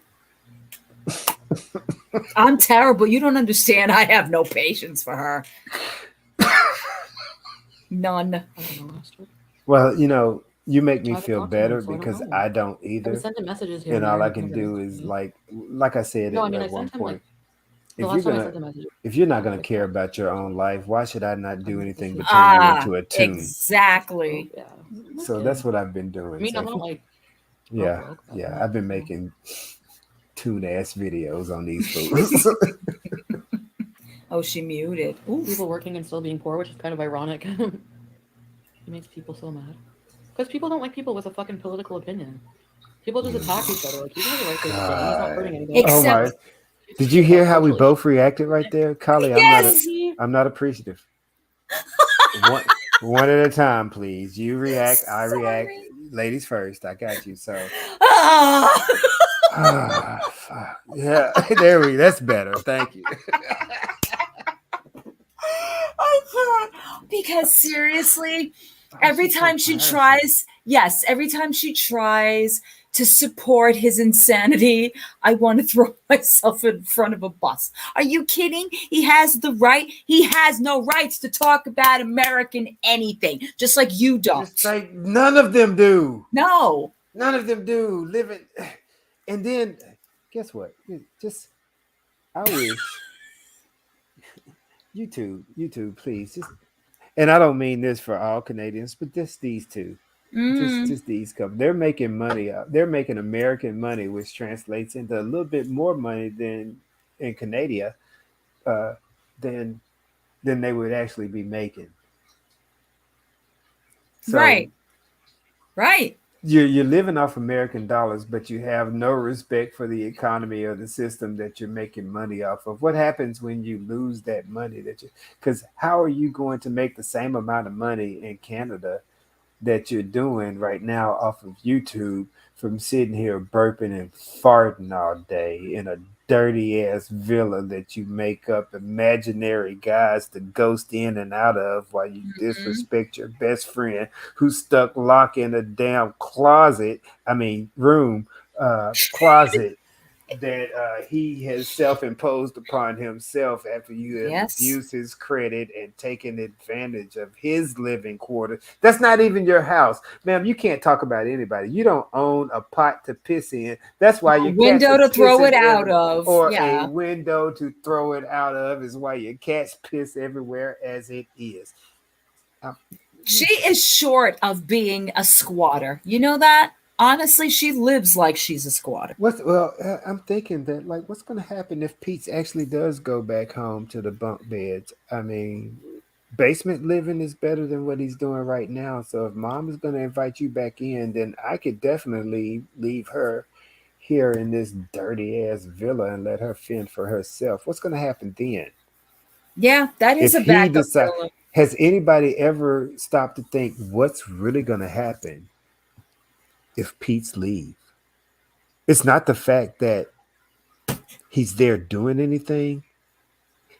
I'm terrible. You don't understand. I have no patience for her. None. Well, you know, you make me feel better because I don't either. I sent him messages here and all I can do is like I said at one point, if you're not gonna care about your own life, why should I not do anything but turn you into a tune? Exactly. So that's what I've been doing. I mean, I don't like. Yeah, I've been making tune ass videos on these foods. Oh, she muted. Oof. People working and still being poor, which is kind of ironic. It makes people so mad. Because people don't like people with a fucking political opinion. People just attack each other. Like, you have the right thing to say. He's not hurting anybody. Oh my! Did you hear how we both reacted right there, Kylie? Yes! I'm not appreciative. One at a time, please. You react, I react. ladies first. I got you. So, Ah! fuck. Yeah, there we. That's better. Thank you. I can't. Because seriously, every she's so time she passive. tries, yes, every time she tries to support his insanity, I want to throw myself in front of a bus. Are you kidding? He has the right. He has no rights to talk about American anything, just like you don't. Just like none of them do. No. None of them do. Living, and then guess what? Just I wish YouTube, please just. And I don't mean this for all Canadians, but just these two. Just these couple. They're making money. They're making American money, which translates into a little bit more money than in Canada, uh, than they would actually be making. So Right. you're living off American dollars, but you have no respect for the economy or the system that you're making money off of. What happens when you lose that money because how are you going to make the same amount of money in Canada that you're doing right now off of YouTube from sitting here burping and farting all day in a dirty ass villa that you make up imaginary guys to ghost in and out of while you disrespect your best friend who's stuck locked in a damn room, closet that he has self-imposed upon himself after you have abused his credit and taken advantage of his living quarters. That's not even your house, ma'am. You can't talk about anybody. You don't own a pot to piss in. That's why your window cats to throw it out of, or a window to throw it out of is why your cats piss everywhere as it is. She is short of being a squatter. You know that? Honestly, she lives like she's a squatter. I'm thinking that what's going to happen if Pete actually does go back home to the bunk beds? I mean, basement living is better than what he's doing right now. So if mom is going to invite you back in, then I could definitely leave her here in this dirty ass villa and let her fend for herself. What's going to happen then? Yeah, that is If a backup villa. Has anybody ever stopped to think what's really going to happen if Pete's leave? It's not the fact that he's there doing anything.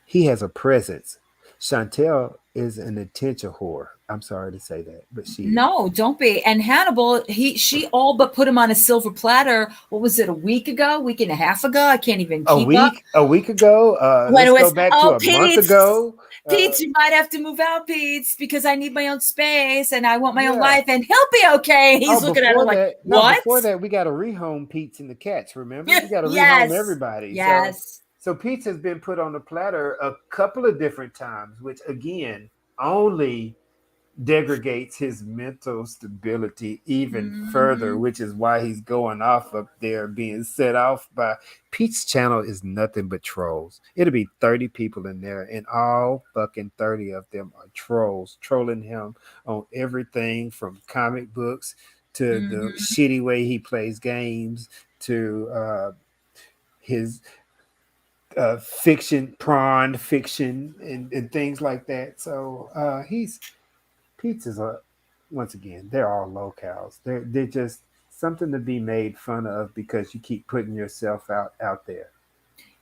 He has a presence. Chantel is an attention whore. I'm sorry to say that, but No, don't be. And Hannibal, she all but put him on a silver platter. What was it, a week and a half ago? I can't even keep up. A week ago. Let's go back to a month ago. Pete, you might have to move out, Pete, because I need my own space and I want my own life, and he'll be okay. He's looking at her like, what? Before that, we got to rehome Pete's and the cats. Remember, we got to rehome everybody. Yes. So Pete's has been put on the platter a couple of different times, which again only degrades his mental stability even further, which is why he's going off up there being set off by Pete's channel is nothing but trolls. It'll be 30 people in there and all fucking 30 of them are trolls trolling him on everything from comic books to the shitty way he plays games to his fiction, prawn fiction and things like that. So Pete's is once again, they're all locals. They're just something to be made fun of because you keep putting yourself out there.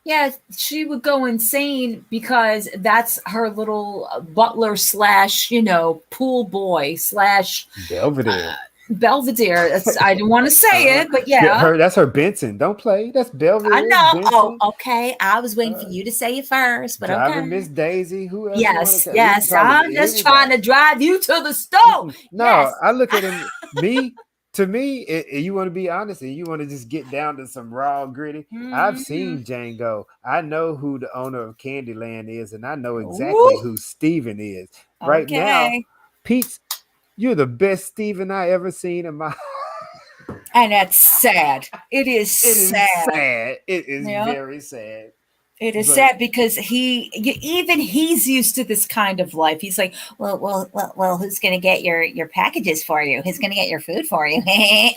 Yeah, she would go insane because that's her little butler / pool boy / Belvedere. Belvedere. I didn't want to say it, but yeah. That's her Benson. Don't play. That's Belvedere. I know. Benson. Oh, okay. I was waiting for you to say it first, but driving okay. Miss Daisy. Who else? Yes. I'm just trying to drive you to the stove. No, yes. I look at him. To me, you want to be honest and you want to just get down to some raw gritty. I've seen Django. I know who the owner of Candyland is, and I know exactly who Steven is. Right now, Pete's, you're the best Steven I ever seen in my. And that's sad. It is sad. It is very sad. It is sad because he's used to this kind of life. He's like, well, who's going to get your packages for you? Who's going to get your food for you?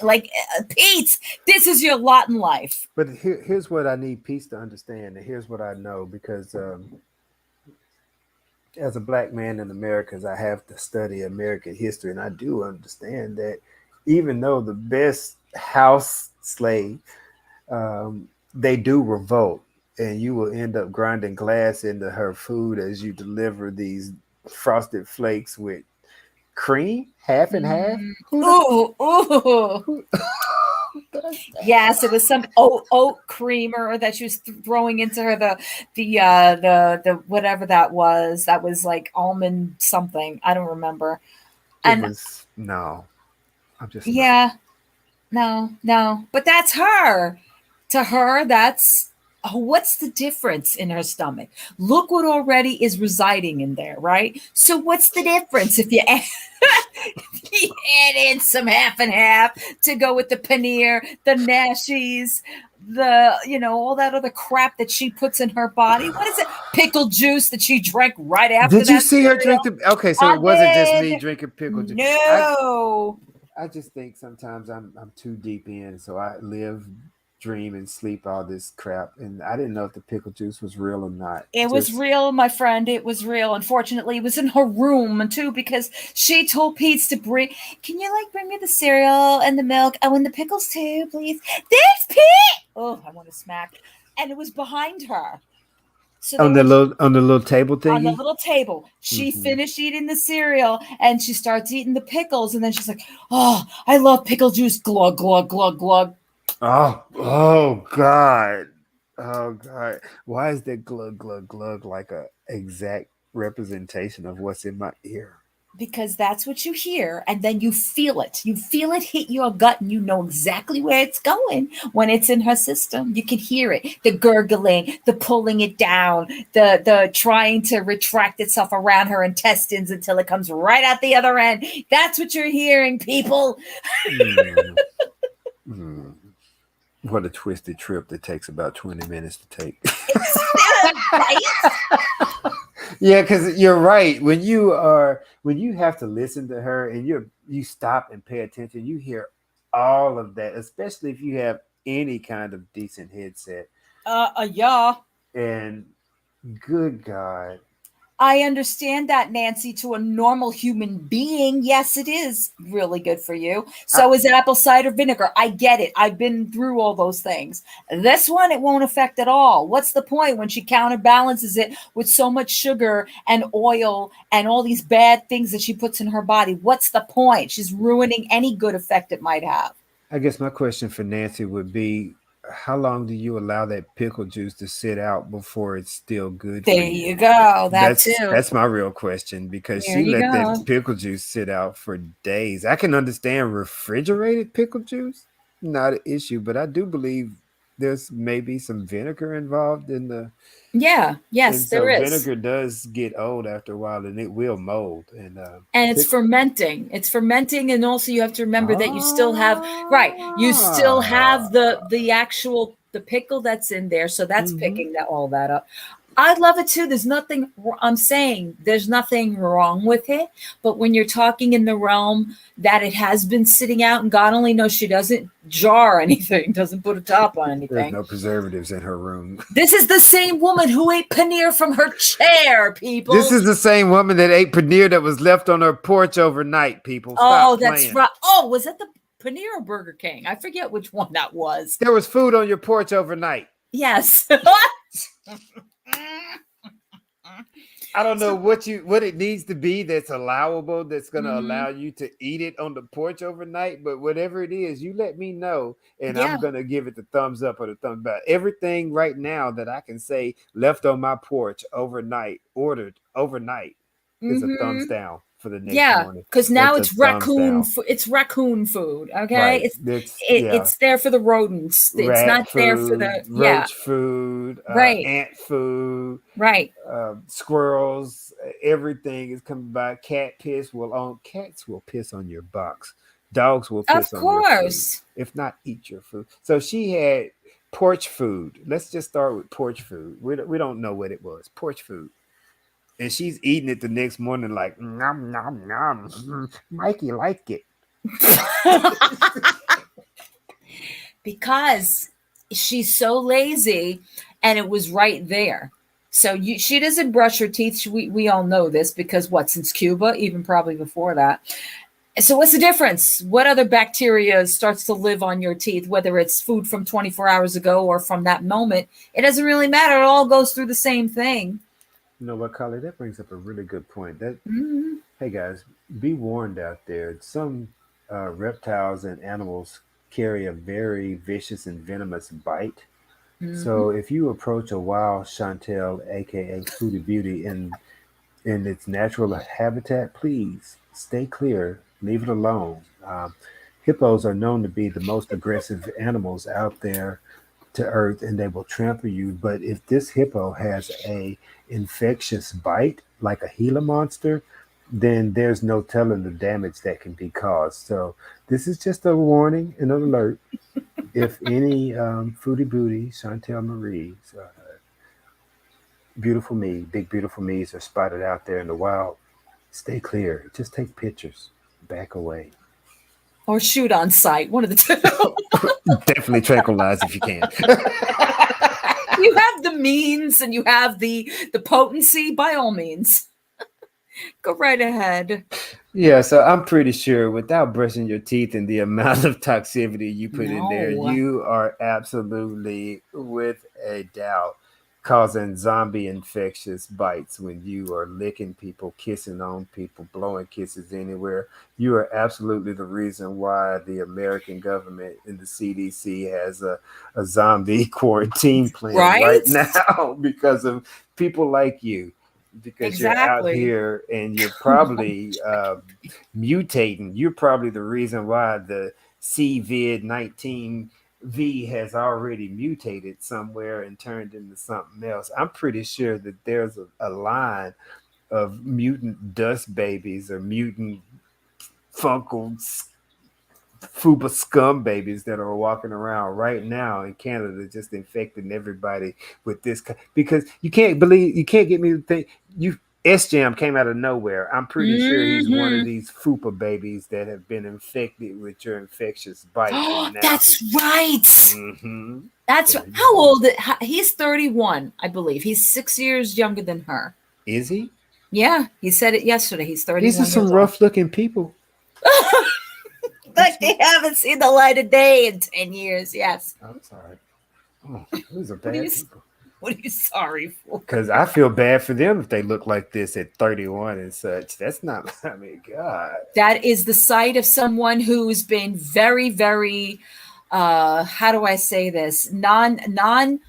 Like, Pete, this is your lot in life. But here's what I need Pete to understand, and here's what I know, because as a black man in America, I have to study American history, and I do understand that even though the best house slave, they do revolt, and you will end up grinding glass into her food as you deliver these frosted flakes with cream, half and half. Who the Ooh, ooh. who, Yes, it was some oat creamer that she was throwing into her the whatever that was. That was like almond something. I don't remember. it And was no. I'm just not. yeah, no. But that's her. To her, that's what's the difference in her stomach? Look what already is residing in there, right? So what's the difference if you add, if you add in some half and half to go with the paneer, the nashies, all that other crap that she puts in her body? What is it? Pickle juice that she drank right after Did you that see her cereal? drink the? Okay, so I it wasn't just me did. drinking pickle juice. No. I just think sometimes I'm too deep in, so I live, dream, and sleep all this crap, and I didn't know if the pickle juice was real or not. It was Just real, my friend. It was real. Unfortunately, it was in her room too because she told Pete to bring. Can you bring me the cereal and the milk? Oh, and the pickles too, please. There's Pete. Oh, I want to smack. And it was behind her. So they on were the little table on the thingy. little table. She Hmm. finished eating the cereal and she starts eating the pickles, and then she's like, "Oh, I love pickle juice." Glug glug glug glug. Oh God. Oh God. Why is that glug glug glug like a exact representation of what's in my ear? Because that's what you hear, and then you feel it. You feel it hit your gut, and you know exactly where it's going when it's in her system. You can hear it, the gurgling, the pulling it down, the trying to retract itself around her intestines until it comes right out the other end. That's what you're hearing, people. Hmm. Hmm. What a twisted trip that takes about 20 minutes to take. Right? Yeah, because you're right. When you have to listen to her and you stop and pay attention, you hear all of that, especially if you have any kind of decent headset. Yeah. And good God. I understand that, Nancy, to a normal human being. Yes, it is really good for you. I, So is apple cider vinegar. I get it. I've been through all those things. This one, it won't affect at all. What's the point when she counterbalances it with so much sugar and oil and all these bad things that she puts in her body? What's the point? She's ruining any good effect it might have. I guess my question for Nancy would be, how long do you allow that pickle juice to sit out before it's still good for There you? you go. That That's too. that's my real question because There she you let go. that pickle juice sit out for days. I can understand refrigerated pickle juice, not an issue, but I do believe there's maybe some vinegar involved in the Yeah. Yes, and so there is. vinegar does get old after a while and it will mold and And it's pick fermenting. It's fermenting, and also you have to remember that you still have right. You still ah have the actual the pickle that's in there, so that's hmm picking all that up. I love it too. There's nothing. I'm saying there's nothing wrong with it, but when you're talking in the realm that it has been sitting out, and God only knows she doesn't jar anything, doesn't put a top on there's anything. no preservatives in her room. This is the same woman who ate paneer from her chair, This people. is the same woman that ate paneer that was left on her porch overnight, people. Oh, Stop that's playing. right. Oh, was that the Panera or Burger King? I forget which one that was. There was food on your porch overnight. Yes. I don't know So, what it needs to be that's allowable that's going to allow mhm. you to eat it on the porch overnight, but whatever it is, you let me know and I'm Yeah. going to give it the thumbs up or the thumbs back. Everything right now that I can say left on my porch overnight, ordered overnight is a thumbs Mhm. down for the next Yeah, morning. because now That's a it's thumbs down. it's raccoon food. Okay, Right. That's yeah. it's there for the rodents. It's Rat not there for food, the yeah. roach food, Right. ant food, Right. squirrels, everything is coming by. Cat piss will on cats will piss on your box. Dogs will Of piss on your food. course. If not, eat your food. So she had porch food. Let's just start with porch food. We don't know what it was. Porch food. And she's eating it the next morning like nom nom nom. Mikey liked it. Because she's so lazy and it was right there. So she doesn't brush her teeth. We all know this because what, since Cuba, even probably before that. So what's the difference? What other bacteria starts to live on your teeth, whether it's food from 24 hours ago or from that moment? It doesn't really matter. It all goes through the same thing. You know what, Carly? That brings up a really good point. That Mm-hmm. Hey guys, be warned out there. Some reptiles and animals carry a very vicious and venomous bite. Mm-hmm. So if you approach a wild chantel, aka Foodie Beauty, in its natural habitat, please stay clear. Leave it alone. Hippos are known to be the most aggressive animals out there to earth, and they will trample you. But if this hippo has a infectious bite like a Gila monster, then there's no telling the damage that can be caused. So this is just a warning and an alert. If any Foodie Booty, Chantel Marie's, beautiful me, big beautiful me's are spotted out there in the wild, stay clear. Just take pictures. Back away. Or shoot on sight. One of the two. Definitely tranquilize if you can. You have the means and you have the potency. By all means, go right ahead. Yeah, so I'm pretty sure without brushing your teeth and the amount of toxicity you put in there, No. you are absolutely, with a doubt, causing zombie infectious bites when you are licking people, kissing on people, blowing kisses anywhere. You are absolutely the reason why the American government and the CDC has a zombie quarantine plan right Right? now because of people like you. Because you're out Exactly. here and you're probably mutating. You're probably the reason why the COVID-19 V has already mutated somewhere and turned into something else. I'm pretty sure that there's a line of mutant dust babies or mutant fungal fuba scum babies that are walking around right now in Canada, just infecting everybody with this. Because you can't get me to think you. S Jam came out of nowhere. I'm pretty sure he's one of Mm-hmm. these fupa babies that have been infected with your infectious bite, and now That's right. Mhm. That's There you how go. old. He's 31, I believe. He's 6 years younger than her. Is he? Yeah, he said it yesterday. He's These are 31 some years old. rough looking people. Like they haven't seen the light of day in 10 years. Yes. I'm sorry. Oh, these are What are you? bad people. What are you sorry for? Because I feel bad for them if they look like this at 31 and such. That's not, I mean, God. That is the sight of someone who's been very, very. How do I say this? Non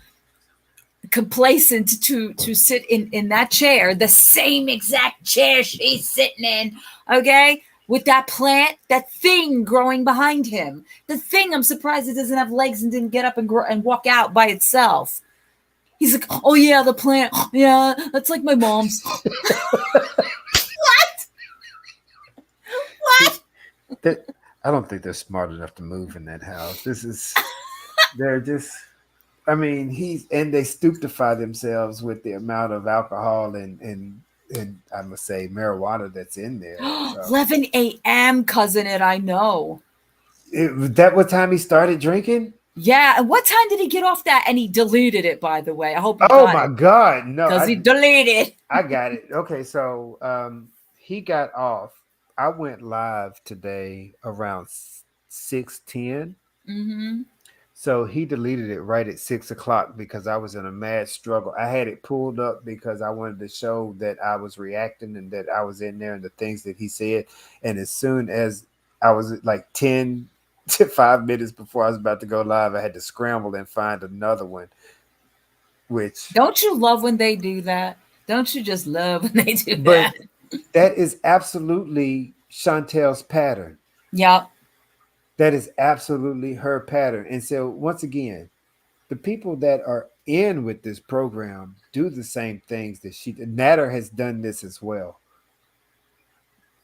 complacent to sit in that chair, the same exact chair she's sitting in. Okay. With that plant, that thing growing behind him, the thing. I'm surprised it doesn't have legs and didn't get up and grow and walk out by itself. He's like, oh yeah, the plant. Yeah, that's like my mom's. What? What? That, I don't think they're smart enough to move in that house. They're just, I mean, and they stupefy themselves with the amount of alcohol and I must say marijuana that's in there. So 11 a.m. cousin it, I know. was that what time he started drinking? Yeah, and what time did he get off that? And he deleted it, by the way. I hope you Oh got my it. God. No, Because he deleted. I got it. Okay, so he got off. I went live today around 6:10. Mm-hmm. So he deleted it right at 6 o'clock because I was in a mad struggle. I had it pulled up because I wanted to show that I was reacting and that I was in there and the things that he said. And as soon as I was like 10 to 5 minutes before I was about to go live, I had to scramble and find another one, which, Don't you love when they do that? Don't you just love when they do but that? that is absolutely Chantel's pattern. Yep. That is absolutely her pattern. And so, once again, the people that are in with this program do the same things that she did. Natter has done this as well.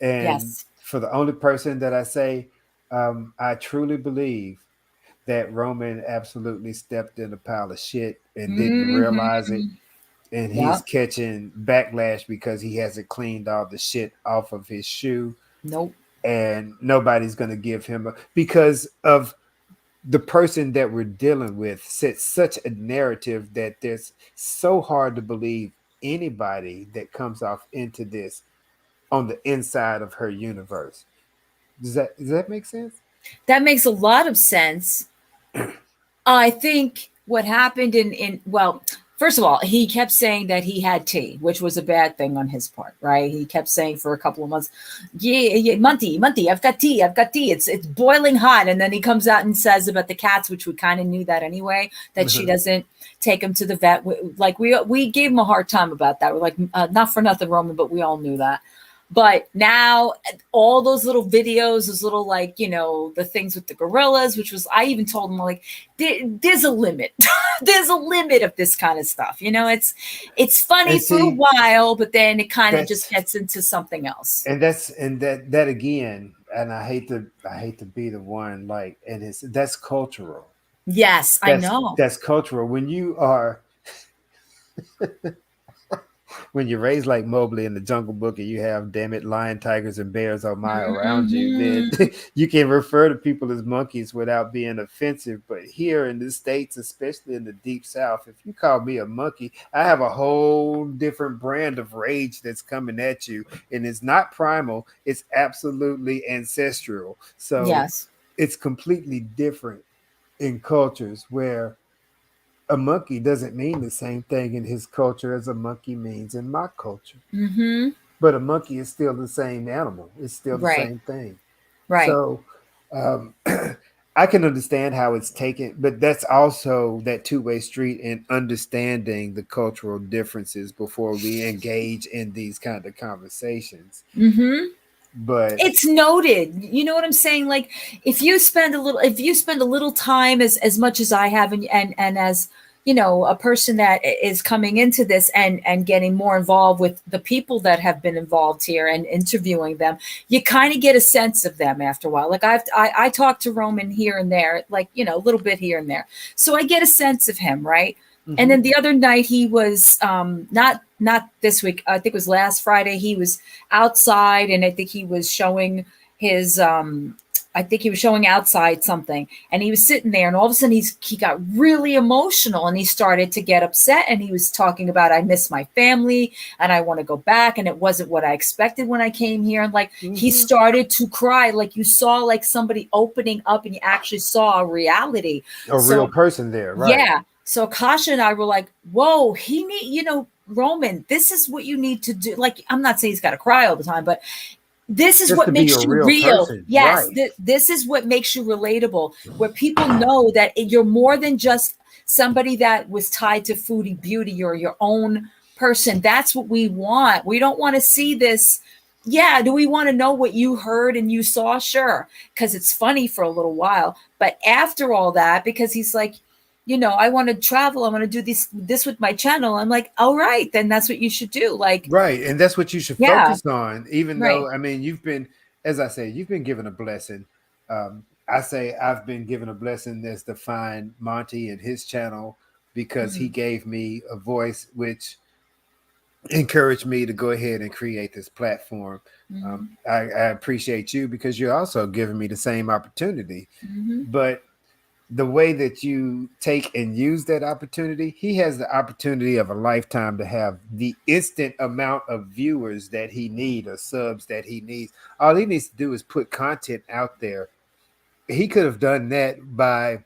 And Yes. for the only person that I say, I truly believe that Roman absolutely stepped in a pile of shit and didn't realize it. Mm-hmm. And he's Yep. catching backlash because he hasn't cleaned all the shit off of his shoe. Nope. And nobody's going to give him because of the person that we're dealing with sets such a narrative that there's so hard to believe anybody that comes off into this on the inside of her universe. Does that make sense? That makes a lot of sense. I think what happened well, first of all, he kept saying that he had tea, which was a bad thing on his part, right? He kept saying for a couple of months, yeah, Monty, I've got tea. It's boiling hot. And then he comes out and says about the cats, which we kind of knew that anyway, that she doesn't take him to the vet. Like we gave him a hard time about that. We're like, not for nothing, Roman, but we all knew that. But now all those little videos, those little, like, you know, the things with the gorillas, which was, I even told him, like, there's a limit. There's a limit of this kind of stuff. You know, it's funny for a while, but then it kind of just gets into something else. And that again, and I hate to be the one, like, and that's cultural. Yes, I know. That's cultural. When you are when you're raised like Mowgli in the Jungle Book and you have, damn it, lion, tigers, and bears on my around you, then you can refer to people as monkeys without being offensive. But here in the States, especially in the Deep South, if you call me a monkey, I have a whole different brand of rage that's coming at you. And it's not primal, it's absolutely ancestral. So yes, it's completely different in cultures where a monkey doesn't mean the same thing in his culture as a monkey means in my culture. Mm-hmm. But a monkey is still the same animal. It's still the same thing. Right. So I can understand how it's taken, but that's also that two-way street in understanding the cultural differences before we engage in these kind of conversations. Mm-hmm. But it's noted. You know what I'm saying? Like, if you spend a little time, as much as I have, and as, you know, a person that is coming into this and getting more involved with the people that have been involved here and interviewing them, you kind of get a sense of them after a while. Like I talked to Roman here and there, like, you know, a little bit here and there. So I get a sense of him, right? Mm-hmm. And then the other night he was not this week, I think it was last Friday, he was outside and I think he was showing his outside something, and he was sitting there and all of a sudden he got really emotional and he started to get upset and he was talking about, I miss my family and I want to go back and it wasn't what I expected when I came here, and like he started to cry, like you saw like somebody opening up and you actually saw a reality, real person there, right? Yeah. So Kasha and I were like, whoa, Roman, this is what you need to do. Like, I'm not saying he's got to cry all the time, but this is what makes you real. Person. Yes. Right. This is what makes you relatable, where people know that you're more than just somebody that was tied to Foodie Beauty or your own person. That's what we want. We don't want to see this. Yeah. Do we want to know what you heard and you saw? Sure. Because it's funny for a little while. But after all that, because he's like, you know, I want to travel. I want to do this with my channel. I'm like, all right, then that's what you should do. Like, right. And that's what you should focus on, even though, I mean, you've been, as I say, you've been given a blessing. I say I've been given a blessing that's to find Monty and his channel, because he gave me a voice, which encouraged me to go ahead and create this platform. I appreciate you because you're also giving me the same opportunity. But the way that you take and use that opportunity, he has the opportunity of a lifetime to have the instant amount of viewers that he needs, or subs that he needs. All he needs to do is put content out there. He could have done that by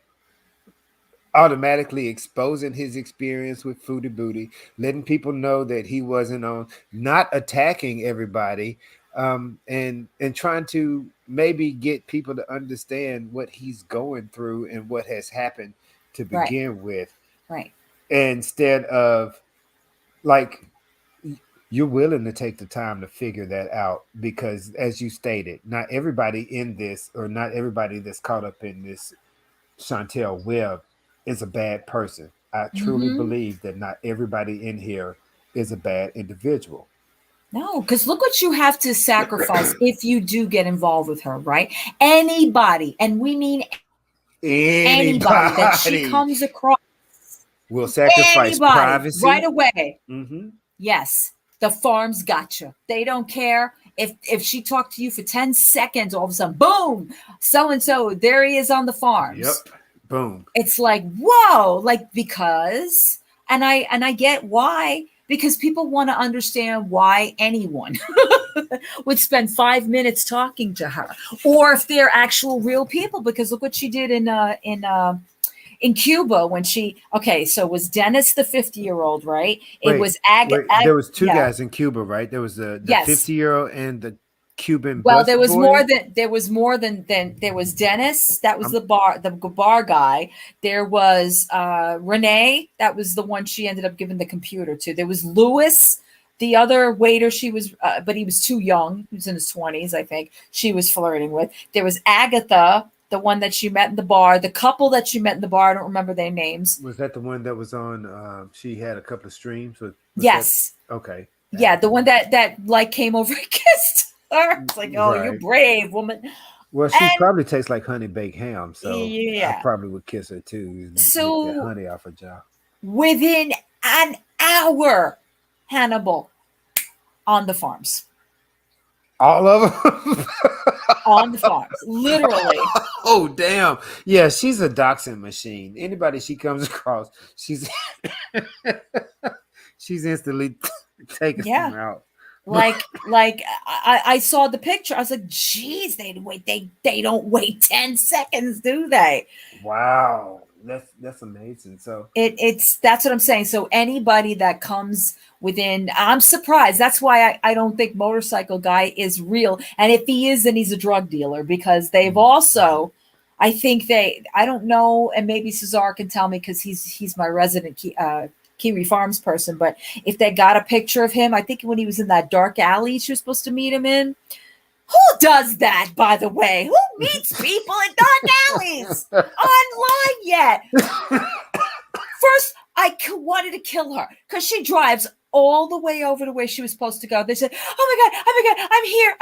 automatically exposing his experience with Foodie Booty, letting people know that he wasn't on, not attacking everybody, and trying to maybe get people to understand what he's going through and what has happened to begin with. Right. Instead of, like, you're willing to take the time to figure that out, because as you stated, not everybody in this, or not everybody that's caught up in this Chantel Webb is a bad person. I truly believe that not everybody in here is a bad individual. No, because look what you have to sacrifice if you do get involved with her, right? Anybody, and we mean anybody that she comes across will sacrifice privacy right away. Yes, the farm's gotcha. They don't care. If she talked to you for 10 seconds, all of a sudden, boom, so-and-so, there he is on the farms. Yep, boom. It's like, whoa, like, because, and I get why, because people want to understand why anyone would spend 5 minutes talking to her, or if they're actual real people. Because look what she did in Cuba when she. Okay, so it was Dennis the 50-year-old, right? It Wait, was there was two yeah, guys in Cuba, right? There was the yes. 50-year-old and the Cuban Well, bus there was boy. more than there was Dennis, that was I'm, the bar guy. There was Renee, that was the one she ended up giving the computer to. There was Lewis, the other waiter. She was, but he was too young. He was in his 20s, I think. She was flirting with. There was Agatha, the one that she met in the bar. The couple that she met in the bar, I don't remember their names. was that the one that was on? She had a couple of streams. Was that Yes, okay? yeah, the one that like came over and kissed her. It's like, oh, you Right. brave woman. Well, she And probably tastes like honey baked ham, so I yeah. probably would kiss her too and lick that So honey off her jaw. within an hour, Hannibal on the farms. All of them. On the farms, literally. Oh damn! Yeah, she's a doxing machine. Anybody she comes across, she's she's instantly taking them out. Like I saw the picture. I was like, geez, they don't wait 10 seconds, do they? Wow, that's amazing. So It's that's what I'm saying. So anybody that comes within, I'm surprised. That's why I don't think Motorcycle Guy is real. And if he is, then he's a drug dealer, because they've also, I think I don't know, and maybe Cesar can tell me because he's my resident Kiwi Farms person. But if they got a picture of him, I think when he was in that dark alley she was supposed to meet him in. Who does that, by the way? Who meets people in dark alleys online yet? First, wanted to kill her because she drives all the way over to where she was supposed to go. They said, oh my God, I'm here.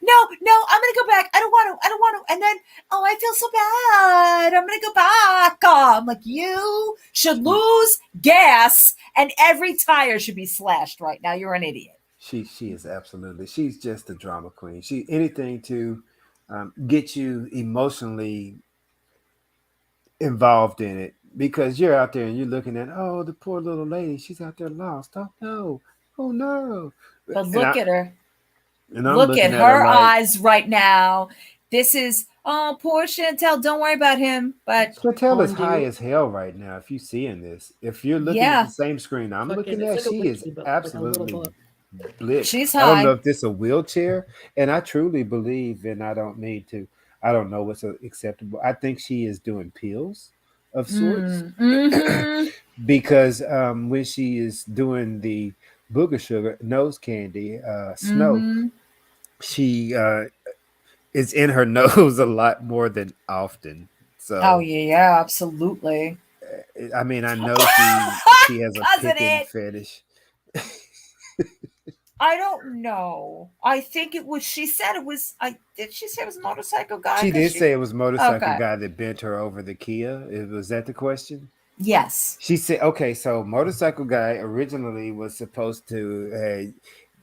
No, I'm going to go back. I don't want to. And then, oh, I feel so bad. I'm going to go back. Oh, I'm like, you should lose gas and every tire should be slashed right now. You're an idiot. she is absolutely. She's just a drama queen. She anything to get you emotionally involved in it, because you're out there and you're looking at, oh, the poor little lady, she's out there lost. Oh no. But look at her. And I'm Look looking at at her her like, eyes right now. This is, oh, poor Chantel. Don't worry about him. But Chantel is high as hell right now. If you seeing this, if you're looking at the same screen I'm looking at, she is absolutely blitzed. She's I don't know high. if this is a wheelchair, and I truly believe, and I don't need to. I don't know what's acceptable. I think she is doing pills of sorts, because when she is doing the booger sugar nose candy, snow, she is in her nose a lot more than often. So Oh yeah, absolutely. I mean, I know she has a Doesn't picking it? fetish. I don't know. I think it was. She said it was. Did she say it was Motorcycle Guy? She did say it was Motorcycle Okay. Guy that bent her over the Kia. Was that the question? Yes. She said, okay, so Motorcycle Guy originally was supposed to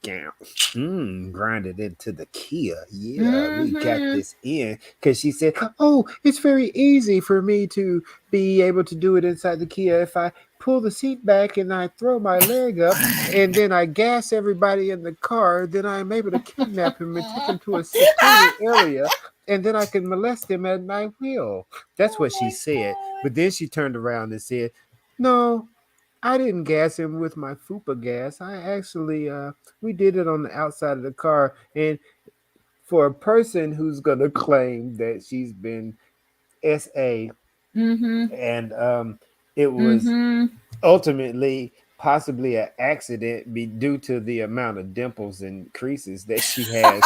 grind it into the Kia. Yeah, we got this in. Because she said, oh, it's very easy for me to be able to do it inside the Kia if I pull the seat back and I throw my leg up and then I gas everybody in the car, then I'm able to kidnap him and take him to a secluded area, and then I can molest him at my will. That's what she said. But then she turned around and said, no, I didn't gas him with my fupa gas. I actually, we did it on the outside of the car. And for a person who's going to claim that she's been SA and it was ultimately possibly an accident due to the amount of dimples and creases that she has.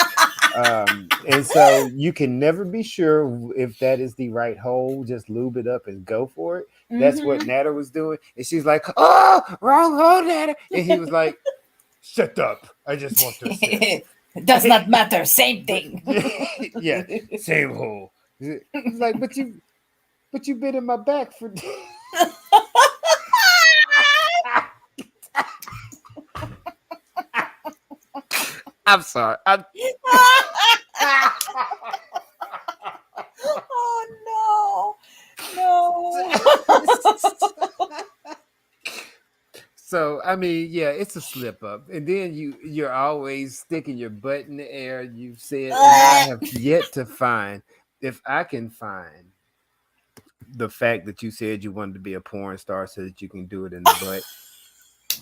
And so you can never be sure if that is the right hole. Just lube it up and go for it. That's what Natter was doing. And she's like, oh, wrong hole, Natter. And he was like, shut up. I just want to say. It does not matter. Same thing. Yeah, same hole. He's like, but you've been in my back for I'm sorry. Oh no. So I mean, yeah, it's a slip up, and then you're always sticking your butt in the air. You've said, and I have yet to find, if I can find the fact that you said you wanted to be a porn star so that you can do it in the butt,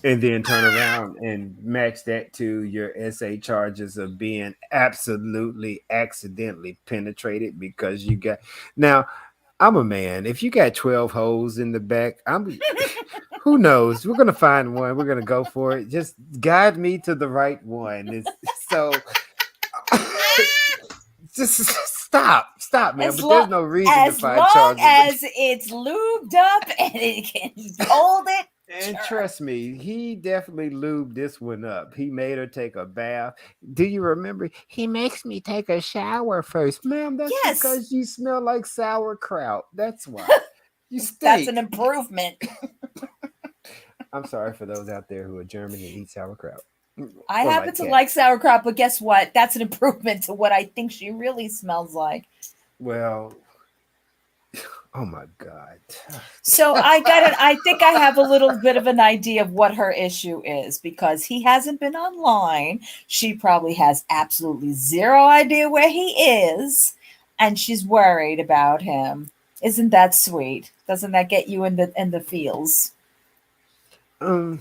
and then turn around and match that to your essay charges of being absolutely accidentally penetrated because you got. Now, I'm a man. If you got 12 holes in the back, who knows? We're gonna find one. We're gonna go for it. Just guide me to the right one. So just stop, man. But there's no reason to as find long charges. as it's lubed up and it can hold it. And trust me, he definitely lubed this one up. He made her take a bath. Do you remember? He makes me take a shower first. Ma'am, that's because you smell like sauerkraut. That's why. You stink. That's an improvement. I'm sorry for those out there who are German and eat sauerkraut. I happen to like sauerkraut, but guess what? That's an improvement to what I think she really smells like. Well, oh my God. So I think I have a little bit of an idea of what her issue is because he hasn't been online. She probably has absolutely zero idea where he is, and she's worried about him. Isn't that sweet? Doesn't that get you in the feels? So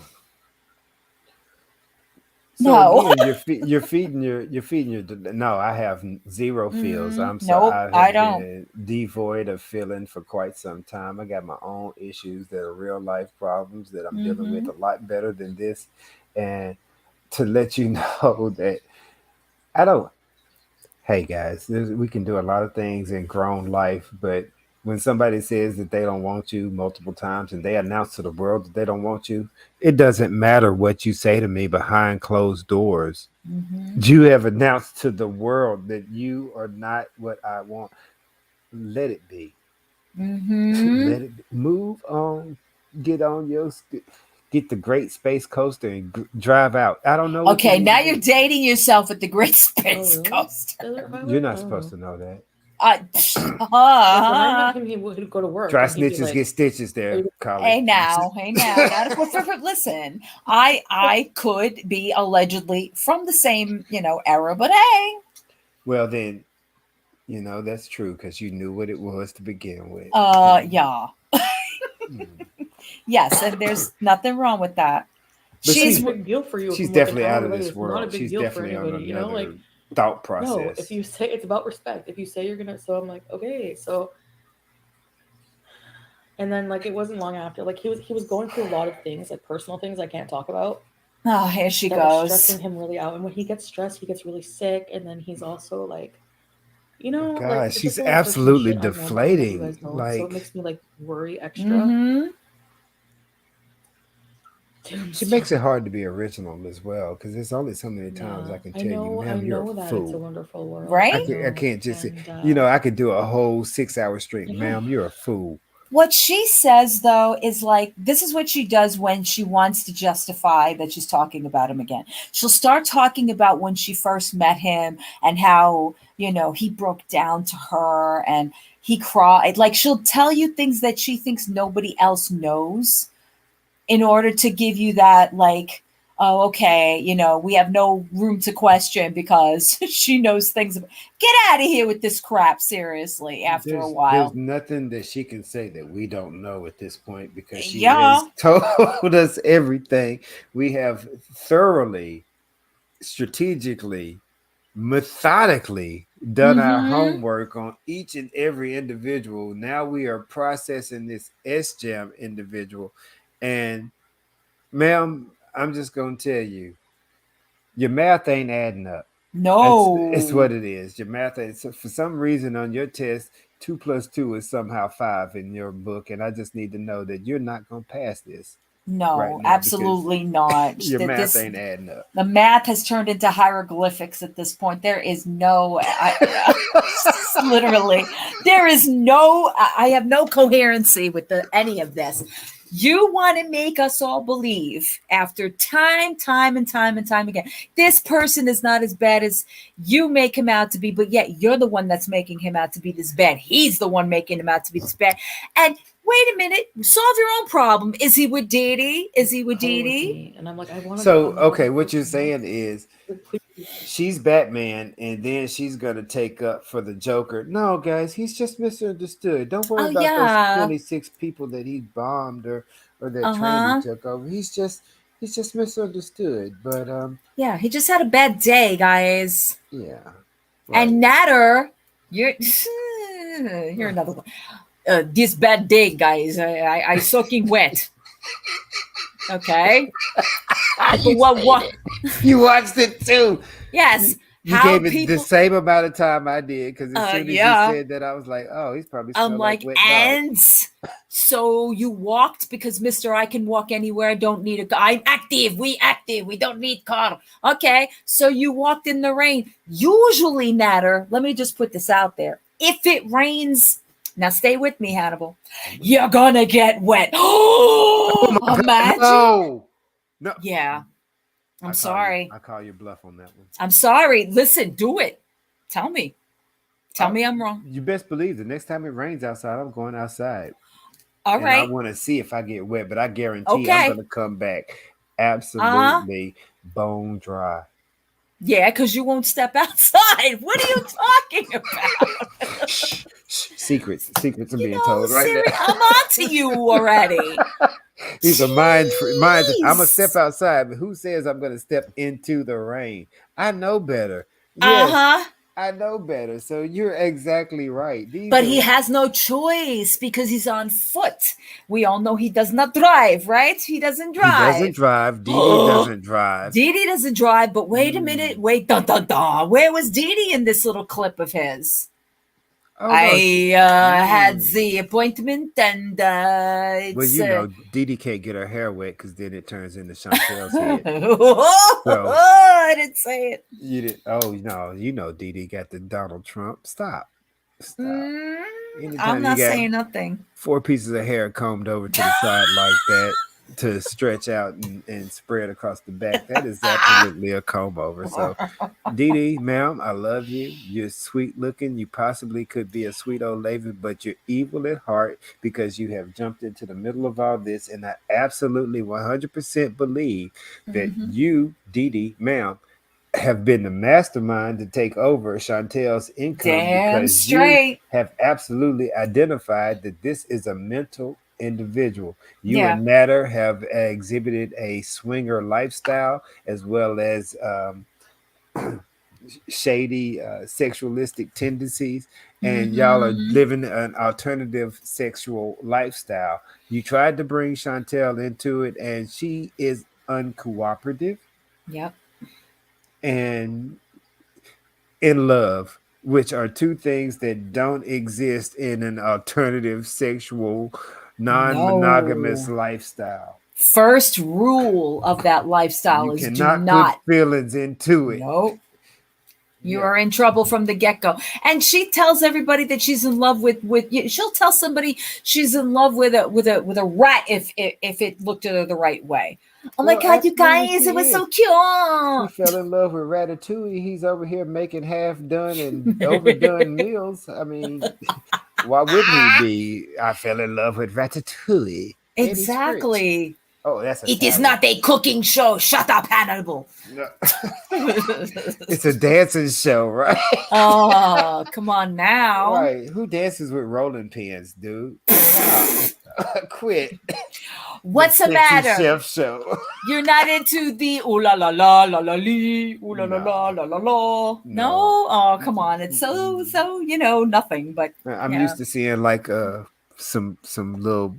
no. again, you're feeding your no, I have zero feels. I'm sorry. Nope, I don't. Been devoid of feeling for quite some time. I got my own issues that are real life problems that I'm dealing with a lot better than this. And to let you know that I don't. Hey guys, we can do a lot of things in grown life, but when somebody says that they don't want you multiple times and they announce to the world that they don't want you, it doesn't matter what you say to me behind closed doors. You have announced to the world that you are not what I want. Let it be. Let it be. Move on. Get on your get the Great Space Coaster and drive out. I don't know. Okay, now you're dating yourself at the Great Space Coaster. You're not supposed to know that. He would go to work. Dry snitches get stitches there, Colin. Hey now. Listen, I could be allegedly from the same, era, but hey. Well, then, that's true because you knew what it was to begin with. Yeah. Yes, and there's nothing wrong with that. But she's a big deal for you. She's definitely out of this world. She's definitely on another thought process. No, if you say it's about respect, if you say you're gonna, so I'm like, okay, so. And then it wasn't long after, he was going through a lot of things, personal things I can't talk about. Oh, here she that goes. was stressing him really out, and when he gets stressed, he gets really sick, and then he's also God, she's absolutely deflating. So it makes me worry extra. Dude, she makes it hard to be original as well because there's only so many times I can tell you, ma'am, you're a fool. It's a wonderful world, right? I can't just say, I could do a whole 6-hour stream, ma'am, you're a fool. What she says, though, is this is what she does when she wants to justify that she's talking about him again. She'll start talking about when she first met him and how, he broke down to her and he cried. She'll tell you things that she thinks nobody else knows in order to give you that, oh, okay, we have no room to question because she knows things. Get out of here with this crap, seriously, after a while. There's nothing that she can say that we don't know at this point because she has told us everything. We have thoroughly, strategically, methodically done our homework on each and every individual. Now we are processing this SJAM individual. And, ma'am, I'm just going to tell you, your math ain't adding up. No. It's what it is. Your math ain't. So for some reason on your test, 2 + 2 is somehow 5 in your book. And I just need to know that you're not going to pass this. No, right now absolutely not. Your math ain't adding up. The math has turned into hieroglyphics at this point. There is no, literally, there is no, I have no coherency with any of this. You want to make us all believe after time and time again, this person is not as bad as you make him out to be, but yet you're the one that's making him out to be this bad. He's the one making him out to be this bad. And wait a minute, solve your own problem. Is he with Dee Dee? Is he with Dee Dee? And I'm like, I want to. So okay, what you're saying is she's Batman, and then she's gonna take up for the Joker. No, guys, he's just misunderstood. Don't worry Oh, about those yeah. 26 people that he bombed or that train Uh-huh. he took over. He's just misunderstood. But Yeah, he just had a bad day, guys. yeah, right. And Natter, you're you're another one. This bad day, guys. I soaking wet. Okay. What? You watched it too. Yes. You How gave it people? the same amount of time I did because as soon as Yeah. you said that, I was like, "Oh, he's probably I'm smell like, like wet dog." and so you walked because Mister, I can walk anywhere. I don't need a car. I'm active. We active. We don't need car. Okay. So you walked in the rain. Usually, Natter. Let me just put this out there. If it rains, now stay with me, Hannibal. You're gonna get wet. Oh, imagine. No. Yeah. I'm I sorry. call your bluff on that one. I'm sorry. Listen, do it. Tell me. Tell me I'm wrong. You best believe the next time it rains outside, I'm going outside. All and right. I want to see if I get wet, but I guarantee Okay. I'm going to come back absolutely bone dry. Yeah, because you won't step outside. What are you talking about? Secrets are being told right Siri, now. I'm on to you already. These are mind. I'm gonna step outside, but who says I'm gonna step into the rain? I know better. Yes, I know better. So you're exactly right. But he has no choice because he's on foot. We all know he does not drive, right? He doesn't drive. He doesn't drive. Dee Dee doesn't drive. Dee Dee doesn't drive. But wait a minute. Wait, dun dun dun. Where was Dee Dee in this little clip of his? Oh, no, I had the appointment, and it's. Well, you know, Dee Dee can't get her hair wet because then it turns into Chantel's head. So, I didn't say it. You did. Oh no, you know, Dee Dee got the Donald Trump. Stop. I'm not saying nothing. 4 pieces of hair combed over to the side like that to stretch out and spread across the back. That is absolutely a comb over. So, Dee Dee, ma'am, I love you. You're sweet looking. You possibly could be a sweet old lady, but you're evil at heart because you have jumped into the middle of all this. And I absolutely 100% believe that you, Dee Dee, ma'am, have been the mastermind to take over Chantel's income because you have absolutely identified that this is a mental individual. You and Natter have exhibited a swinger lifestyle as well as shady sexualistic tendencies, and y'all are living an alternative sexual lifestyle. You tried to bring Chantel into it, and she is uncooperative. Yep. And in love, which are two things that don't exist in an alternative sexual non-monogamous lifestyle. First rule of that lifestyle is do not put feelings into it. Nope. You are in trouble from the get-go. And she tells everybody that she's in love with she'll tell somebody she's in love with a rat if it looked at her the right way. Oh my God, you guys, it was so cute. He fell in love with Ratatouille. He's over here making half-done and overdone meals. I mean, why wouldn't he be? I fell in love with Ratatouille. Exactly. Oh, that's it is not a cooking show. Shut up, Hannibal. No. It's a dancing show, right? Oh, come on now. Right. Who dances with rolling pins, dude? Quit. What's the matter? Chef show. You're not into the ooh la la la la la lee, ooh la la la la la la. No? Oh, come on. It's so nothing. But I'm used to seeing like some little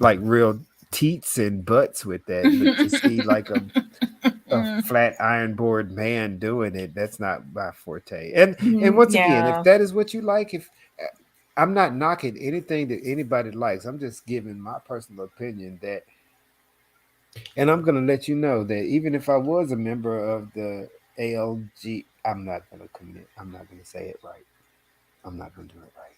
like real teats and butts with that, but to see like a flat iron board man doing it, that's not my forte. And once again, if that is what you like, if I'm not knocking anything that anybody likes, I'm just giving my personal opinion that, and I'm gonna let you know that even if I was a member of the ALG, I'm not gonna commit. I'm not gonna say it right. I'm not gonna do it right.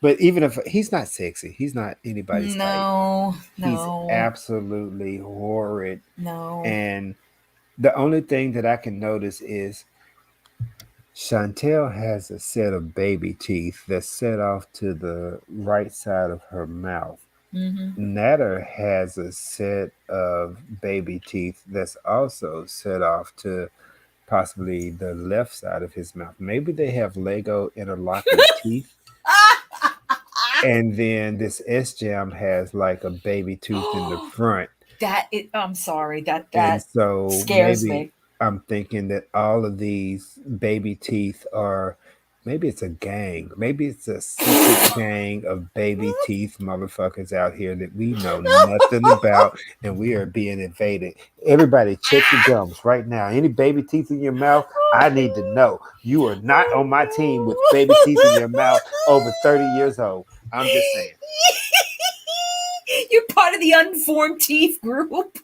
But even if he's not sexy, he's not anybody's type. No, He's no, absolutely horrid. no. And the only thing that I can notice is Chantel has a set of baby teeth that's set off to the right side of her mouth. Hmm. Natter has a set of baby teeth that's also set off to possibly the left side of his mouth. Maybe they have Lego interlocking teeth. And then this S Jam has like a baby tooth in the front. I'm sorry, And that so scares maybe me. I'm thinking that all of these baby teeth are maybe it's a gang. Maybe it's a secret gang of baby teeth motherfuckers out here that we know nothing about and we are being invaded. Everybody check your gums right now. Any baby teeth in your mouth, I need to know. You are not on my team with baby teeth in your mouth over 30 years old. I'm just saying. You're part of the unformed teeth group.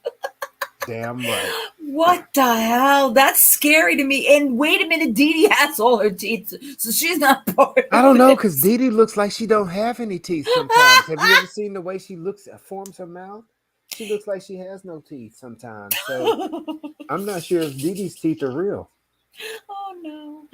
Damn right. What the hell? That's scary to me. And wait a minute, Dee Dee has all her teeth, so she's not part I of don't know because this. Dee Dee looks like she don't have any teeth sometimes. Have you ever seen the way she looks forms her mouth? She looks like she has no teeth sometimes. So I'm not sure if Dee Dee's teeth are real. Oh no.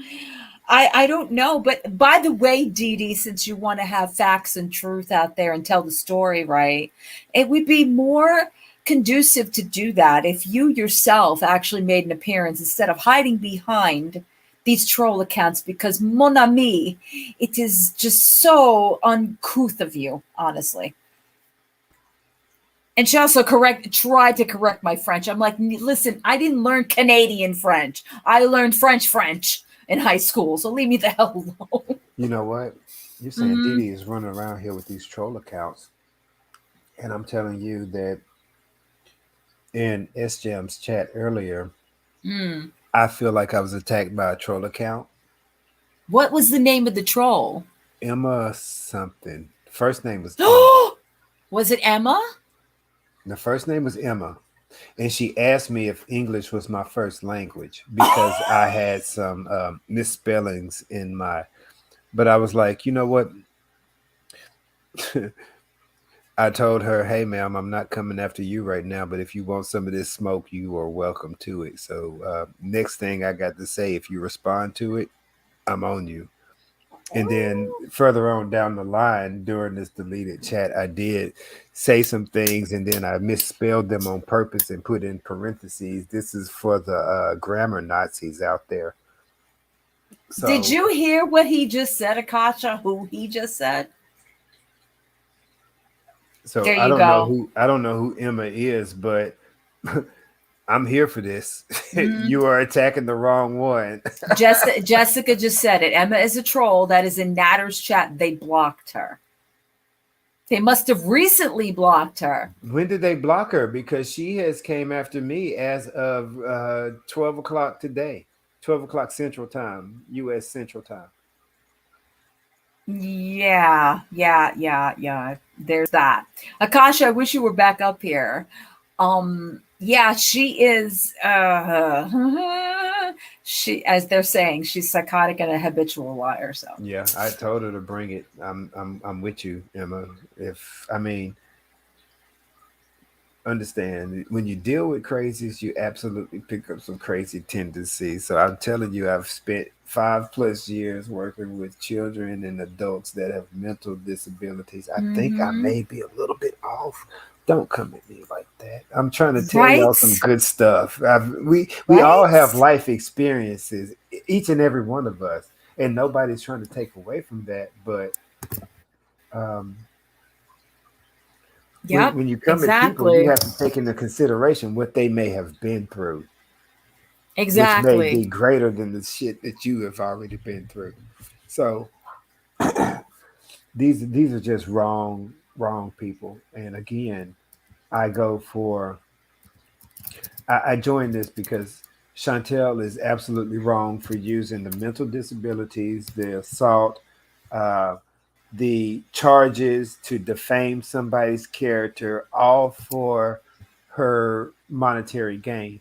I don't know, but by the way, Dee Dee, since you want to have facts and truth out there and tell the story right, it would be more conducive to do that if you yourself actually made an appearance instead of hiding behind these troll accounts because mon ami, it is just so uncouth of you, honestly. And she also tried to correct my French. I'm like, listen, I didn't learn Canadian French. I learned French in high school. So leave me the hell alone. You know what? You're saying Dee Dee is running around here with these troll accounts. And I'm telling you that in S Jam's chat earlier, Mm. I feel like I was attacked by a troll account. What was the name of the troll? Emma something. First name was Emma. Was it Emma? The first name was Emma. And she asked me if English was my first language because I had some misspellings in my. But I was like, you know what? I told her, hey, ma'am, I'm not coming after you right now, but if you want some of this smoke, you are welcome to it. So next thing I got to say, if you respond to it, I'm on you. And then further on down the line during this deleted chat, I did say some things and then I misspelled them on purpose and put in parentheses. This is for the grammar Nazis out there. So, did you hear what he just said, Akasha? Who he just said? So there I you don't know go. who Emma is, but I'm here for this. Mhm. You are attacking the wrong one. Jessica just said it. Emma is a troll that is in Natter's chat. They blocked her. They must have recently blocked her. When did they block her? Because she has came after me as of 12 o'clock today. 12 o'clock Central Time, U.S. Central Time. Yeah. There's that. Akasha, I wish you were back up here. Yeah, she is she, as they're saying, she's psychotic and a habitual liar. So Yeah, I told her to bring it. I'm with you, Emma. If I mean, understand when you deal with crazies, you absolutely pick up some crazy tendencies. So I'm telling you, I've spent 5+ years working with children and adults that have mental disabilities. I think I may be a little bit off. Don't come at me like that. I'm trying to tell y'all right, some good stuff. We all have right. life experiences, each and every one of us, and nobody's trying to take away from that. But um, Yep, when you come at people, you exactly, have to take into consideration what they may have been through, which may be exactly. greater than the shit that you have already been through. So these are just wrong people. And again, I go for I joined this because Chantel is absolutely wrong for using the mental disabilities, the assault, uh, the charges to defame somebody's character, all for her monetary gain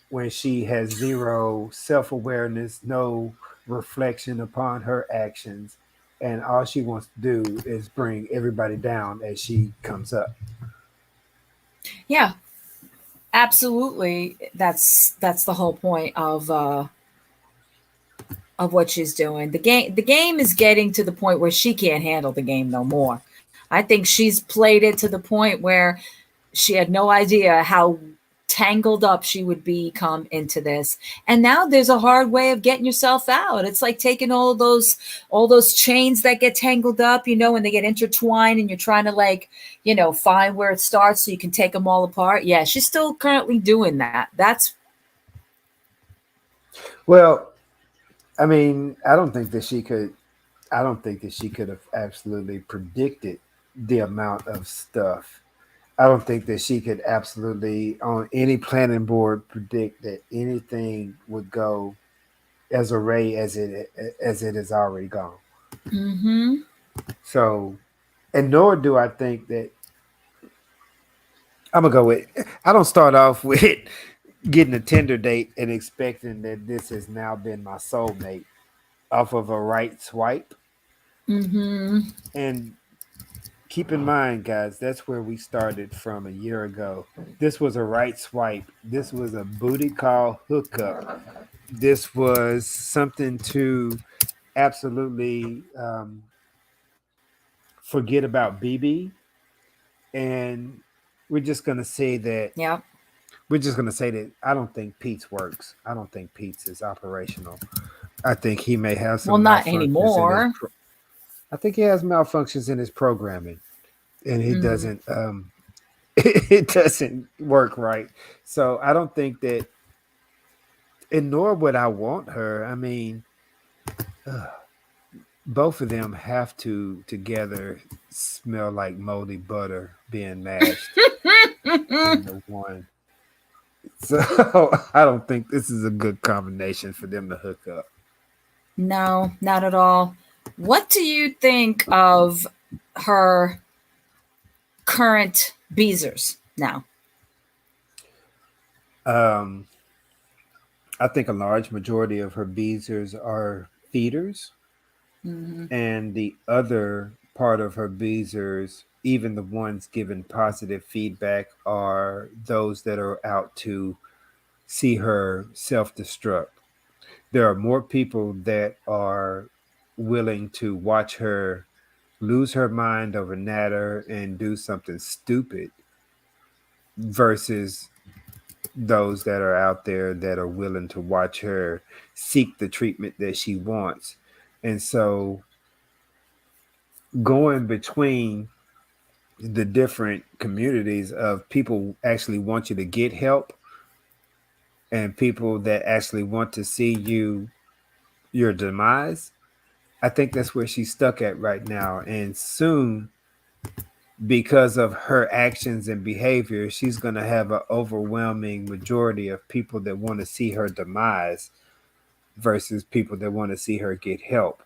when she has zero self awareness, no reflection upon her actions. and all she wants to do is bring everybody down as she comes up. Yeah, absolutely. That's the whole point of what she's doing. The game is getting to the point where she can't handle the game no more. I think she's played it to the point where she had no idea how tangled up she would become into this. And now there's a hard way of getting yourself out. It's like taking all those chains that get tangled up, when they get intertwined and you're trying to find where it starts so you can take them all apart. Yeah, she's still currently doing that. That's Well, I mean, I don't think that she could. I don't think that she could have absolutely predicted the amount of stuff. I don't think that she could absolutely, on any planning board, predict that anything would go as array as it has already gone. mhm. So, and nor do I think that I'm gonna go with. I don't start off with getting a Tinder date and expecting that this has now been my soulmate off of a right swipe. Mhm. And keep in mind, guys, that's where we started from a year ago. This was a right swipe. This was a booty call hookup. This was something to absolutely forget about BB. And we're just gonna say that Yeah. we're just gonna say that I don't think Pete's works. I don't think Pete's is operational. I think he may have Well, some not malfunctions in his. anymore. I think he has malfunctions in his programming, and it Mhm. doesn't. It doesn't work right. So I don't think that, and nor would I want her. I mean, both of them have to together smell like moldy butter being mashed into one. So I don't think this is a good combination for them to hook up. No, not at all. What do you think of her current Beezers now? Um, I think a large majority of her beezers are feeders, Hmm. and the other part of her beezers, even the ones giving positive feedback, are those that are out to see her self destruct. There are more people that are willing to watch her lose her mind over natter and do something stupid versus those that are out there that are willing to watch her seek the treatment that she wants. And so going between the different communities of people actually want you to get help and people that actually want to see your demise, I think that's where she's stuck at right now. And soon, because of her actions and behavior, she's going to have an overwhelming majority of people that want to see her demise versus people that want to see her get help.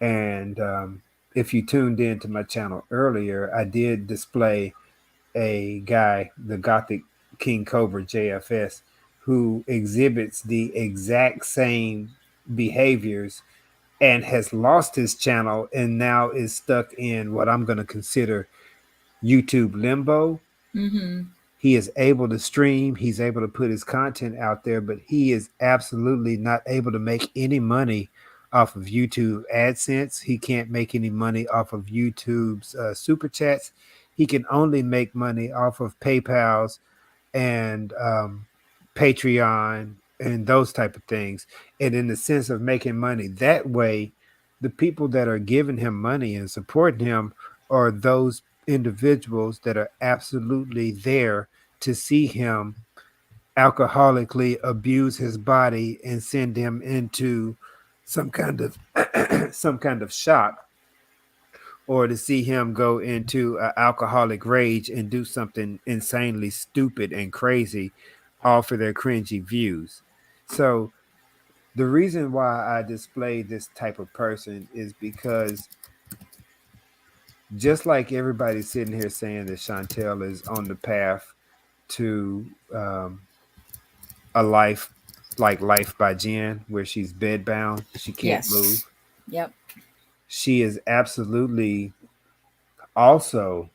And if you tuned in to my channel earlier, I did display a guy, the Gothic King Cobra JFS, who exhibits the exact same behaviors and has lost his channel and now is stuck in what I'm going to consider YouTube limbo. Hmm. He is able to stream, he's able to put his content out there, but he is absolutely not able to make any money off of YouTube AdSense. He can't make any money off of YouTube's super chats. He can only make money off of PayPal's and Patreon and those type of things. And in the sense of making money that way, the people that are giving him money and supporting him are those individuals that are absolutely there to see him alcoholically abuse his body and send him into some kind of some kind of shock, or to see him go into an alcoholic rage and do something insanely stupid and crazy, all for their cringy views. So the reason why I display this type of person is because just like everybody's sitting here saying that Chantel is on the path to a life like Life by Jen, where she's bedbound, she can't Yes. move. Yep. she is absolutely also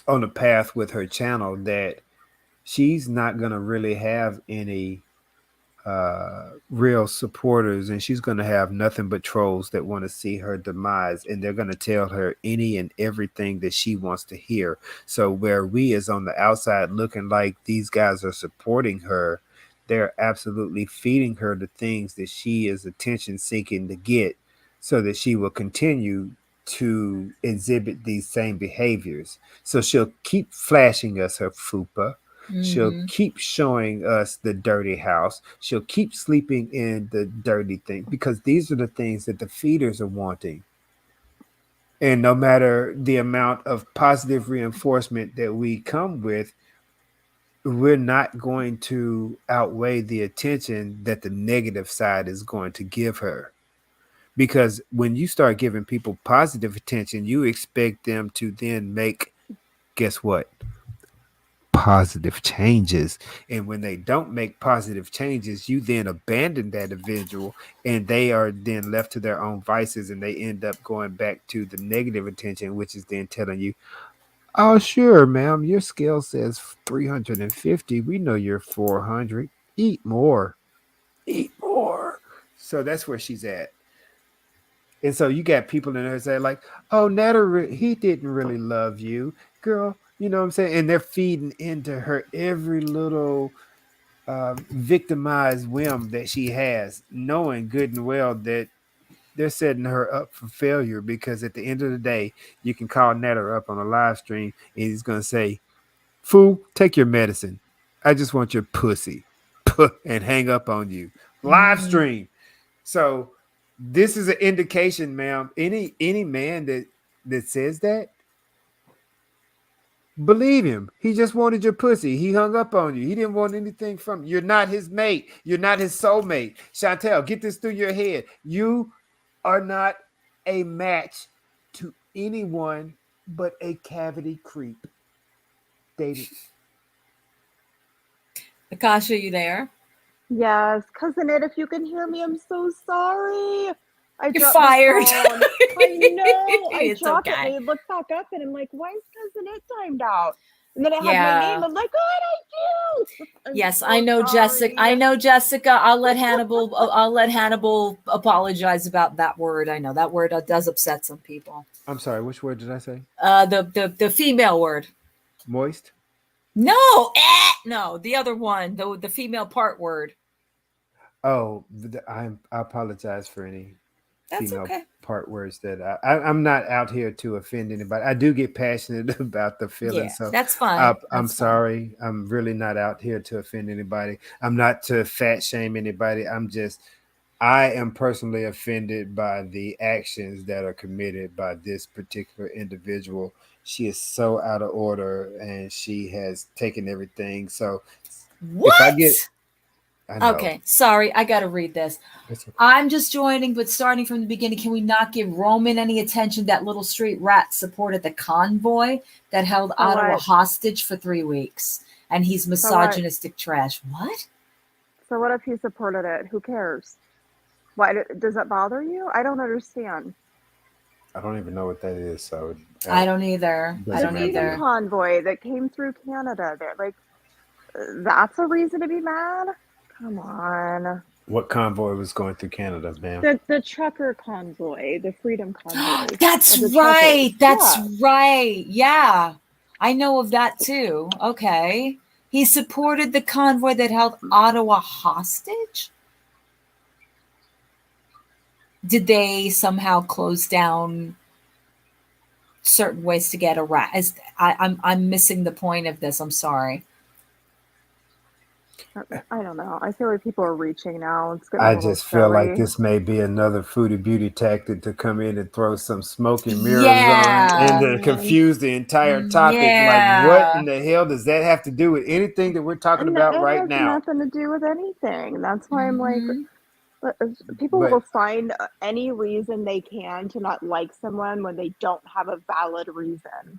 on a path with her channel that she's not going to really have any real supporters, and she's going to have nothing but trolls that want to see her demise, and they're going to tell her any and everything that she wants to hear. So where we is on the outside looking like these guys are supporting her, they're absolutely feeding her the things that she is attention seeking to get, so that she will continue to exhibit these same behaviors. So she'll keep flashing us her fupa. She'll keep showing us the dirty house. She'll keep sleeping in the dirty thing, because these are the things that the feeders are wanting. And no matter the amount of positive reinforcement that we come with, we're not going to outweigh the attention that the negative side is going to give her. Because when you start giving people positive attention, you expect them to then make, guess what? Positive changes. And when they don't make positive changes, you then abandon that individual, and they are then left to their own vices, and they end up going back to the negative attention, which is then telling you, oh sure ma'am, your scale says 350, we know you're 400, eat more, eat more. So that's where she's at. And so you got people in there say like, oh, Natter, he didn't really love you, girl. You know what I'm saying? And they're feeding into her every little victimized whim that she has, knowing good and well that they're setting her up for failure, because at the end of the day, you can call Natter up on a live stream and he's going to say, fool, take your medicine. I just want your pussy. And hang up on you. Live stream. So this is an indication, ma'am. Any man that says that, believe him. He just wanted your pussy. He hung up on you. He didn't want anything from you. You're not his mate. You're not his soulmate. Chantel, get this through your head. You are not a match to anyone but a cavity creep. Dated. Akasha, you there? Yes, cousin Ed, if you can hear me, I'm so sorry. I You're dropped my fired. phone. I know. I It's dropped it okay. and I looked back up and I'm like, why is cousin Ed timed out? And then I had my Yeah. name. I'm like, what did I do? I'm Yes, so I know, Jessica. I sorry. know, Jessica. I'll let Hannibal. I'll let Hannibal apologize about that word. I know that word does upset some people. I'm sorry, which word did I say? The female word. Moist? No, no, the other one, the female part word. Oh, I apologize for any That's female okay. part words that I'm not out here to offend anybody. I do get passionate about the feeling, Yeah, so that's fine. I'm That's fine. sorry. I'm really not out here to offend anybody. I'm not to fat shame anybody. I am personally offended by the actions that are committed by this particular individual. She is so out of order, and she has taken everything. So What? if I get, I know. Okay, sorry, I got to read this. It's okay. I'm just joining, but starting from the beginning, can we not give Roman any attention? That little street rat supported the convoy that held So Ottawa what? hostage for 3 weeks, and he's So what? misogynistic trash. What? So what if he supported it? Who cares? Why does that bother you? I don't understand. I don't even know what that is, so I don't either. I doesn't don't The matter. freedom either. convoy that came through Canada. They're like, that's a reason to be mad? Come on. What convoy was going through Canada, ma'am? The trucker convoy, the freedom convoy. That's of the right. truckers. That's Yeah. right. Yeah. I know of that too. Okay. He supported the convoy that held Ottawa hostage? Did they somehow close down certain ways to get around? I'm missing the point of this. I'm sorry. I don't know. I feel like people are reaching now. It's getting I a little just feel like silly. this may be another Foodie Beauty tactic to come in and throw some smoke and mirrors on Yeah. and to confuse the entire topic. Like, what in Yeah. the hell does that have to do with anything that we're talking And about it right has now? nothing to do with anything. That's why I'm like, Mhm. people But will find any reason they can to not like someone when they don't have a valid reason.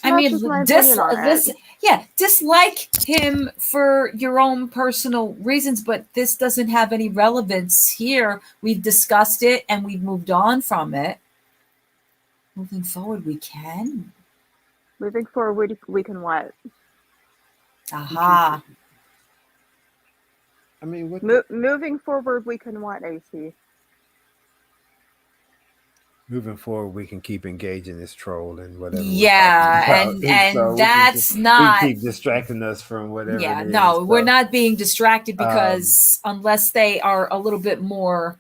I That's mean, just my opinion on it. dislike him for your own personal reasons, but this doesn't have any relevance here. We've discussed it and we've moved on from it. Moving forward, we can. Moving forward, we can what? Aha. I mean, what Moving forward, we can what, AC? moving forward, we can keep engaging this troll and whatever we're talking Yeah, about. and So that's we not. can keep distracting us from whatever Yeah, it is. no, we're So, not being distracted um, because unless they are a little bit more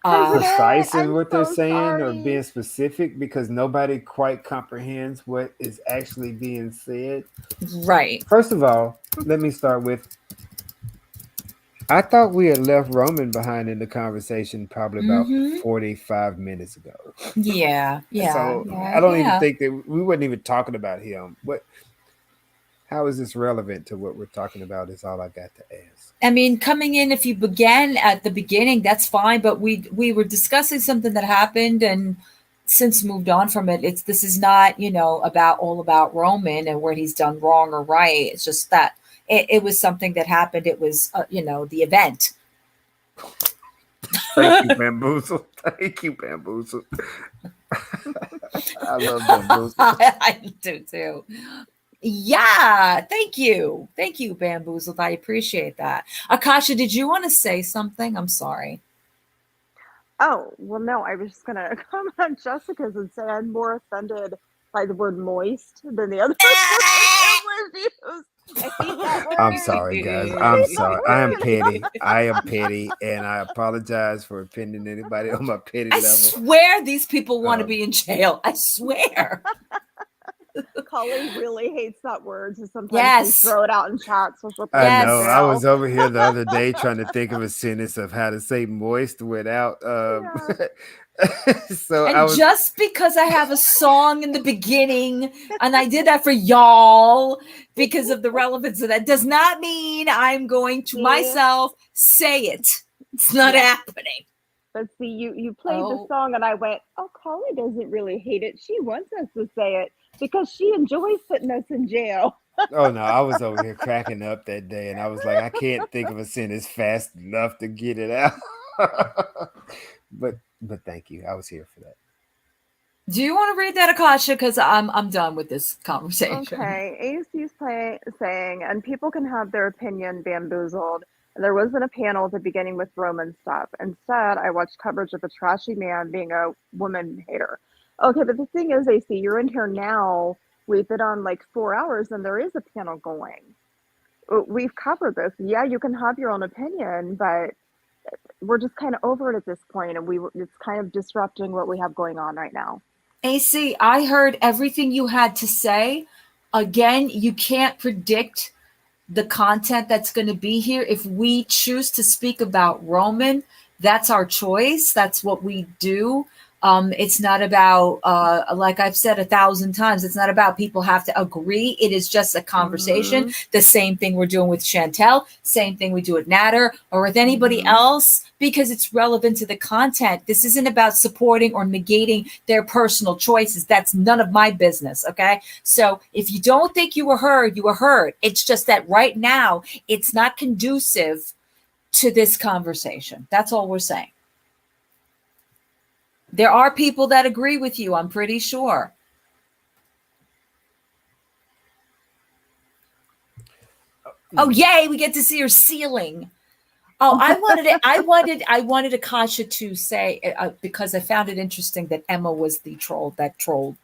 precise in I'm what they're so saying or sorry. being specific, because nobody quite comprehends what is actually being said. right. First of all, let me start with, I thought we had left Roman behind in the conversation probably about Mm-hmm. 45 minutes ago. Yeah, So yeah, I don't even yeah. think that we weren't even talking about him. How is this relevant to what we're talking about is all I got to ask. I mean, coming in, if you began at the beginning, that's fine. But we were discussing something that happened, and since moved on from it. This is not about all about Roman and what he's done wrong or right. It's just that it was something that happened. It was the event. Thank you, Bamboozle. Thank you, Bamboozle. I love Bamboozle. I do too. Yeah, thank you, Bamboozled. I appreciate that. Akasha, did you want to say something? I'm sorry. Oh, well, no, I was just going to comment on Jessica's and say I'm more offended by the word moist than the other word that was used. I hate that word. I'm sorry, guys. I'm sorry. I am petty. I am petty, and I apologize for offending anybody on my petty I level. swear these people want to be in jail. I swear. Colleen really hates that word, so sometimes Yes. we throw it out in chats. So I know. I was over here the other day trying to think of a sentence of how to say moist without. Just because I have a song in the beginning, and I did that for y'all because of the relevance of that, does not mean I'm going to myself say it. It's not happening. But see, you played the song, and I went, "Oh, Colleen doesn't really hate it. She wants us to say it because she enjoys putting us in jail." Oh no, I was over here cracking up that day, and I was like, I can't think of a sentence fast enough to get it out. but thank you. I was here for that. Do you want to read that, Akasha? Because I'm done with this conversation. Okay, AC's saying, and people can have their opinion bamboozled. There wasn't a panel at the beginning with Roman stuff. Instead, I watched coverage of a trashy man being a woman hater. Okay, but the thing is, AC, you're in here now. We've been on like 4 hours, and there is a panel going. We've covered this. Yeah, you can have your own opinion, but we're just kind of over it at this point, and it's kind of disrupting what we have going on right now. AC, I heard everything you had to say. Again, you can't predict the content that's going to be here. If we choose to speak about Roman, that's our choice. That's what we do. It's not about, like I've said 1,000 times, it's not about people have to agree. It is just a conversation. The same thing we're doing with Chantel, same thing we do with Natter or with anybody else, because it's relevant to the content. This isn't about supporting or negating their personal choices. That's none of my business. Okay. So if you don't think you were heard, you were heard. It's just that right now it's not conducive to this conversation. That's all we're saying. There are people that agree with you, I'm pretty sure. Oh, yay, we get to see her ceiling. Oh, I wanted Akasha to say, because I found it interesting that Emma was the troll that trolled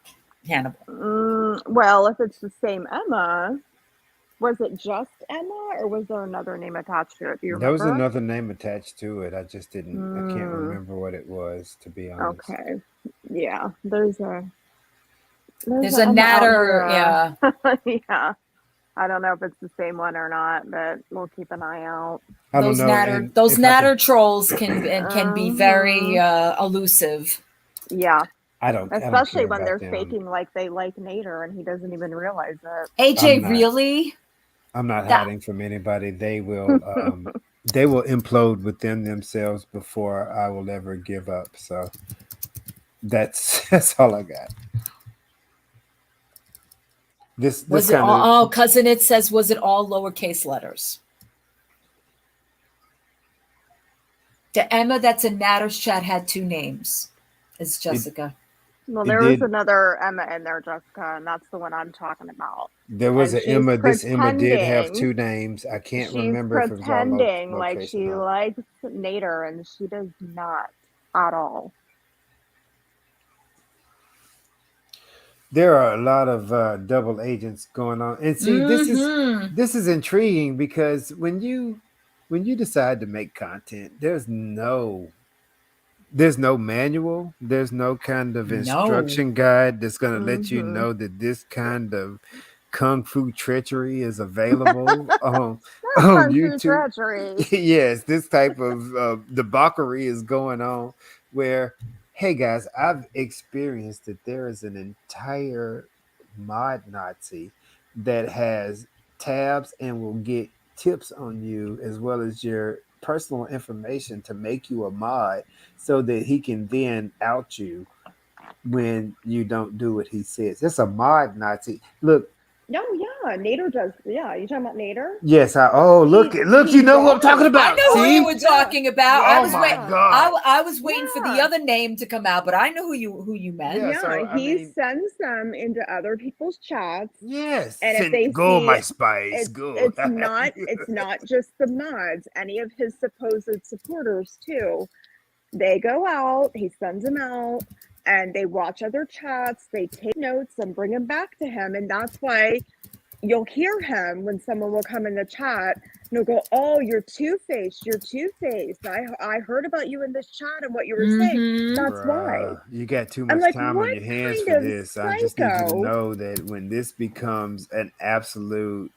Hannibal. Well, if it's the same Emma, was it just Emma, or was there another name attached to it? Do you remember? There was another name attached to it. I just didn't. I can't remember what it was, to be honest. Okay. Yeah. There's a Natter. Yeah. Yeah. I don't know if it's the same one or not, but we'll keep an eye out. I don't know. Those Natter trolls can be very elusive. Yeah. Especially when they're faking like they like Nader and he doesn't even realize it. AJ, really? I'm not hiding from anybody. They will they will implode within themselves before I will ever give up. So that's all I got. This Was it kind all? of Oh, cousin, it says, was it all lowercase letters? The Emma that's in Natter's chat had 2 names. It's Jessica. Well, it there is did. another Emma in there, Jessica, and that's the one I'm talking about. There was And an she's Emma. This Emma did have pretending, 2 names. I can't she's remember if it was all pretending like location she or not. likes Nader, and she does not at all. There are a lot of double agents going on, and see, this is intriguing because when you decide to make content, there's no manual, there's no kind of instruction guide that's going to let you know that this kind of kung fu treachery is available on Kung fu YouTube. treachery. Yes, this type of debauchery is going on where, hey guys, I've experienced that there is an entire mod Nazi that has tabs and will get tips on you as well as your personal information to make you a mod so that he can then out you when you don't do what he says. It's a mod Nazi. Look. No, yeah, Nader does. Yeah, you talking about Nader? Yes, look, you know who I'm talking about. I know See? who you were talking about. Oh my God. I was waiting for the other name to come out, but I know who you meant. Yeah, Yeah, so, I he mean, sends them into other people's chats. yes, And if they go see my spice, go. it's not just the mods, any of his supposed supporters too. They go out, he sends them out, and they watch other chats, they take notes and bring them back to him. And that's why you'll hear him when someone will come in the chat and he'll go, "Oh, you're two-faced, you're two-faced. I heard about you in this chat and what you were saying." That's why. You got too I'm much like, time on what your hands kind for of this. I just need you to psycho? know that when this becomes an absolute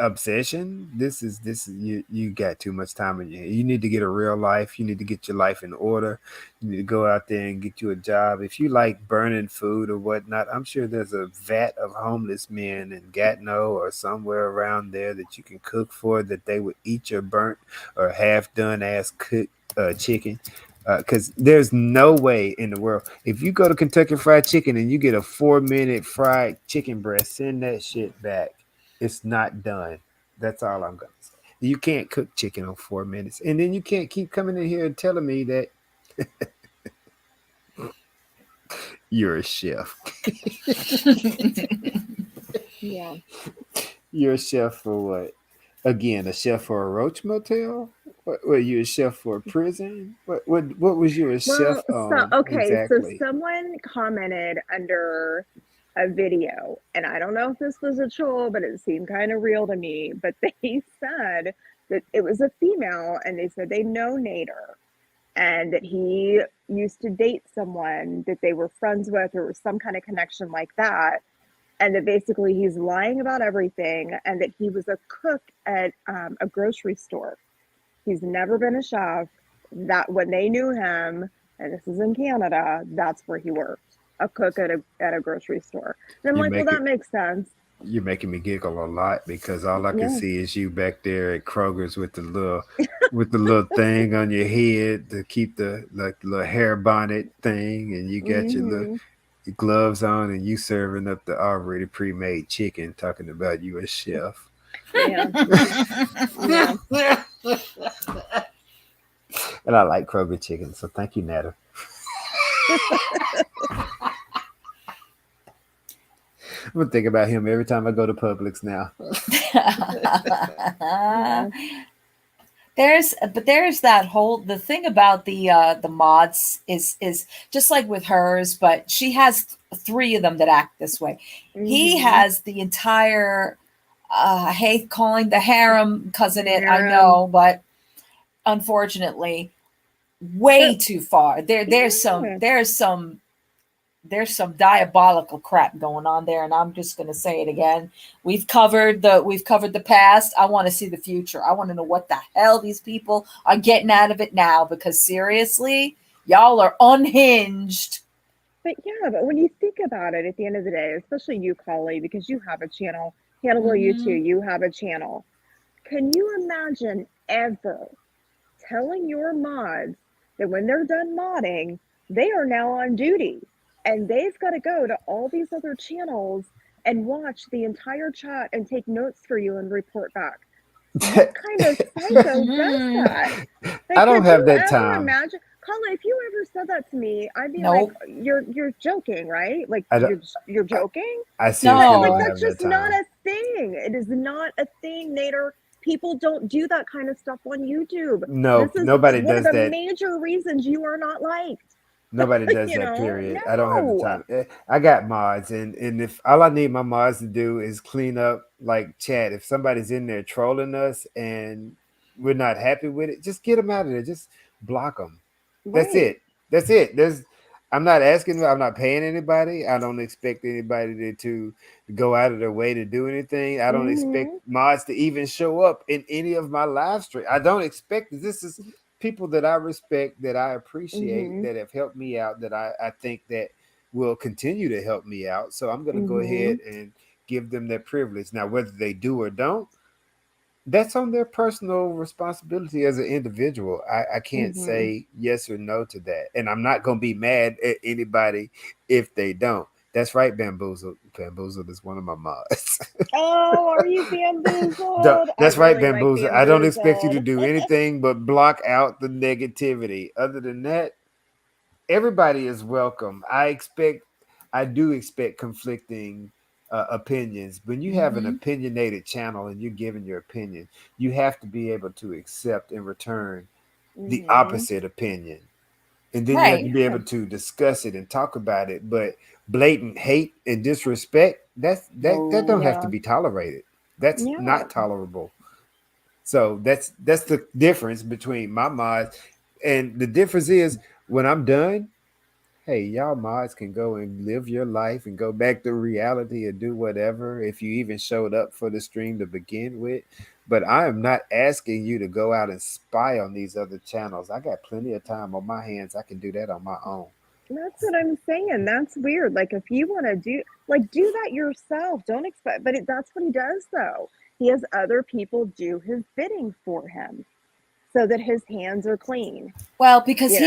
obsession, this is you got too much time in your hand. You need to get a real life. You need to get your life in order. You need to go out there and get you a job. If you like burning food or whatnot, I'm sure there's a vat of homeless men in Gatineau or somewhere around there that you can cook for, that they would eat your burnt or half done ass cooked chicken. Because there's no way in the world, if you go to Kentucky Fried Chicken and you get a 4-minute fried chicken breast, send that shit back. It's not done. That's all I'm going to say. You can't cook chicken on 4 minutes. And then you can't keep coming in here and telling me that you're a chef. Yeah. You're a chef for what? Again, a chef for a roach motel? What, were you a chef for a prison? What was you a chef on exactly? So someone commented under a video, and I don't know if this was a troll, but it seemed kind of real to me. But they said that it was a female, and they said they know Nader, and that he used to date someone that they were friends with, or some kind of connection like that. And that basically he's lying about everything, and that he was a cook at a grocery store. He's never been a chef. That when they knew him, and this is in Canada, that's where he worked, a cook at a grocery store. And I'm like, well, that makes sense. You're making me giggle a lot because all I can see is you back there at Kroger's with the little thing on your head to keep the little hair bonnet thing, and you got your gloves on, and you serving up the already pre-made chicken, talking about you a chef. Yeah. Yeah. And I like Kroger chicken, so thank you, Nata. I'm gonna think about him every time I go to Publix now. There's that whole, the thing about the mods is just like with hers, but she has 3 of them that act this way. He has the entire I hate calling the harem cousin it, I know, but unfortunately way too far. There's some diabolical crap going on there, and I'm just going to say it again. We've covered the past. I want to see the future. I want to know what the hell these people are getting out of it now, because seriously, y'all are unhinged. But when you think about it, at the end of the day, especially you, Collie, because you have a channel, Hannibal, you too, you have a channel. Can you imagine ever telling your mods that when they're done modding, they are now on duty? And they've got to go to all these other channels and watch the entire chat and take notes for you and report back. What kind of psycho does that? Like, I don't could have you that ever time. imagine, Carla, if you ever said that to me, I'd be Nope. like, you're joking, right? Like, I don't. you're joking? I seriously Like, don't that's have that just not time. a thing. It is not a thing, Nader. People don't do that kind of stuff on YouTube. No, This is nobody one of does the that. major reasons you are not liked. Nobody does You that, know, period. I don't have the no. time. I got mods, and if all I need my mods to do is clean up like chat, if somebody's in there trolling us and we're not happy with it, just get them out of there. Just block them. That's Right. it. That's it. I'm not asking, I'm not paying anybody. I don't expect anybody to go out of their way to do anything. I don't expect Mm-hmm. mods to even show up in any of my live stream. I don't expect it. This is people that I respect, that I appreciate, Mm-hmm. that have helped me out, that I think that will continue to help me out. So I'm going to go Mm-hmm. ahead and give them that privilege. Now, whether they do or don't, that's on their personal responsibility as an individual. I can't Mm-hmm. say yes or no to that. And I'm not going to be mad at anybody if they don't. That's right, Bamboozle. Bamboozle is one of my mods. Oh, are you bamboozled? I That's right, really like Bamboozle. I don't expect you to bamboozled. do anything but block out the negativity. Other than that, everybody is welcome. I do expect conflicting opinions. When you have an Mm-hmm. opinionated channel and you're giving your opinion, you have to be able to accept in return the Mm-hmm. opposite opinion. And then you have to Right. be Yeah. able to discuss it and talk about it. But blatant hate and disrespect, that No. don't have to Yeah. be tolerated. That's Yeah. not tolerable. So that's the difference between my mods. And the difference is when I'm done, hey, y'all mods can go and live your life and go back to reality and do whatever if you even showed up for the stream to begin with. But I am not asking you to go out and spy on these other channels. I got plenty of time on my hands. I can do that on my own. That's what I'm saying. That's weird. Like, if you want to do that yourself. Don't expect, but that's what he does, though. He has other people do his bidding for him so that his hands are clean, Well, because you know?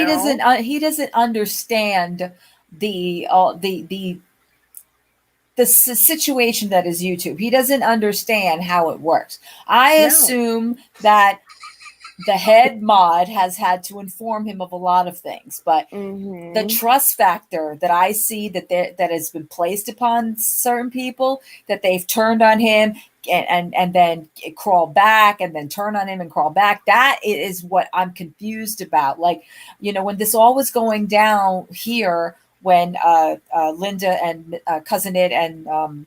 he doesn't understand the situation that is YouTube. He doesn't understand how it works. I No. assume that the head mod has had to inform him of a lot of things, but the Mm-hmm. trust factor that I see that has been placed upon certain people, that they've turned on him and then crawl back and then turn on him and crawl back, that is what I'm confused about. Like, when this all was going down here, when Linda and Cousin It and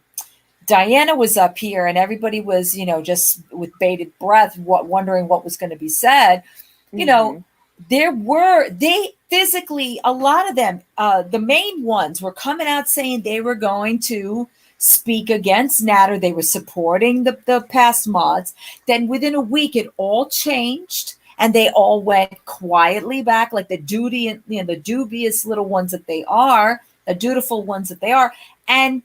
Diana was up here, and everybody was, just with bated breath, wondering what was going to be said. You know, Mm-hmm. they physically, a lot of them, the main ones were coming out saying they were going to speak against Natter. They were supporting the past mods. Then within a week, it all changed. And they all went quietly back, like the the dubious little ones that they are, the dutiful ones that they are. And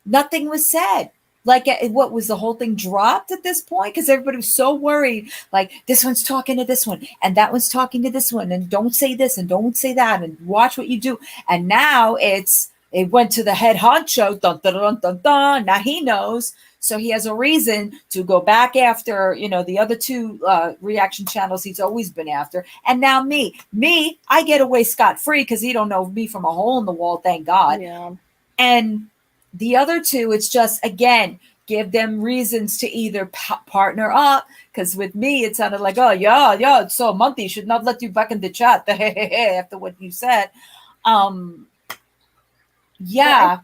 nothing was said. Like, what was the whole thing dropped at this point? Because everybody was so worried. Like, this one's talking to this one, and that one's talking to this one, and don't say this and don't say that, and watch what you do. And now it went to the head honcho. Dun, dun, dun, dun, dun. Now he knows, so he has a reason to go back after the other two reaction channels he's always been after. And now me, I get away scot free because he don't know me from a hole in the wall. Thank God. Yeah. And the other two, it's just, again, give them reasons to either partner up. Because with me, it sounded like, oh, yeah, it's so monthly. Should not let you back in the chat after what you said. Well, Yeah.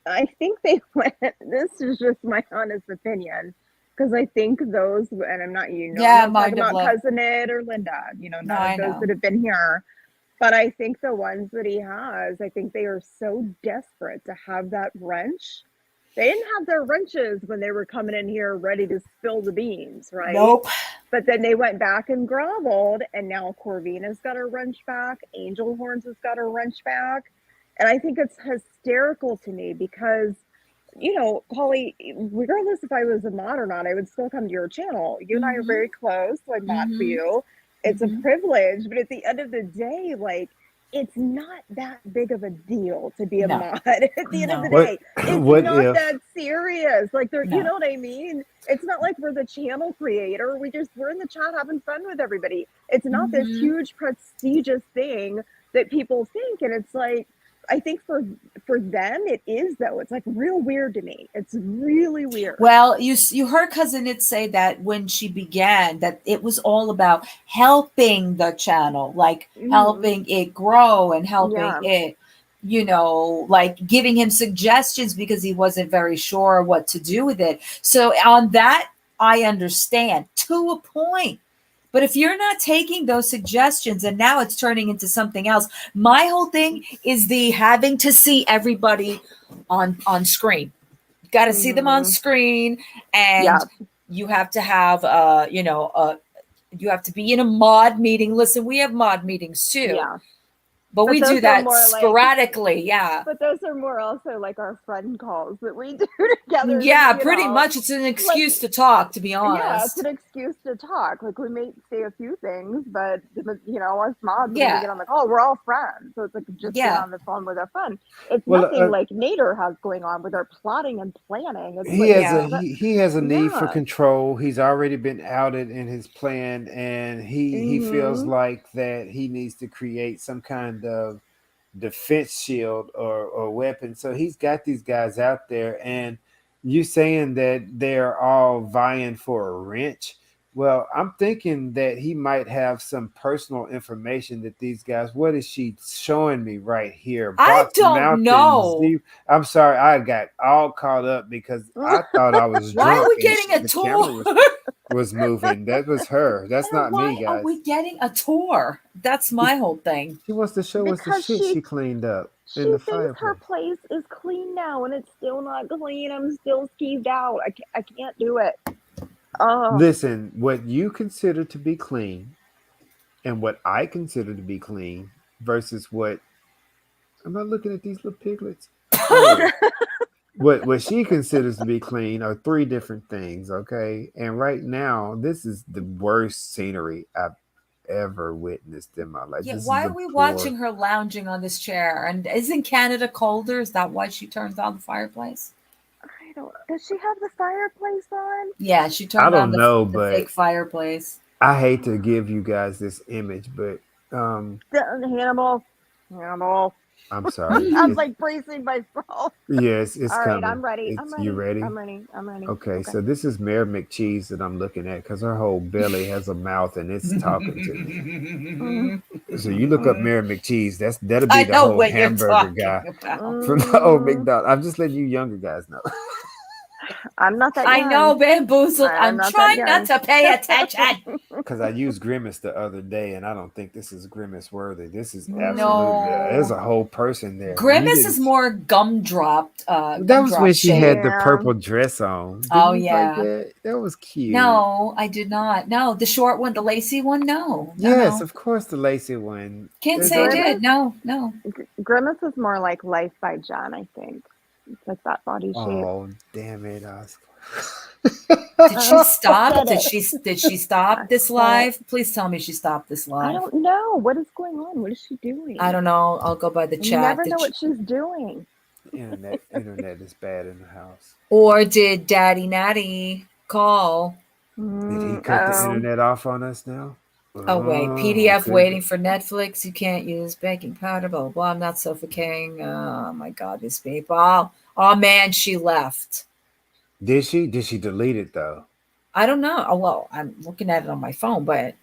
I think they went. This is just my honest opinion, because I think those, and I'm not, Yeah, I'm not talking mind of about love. Cousin Ed or Linda, No, none I of those know. that have been here. But I think the ones that he has, I think they are so desperate to have that wrench. They didn't have their wrenches when they were coming in here ready to spill the beans, right? Nope. But then they went back and groveled, and now Corvina's got her wrench back. Angel Horns has got her wrench back. And I think it's hysterical to me because, Holly, regardless if I was a mod or not, I would still come to your channel. You and I are very close, so I mod for you. It's a privilege, but at the end of the day, like, it's not that big of a deal to be a No. mod at the end of the No. day. It's What not if that serious. Like they're, you No. know what I mean? It's not like we're the channel creator. We're in the chat having fun with everybody. It's not this Mhm. huge prestigious thing that people think. And it's like, I think for them it is though. It's like real weird to me. It's really weird. Well, you heard Cousin It say that when she began, that it was all about helping the channel, like helping it grow and helping Yeah. it, like giving him suggestions because he wasn't very sure what to do with it. So on that, I understand to a point. But if you're not taking those suggestions and now it's turning into something else, my whole thing is the having to see everybody on screen. You got to see them on screen, and Yeah. you have to have you have to be in a mod meeting. Listen, we have mod meetings too. Yeah. But we those do are that more like- sporadically, yeah. But those are more also like our friend calls that we do together. Yeah, that, pretty know, much. It's an excuse to talk, to be Yeah, it's honest. an excuse to talk. Like we may say a few things, but us mods, when we Yeah. get on the call, we're all friends. So it's like just being Yeah. on the phone with a friend. It's Well, nothing like Nader has going on with our plotting and planning. It's he like, has Yeah. he has a need for Yeah. control. He's already been outed in his plan, and he feels like that he needs to create some kind of defense shield or weapon. So he's got these guys out there, and you saying that they're all vying for a wrench. Well, I'm thinking that he might have some personal information that these guys. What is she showing me right here? I Box don't Mountain know. Zero. I'm sorry, I got all caught up because I thought I was Why are drunk we and getting a the tour? camera was moving. That was her. That's not Why me, are guys. we getting a tour? That's my whole thing. She wants to show us the Because shit she cleaned up she in the thinks her fireplace. place is clean now, and it's still not clean. I'm still skeeved out. I can't do it. Oh, Listen, what you consider to be clean and what I consider to be clean versus what I'm not looking at these little piglets. Oh, what she considers to be clean are three different things, okay? And right now, this is the worst scenery I've ever witnessed in my life. Yeah, This why is are a we poor. watching her lounging on this chair? And isn't Canada colder? Is that why she turns on the fireplace? I don't. Does she have the fireplace on? Yeah, she I turned on don't know, the but fake fireplace. I hate to give you guys this image, but Hannibal. I'm sorry. I'm like bracing myself. Yes, it's All right, coming. I'm ready. It's you ready? I'm ready. Okay, so this is Mary McCheese that I'm looking at because her whole belly has a mouth and it's talking to me. So you look up Mary McCheese. That'll be I the know whole what you're hamburger talking guy about. from the old McDonald's. I'm just letting you younger guys know. I'm not that I young. know, bamboozled. I'm not that trying not young. to pay attention. Because I used Grimace the other day, and I don't think this is Grimace worthy. This is absolutely No. there's a whole person there. You Grimace didn't- is more gumdropped. That was when she had the Yeah. purple dress on. Did Oh, you yeah. like that? That was cute. No, I did not. No, the short one, the lacy one. No. Yes, No. of course, the lacy one. Can't There's say I only- did. No. Grimace is more like Life by Jen, I think. It's like that body shape. Oh, damn it, Oscar. Did she stop? Said Did she stop this live? Please tell me she stopped this I live. don't know. What is going on? What is she doing? I don't know. I'll go by the You chat. never know what she's doing. Internet is bad in the house. Or did Daddy Natty call? Did he cut the internet off on us now? Oh wait, PDF could waiting be. for Netflix. You can't use baking powder. Blah blah blah. I'm not suffocating. Oh my God, these people. Oh man, she left. Did she? Did she delete it though? I don't know. Oh well, I'm looking at it on my phone, but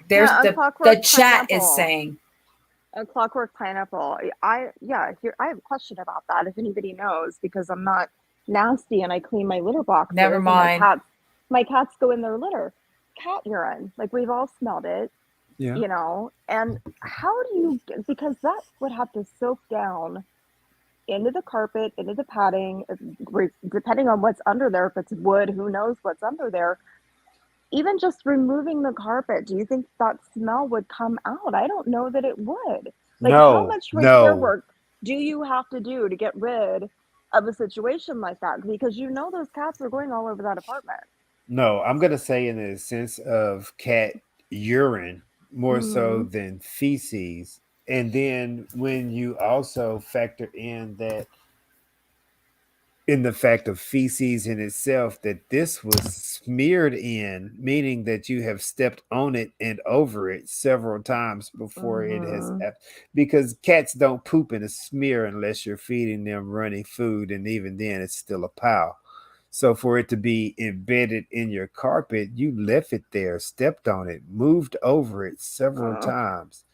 there's Yeah, a the Clockwork chat is Pineapple. saying. A Clockwork Pineapple. I have a question about that. If anybody knows, because I'm not nasty and I clean my litter boxes. Never and mind. My cats go in their litter. Cat urine. Like we've all smelled it. Yeah. You know. And how do you? Because that would have to soak down into the carpet, into the padding, depending on what's under there. If it's wood, who knows what's under there. Even just removing the carpet, do you think that smell would come out? I don't know that it would. Like, how much repair work do you have to do to get rid of a situation like that? Because those cats are going all over that apartment. No, I'm gonna say in the sense of cat urine more so than feces. And then when you also factor in the fact of feces in itself, that this was smeared in, meaning that you have stepped on it and over it several times before it has, Mhm. because cats don't poop in a smear unless you're feeding them runny food, and even then it's still a pile. So for it to be embedded in your carpet, you left it there, stepped on it, moved over it several Ugh. times,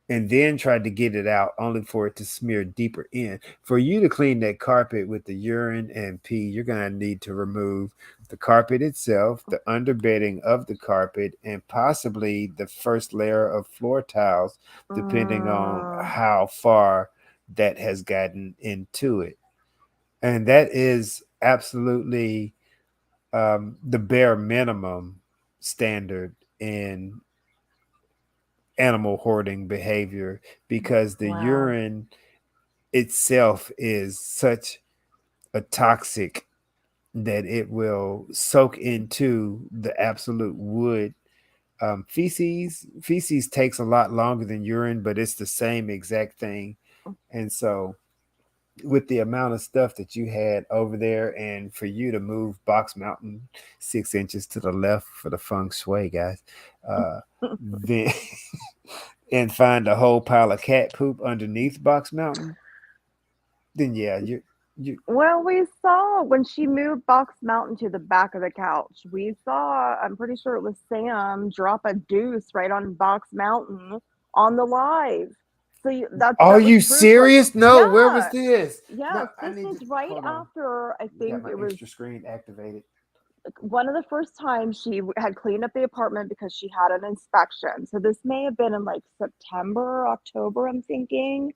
and then tried to get it out only for it to smear deeper in. For you to clean that carpet with the urine and pee, you're going to need to remove the carpet itself, the underbedding of the carpet, and possibly the first layer of floor tiles, depending on Mm. how far that has gotten into it. And that is absolutely the bare minimum standard in animal hoarding behavior, because the Wow. urine itself is such a toxic that it will soak into the absolute wood. Feces takes a lot longer than urine, but it's the same exact thing. And so with the amount of stuff that you had over there, and for you to move Box Mountain 6 inches to the left for the feng shui, guys, then and find a whole pile of cat poop underneath Box Mountain, then yeah, you Well, we saw when she moved Box Mountain to the back of the couch. We saw, I'm pretty sure it was Sam, drop a deuce right on Box Mountain on the live. So Are that was you proof right. serious? No, where was Yeah. this? Yes, No, I this need was to right hold on. after, I I got think my it was extra screen activated. one of the first times she had cleaned up the apartment because she had an inspection. So this may have been in like September, October, I'm thinking.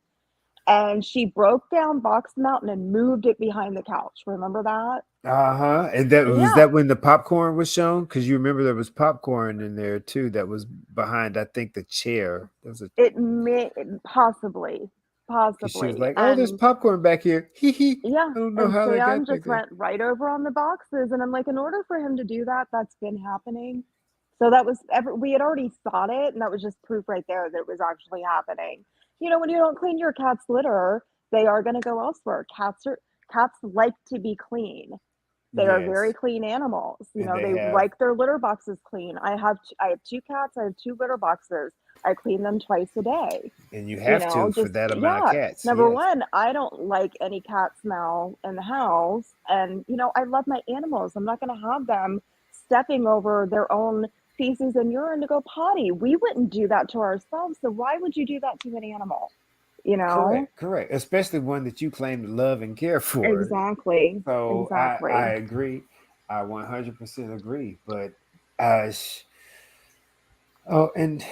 And she broke down Box Mountain and moved it behind the couch. Remember that? Uh-huh. And that was Yeah. that when the popcorn was shown? Because you remember there was popcorn in there too that was behind, I think, the chair. There was a It may possibly, because she was possibly. like, "Oh, there's And popcorn back here." Hee hee. yeah, I don't know and how that Sam got back just there. went right over on the boxes. And I'm like, in order for him to do that, that's been happening. So that was we had already thought it, and that was just proof right there that it was actually happening. You know, when you don't clean your cat's litter, they are going to go elsewhere. Cats like to be clean. They are very Yes, clean animals. You and know, they they have, like their litter boxes clean. I have two cats. I have two litter boxes. I clean them twice a day. and you You have know, to for just that amount of yeah. cats. Number Yes, one, I don't like any cat smell in the house, and you know, I love my animals. I'm not going to have them stepping over their own feces and urine to go potty. We wouldn't do that to ourselves. So why would you do that to an animal? You know? correct, correct. Especially one that you claim to love and care for. Exactly. So I Exactly. agree. I 100% agree. But uh, sh- oh, and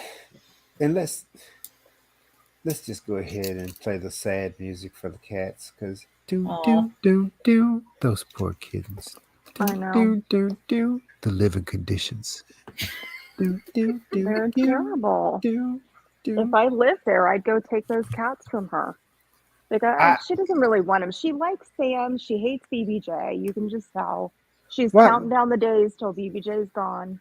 let's just go ahead and play the sad music for the cats, because do Oh, do do do those poor kittens. I Do know. do do do the living conditions. Do do do They're do terrible. do If do. I lived there, I'd go take those cats from her. Like, I she doesn't really want him. She likes Sam. She hates BBJ. You can just tell. She's what counting down the days till BBJ's gone,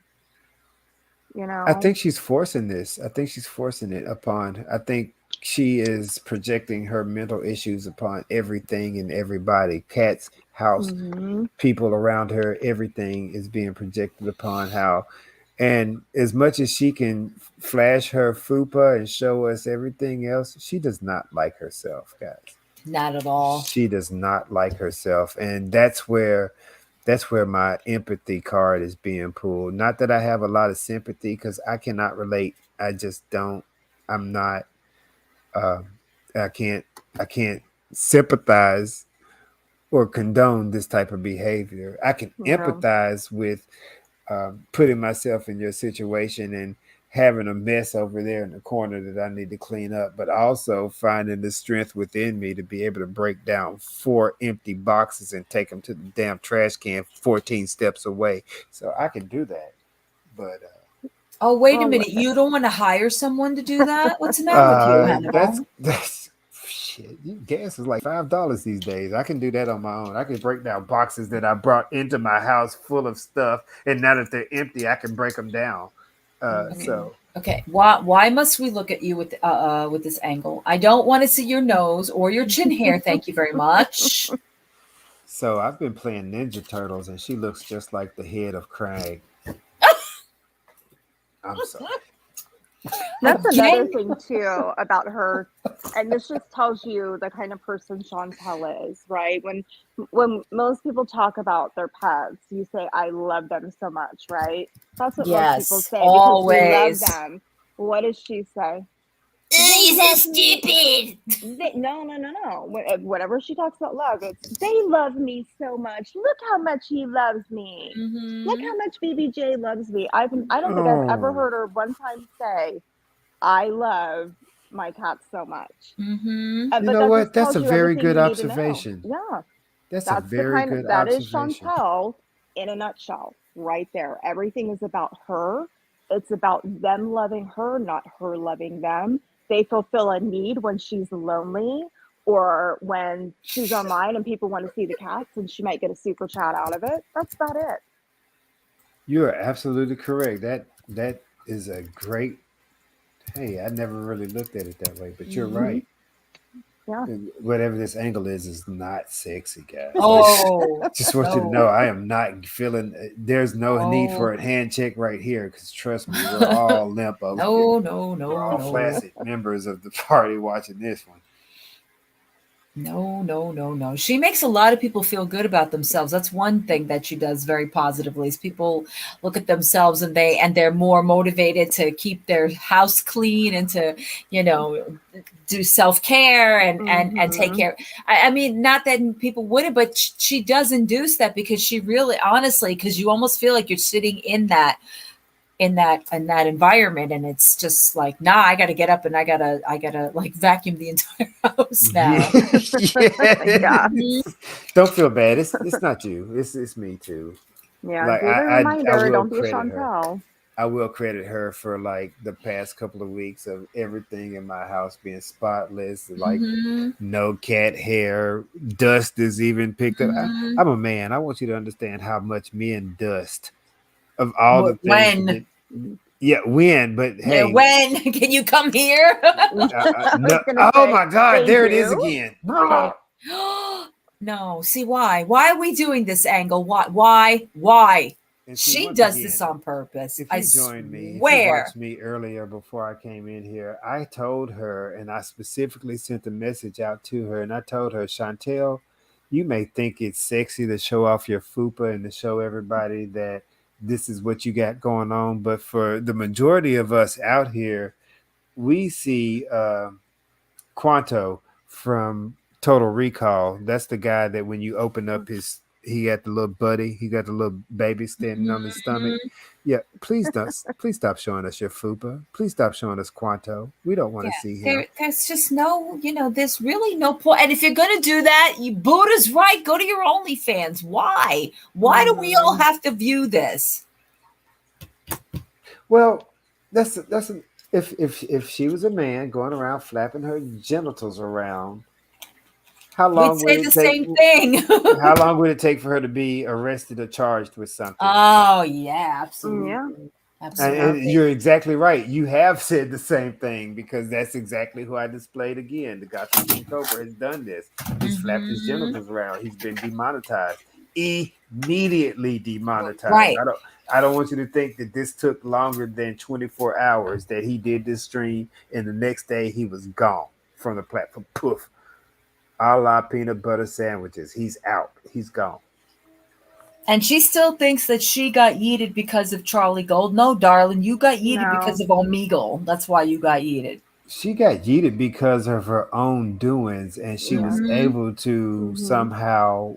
you I know? think she's forcing this. I think she's forcing it upon. I think she is projecting her mental issues upon everything and everybody. Cats, house, Hmm. people around her, everything is being projected upon how. And as much as she can flash her fupa and show us everything else, she does not like herself, guys. not at all. She does not like herself, and that's where my empathy card is being pulled. Not that I have a lot of sympathy, because I cannot relate. I just don't. I'm not. Uh, I can't. I can't sympathize or condone this type of behavior. I can Yeah. empathize with putting myself in your situation and having a mess over there in the corner that I need to clean up, but also finding the strength within me to be able to break down 4 empty boxes and take them to the damn trash can 14 steps away. So I can do that. But Oh, wait a Well, minute. You don't want to hire someone to do that? What's the matter with you, that's Hannibal? that's shit. Gas is like $5 these days. I can do that on my own. I can break down boxes that I brought into my house full of stuff, and now that they're empty, I can break them down. Okay. So Okay, why must we look at you with this angle? I don't want to see your nose or your chin hair. Thank you very much. So I've been playing Ninja Turtles, and she looks just like the head of Krang. I'm sorry. That's another Again, thing too about her, and this just tells you the kind of person Chantel is, right? When most people talk about their pets, you say, "I love them so much," right? That's what most people yes, say because we love always. them. What does she say? They You're so love me. stupid. No. Whenever she talks about love, it's they love me so much. Look how much he loves me. Look how much BBJ loves me. I don't think I've ever Oh, heard her one time say, I love my cats so much. Mm-hmm. you But know that what? just That's tells a you very everything good you need to know. observation. Yeah, That's a that's the very kind good of that is observation. Chantel in a nutshell, right there. Everything is about her. It's about them loving her, not her loving them. They fulfill a need when she's lonely or when she's online and people want to see the cats and she might get a super chat out of it. That's about it. You are absolutely correct. That is a great. Hey, I never really looked at it that way, but you're Hmm. right. Yeah. Whatever this angle is not sexy, guys. Oh Just want you to know no, I am not feeling. There's no need no, for a hand check right here because trust me, we're all limp over here. no, no, We're no, all no. flaccid members of the party watching this one. No, no, no, no. She makes a lot of people feel good about themselves. That's one thing that she does very positively. Is people look at themselves and they're more motivated to keep their house clean and to, you know, do self-care and take Hmm. care. I mean, not that people wouldn't, but she does induce that because she really honestly, because you almost feel like you're sitting in that environment and it's just like nah, I gotta get up and I gotta like vacuum the entire house now. Yeah. Yes. Don't feel bad. It's not you. It's me too. Yeah. Like Daily I reminder, will don't be a credit her. Chantel. I will credit her for like the past couple of weeks of everything in my house being spotless, like Hmm. no cat hair, dust is even picked up. Hmm. I'm a man. I want you to understand how much men dust of all the things that When? yeah, when, but Yeah, hey, when can you come here? I no, was gonna oh say my God, they there it is do. again. No, see why are we doing this angle? Why And see, she once does this again, on purpose, if I you joined me, if you swear. watched me earlier before I came in here, I told her, and I specifically sent a message out to her, and I told her, Chantel, you may think it's sexy to show off your fupa and to show everybody that this is what you got going on, but for the majority of us out here, we see Quanto from Total Recall. That's the guy that when you open up his, he got the little buddy, he got the little baby standing on his stomach. Mhm. Yeah, please don't, please stop showing us your fupa. Please stop showing us Quanto. We don't want Yeah, to see him. there's just no, there's really no point. And if you're gonna do that, Buddha's right. Go to your OnlyFans. Why? Why do we all Hmm. have to view this? Well, that's if she was a man going around flapping her genitals around, how We'd long would say the it take? same thing. How long would it take for her to be arrested or charged with something? Oh yeah, Yeah. absolutely, Yeah. And absolutely. you're exactly right. You have said the same thing because that's exactly who I displayed again. The Gotham King Cobra has done this. He's flapped his Hmm. genitals around. He's been demonetized. Immediately demonetized. Right. I don't want you to think that this took longer than 24 hours that he did this stream and the next day he was gone from the platform. Poof. A la peanut butter sandwiches. He's out. He's gone. And she still thinks that she got yeeted because of Charlie Gold. No, darling, you got yeeted because No. of Omegle. That's why you got yeeted. She got yeeted because of her own doings, and she Yeah. was Hmm. able to Hmm. somehow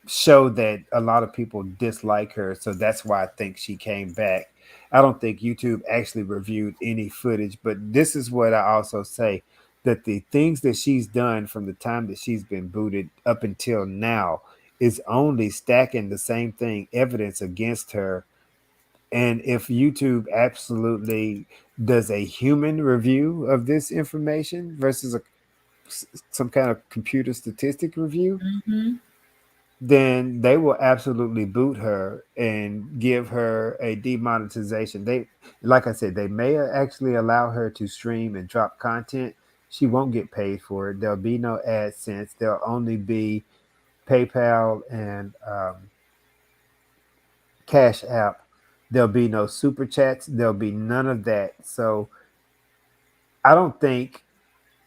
show that a lot of people dislike her. So that's why I think she came back. I don't think YouTube actually reviewed any footage, but this is what I also say that the things that she's done from the time that she's been booted up until now is only stacking the same thing, evidence against her. And if YouTube absolutely does a human review of this information versus some kind of computer statistic review, Hmm. then they will absolutely boot her and give her a demonetization. They, like I said, they may actually allow her to stream and drop content. She won't get paid for it. There'll be no AdSense. There'll only be PayPal and Cash App. There'll be no super chats. There'll be none of that. So I don't think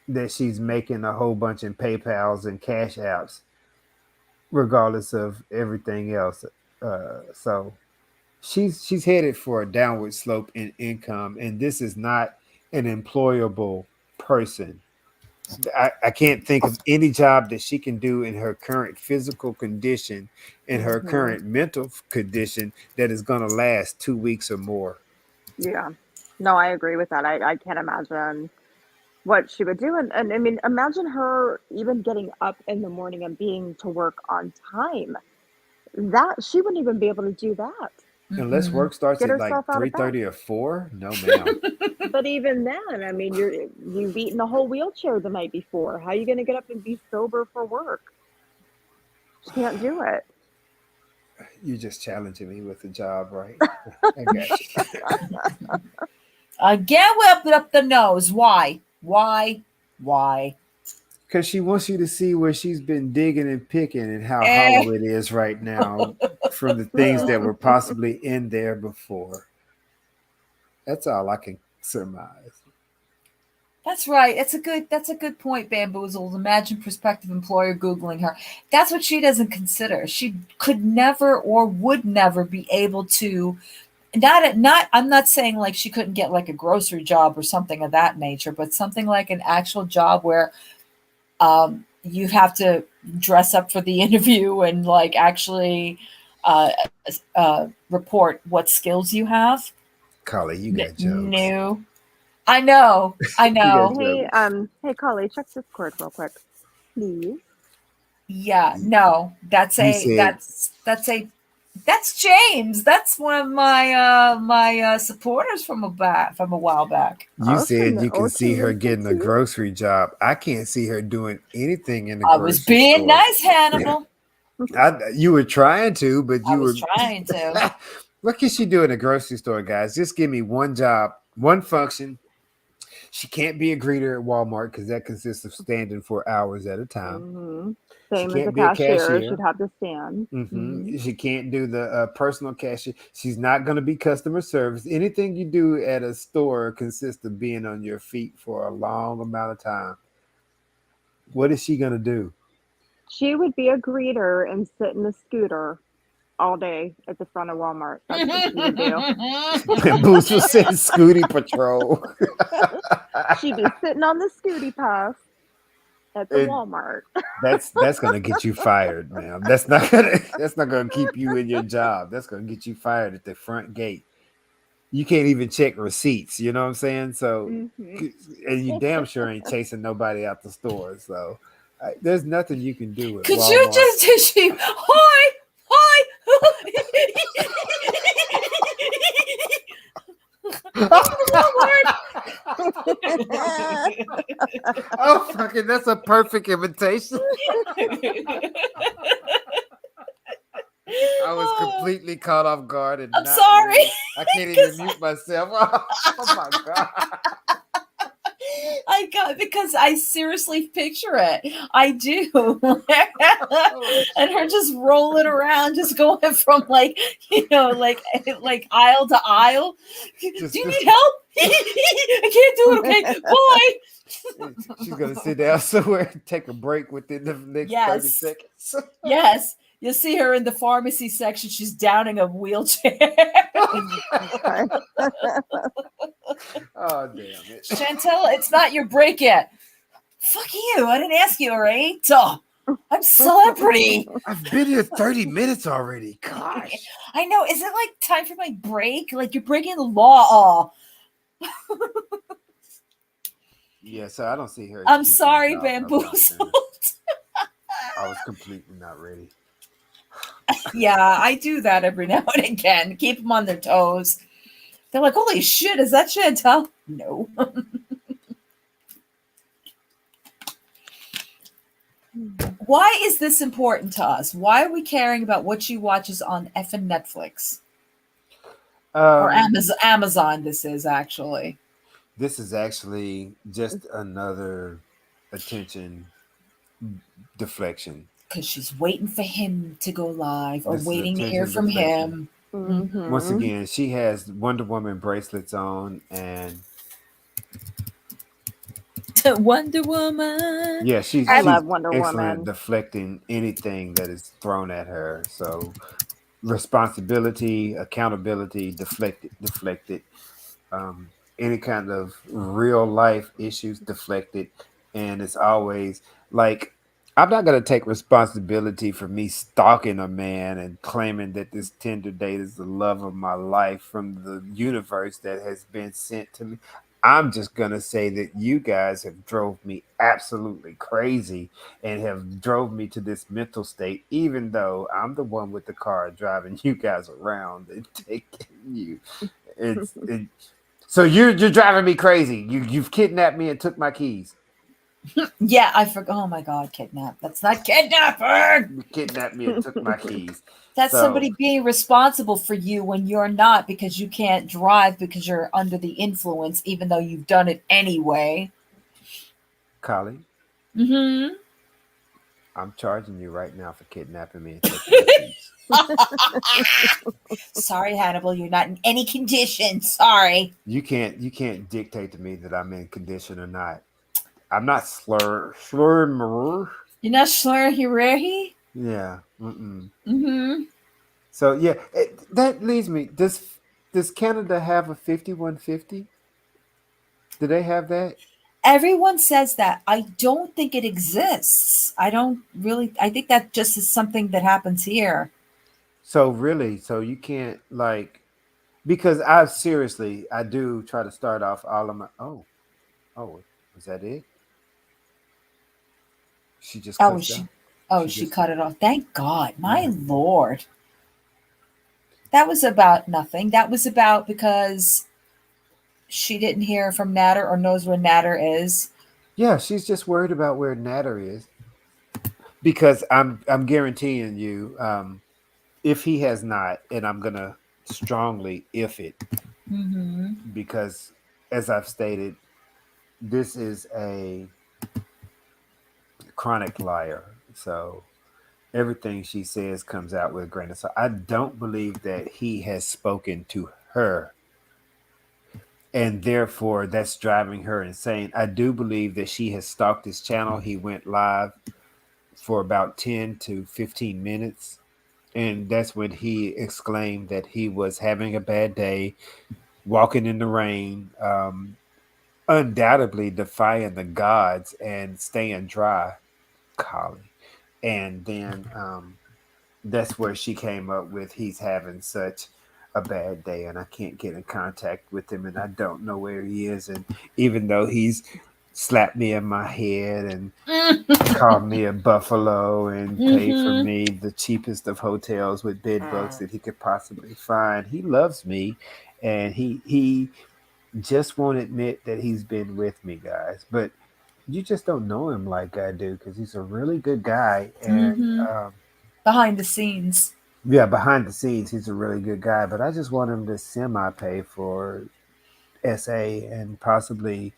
that she's making a whole bunch in PayPals and Cash Apps, regardless of everything else. So she's headed for a downward slope in income, and this is not an employable person. I can't think of any job that she can do in her current physical condition, in her current mental condition, that is going to last 2 weeks or more. Yeah. No, I agree with that. I can't imagine what she would do. And I mean, imagine her even getting up in the morning and being to work on time. That she wouldn't even be able to do that. Unless work starts Get at like herself out of bed. 3:30 or 4, no ma'am. But even then, I mean, you've eaten a whole wheelchair the night before. How are you going to get up and be sober for work? She can't do it. You're just challenging me with the job, right? I got you. Again, we up the nose. Why? Because she wants you to see where she's been digging and picking and how hollow it is right now from the things that were possibly in there before. That's all I can surmise. That's right. That's a good point, Bamboozled. Imagine prospective employer Googling her. That's what she doesn't consider. She could never or would never be able to. I'm not saying like she couldn't get like a grocery job or something of that nature, but something like an actual job where you have to dress up for the interview and like actually report what skills you have. Carly, you got jokes. No. I know. Hey, Carly, check Discord real quick, please. Yeah, no, that's James. That's one of my supporters from a while back. You said you can see her getting a grocery job. I can't see her doing anything in the I grocery was being store. nice, Hannibal. You were trying to, but I was trying to. What can she do in a grocery store, guys? Just give me one job, one function. She can't be a greeter at Walmart because that consists of standing for hours at a time. Same as a cashier. She'd have to stand. She can't do the personal cashier. She's not going to be customer service. Anything you do at a store consists of being on your feet for a long amount of time. What is she going to do? She would be a greeter and sit in the scooter all day at the front of Walmart. That's what she would do. Booster said Scooty Patrol. She'd be sitting on the Scooty Puff at the Walmart. That's gonna get you fired, ma'am. That's not gonna keep you in your job. That's gonna get you fired at the front gate. You can't even check receipts. You know what I'm saying? So, and you damn sure ain't chasing nobody out the store. So, there's nothing you can do with Could Walmart. you just hi. Oh, fucking, that's a perfect imitation. I was completely caught off guard. And I'm sorry. I can't even mute myself. Oh my God. Because I seriously picture it. I do. And her just rolling around, just going from like aisle to aisle. Do you need help? I can't do it. Okay, bye. She's gonna sit down somewhere and take a break within the next 30 seconds. Yes. You'll see her in the pharmacy section. She's downing a wheelchair. Oh, damn it. Chantel, it's not your break yet. Fuck you. I didn't ask you, all right? Oh, I'm celebrity. I've been here 30 minutes already. Gosh. I know. Is it like time for my break? Like you're breaking the law. Yeah, so I don't see her. I'm sorry, Bamboozled. I was completely not ready. Yeah, I do that every now and again. Keep them on their toes. They're like, holy shit, is that Chantel? No. Why is this important to us? Why are we caring about what she watches on effing Netflix or Um, Amazon? This is actually this is actually just another attention deflection. because she's waiting for him to go live or This is waiting to hear attention from deflection. him. Once Mm-hmm. again, she has Wonder Woman bracelets on, and Wonder Woman. yeah, I she's love Wonder excellent at Woman. deflecting anything that is thrown at her. So responsibility, accountability, deflected. Any kind of real life issues deflected, and it's always like I'm not gonna take responsibility for me stalking a man and claiming that this Tinder date is the love of my life from the universe that has been sent to me. I'm just gonna say that you guys have drove me absolutely crazy and have drove me to this mental state, even though I'm the one with the car driving you guys around and taking you. It, so you're driving me crazy. You've kidnapped me and took my keys. Yeah, I forgot. Oh my God, kidnap. That's not kidnapping. You kidnapped me and took my keys. That's So, somebody being responsible for you when you're not because you can't drive because you're under the influence, even though you've done it anyway. Collie, Mm-hmm. I'm charging you right now for kidnapping me and taking my keys. Sorry, Hannibal, you're not in any condition. Sorry. You can't dictate to me that I'm in condition or not. I'm not slurring. You're not Slurhirahi? Yeah. Mm-mm. Mm-hmm. So yeah, that leads me. Does Canada have a 5150? Do they have that? Everyone says that. I don't think it exists. I don't really, I think that just is something that happens here. So really, so you can't like because I seriously I do try to start off all of my oh was that it? She just Oh, cussed out. oh, She she just cut it off. Thank God. My yeah. Lord. That was about nothing. That was about because she didn't hear from Natter or knows where Natter is. Yeah, she's just worried about where Natter is because I'm guaranteeing you if he has not, and I'm gonna strongly if it Mm-hmm. because as I've stated, this is a chronic liar. So everything she says comes out with a grain of salt. I don't believe that he has spoken to her, and therefore that's driving her insane. I do believe that she has stalked his channel. He went live for about 10 to 15 minutes, and that's when he exclaimed that he was having a bad day, walking in the rain, undoubtedly defying the gods and staying dry, Collie. And then that's where she came up with he's having such a bad day and I can't get in contact with him and I don't know where he is. And even though he's slapped me in my head and called me a buffalo and paid for Mm-hmm. me the cheapest of hotels with bed bugs that he could possibly find, he loves me and he just won't admit that he's been with me, guys. But you just don't know him like I do because he's a really good guy and Mm-hmm. Behind the scenes. yeah, behind the scenes, he's a really good guy, but I just want him to semi pay for SA and possibly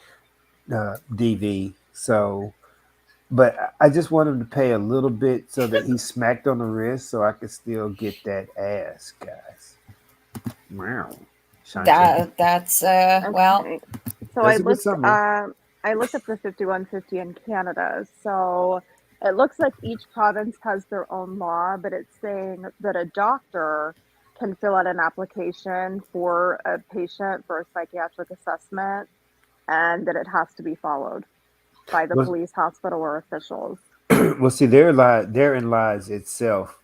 DV. So, but I just want him to pay a little bit so that he's smacked on the wrist so I can still get that ass, guys. Wow. Shantae. That's well, Okay. So That's a good summary. I looked up the 5150 in Canada. So it looks like each province has their own law, but it's saying that a doctor can fill out an application for a patient for a psychiatric assessment and that it has to be followed by the Well, police, hospital, or officials. well, see, therein lies itself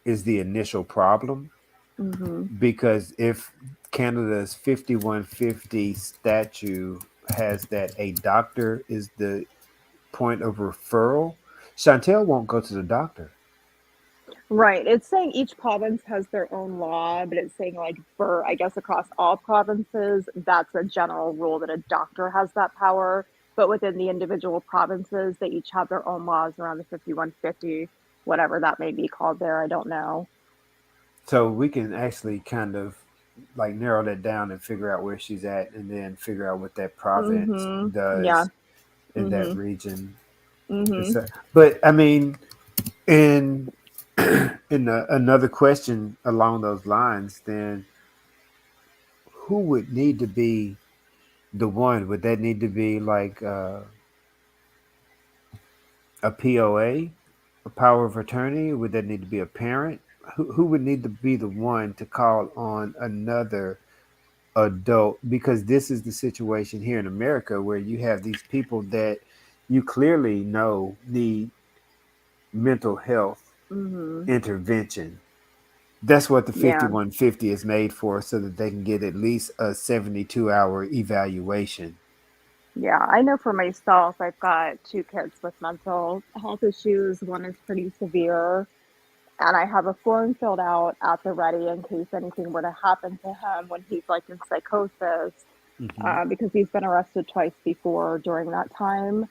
is the initial problem Hmm. because if Canada's 5150 statute has that a doctor is the point of referral, Chantel won't go to the doctor. Right. It's saying each province has their own law, but it's saying like for I guess across all provinces, that's a general rule that a doctor has that power. but within the individual provinces, they each have their own laws around the 5150, whatever that may be called there. I don't know. So we can actually kind of like narrow that down and figure out where she's at, and then figure out what that province Yeah. does in that Mhm. region. And Mhm. so, but I mean, in another question along those lines, then who would need to be the one? Would that need to be like a POA, a power of attorney? Would that need to be a parent? Who would need to be the one to call on another adult? Because this is the situation here in America where you have these people that you clearly know need mental health Mhm. intervention. That's what the Yeah. 5150 is made for, so that they can get at least a 72-hour evaluation. Yeah, I know for myself, I've got two kids with mental health issues. One is pretty severe, and I have a form filled out at the ready in case anything were to happen to him when he's like in psychosis, Hmm. because he's been arrested twice before during that time.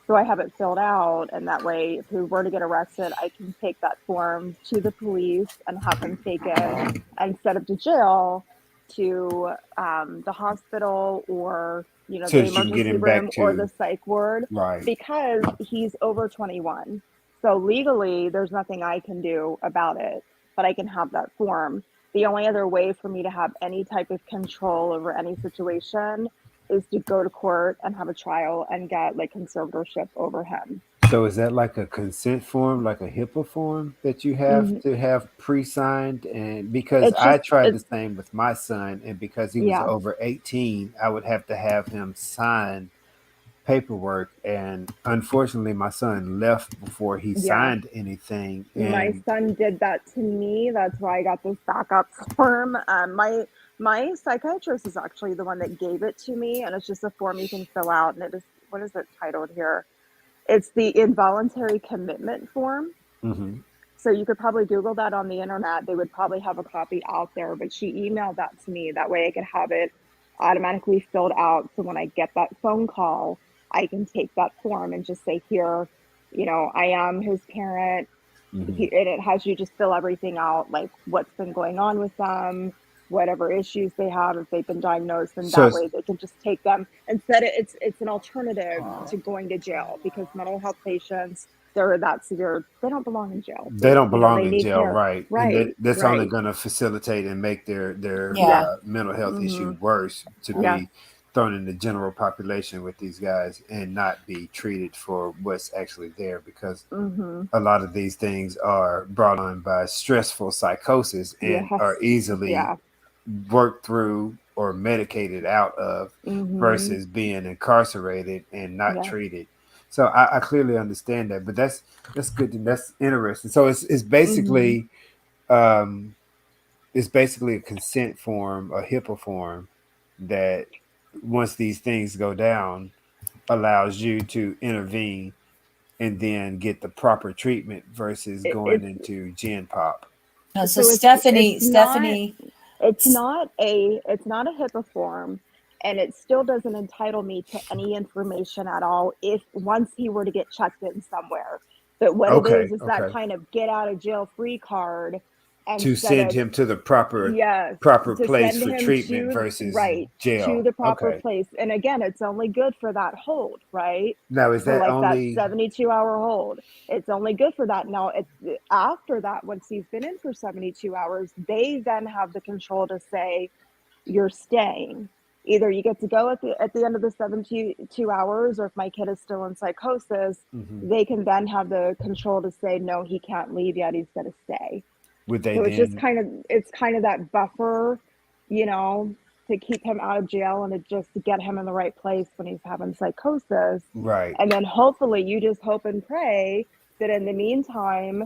So I have it filled out, and that way, if he were to get arrested, I can take that form to the police and have him taken instead of to jail to the hospital or So the that you can get emergency him back room or the to psych ward right. because he's over 21. So legally, there's nothing I can do about it, but I can have that form. The only other way for me to have any type of control over any situation is to go to court and have a trial and get like conservatorship over him. So is that like a consent form, like a HIPAA form that you have Hmm. to have pre-signed? And because It's I just tried the it's same with my son, and because he was yeah, over 18, I would have to have him sign paperwork. And unfortunately, my son left before he yeah. signed anything. My And son did that to me. That's why I got this backup form. My psychiatrist is actually the one that gave it to me, and it's just a form you can fill out. And it is, what is it titled here? It's the involuntary commitment form. mhm. So you could probably Google that on the internet. They would probably have a copy out there, but she emailed that to me. That way I could have it automatically filled out. So when I get that phone call, I can take that form and just say, here, I am his parent. Mhm. And it has you just fill everything out, like what's been going on with them, whatever issues they have, if they've been diagnosed, and So that way they can just take them instead. It's an alternative to going to jail because mental health patients, they're that severe, they don't belong in jail. they don't belong They in need jail, care. right? And Right, that's only right. going to facilitate and make their Yeah. mental health issue Mhm. worse, to Yeah. be thrown in the general population with these guys and not be treated for what's actually there, because Mhm. a lot of these things are brought on by stressful psychosis and are Yes. easily Yeah. worked through or medicated out of, Mhm. versus being incarcerated and not Yes. treated. So I clearly understand that, but that's good. That's interesting. So Mhm. um, it's basically a consent form, a HIPAA form, that once these things go down, allows you to intervene and then get the proper treatment versus going It's into Gen Pop. No, so so Stephanie, Stephanie, it's not a HIPAA form, and it still doesn't entitle me to any information at all if once he were to get checked in somewhere. But what it Okay, is that okay. kind of get out of jail free card To instead send of, him to the proper yes, to place send for him treatment to, versus right, to jail. the proper Okay. place. And again, it's only good for that hold, right? Now is For that like that only 72-hour hold. It's only good for that. Now, it's after that, once he's been in for 72 hours, they then have the control to say, you're staying. Either you get to go at the end of the 72 hours, or if my kid is still in psychosis, mhm. they can then have the control to say, no, he can't leave yet. He's going to stay. Would they So then it's kind of that buffer, you know, to keep him out of jail and to just to get him in the right place when he's having psychosis. right? And then hopefully you just hope and pray that in the meantime,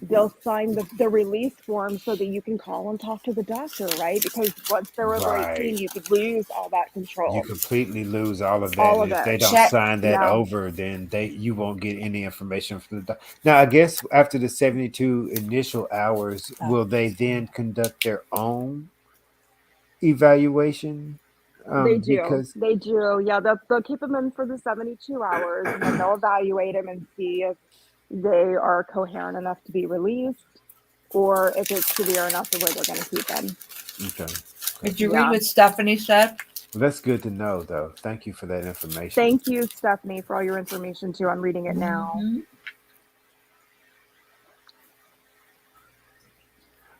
they'll sign the release form so that you can call and talk to the doctor, right? Because once they're over Right. 18, you could lose all that You control. completely lose all of that, All and of if they it. don't check. sign that Yeah. over, then you won't get any information from the now. I guess after the 72 initial hours, Oh, will they then conduct their own evaluation? They do. Because They do. Yeah, they'll keep them in for the 72 hours and then they'll evaluate them and see if they are coherent enough to be released or if it's severe enough to where they're going to keep them. okay, Did you read Yeah. what Stephanie said? well, that's good to know, though. Thank you for that information. Thank you, Stephanie, for all your information too. I'm reading it now. Mhm.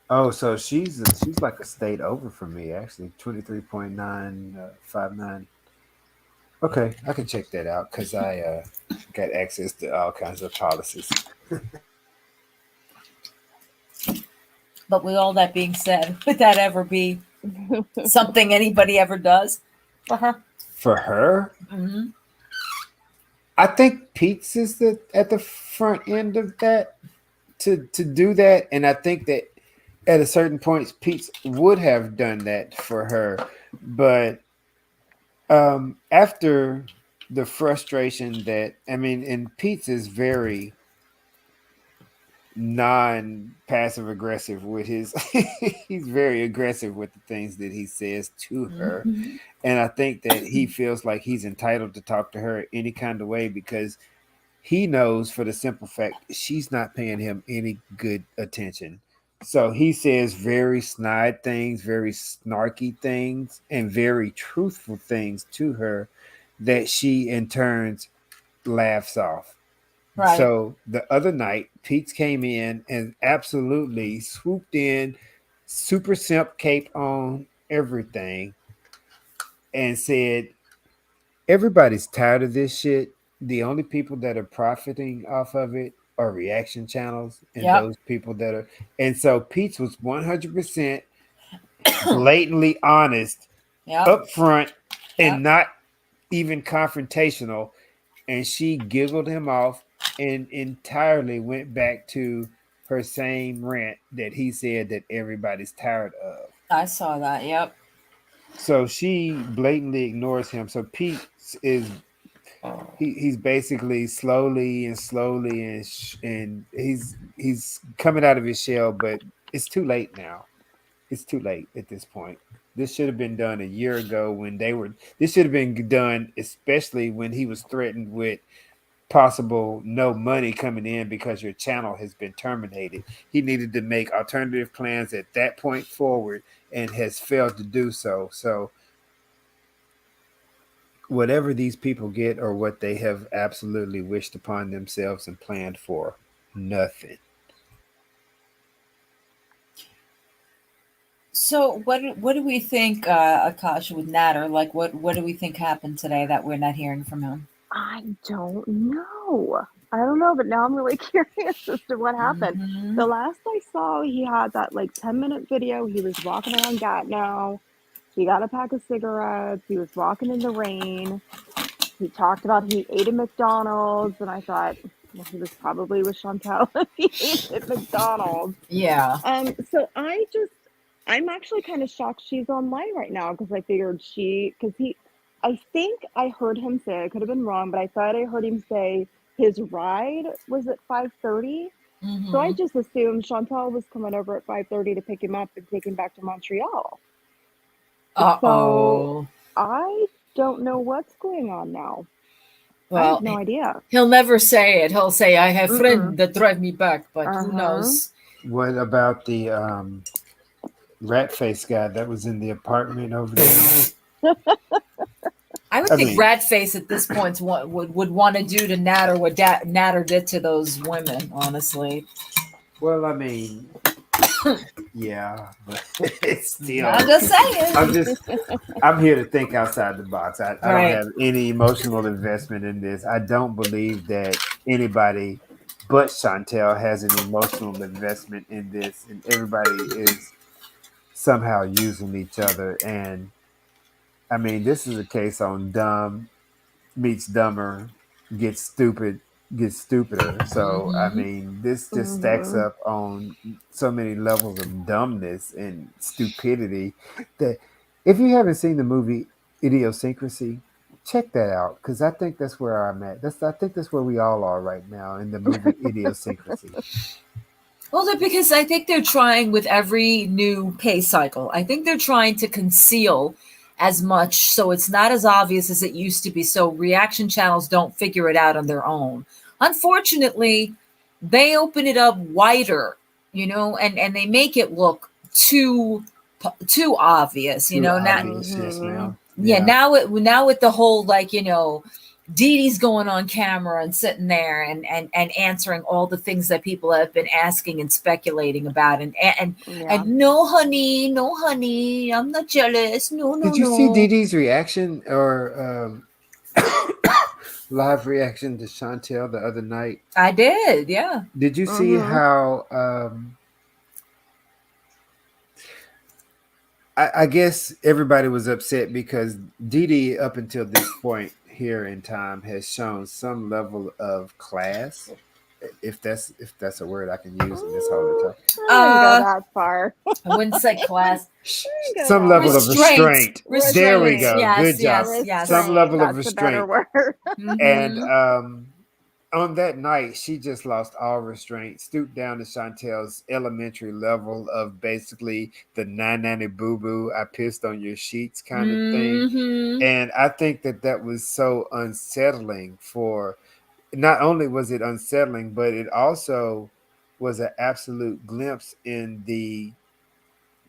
Oh, so she's like a state over from me, actually. 23.959. Okay, I can check that out because I got access to all kinds of policies. But with all that being said, would that ever be something anybody ever does for her? For her, Mhm. I think Pete's is at the front end of that to do that, and I think that at a certain point, Pete's would have done that for her, but after the frustration that and Pete's is very non-passive aggressive with his he's very aggressive with the things that he says to her, Mhm. and I think that he feels like he's entitled to talk to her any kind of way because he knows for the simple fact she's not paying him any good attention. So he says very snide things, very snarky things, and very truthful things to her that she in turns laughs off. Right. So the other night, Pete's came in and absolutely swooped in, super simp cape on, everything, and said, everybody's tired of this shit. The only people that are profiting off of it are reaction channels and Yep. those people that are. And so Pete's was 100% blatantly honest, Yep. upfront, and Yep. not even confrontational. And she giggled him off and entirely went back to her same rant that he said that everybody's tired of. I saw that. Yep. So she blatantly ignores him. So Pete is he's basically slowly and he's coming out of his shell, but it's too late now. It's too late at this point. This should have been done a year ago when they were. This should have been done, especially when he was threatened with possible no money coming in because your channel has been terminated. He needed to make alternative plans at that point forward and has failed to do so. So whatever these people get or what they have absolutely wished upon themselves and planned for, nothing. So what do we think, Akasha, with Natter? Like what do we think happened today that we're not hearing from him? I don't know. I don't know, but now I'm really curious as to what happened. Mhm. The last I saw, he had that like 10-minute video. He was walking around Gatineau. He got a pack of cigarettes. He was walking in the rain. He talked about he ate at McDonald's, and I thought, well, he was probably with Chantel if he ate at McDonald's. Yeah. So I'm actually kind of shocked she's online right now because I figured I think I heard him say, I could have been wrong, but I thought I heard him say his ride was at 5:30. So I Mhm. just assumed Chantal was coming over at 5:30 to pick him up and take him back to Montreal. So Uh-oh. I don't know what's going on now. I Well, have no idea. he'll never say it. He'll say, I have Mm-mm. friend that drive me back, but who Uh-huh. knows? What about the rat face guy that was in the apartment over there? I would think Ratface at this point would want to do to Natter what Natter did to those women, honestly. Well, I mean, yeah, but it's still. I'm just saying. I'm here to think outside the box. I Right. don't have any emotional investment in this. I don't believe that anybody but Chantel has an emotional investment in this, and everybody is somehow using each other. And I mean, this is a case on dumb meets dumber, gets stupid, gets stupider. So I mean, this just stacks Mhm. up on so many levels of dumbness and stupidity that if you haven't seen the movie Idiosyncrasy, check that out because I think that's where I'm at. I think that's where we all are right now in the movie Idiosyncrasy. Well, because I think they're trying with every new pay cycle. I think they're trying to conceal as much, so it's not as obvious as it used to be. So reaction channels don't figure it out on their own. Unfortunately, they open it up wider, and they make it look too obvious, Too Not obvious, yes, ma'am. yeah. Now with the whole Dee Dee's going on camera and sitting there and answering all the things that people have been asking and speculating about, and no honey, I'm not jealous. No, Did you see Dee no. Dee's reaction or live reaction to Chantel the other night? I did, yeah. Did you see how I guess everybody was upset because Dee Dee, up until this point here in time, has shown some level of class, if that's a word I can use in this whole time. I wouldn't go that far. I wouldn't say class. Some level of restraint. There we go. Yes, Good job. yes. Some level of That's a better restraint. word. And on that night, she just lost all restraint, stooped down to Chantel's elementary level of basically the nanny boo boo, I pissed on your sheets kind of thing. And I think that was so unsettling for, not only was it unsettling, but it also was an absolute glimpse in the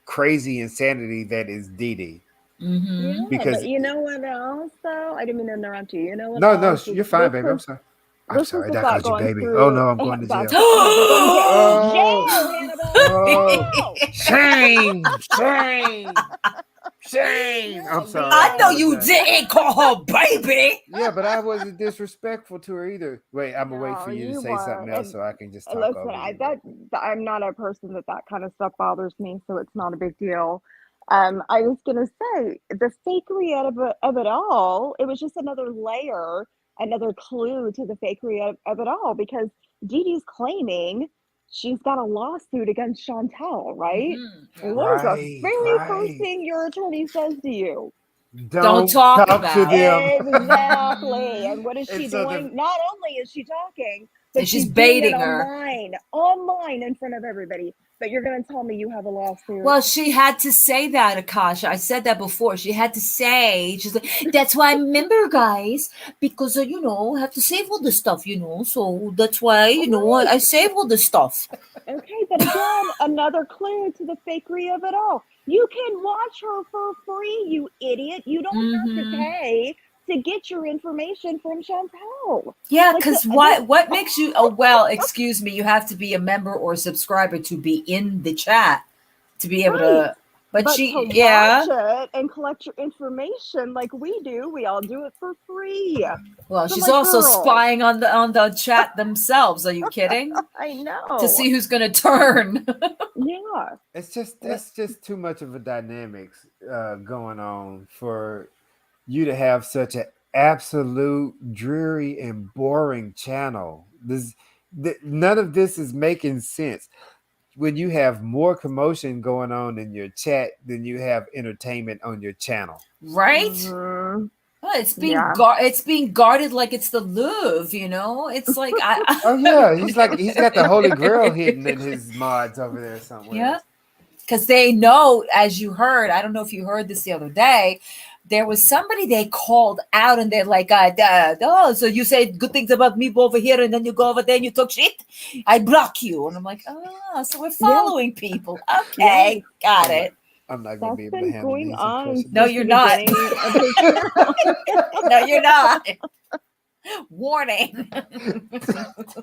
crazy insanity that is Dee Dee. Yeah, Because but you know what else, though? I didn't mean to interrupt you. You know what no, else? you're fine, baby. I'm sorry. I'm This was sorry. the That thought called you going baby. through. Oh no, I'm going to jail. That's no, you're going to jail. Oh, Jail, Hannibal. oh, Jail. shame. I'm sorry. I know you didn't call her baby. Yeah, but I wasn't disrespectful to her either. Wait, I'm gonna wait for you to say something else And so I can just talk listen, over you. I'm not a person that kind of stuff bothers me, so it's not a big deal. I was gonna say the fakery of it all. It was just another layer, another clue to the fakery of it all, because Dee Dee's claiming she's got a lawsuit against Chantel, right? What is the very first thing your attorney says to you? Don't talk to about them. Exactly. And what is she And so doing? Not only is she talking, but she's she's doing baiting it her online in front of everybody. But you're going to tell me you have a lawsuit? Well, she had to say that, Akasha. I said that before. She had to say, she's like, that's why I'm a member, guys, because, I have to save all the stuff, so that's why, I save all the stuff. Okay, but again, another clue to the fakery of it all. You can watch her for free, you idiot. You don't have to pay to get your information from Chantel. Yeah, because what makes you, excuse me, you have to be a member or a subscriber to be in the chat to be able to, but to she, watch it and collect your information like we do, we all do it for free. Well, so she's also spying on the chat themselves. Are you kidding? I know. To see who's going to turn. Yeah. That's just too much of a dynamics going on for you to have such an absolute dreary and boring channel. None of this is making sense when you have more commotion going on in your chat than you have entertainment on your channel. Right? Oh, it's being guarded like it's the Louvre, It's like oh yeah, he's got the Holy Grail hidden in his mods over there somewhere. Yeah, because they know, as you heard. I don't know if you heard this the other day. There was somebody they called out, and they're like, so you say good things about me over here, and then you go over there and you talk shit. I block you, and I'm like, so we're following people. Okay, got it. I'm not going to be able to handle these impressions. No, you're not. No, you're not. Warning.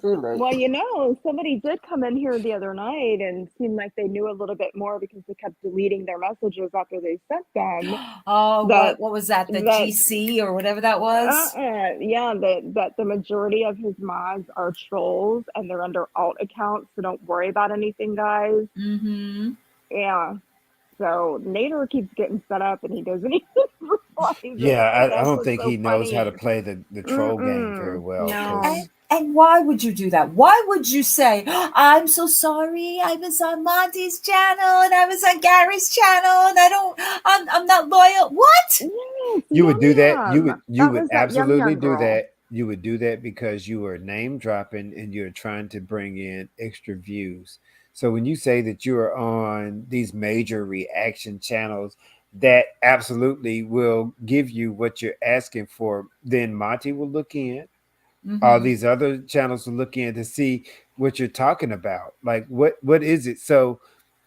Well, somebody did come in here the other night and seemed like they knew a little bit more because they kept deleting their messages after they sent them. Oh, what was that? The GC or whatever that was? Yeah, that the majority of his mods are trolls and they're under alt accounts, so don't worry about anything, guys. Yeah. So Nader keeps getting set up and he doesn't even reply. Yeah, I don't think he knows how to play the troll game very well. No. And why would you do that? Why would you say, I'm so sorry, I was on Monty's channel and I was on Gary's channel and I'm not loyal? What? Yes, you would do that? You would was absolutely that do young girl. that. You would do that because you are name dropping and you're trying to bring in extra views. So when you say that you are on these major reaction channels, that absolutely will give you what you're asking for. Then Monty will look in. All Mm-hmm. these other channels will look in to see what you're talking about. Like what is it? So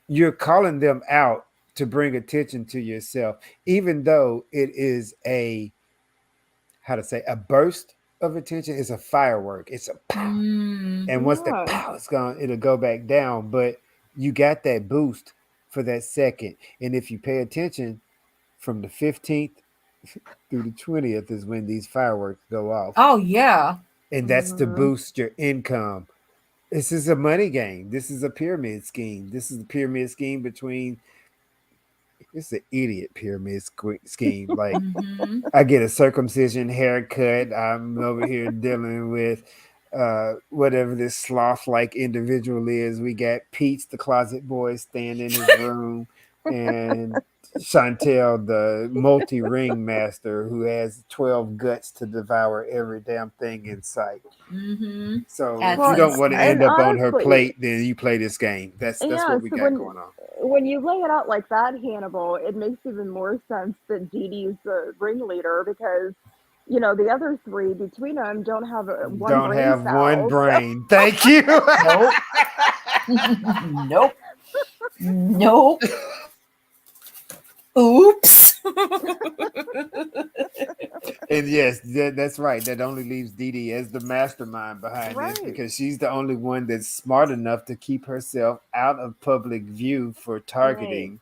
you're calling them out to bring attention to yourself, even though it is a, how to say, a burst of attention. It's a firework. It's a pow. Mm. And once that Yeah. pow is gone, it'll go back down. But you got that boost for that second. And if you pay attention, from the 15th through the 20th is when these fireworks go off. Oh yeah. And that's to Mhm. boost your income. This is a money game. This is a pyramid scheme. This is a pyramid scheme between, it's an idiot pyramid scheme. Like, Mm-hmm. I get a circumcision haircut. I'm over here dealing with whatever this sloth like individual is. We got Pete's the closet boy staying in his room, and Chantel, the multi ring master who has 12 guts to devour every damn thing in sight. Mm-hmm. So if That's you Well, don't want to insane. end and up on her honestly, plate, then you play this game. That's yeah, what we so got going on. when you lay it out like that, Hannibal, it makes even more sense that Dee Dee's the ringleader because, you know, the other three between them don't have one Don't brain have one cell. So, brain. Thank you. Nope. Nope. Nope. Oops. And yes, that's right. That only leaves Dee Dee as the mastermind behind this, right. because she's the only one that's smart enough to keep herself out of public view for Right. targeting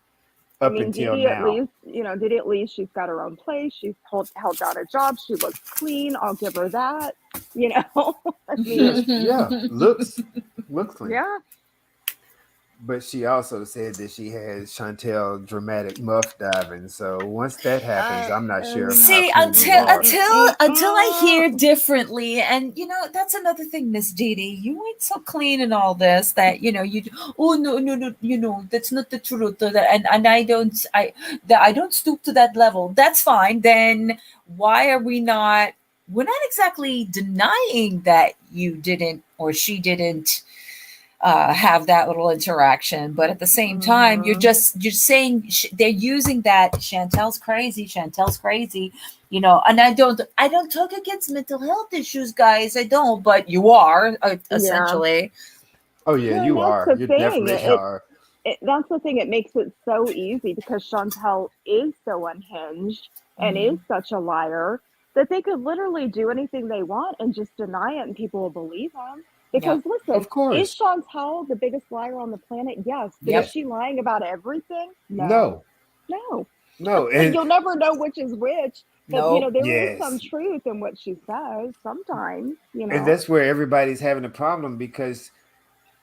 I up mean, Dee until Dee at now. least, you know, Dee Dee at least she's got her own place. She's held down a job. She looks clean. I'll give her that. You know, I Yeah, mean, yeah. Looks clean. yeah. But she also said that she has Chantel dramatic muff diving. So once that happens, I'm not sure how See, clean you until are. I hear differently, and you know that's another thing, Miss Dee Dee. You ain't so clean in all this that you know you. Oh no, you know that's not the truth. And I don't stoop to that level. That's fine. Then why are we not? We're not exactly denying that you didn't or she didn't have that little interaction, but at the same time Mhm. you're saying they're using that Chantel's crazy, you know. And I don't talk against mental health issues, guys. I don't, but you are Yeah. essentially. Oh yeah, Well, and you that's are. the You thing. definitely are. That's the thing. It makes it so easy because Chantel is so unhinged and is Mhm. such a liar that they could literally do anything they want and just deny it and people will believe them. Yeah. Because listen, Of is course. Chantel the biggest liar on the planet? Yes. But is Yep. Yes. she lying about everything? No. No. No. No. And And you'll never know which is which. But, you know, Nope. there is some yes. truth in what she says sometimes, you And know. that's where everybody's having a problem, because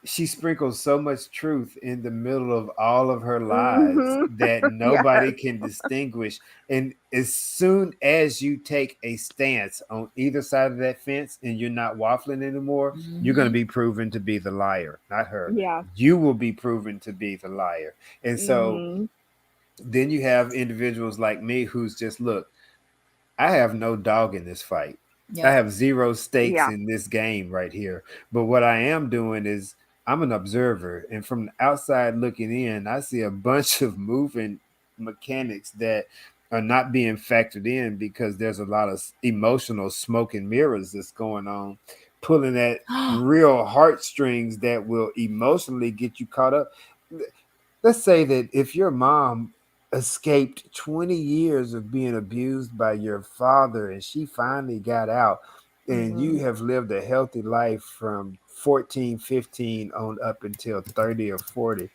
she sprinkles so much truth in the middle of all of her lies Hmm. that nobody Yes. can distinguish. And as soon as you take a stance on either side of that fence and you're not waffling anymore, you're going to Hmm. be proven to be the liar, not her. Yeah. You will be proven to be the liar. And so Hmm. then you have individuals like me who's just, look, I have no dog in this fight. I Yep. have zero stakes Yeah. in this game right here. But what I am doing is I'm an observer. And from the outside looking in, I see a bunch of moving mechanics that are not being factored in because there's a lot of emotional smoke and mirrors that's going on, pulling at real heartstrings that will emotionally get you caught up. Let's say that if your mom escaped 20 years of being abused by your father and she finally got out, and you Hmm. have lived a healthy life from 14, 15 on up until 30 or 40,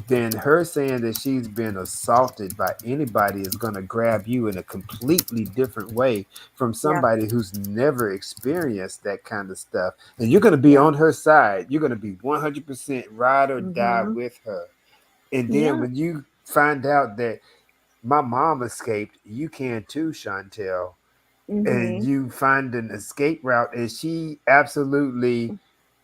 then her saying that she's been assaulted by anybody is going to grab you in a completely different way from Yeah. somebody who's never experienced that kind of stuff. And you're going to be Yeah. on her side. You're going to be 100% ride or die Hmm. with her. And then Yeah. when you find out that my mom escaped, you can too, Chantel. And Hmm. you find an escape route, and she absolutely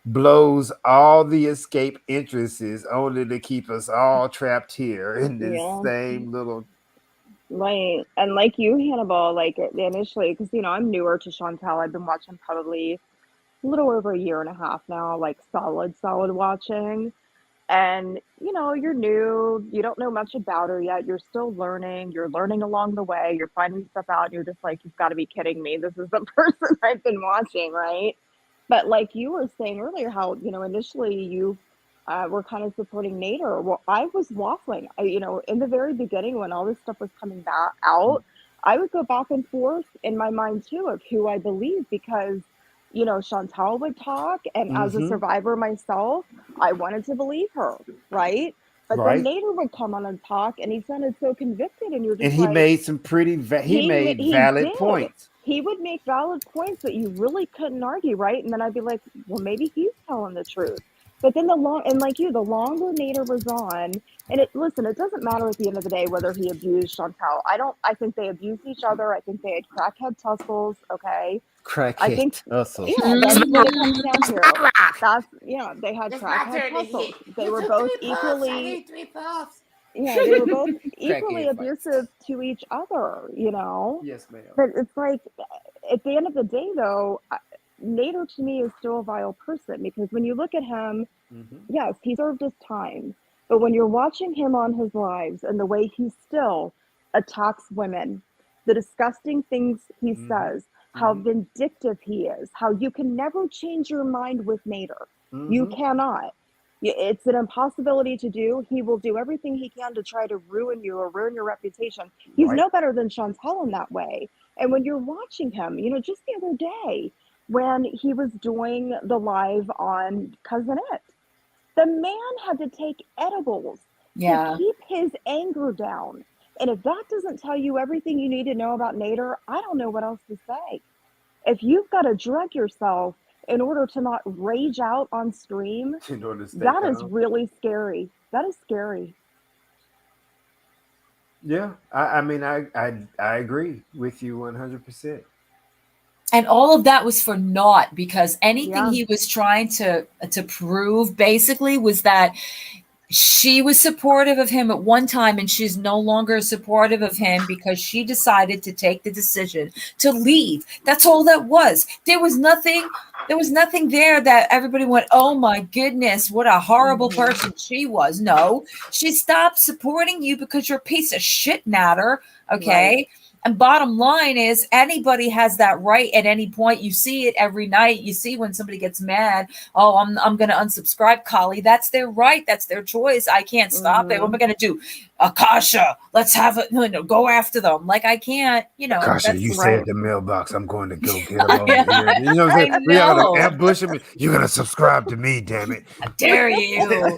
blows all the escape entrances only to keep us all trapped here in this Yeah. same little. Right. And like you, Hannibal, like initially, because, you know, I'm newer to Chantel. I've been watching probably a little over a year and a half now, like solid watching. And you're new, you don't know much about her yet, you're still learning, you're learning along the way, you're finding stuff out, and you're just like, you've got to be kidding me, this is the person I've been watching, right? But like you were saying earlier, how initially you were kind of supporting Nader. Well, I was waffling. In the very beginning when all this stuff was coming back out, I would go back and forth in my mind too of who I believe, because Chantal would talk, and as a Mm-hmm. survivor myself, I wanted to believe her, right? But then Right. Nader would come on and talk, and he sounded so convicted, and you're And just he like, made some pretty. He made he valid did. points. He would make valid points that you really couldn't argue, right? And then I'd be like, well, maybe he's telling the truth. But then the longer Nader was on, and listen, it doesn't matter at the end of the day whether he abused Chantal. I think they abused each other. I think they had crackhead tussles. Okay. I think, Crackhead tussles. yeah, that's what it comes down to. They had crackhead tussles. They were both equally, they were both equally Crackhead fights. abusive to each other, Yes, ma'am. But it's like, at the end of the day, though, Nader to me is still a vile person, because when you look at him, Mm-hmm. yes, he served his time. But when you're watching him on his lives and the way he still attacks women, the disgusting things he Mm-hmm. says, how Mm-hmm. vindictive he is, how you can never change your mind with Nader. You Mm-hmm. cannot. It's an impossibility to do. He will do everything he can to try to ruin you or ruin your reputation. He's Right. no better than Chantal in that way. And when you're watching him, just the other day when he was doing the live on Cousin It, the man had to take edibles to keep his anger down. And if that doesn't tell you everything you need to know about Nader, I don't know what else to say. If you've got to drug yourself in order to not rage out on stream, In order to stay that is calm. really scary. That is scary. Yeah, I mean, I agree with you 100%. And all of that was for naught, because anything Yeah. he was trying to prove basically was that she was supportive of him at one time, and she's no longer supportive of him because she decided to take the decision to leave. That's all that was. There was nothing there that everybody went, oh my goodness, what a horrible person she was. No, she stopped supporting you because you're a piece of shit, Nader. Okay. Right. And bottom line is, anybody has that right at any point. You see it every night. You see when somebody gets mad, oh, I'm going to unsubscribe, Kali. That's their right. That's their choice. I can't stop it. What am I going to do? Akasha, let's have it. Go after them. Like, I can't, Kasha, that's you right. said the mailbox. I'm going to go get him over here. You know what I'm I saying? We are know. going to ambush him. You're going to subscribe to me, damn it. How dare you?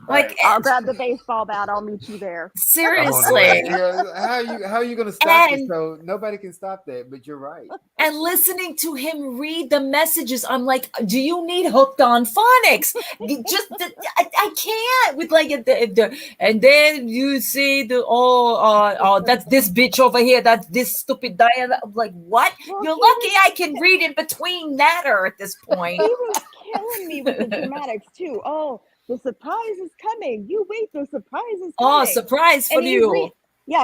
Like, I'll grab the baseball bat. I'll meet you there. I'm on the way. seriously. How are you going to stop this? And So nobody can stop that, but you're right. and listening to him read the messages, I'm like, do you need hooked on phonics? I can't with like and then you see that's this bitch over here, that's this stupid Diana. I'm like, what? Well, You're lucky I can read in between Nader at this point. He was killing me with the dramatics too. Oh, the surprise is coming. You wait, the surprise is coming. Oh, surprise for And you.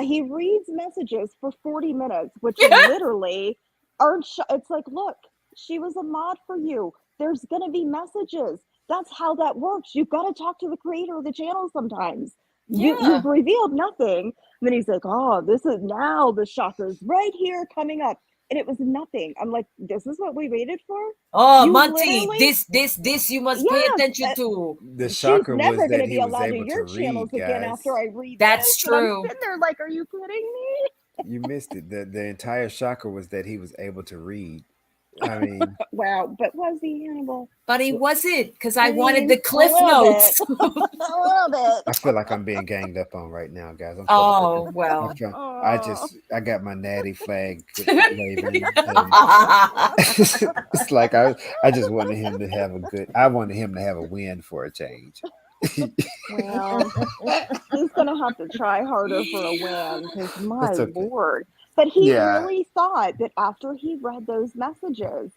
he reads messages for 40 minutes, which literally aren't. It's like, look, she was a mod for you. There's gonna be messages. That's how that works. You've got to talk to the creator of the channel sometimes. You've revealed nothing. And then he's like, oh, this is now the chakras right here coming up. And it was nothing. I'm like, this is what we waited for? Oh, You Monty, literally- this you must pay Yes, attention to. The She's shocker was never going that to he be was allowed to able to your channels read, again guys. after I read That's this. true. And I'm sitting there like, are you kidding me? You missed it. The entire shocker was that he was able to read. I mean, Wow, but was he, Hannibal? But he wasn't, because I I wanted mean, the cliff a little notes. bit. A little bit. I feel like I'm being ganged up on right now, guys. I'm Oh, well. I got my natty flag waving. And it's like I just wanted him to have a win for a change. Well, he's going to have to try harder for a win, because my That's okay. Lord. But he Yeah. really thought that after he read those messages,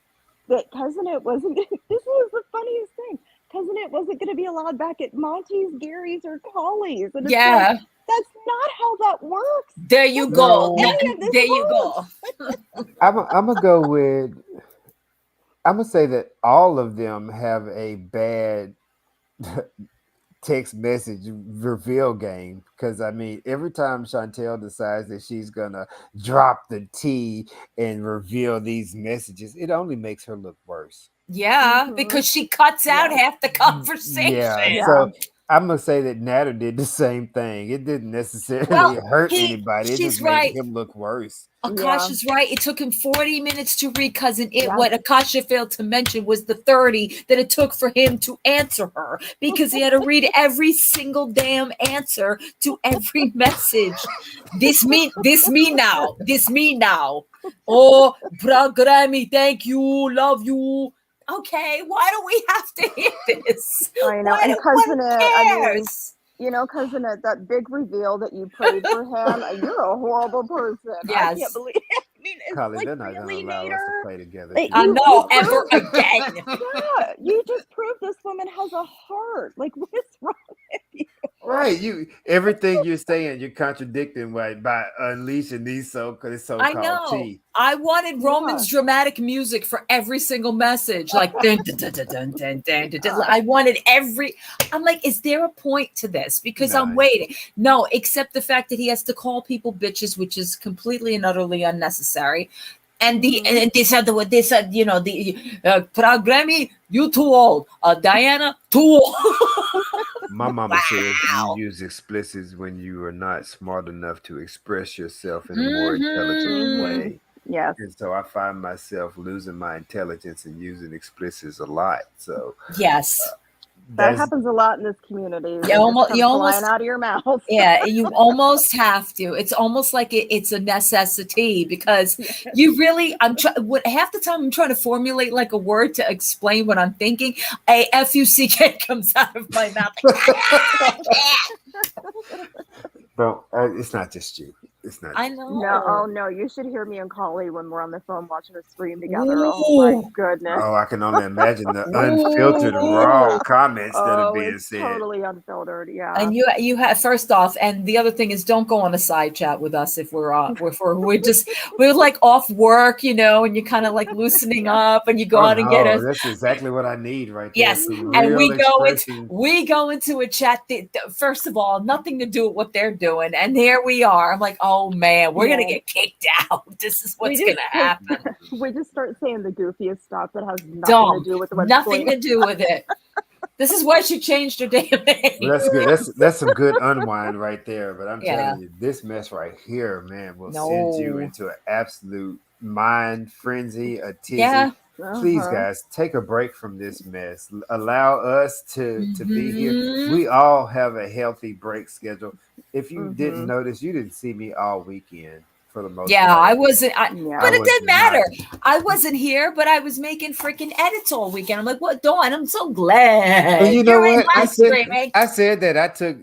that Cousin It wasn't, this was the funniest thing, Cousin It wasn't going to be allowed back at Monty's, Gary's, or Colley's. And it's Yeah. like, that's not how that works. There you go. No. Any of this There you go. works. I'm gonna go with. I'm gonna say that all of them have a bad text message reveal game, because I mean, every time Chantel decides that she's gonna drop the T and reveal these messages, it only makes her look worse. Yeah, because she cuts out Yes. half the Yeah, conversation. Yeah. so I'm gonna say that Natter did the same thing. It didn't necessarily Well, hurt anybody. It just she's made right. him look worse. Yeah. Akasha's right. It took him 40 minutes to read, cousin. Yes. What Akasha failed to mention was the 30 that it took for him to answer her, because he had to read every single damn answer to every message. This me now. This me now. Oh, Grammy, thank you, love you. Okay, why do we have to hear this? I know. Why And do- cousin who Ed, I mean, cares? you know, cousin Ed, that big reveal that you prayed for him, you're a horrible person. I can't Yes. believe. I mean, it's Carly, like, they're not gonna really, allow us to Nader? play together Like, I today. know, ever again. Yeah, you just proved this woman has a heart. Like, what is wrong with you? Right, you everything you're saying, you're contradicting by unleashing these I so-called know. tea. I wanted Yeah. Roman's dramatic music for every single message, like dun, dun, dun, dun, dun, dun, dun, dun, dun. I wanted every. I'm like, is there a point to this? Because I'm None. waiting. No, except the fact that he has to call people bitches, which is completely and utterly unnecessary. And and they said you know, the Grammy, you too old. Diana, too old. My mama says Wow. you use explicits when you are not smart enough to express yourself in a more intelligent way. Yes. And so I find myself losing my intelligence and using explicits a lot. So Yes. That that's happens a lot in this community. They almost- just you come almost- flying out of your mouth. Yeah, you almost have to. It's almost like it's a necessity, because you really. What half the time I'm trying to formulate like a word to explain what I'm thinking. A fuck comes out of my mouth. Bro, it's not just you. It's not. I just know. No, oh no, you should hear me and Collie when we're on the phone watching a stream together. Oh my Ooh. goodness. Oh, I can only imagine the unfiltered, raw comments that are Oh, being it's said. totally unfiltered. Yeah. And you have, first off, and the other thing is, don't go on a side chat with us if we're we're like off work, you know, and you're kind of like loosening up, and you go Oh out and get no, us. that's exactly what I need right there. Yes, Some and real expression. we go into a chat that, first of all, nothing to do with what they're doing, and here we are. I'm like, oh man, we're gonna Yeah. get kicked out. This is what's We gonna just- happen. We just start saying the goofiest stuff that has nothing Dumb, to do with what's nothing going to do with it. This is why she changed her damn name. Well, that's good. That's some good unwind right there. But I'm Yeah. telling you, this mess right here, man, will send you No. into an absolute mind frenzy, a tizzy. Yeah. Please, Uh-huh. guys, take a break from this mess. Allow us to be here. Mhm. We all have a healthy break schedule. If you Mhm. didn't notice, you didn't see me all weekend for the most Yeah, part. I wasn't. Yeah. But I it was didn't not. matter. I wasn't here, but I was making freaking edits all weekend. I'm like, what, Dawn? I'm so glad And you know you're in what? live streaming. I said that I took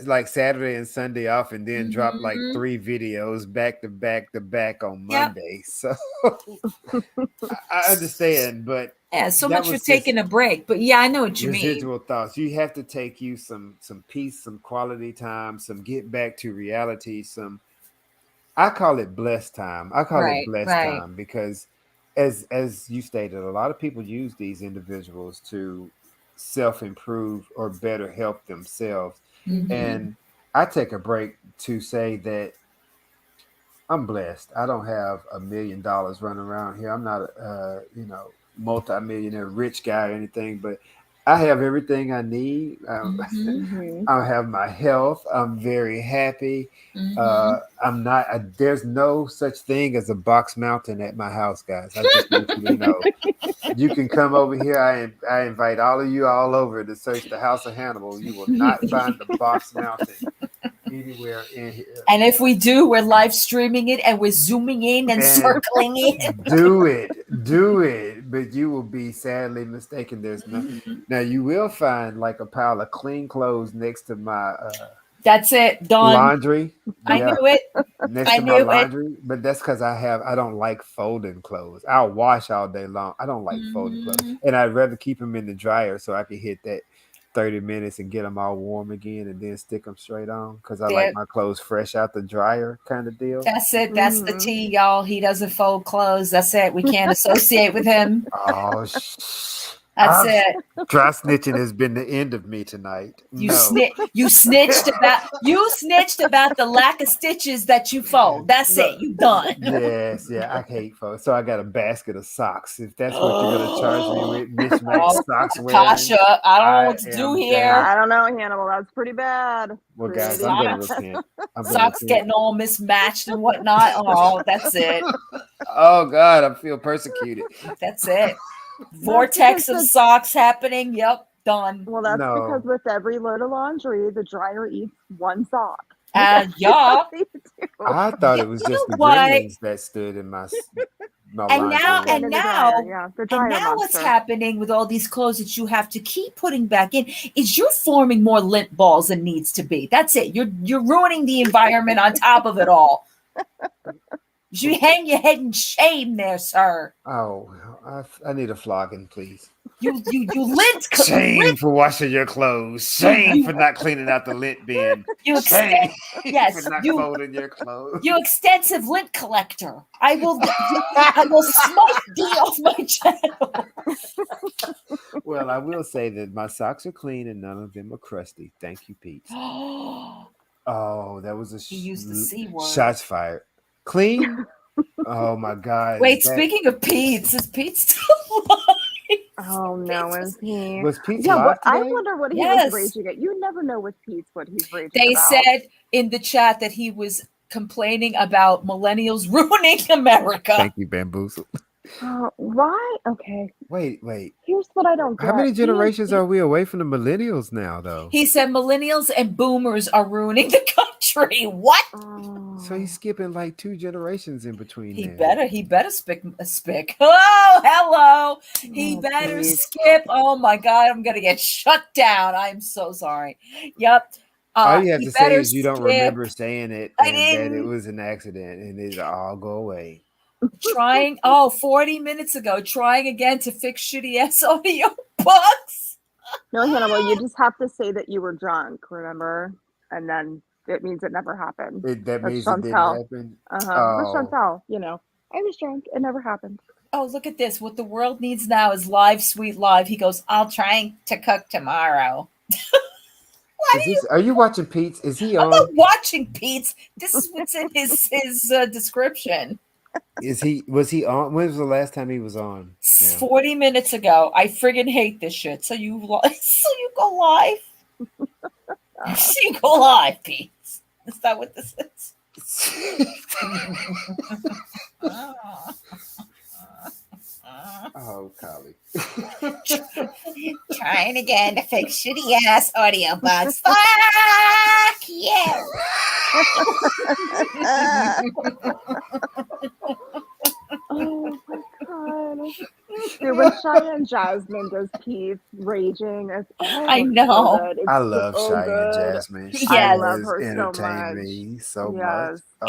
like Saturday and Sunday off, and then dropped like Mhm. 3 videos back to back on Yep. Monday. So I understand, but Yeah, so that much for was just taking a break. But yeah, I know what you mean. residual thoughts. You have to take you some peace, some quality time, some get back to reality, some I call it blessed time. I call it Right, blessed right. time because as you stated, a lot of people use these individuals to self-improve or better help themselves. Mhm. And I take a break to say that I'm blessed. I don't have $1 million running around here. I'm not a multi-millionaire rich guy or anything, but I have everything I need. Mhm. Mhm. I have my health. I'm very happy. Mhm. I'm not. There's no such thing as a box mountain at my house, guys. I just want you to know. You can come over here. I invite all of you all over to search the House of Hannibal. You will not find the box mountain anywhere in here. And if we do, we're live streaming it and we're zooming in and And circling it. do it, but you will be sadly mistaken. There's no. Now you will find like a pile of clean clothes next to my That's it. Done. laundry. I Yeah, knew it. next I to my knew it. laundry, but that's because I don't like folding clothes. I'll wash all day long. I don't like folding clothes, Mhm. and I'd rather keep them in the dryer so I can hit that 30 minutes and get them all warm again, and then stick them straight on because I like There- my clothes fresh out the dryer, kind of deal. That's it. That's the Mhm. tea, y'all. He doesn't fold clothes. That's it. We can't associate with him. Oh, That's it. Dry snitching has been the end of me tonight. You No. snitched about the lack of stitches that you fold. That's it. You done. Yes, yeah, I hate folks. So I got a basket of socks. If that's what you're gonna charge me with, mismatched socks wearing, Tasha, I don't know what to do am here. down. I don't know, Hannibal. That's pretty bad. Well, Pretty guys, I'm gonna bad. repent. Socks getting all mismatched and whatnot. Oh, that's it. Oh God, I feel persecuted. That's it. Vortex of socks happening. Yep, done. Well, that's No. because with every load of laundry, the dryer eats one sock. Yeah. I thought it was just the what? gremlins that stood in my And laundry now, room. and now, yeah, the and dryer now what's monster. happening with all these clothes that you have to keep putting back in is you're forming more lint balls than needs to be. That's it. You're ruining the environment on top of it all. You hang your head in shame there, sir. Oh, I need a flogging, please. You lint. Shame for washing your clothes. Shame for not cleaning out the lint bin. You Shame yes, for not you folding your clothes. you extensive lint collector. I will smite thee off my channel. Well, I will say that my socks are clean and none of them are crusty. Thank you, Pete. Oh, that was He used the C word. Shots fired. Clean? Oh my God. Wait, speaking of Pete's, is Pete still alive? Oh no, is he? Was Pete Yeah, live I today? wonder what he Yes. was raging at. You never know with Pete what he's raging They about. said in the chat that he was complaining about millennials ruining America. Thank you, Bamboozle. Why? Okay. Wait. Here's what I don't get. How many generations are we away from the millennials now, though? He said millennials and boomers are ruining the country. What? So he's skipping like 2 generations in between. He better spick. Oh, hello. He better geez. skip. Oh my God, I'm gonna get shut down. I'm so sorry. Yep. All you have he to say better is you don't skip. remember saying it I and that it didn't. was an accident and it'll all go away. Trying 40 minutes ago, trying again to fix shitty ass audio bugs. No, Hannibal, you just have to say that you were drunk, remember? And then it means it never happened. That means Chantel. it didn't happen? That's Oh. Chantel, I was drunk. It never happened. Oh, look at this. What the world needs now is live, sweet live. He goes, I'll try to cook tomorrow. Are you watching Pete's? Is he I'm on? not watching Pete's. This is what's in his description. Was he on? When was the last time he was on? 40 minutes ago. I friggin' hate this shit. So you go live. So you go live, Pete. Is that what this is? Oh, Collie. Trying again to fix shitty ass audio bugs. Fuck you. Oh my God. Dude, when Cheyenne Jasmine does Pete raging, I know. So good. I love so Cheyenne good. Jasmine. She I love has her so entertained much. me so Yes. much. Oh,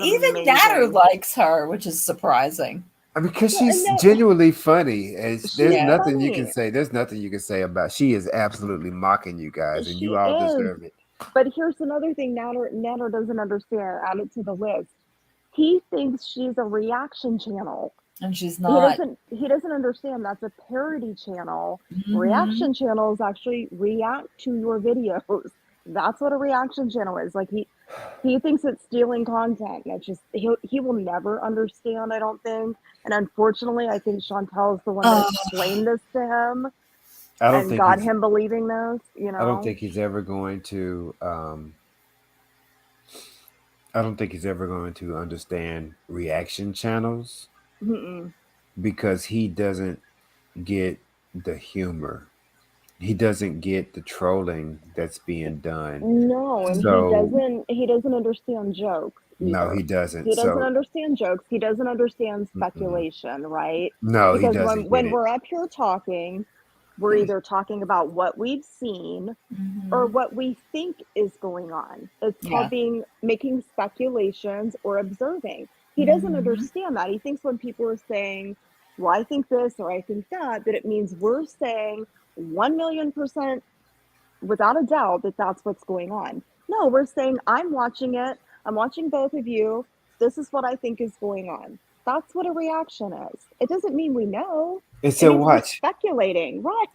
Even Natter likes her, which is surprising. I mean, because she's genuinely funny, and there's nothing funny. you can say. There's nothing you can say about. She is absolutely mocking you guys, and you all deserve it. But here's another thing Natter doesn't understand. Add it to the list. He thinks she's a reaction channel. And she's not. He doesn't understand that's a parody channel. Mm-hmm. Reaction channels actually react to your videos. That's what a reaction channel is. Like he thinks it's stealing content. That's just he will never understand, I don't think. And unfortunately, I think Chantel is the one that explained this to him. I don't think got him believing this. I don't think he's ever going to. I don't think he's ever going to understand reaction channels. Mm-mm. Because he doesn't get the humor. He doesn't get the trolling that's being done. No, and he doesn't understand jokes. Either. No, he doesn't. He doesn't understand jokes. He doesn't understand speculation, right? No, because he doesn't. When we're up here talking, we're either talking about what we've seen or what we think is going on. It's called making speculations or observing. He doesn't understand that. He thinks when people are saying, well, I think this or I think that it means we're saying 1,000,000% without a doubt that that's what's going on. No, we're saying I'm watching it. I'm watching both of you. This is what I think is going on. That's what a reaction is. It doesn't mean we know. And It so means we're watch. speculating, right?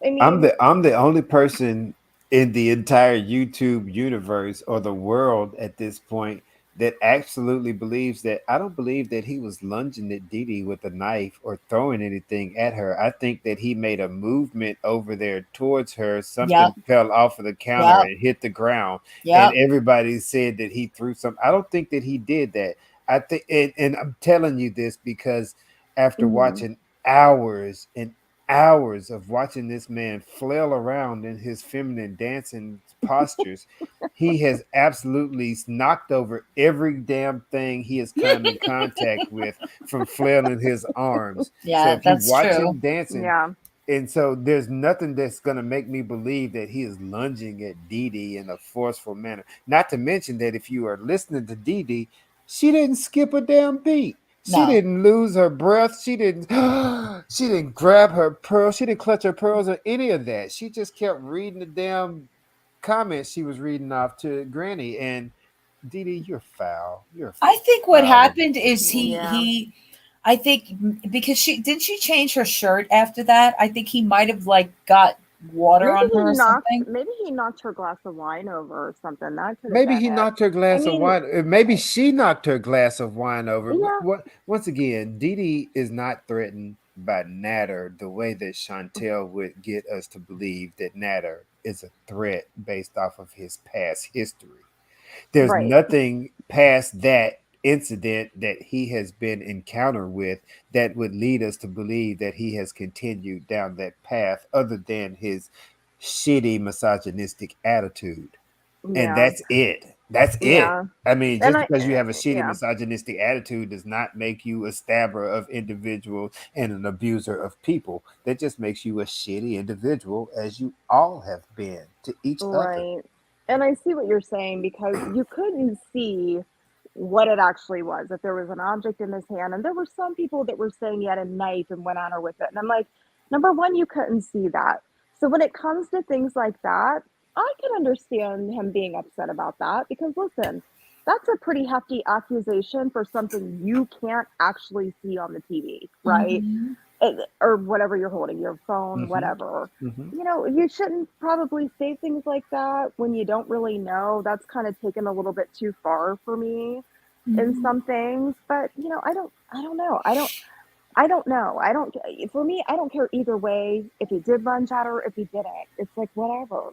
I mean, I'm the only person in the entire YouTube universe or the world at this point that absolutely believes that. I don't believe that he was lunging at Dee Dee with a knife or throwing anything at her. I think that he made a movement over there towards her. Yep. Something fell off of the counter Yep. and hit the ground, and Yep. everybody said that he threw some. I don't think that he did that. I think, and I'm telling you this because after mhm. watching hours and hours of watching this man flail around in his feminine dancing postures, he has absolutely knocked over every damn thing he has come in contact with from flailing his arms. So Yeah, if you that's watch true. him dancing, Yeah. and so there's nothing that's going to make me believe that he is lunging at Dee Dee in a forceful manner. Not to mention that if you are listening to Dee Dee, she didn't skip a damn beat. She No. didn't lose her breath. She didn't she didn't grab her pearls. She didn't clutch her pearls or any of that. She just kept reading the damn comments she was reading off to Granny. And Dee Dee, you're foul. You're I think what foul happened individual. is Yeah. I think because she change her shirt after that. I think he might have like got water on her or something. Maybe he knocked her glass of wine over or something. That could have Maybe been he it. knocked her I glass of mean, wine. Maybe she knocked her glass of wine over. yeah, What? Once again, Dee Dee is not threatened by Natter the way that Chantel would get us to believe that Natter is a threat based off of his past history. There's right. nothing past that incident that he has been encountered with that would lead us to believe that he has continued down that path other than his shitty misogynistic attitude. And Yeah. that's it. That's it. Yeah. I mean, And just I, because you have a shitty yeah. misogynistic attitude does not make you a stabber of individuals and an abuser of people. That just makes you a shitty individual, as you all have been to each other. Right. And I see what you're saying because you couldn't see what it actually was. If there was an object in his hand, and there were some people that were saying he had a knife and went at her with it. And I'm like, number one, you couldn't see that. So when it comes to things like that, I can understand him being upset about that because listen, that's a pretty hefty accusation for something you can't actually see on the TV, right? Hmm. Or whatever you're holding, your phone, Hmm. whatever. Hmm. You know, you shouldn't probably say things like that when you don't really know. That's kind of taken a little bit too far for me in Hmm. some things. But you know, I don't know. I don't know. I don't. For me, I don't care either way. If he did lunge at her, if he didn't, it's like whatever.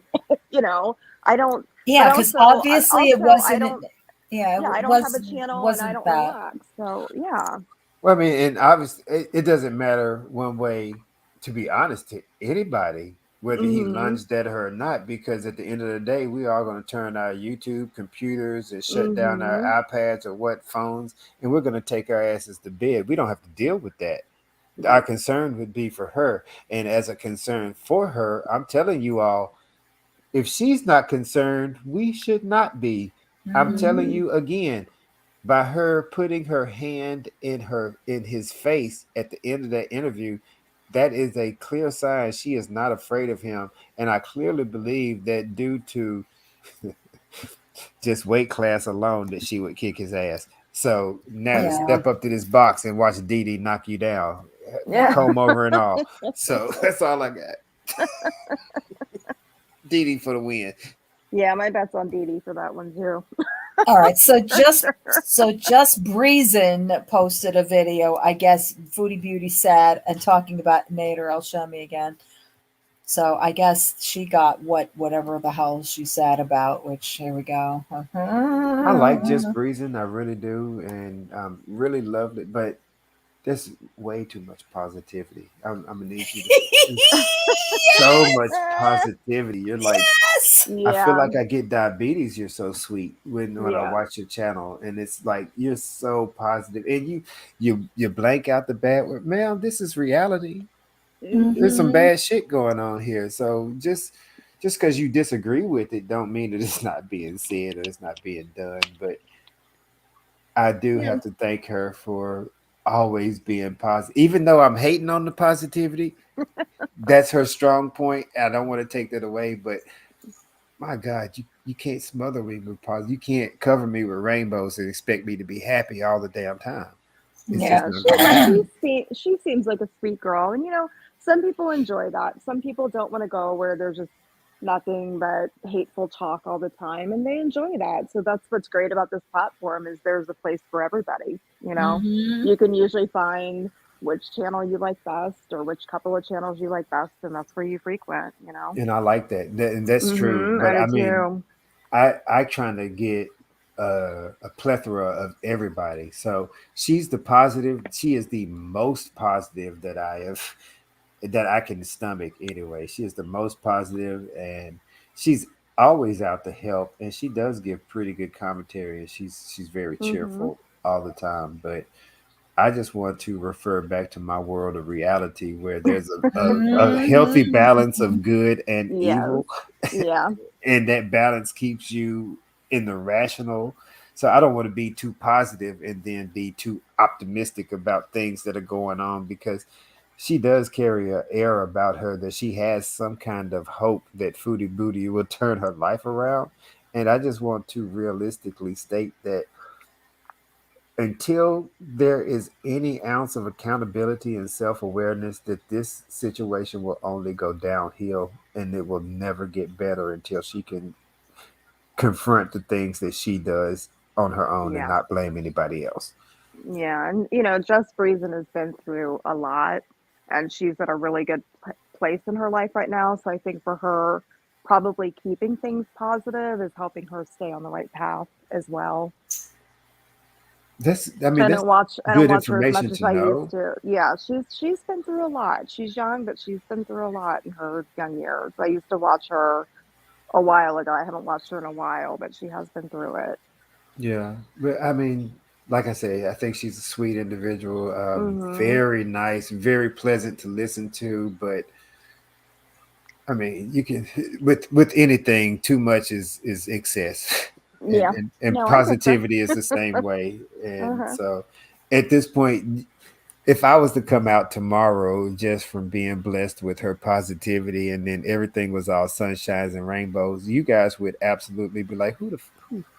You know, I don't. But Yeah, because also, obviously it I wasn't. don't. Yeah, Yeah, I don't have a channel and I wasn't don't that. relax. So yeah. Well, I mean, and obviously, it doesn't matter one way, to be honest, to anybody, whether he Mhm. lunged at her or not, because at the end of the day, we are going to turn our YouTube computers and shut down our Mhm. iPads or what phones, and we're going to take our asses to bed. We don't have to deal with that. Our Right. concern would be for her. And as a concern for her, I'm telling you all, if she's not concerned, we should not be. I'm Hmm. telling Mhm. you again, by her putting her hand in his face at the end of that interview, that is a clear sign she is not afraid of him. And I clearly believe that due to just weight class alone, that she would kick his ass. So now to Yeah. step up to this box and watch Dee Dee knock you down, Yeah. Yeah. comb over and all. So that's all I got. Dee Dee for the win. Yeah, my bet's on Dee Dee for that one too. All right. So For just sure. Breezen posted a video. I guess Foodie Beauty said and talking about Nader El Shami again. So I guess she got whatever the hell she said about. Which here we go. I like Just Breezing, I really do, and really loved it. But there's way too much positivity. I'm gonna need you to. So much positivity. You're like, Yes. I feel Yeah. like I get diabetes. You're so sweet when I Yeah. watch your channel, and it's like you're so positive, and you blank out the bad word. Man, this is reality. There's Mhm. some Hmm. bad shit going on here. So just because you disagree with it, don't mean that it's not being said or it's not being done. But I do Yeah. have to thank her for always being positive, even though I'm hating on the positivity. That's her strong point. I don't want to take that away, but my God, you can't smother me with positive. You can't cover me with rainbows and expect me to be happy all the damn time. It's just Yeah. not she seems like a sweet girl, and some people enjoy that. Some people don't want to go where there's just nothing but hateful talk all the time, and they enjoy that. So that's what's great about this platform is there's a place for everybody. Hmm. You can usually find which channel you like best or which couple of channels you like best, and that's where you frequent. and I like that. And that's true. I But I do mean, too. I trying to get a plethora of everybody. So she's the positive. She is the most positive that I can stomach anyway. She is the most positive, and she's always out to help, and she does give pretty good commentary. And she's very Hmm. cheerful all the time. But I just want to refer back to my world of reality where there's a healthy balance Hmm. of good and Yes. evil, Yeah. and that balance keeps you in the rational. So I don't want to be too positive and then be too optimistic about things that are going on, because she does carry a air about her that she has some kind of hope that Foodie Booty will turn her life around. And I just want to realistically state that until there is any ounce of accountability and self-awareness, that this situation will only go downhill, and it will never get better until she can confront the things that she does on her own and Yeah. not blame anybody else. Yeah, and Just Reason has been through a lot, and she's at a really good place in her life right now. So I think for her, probably keeping things positive is helping her stay on the right path as well. I That's don't good watch her as much information as to I used know. to. Yeah, she's been through a lot. She's young, but she's been through a lot in her young years. I used to watch her a while ago. I haven't watched her in a while, but she has been through it. Yeah, but I mean, like I say, I think she's a sweet individual, Mhm. very nice, very pleasant to listen to. But I mean, you can with anything, too much is excess, and Yeah. and No, I get you. positivity is the same way. And Uh-huh. so, at this point, if I was to come out tomorrow just from being blessed with her positivity, and then everything was all sunshines and rainbows, you guys would absolutely be like,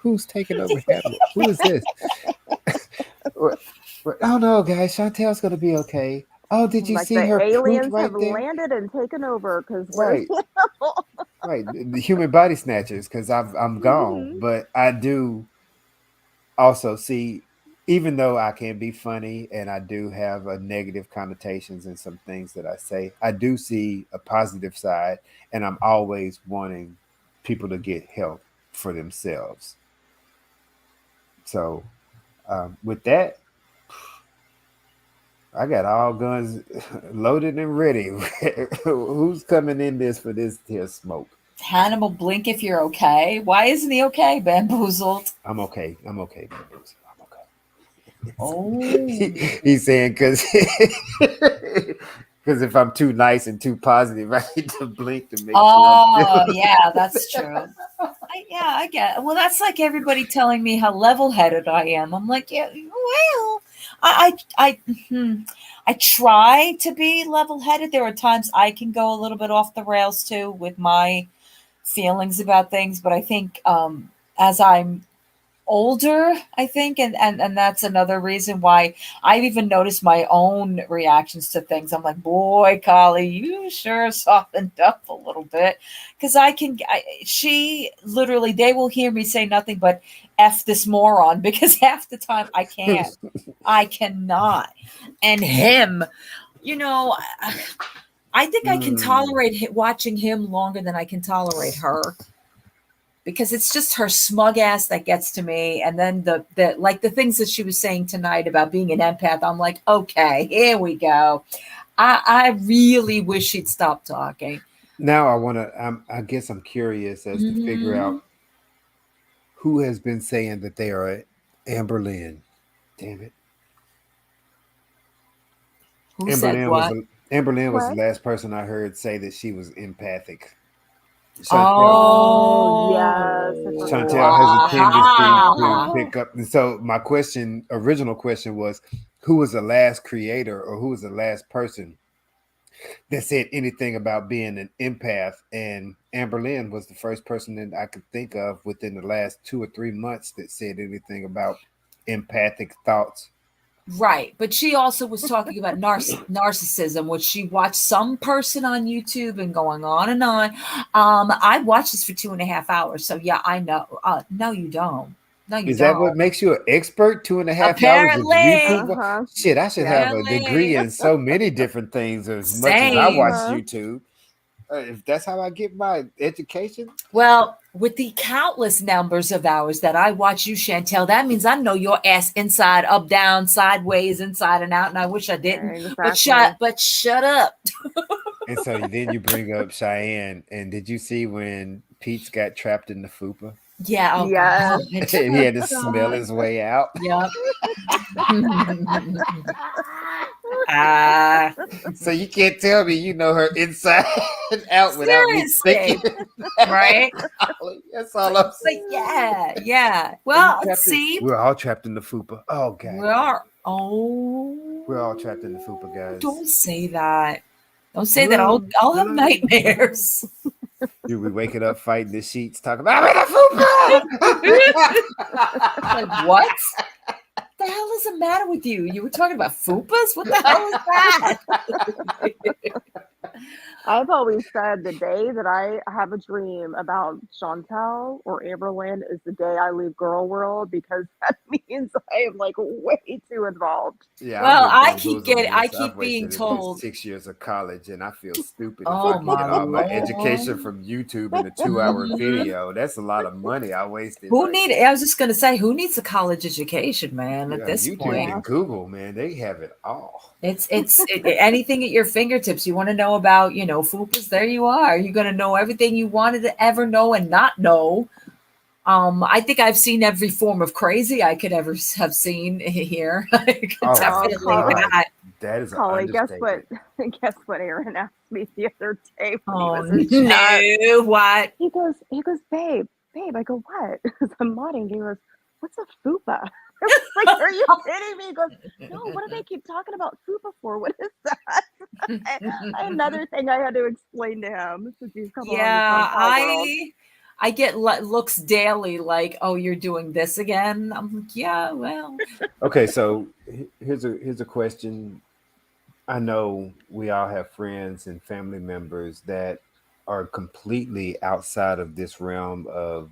who's taking over Hannibal? Who is this? What- Oh no, guys, Chantel's gonna be okay. Oh, did you Like see the her poop aliens have right there? landed and taken over because where's Right, right. The human body snatchers, because I'm gone. hmm But I do also see, even though I can be funny and I do have a negative connotations in some things that I say, I do see a positive side, and I'm always wanting people to get help for themselves. So with that, I got all guns loaded and ready. Who's coming in this for this here smoke? Hannibal, blink if you're okay. Why isn't he okay, bamboozled? I'm okay. I'm okay. Man. I'm okay. Oh. He's saying because if I'm too nice and too positive, I need to blink to make sure I'm Oh, still. yeah, that's true. Yeah, I get it. Well, that's like everybody telling me how level-headed I am. I'm like, yeah, well, I try to be level-headed. There are times I can go a little bit off the rails too with my feelings about things, but I think as I'm older, I think, and that's another reason why I've even noticed my own reactions to things. I'm like, boy, Collie, you sure softened up a little bit, because she literally, they will hear me say nothing but f this moron, because half the time I cannot, and him, you know. I think I can Mm. tolerate watching him longer than I can tolerate her, because it's just her smug ass that gets to me. And then the like the things that she was saying tonight about being an empath, I'm like, okay, here we go. I really wish she'd stop talking. Now I want to. I guess I'm curious as to figure Hmm. out who has been saying that they are Amber Lynn. Damn it, Who Amber said Lynn was what? the Amber Lynn was the What? last person I heard say that she was empathic. Chantel Oh, yes, I Oh, forgot Chantel about has a that. tendency to aha. pick up. And so my original question was, who was the last creator or who was the last person that said anything about being an empath? And Amber Lynn was the first person that I could think of within the last 2 or 3 months that said anything about empathic thoughts. Right, but she also was talking about narcissism, which she watched some person on YouTube and going on and on. I watched this for 2.5 hours, so yeah, I know. No, you don't. No, you Is that don't. what makes you an expert? 2.5 hours of Apparently, YouTube? Uh-huh. Shit, I should have a degree apparently, in so many different things as much as I watch same. Uh-huh. YouTube. If that's how I get my education, Well, with the countless numbers of hours that I watch you, Chantel, that means I know your ass inside, up, down, sideways, inside and out. And I wish I didn't. Exactly. But shut up. and so then you bring up Cheyenne. And did you see when Pete's got trapped in the fupa Yeah. Oh Yes. God. and he had to Oh smell God. his way out? Yep. Ah, So you can't tell me you know her inside and out without me seriously, thinking. right? That's all I'm But saying. yeah. So you Well, trapped in, see, we're all trapped in the fupa. Oh god, we are. Oh, we're all trapped in the fupa, guys. don't say that. Don't say that. Well, I'll have nightmares. you be waking up fighting the sheets, talking about I'm in the fupa. Like what? The hell is the matter with you? You were talking about fupas? What the hell is that? I've always said the day that I have a dream about Chantel or Amberlynn is the day I leave girl world, because that means I am like way too involved. Yeah, Well, I I keep being wasted told. 6 years of college, and I feel stupid if I Oh can my get all my Lord. education from YouTube in a 2-hour Mhm. video. That's a lot of money I wasted. Who right need? there. I was just gonna say, who needs a college education, man? At Yeah, this YouTube point, and Google, man, they have it all. it's anything at your fingertips. You want to know about, fupas? There you are. You're gonna know everything you wanted to ever know and not know. I think I've seen every form of crazy I could ever have seen here. Oh my Definitely God, that. that is an Holly, guess what? understatement. Guess what Aaron asked me the other day when he Oh was in chat. no! What? He goes, babe. I go, what? Because I'm modding. He goes, what's a fupa? I was like, are you kidding me? He goes, no, what do they keep talking about fupa for? What is that? Another thing I had to explain to him since he's come along Yeah, the Chantel world. I get looks daily like, oh, you're doing this again. I'm like, yeah, well. Okay, so here's a question. I know we all have friends and family members that are completely outside of this realm of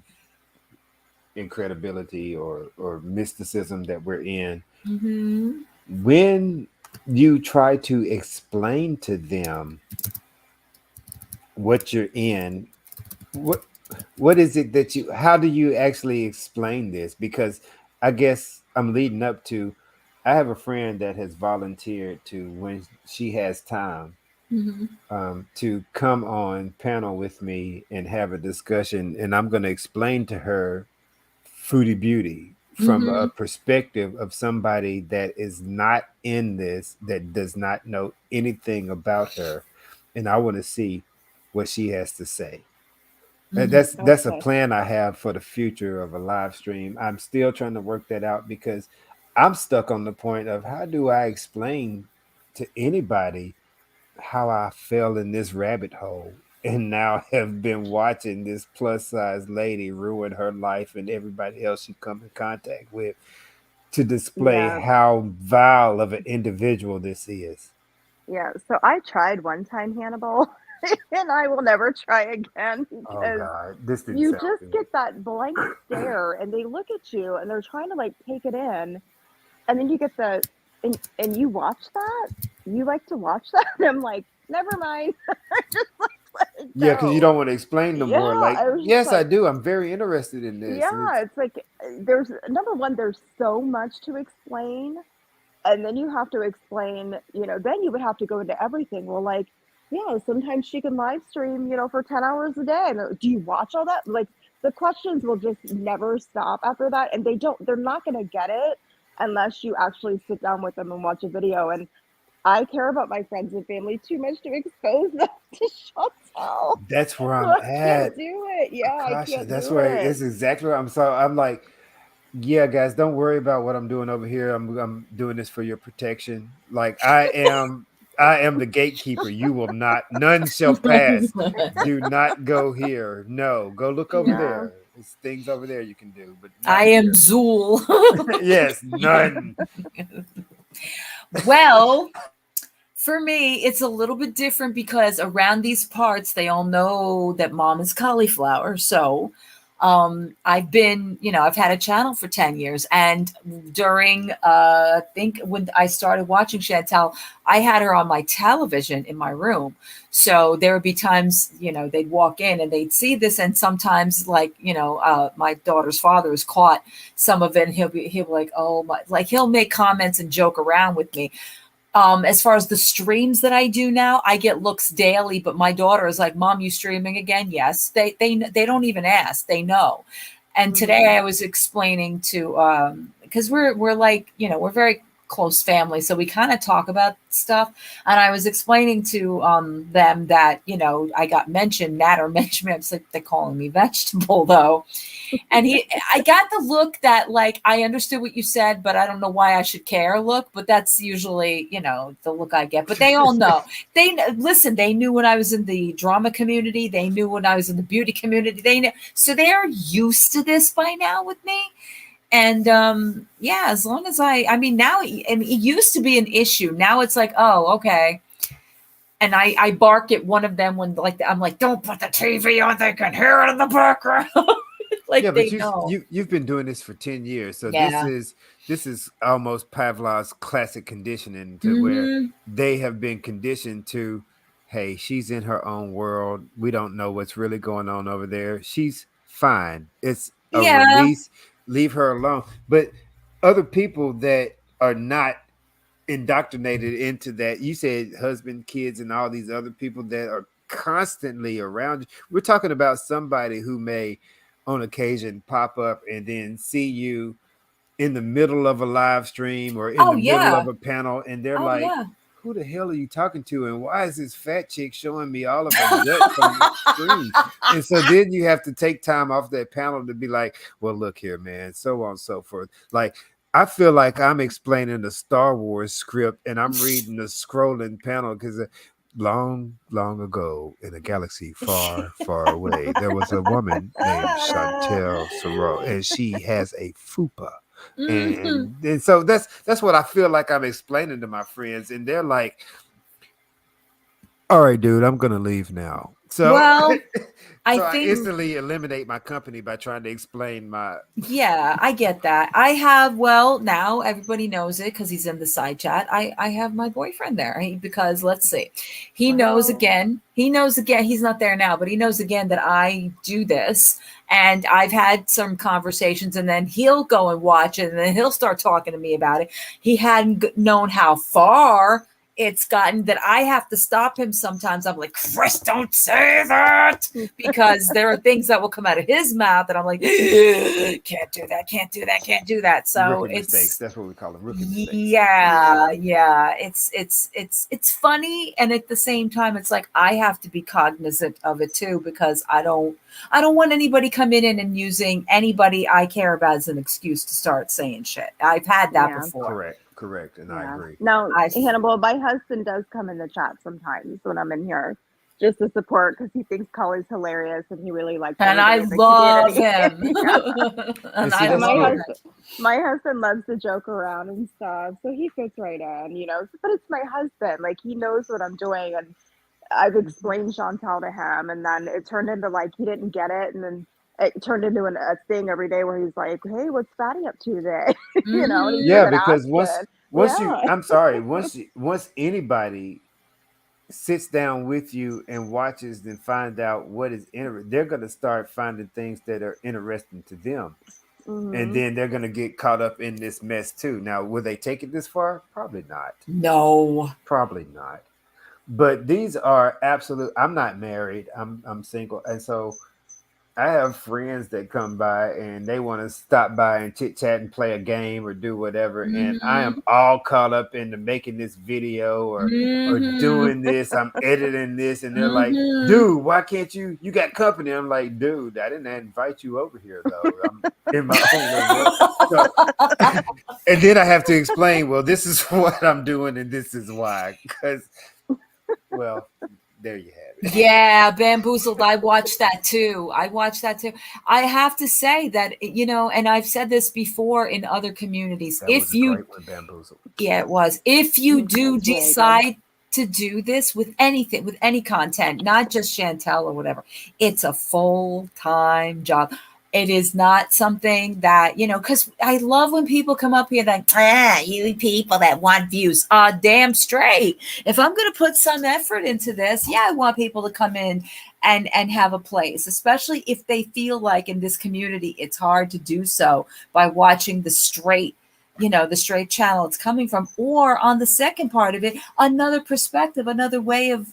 incredibility or mysticism that we're in. Mm-hmm. When you try to explain to them what you're in, what is it that you how do you actually explain this? Because I guess I'm leading up to I have a friend that has volunteered to, when she has time, Mm-hmm. to come on panel with me and have a discussion, and I'm going to explain to her Foodie Beauty from Mm-hmm. a perspective of somebody that is not in this, that does not know anything about her, and I want to see what she has to say. That's a Okay. plan I have for the future of a live stream. I'm still trying to work that out because I'm stuck on the point of how do I explain to anybody how I fell in this rabbit hole and now have been watching this plus size lady ruin her life and everybody else she come in contact with, to display Yeah. how vile of an individual this is. Yeah. So I tried one time, Hannibal, and I will never try again, Oh because God, this didn't you sound just good. get that blank stare and they look at you and they're trying to like take it in, and then you get the and you watch that, you like to watch that, and I'm like, never mind. Just like let it Yeah, because you go. don't want to explain no Yeah, more. Like, I was just yes, I like, do. I'm very interested in this. And yeah, it's like there's number one, there's so much to explain, and then you have to explain, then you would have to go into everything. Well, like, yeah, sometimes she can live stream, for 10 hours a day. And do you watch all that? Like, the questions will just never stop after that. And they're not going to get it unless you actually sit down with them and watch a video. And I care about my friends and family too much to expose them to Chantel. that's where So I'm I can't at. do it. Yeah, I Akasha, can't that's do where it. it's exactly where I'm. So I'm like, yeah, guys, don't worry about what I'm doing over here. I'm doing this for your protection. Like I am the gatekeeper. You will not, none shall pass. Do not go here. No, go look over Yeah. there. There's things over there you can do, but I not am here. Zool. Yes, none. Well, for me, it's a little bit different because around these parts, they all know that mom is cauliflower. So I've been, I've had a channel for 10 years. And during, I think when I started watching Chantal, I had her on my television in my room. So there would be times, they'd walk in and they'd see this. And sometimes my daughter's father is caught some of it. And he'll be like, oh my, like he'll make comments and joke around with me. As far as the streams that I do now, I get looks daily, but my daughter is like, Mom, you streaming again? Yes. They don't even ask. They know. And today I was explaining to, because we're like, we're very close family. So we kind of talk about stuff. And I was explaining to them that, I got mentioned, Natter mentioned me. I'm like, they're calling me vegetable though. And I got the look that like, I understood what you said, but I don't know why I should care look, but that's usually, the look I get, but they all know. They knew when I was in the drama community, they knew when I was in the beauty community, they knew. So they're used to this by now with me. And as long as I mean, now it used to be an issue. Now it's like, oh, okay. And I bark at one of them when I'm like, don't put the TV on, they can hear it in the background. You've been doing this for 10 years. So Yeah. this is almost Pavlov's classic conditioning to where they have been conditioned to, hey, she's in her own world. We don't know what's really going on over there. She's fine. It's a release. Leave her alone. But other people that are not indoctrinated into that, you said husband, kids, and all these other people that are constantly around you. We're talking about somebody who may on occasion pop up and then see you in the middle of a live stream or in the middle of a panel, and they're like, who the hell are you talking to? And why is this fat chick showing me all of her guts on the screen? And so then you have to take time off that panel to be like, well, look here, man, so on and so forth. Like, I feel like I'm explaining the Star Wars script and I'm reading the scrolling panel because long, long ago in a galaxy far, far away, there was a woman named Chantel Sorrell, and she has a fupa. And so that's what I feel like I'm explaining to my friends, and they're like, all right, dude, I'm gonna leave now. So I instantly eliminate my company by trying to explain my I get that. I have, now everybody knows it because he's in the side chat. I have my boyfriend there because let's see, he knows again, he's not there now, but he knows again that I do this. And I've had some conversations, and then he'll go and watch it, and then he'll start talking to me about it. He hadn't known how far it's gotten that I have to stop him sometimes. I'm like, Chris, don't say that, because there are things that will come out of his mouth that I'm like, can't do that. So rookie mistakes. That's what we call them, rookie mistakes. Yeah. It's funny, and at the same time, it's like I have to be cognizant of it too, because I don't want anybody coming in and using anybody I care about as an excuse to start saying shit. I've had that before. Correct, and I agree. Now, Hannibal, my husband does come in the chat sometimes when I'm in here, just to support, because he thinks Collie's hilarious and he really likes. And I love him. My husband loves to joke around and stuff, so he fits right in, But it's my husband; like he knows what I'm doing, and I've explained Chantal to him, and then it turned into like he didn't get it, and then it turned into a thing every day where he's like, "Hey, what's Fatty up to today?" And because once anybody sits down with you and watches and find out what is they're going to start finding things that are interesting to them, and then they're going to get caught up in this mess too. Now, will they take it this far? Probably not. No, probably not. But these are absolute. I'm not married. I'm single, and so I have friends that come by and they want to stop by and chit chat and play a game or do whatever. And I am all caught up into making this video or doing this. I'm editing this. And they're like, dude, why can't you got company? I'm like, dude, I didn't invite you over here though. I'm in my own way. And then I have to explain, well, this is what I'm doing and this is why. Because, well, there you have it. Yeah, Bamboozled. I watched that too. I have to say that, and I've said this before in other communities. That was If a you, great one, Bamboozled. yeah, it was. If you do That's really good. decide to do this with anything, with any content, not just Chantel or whatever, it's a full-time job. It is not something that, because I love when people come up here like, you people that want views. Damn straight. If I'm going to put some effort into this, yeah, I want people to come in and have a place, especially if they feel like in this community, it's hard to do so by watching the straight channel it's coming from, or on the second part of it, another perspective, another way of,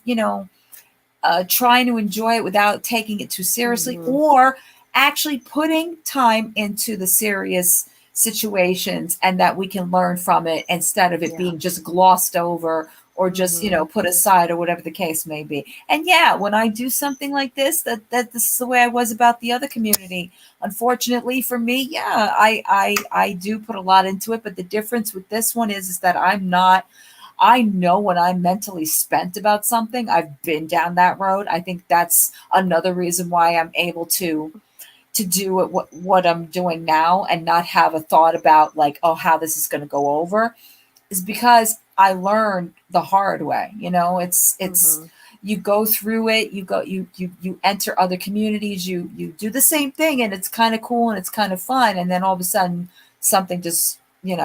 trying to enjoy it without taking it too seriously, or actually putting time into the serious situations and that we can learn from it instead of it being just glossed over or just put aside or whatever the case may be. And yeah, when I do something like this, that this is the way I was about the other community. Unfortunately for me, yeah, I do put a lot into it, but the difference with this one is that I know when I'm mentally spent about something. I've been down that road. I think that's another reason why I'm able to do what I'm doing now and not have a thought about like, oh, how this is going to go over, is because I learned the hard way. It's you go through it, you enter other communities, you do the same thing, and it's kind of cool and it's kind of fun, and then all of a sudden something just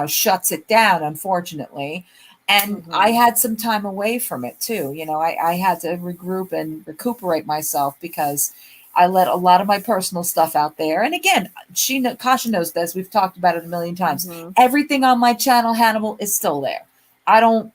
shuts it down, unfortunately. And I had some time away from it too. I had to regroup and recuperate myself because I let a lot of my personal stuff out there. And again, Kasha knows this. We've talked about it a million times. Everything on my channel, Hannibal, is still there. I don't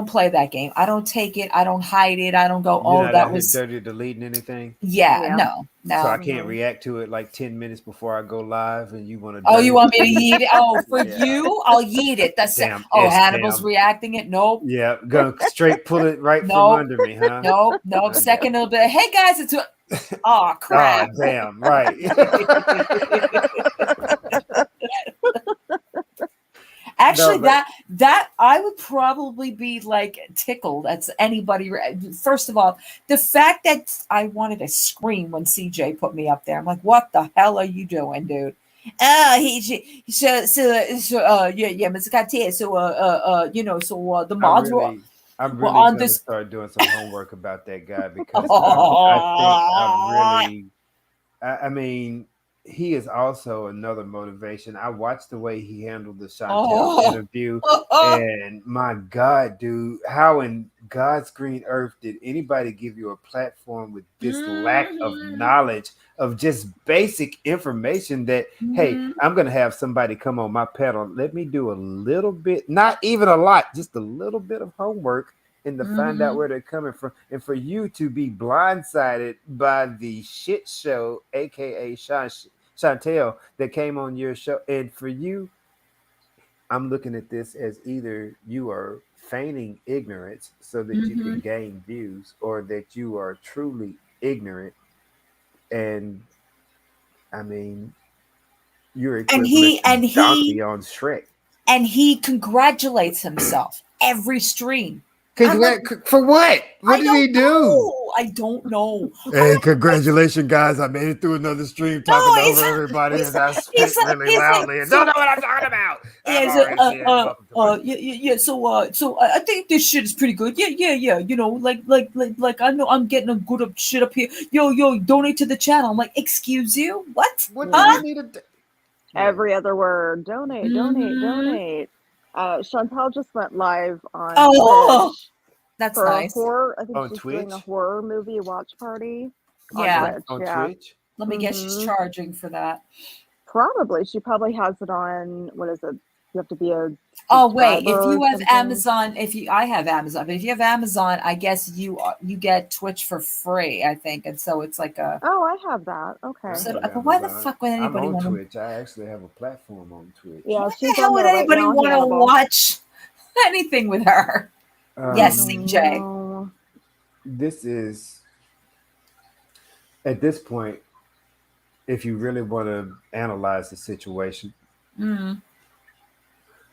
play that game. I don't take it. I don't hide it. I don't go, You're oh, not that out was here dirty deleting anything. yeah. No. So I can't react to it like 10 minutes before I go live, and you want to. Oh, you want me to yeet it? Oh, for Yeah. you, I'll yeet it. That's Damn, Hannibal's damn. reacting it. Nope. Yeah, go straight pull it right from Nope. under me, huh? Nope. Second little bit. Hey guys, it's oh crap. Oh, damn, right. Actually, No, that I would probably be like tickled at anybody. First of all, the fact that I wanted to scream when CJ put me up there. I'm like, what the hell are you doing, dude? Yeah, Mr. Cartier. The mods were I'm well really on gonna this. start doing some homework about that guy because I mean, he is also another motivation. I watched the way he handled the Chantel interview, and my God, dude, how in God's green earth did anybody give you a platform with this lack of knowledge of just basic information that, hey, I'm going to have somebody come on my pedal. Let me do a little bit, not even a lot, just a little bit of homework and to find out where they're coming from, and for you to be blindsided by the shit show, aka Chantel, that came on your show. And for you, I'm looking at this as either you are feigning ignorance so that you can gain views, or that you are truly ignorant. And I mean, you're equivalent to Donkey on Shrek. And he congratulates himself every stream. For what? What did he do? I don't know. Hey, congratulations, guys. I made it through another stream talking over everybody as I spit really loudly and don't know what I'm talking about. So I think this shit is pretty good. Yeah. Like I know I'm getting a good shit up here. Yo, donate to the channel. I'm like, excuse you? What? What do you need to Every other word. Donate. Chantel just went live on Twitch. That's for nice. A horror, I think on she's Twitch? doing a horror movie watch party. Yeah. On Twitch. Let me guess, she's charging for that. Probably. She probably has it on, what is it? You have to be a Oh wait, if subscriber you or have something. Amazon, I have Amazon, but if you have Amazon, I guess you get Twitch for free, I think, and so it's like a. Oh, I have that. Okay. So, but why the fuck would anybody I'm on want to? Twitch. I actually have a platform on Twitch. Yeah, What she's the hell on would there right anybody now, want to Hannibal. watch anything with her? Yes, CJ. No. This is at this point, if you really want to analyze the situation,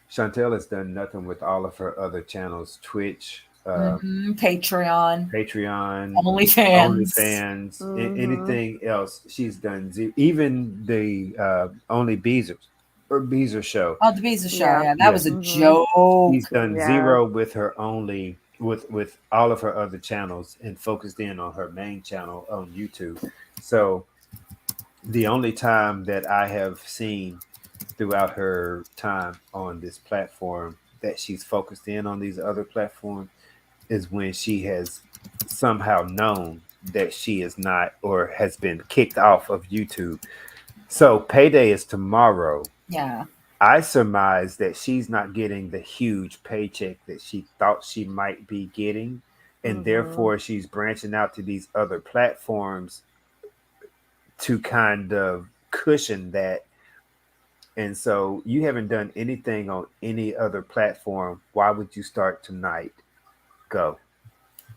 Chantel has done nothing with all of her other channels, Twitch, Patreon, Patreon, OnlyFans. anything else she's done. Even the Only Beezer show. Oh, the Beezer show. Yeah. Yeah, that was a Yeah. joke. She's done Yes. zero with her only with all of her other channels and focused in on her main channel on YouTube. So the only time that I have seen throughout her time on this platform that she's focused in on these other platforms is when she has somehow known that she is not or has been kicked off of YouTube. So Payday is tomorrow. Yeah. I surmise that she's not getting the huge paycheck that she thought she might be getting. And therefore, she's branching out to these other platforms to kind of cushion that. And so, you haven't done anything on any other platform. Why would you start tonight? Go.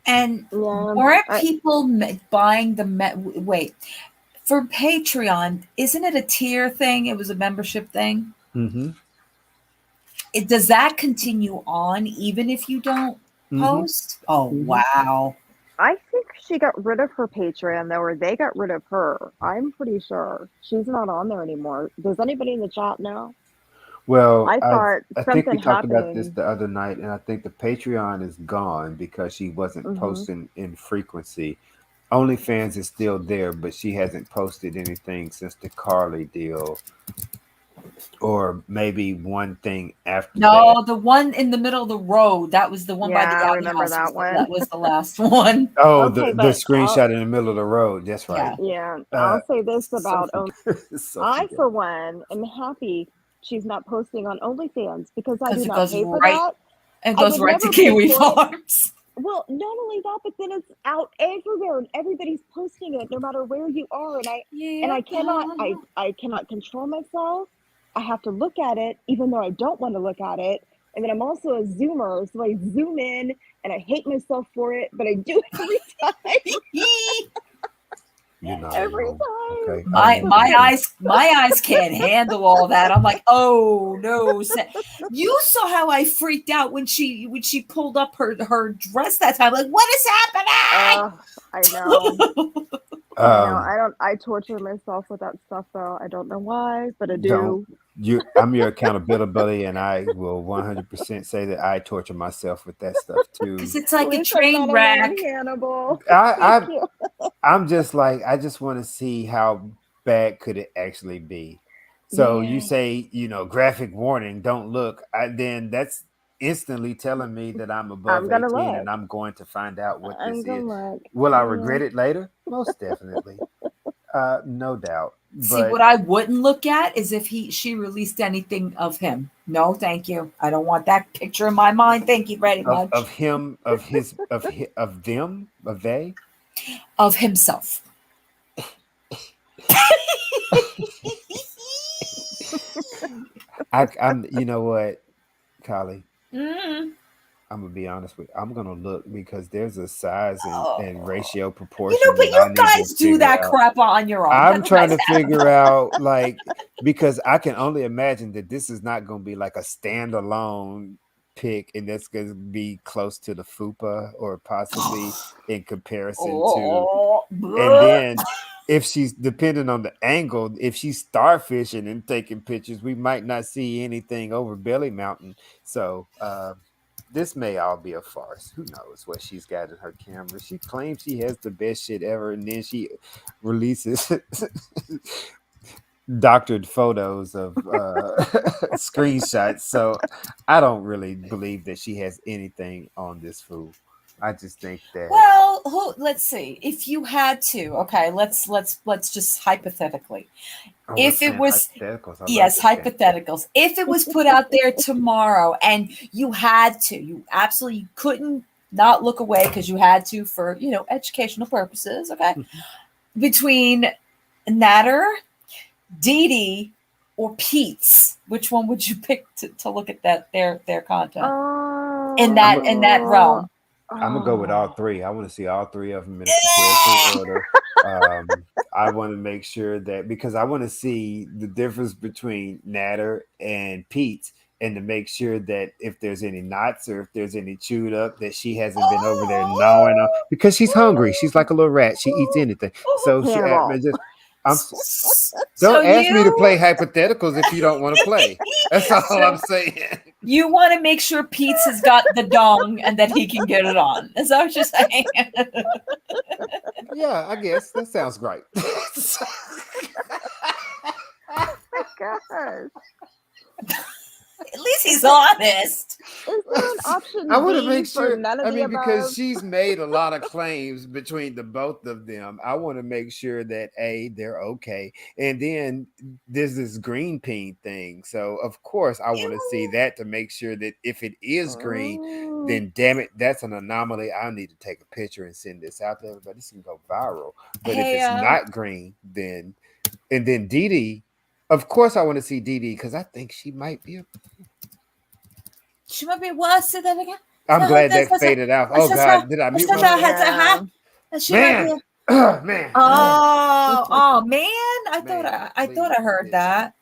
And Yeah. weren't people buying the wait for Patreon? Isn't it a tier thing? It was a membership thing. Mm-hmm. Does that continue on even if you don't post? Oh, wow. I think she got rid of her Patreon though, or they got rid of her. I'm pretty sure she's not on there anymore. Does anybody in the chat know? Well, I thought I think something we talked about this happened. the other night, and I think the Patreon is gone because she wasn't posting in frequency. OnlyFans is still there, but she hasn't posted anything since the Carly deal, or maybe one thing after that. No, the one in the middle of the road. That was the one by the Yeah, I remember outhouse. that one. That was the last one. Oh, Okay, the but screenshot in the middle of the road. That's right. yeah, Uh, I'll say this so about so I, forget- for one, am happy she's not posting on OnlyFans because I do Because it not goes pay for right that. and I goes would right to never pay Kiwi for it. Farms. Well, not only that, but then it's out everywhere and everybody's posting it no matter where you are. And I cannot control myself. I have to look at it even though I don't want to look at it. And then I'm also a zoomer, so I zoom in and I hate myself for it, but I do it every time. You're not Every alone. time. Okay. My eyes can't handle all that. I'm like, oh no. You saw how I freaked out when she pulled up her dress that time. Like, what is happening? I know. Um, I torture myself with that stuff though. I don't know why, but I don't do. I'm your accountability buddy, and I will 100% say that I torture myself with that stuff too. Because it's like At a least I'm train not wreck. alone, Hannibal. I Thank you. I'm just like, I just want to see how bad could it actually be. So you Yeah. say, graphic warning, don't look. Then that's instantly telling me that I'm above I'm gonna 18 look. and I'm going to find out what I'm this gonna is. look. Will I Yeah. regret it later? Most definitely. No doubt. See, But what I wouldn't look at is if she released anything of him. No, thank you. I don't want that picture in my mind. Thank you very much. of him, of his, of them, of they, of himself. I'm. You know what, Kylie? Mm. I'm gonna be honest with you. I'm gonna look because there's a size and ratio proportion. But that I you need guys to do figure that out. crap on your own. I'm trying to figure out, because I can only imagine that this is not going to be like a standalone pick, and that's going to be close to the fupa or possibly in comparison to. And then, if she's depending on the angle, if she's starfishing and taking pictures, we might not see anything over Belly Mountain. So, this may all be a farce. Who knows what she's got in her camera? She claims she has the best shit ever, and then she releases doctored photos of screenshots. So I don't really believe that she has anything on this fool. I just think that. Well, let's see. If you had to, okay, let's just hypothetically. If it was hypotheticals. If it was put out there tomorrow and you had to, you absolutely couldn't not look away because you had to for educational purposes. Okay, between Natter, Dee Dee, or Pete's, which one would you pick to look at their content in that realm? I'm gonna go with all three. I want to see all three of them in a comparison order. I want to make sure that because I want to see the difference between Natter and Pete and to make sure that if there's any knots or if there's any chewed up, that she hasn't been over there gnawing on, because she's hungry. She's like a little rat. She eats anything. So she, Hannibal. don't ask me to play hypotheticals if you don't want to play. That's all I'm saying. You want to make sure Pete's has got the dong and that he can get it on. Is that what you're saying? Yeah, I guess that sounds great. Oh my gosh. At least he's honest. Is there an option I want to B make for sure. none of I the mean, above? because she's made a lot of claims between the both of them. I want to make sure that they're okay. And then there's this green peen thing. So of course I want to see that to make sure that if it is green, then damn it, that's an anomaly. I need to take a picture and send this out to everybody. This can go viral. But if it's not green, then and then Dee Dee, of course I want to see Dee Dee because I think she might be She might be what? Say that again. I'm glad that faded out. Oh God, did I mute myself? Man. Man. Oh man! I thought I heard that.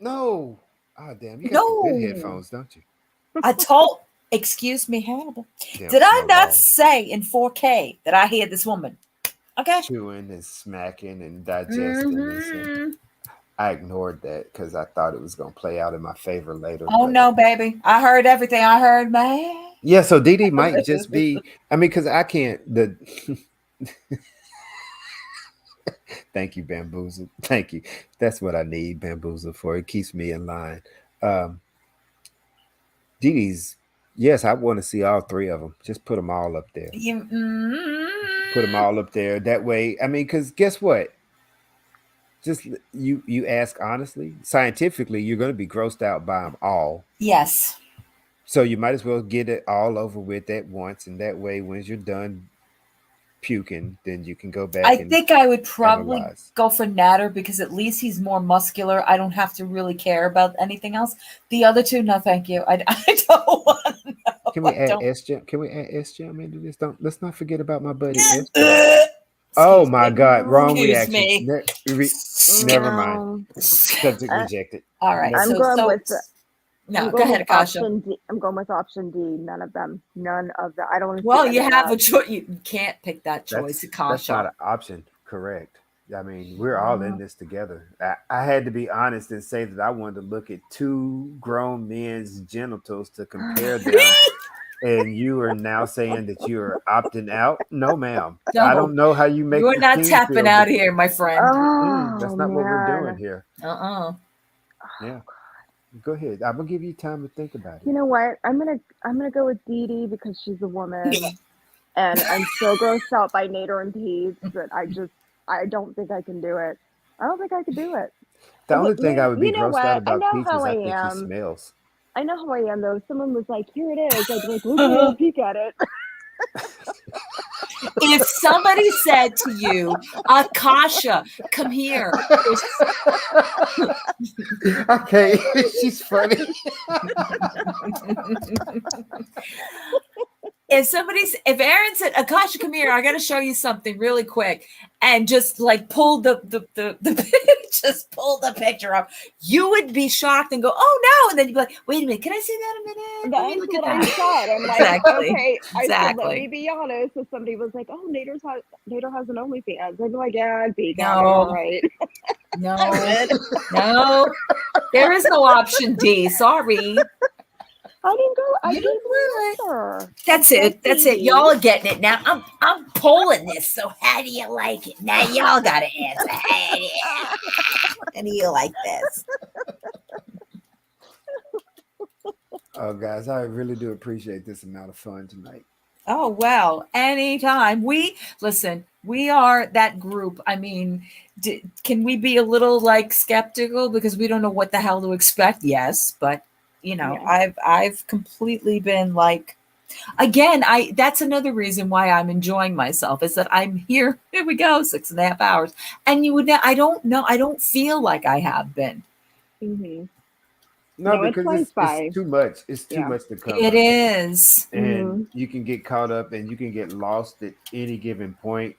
No. Oh damn! You got some good headphones, don't you? I told. Excuse me, Hannibal. Did I not say in 4K that I hear this woman? Okay. Chewing and smacking and digesting. I ignored that because I thought it was going to play out in my favor later. Oh no, baby! I heard everything. I heard, man. Yeah, so Dee Dee might just be. I mean, because I can't. Thank you, Bamboozle. Thank you. That's what I need Bamboozle for. It keeps me in line. Dee Dee's. Yes, I want to see all three of them. Just put them all up there. Put them all up there. That way, I mean, because guess what? Just you ask honestly, scientifically, you're going to be grossed out by them all. Yes. So you might as well get it all over with at once, and that way, when you're done puking, then you can go back. I think I would probably analyze. go for Natter because at least he's more muscular. I don't have to really care about anything else. The other two, no, thank you. I don't want to know. Can we add S-Jam? Can we add S-Jam into this? Let's not forget about my buddy S-Jam. Oh my God! Wrong reaction. Never mind. Subject rejected. All right. I'm going with. No, go ahead, Akasha. I'm going with option D. None of them. None of the. I don't. Well, you have a choice. You can't pick that choice, Akasha. That's not an option. Correct. I mean, we're all in this together. I had to be honest and say that I wanted to look at two grown men's genitals to compare them. And you are now saying that you are opting out? No, ma'am. No, I don't know how you make. You're not tapping out here, my friend. That's not what we're doing here. Yeah. Go ahead. I'm gonna give you time to think about it. You know what? I'm gonna go with Dee Dee because she's a woman, and I'm so grossed out by Nader and Pete that I don't think I can do it. I don't think I could do it. The only thing I would be grossed out about Pete is I think he smells. I know how I am though. If someone was like, "Here it is," I'd be like, "Look a little peek at it." If somebody said to you, Akasha, come here. Okay, she's funny. If Aaron said, Akasha, come here, I got to show you something really quick, and just like pull the just pull the picture up, you would be shocked and go, oh no, and then you'd be like, wait a minute, can I see that a minute? Let me look at that. I said. I'm like, exactly. Okay. I said, let me Exactly. be honest. If somebody was like, oh, Nader has an OnlyFans, I'd be like, yeah, I'd be No. all right. No, there is no option D. Sorry. I didn't go. I You didn't didn't answer. That's it. That's it. Y'all are getting it now. I'm polling this. So how do you like it? Now y'all got to answer. How do you like this? Oh, guys, I really do appreciate this amount of fun tonight. Oh, well, anytime. We are that group. I mean, can we be a little like skeptical because we don't know what the hell to expect? Yes, but you know, yeah. I've completely been like, again, that's another reason why I'm enjoying myself is that I'm here. Here we go, 6.5 hours. And I don't know. I don't feel like I have been. Mm-hmm. No, because it's too much. It's too much to cover. It is. And you can get caught up and you can get lost at any given point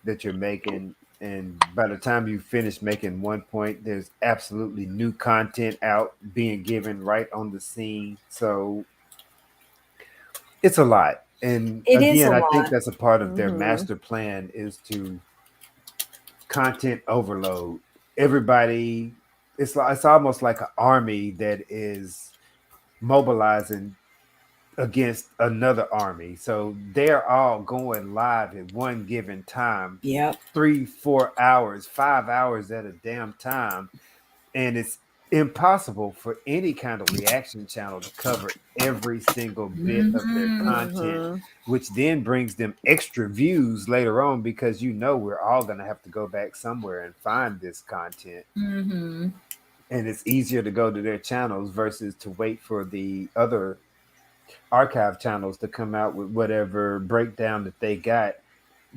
that you're making And by the time you finish making one point, there's absolutely new content out being given right on the scene. So it's a lot. And It is a again, I think lot. that's a part of their Mhm. master plan is to content overload. Everybody, it's almost like an army that is mobilizing against another army. So they're all going live at one given time, Yep. 3, 4 hours, 5 hours at a damn time. And it's impossible for any kind of reaction channel to cover every single bit of their Mm-hmm. content, Mhm. which then brings them extra views later on because we're all going to have to go back somewhere and find this content. Mm-hmm. And it's easier to go to their channels versus to wait for the other archive channels to come out with whatever breakdown that they got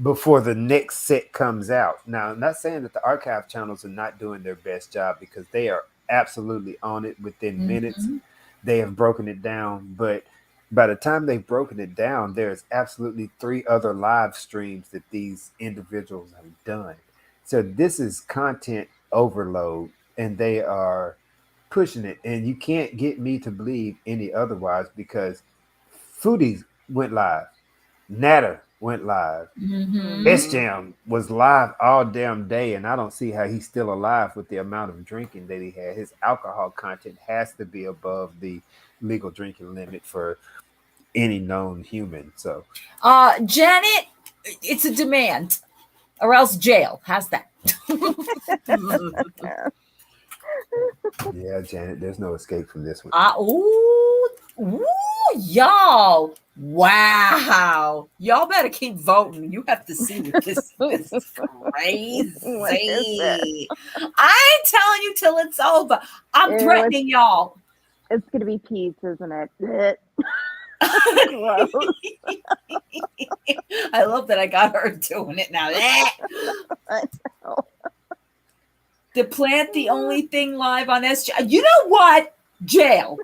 before the next set comes out. Now, I'm not saying that the archive channels are not doing their best job because they are absolutely on it within minutes. Mm-hmm. They have broken it down, but by the time they've broken it down, there's absolutely 3 other live streams that these individuals have done. So this is content overload, and they are pushing it. And you can't get me to believe any otherwise because Foodies went live, Natter went live, Mm-hmm. S Mhm. Jam was live all damn day, and I don't see how he's still alive with the amount of drinking that he had. His alcohol content has to be above the legal drinking limit for any known human. So, Janet, it's a demand, or else jail. How's that? yeah, Janet, there's no escape from this one. Ooh, y'all. Wow. Y'all better keep voting. You have to see what this is What is it? crazy. I ain't telling you till it's over. I'm Ew, threatening y'all. it's gonna be peace, isn't it? Gross. I love that I got her doing it now. I know. The plant, the only thing live on SJ. You know what? Jail.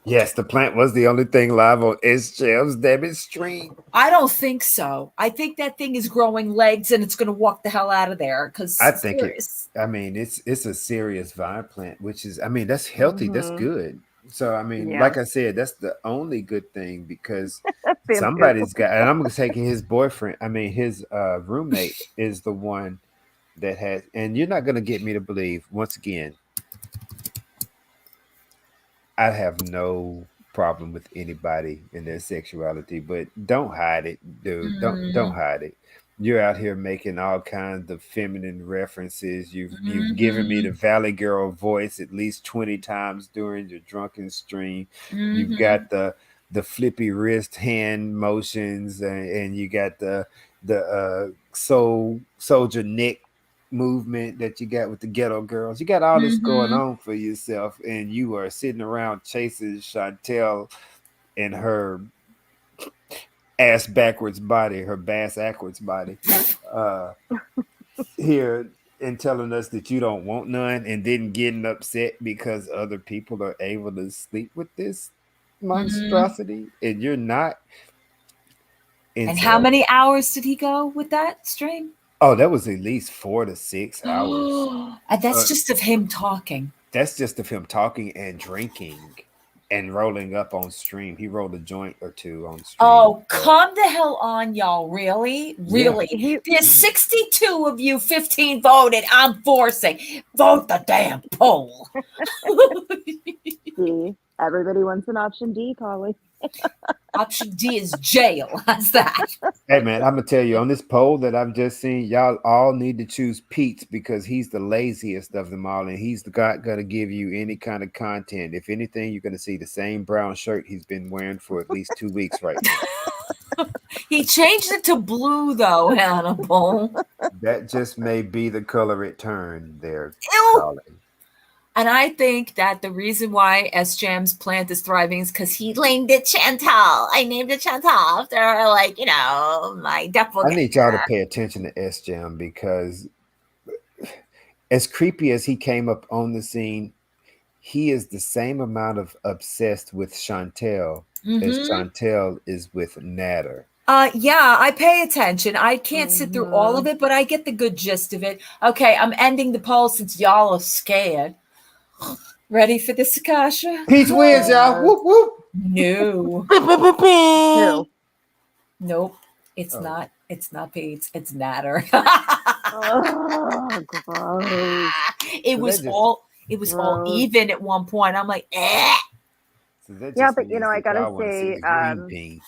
Yes, the plant was the only thing live on S Jam's debit stream. I don't think so. I think that thing is growing legs and it's going to walk the hell out of there because I think it. serious. I mean, it's a serious vine plant, which is. I mean, that's healthy. That's Mhm. good. So I mean, Yeah. like I said, that's the only good thing because Bamboo. somebody's got. And I'm taking his boyfriend. I mean, his roommate is the one that has. And you're not going to get me to believe once again. I have no problem with anybody in their sexuality, but don't hide it, dude. Don't Mm, hide it. You're out here making all kinds of feminine references. You've given me mm-hmm, the Valley Girl voice at least 20 times during your drunken stream. You've mm-hmm, got the flippy wrist hand motions, and you got the soul soldier neck movement that you got with the ghetto girls. You got all this going mm-hmm. on for yourself, and you are sitting around chasing Chantel and her ass backwards body, her bass backwards body, uh, here and telling us that you don't want none, and then getting upset because other people are able to sleep with this Mm. monstrosity, and you're not. And It's how over. many hours did he go with that stream? Oh, that was at least 4 to 6 hours. And that's Uh, just of him talking. That's just of him talking and drinking and rolling up on stream. He rolled a joint or two on stream. Oh, come the hell on, y'all. Really? Yeah. Really? He There's 62 of you, 15 voted. I'm forcing. Vote the damn poll. see everybody wants an option D, Polly. Option D is jail. How's that? Hey man, I'm gonna tell you on this poll that I've just seen, y'all all need to choose Pete's because he's the laziest of them all, and he's the guy gonna give you any kind of content. If anything, you're gonna see the same brown shirt he's been wearing for at least 2 weeks right now. He changed it to blue, though, Hannibal. That just may be the color it turned there, Ew. Colin. And I think that the reason why S Jam's plant is thriving is because he named it Chantal. I named it Chantal after, like, my I doppelganger. need y'all to pay attention to S Jam because as creepy as he came up on the scene, he is the same amount of obsessed with Chantel as Mm-hmm. Chantel is with Natter. Yeah, I pay attention. I can't sit through all of Mhm. it, but I get the good gist of it. Okay, I'm ending the poll since y'all are scared. Ready for this, Akasha? Peach wins, y'all. Yes. Whoop whoop. No. Who? Nope. It's Oh, not. It's not Pete's. It's Natter. Oh, gross. it so was that just all. It was all Gross. even at one point. I'm like, eh. so that Yeah, just but means I that gotta y'all want to see say, the green bean.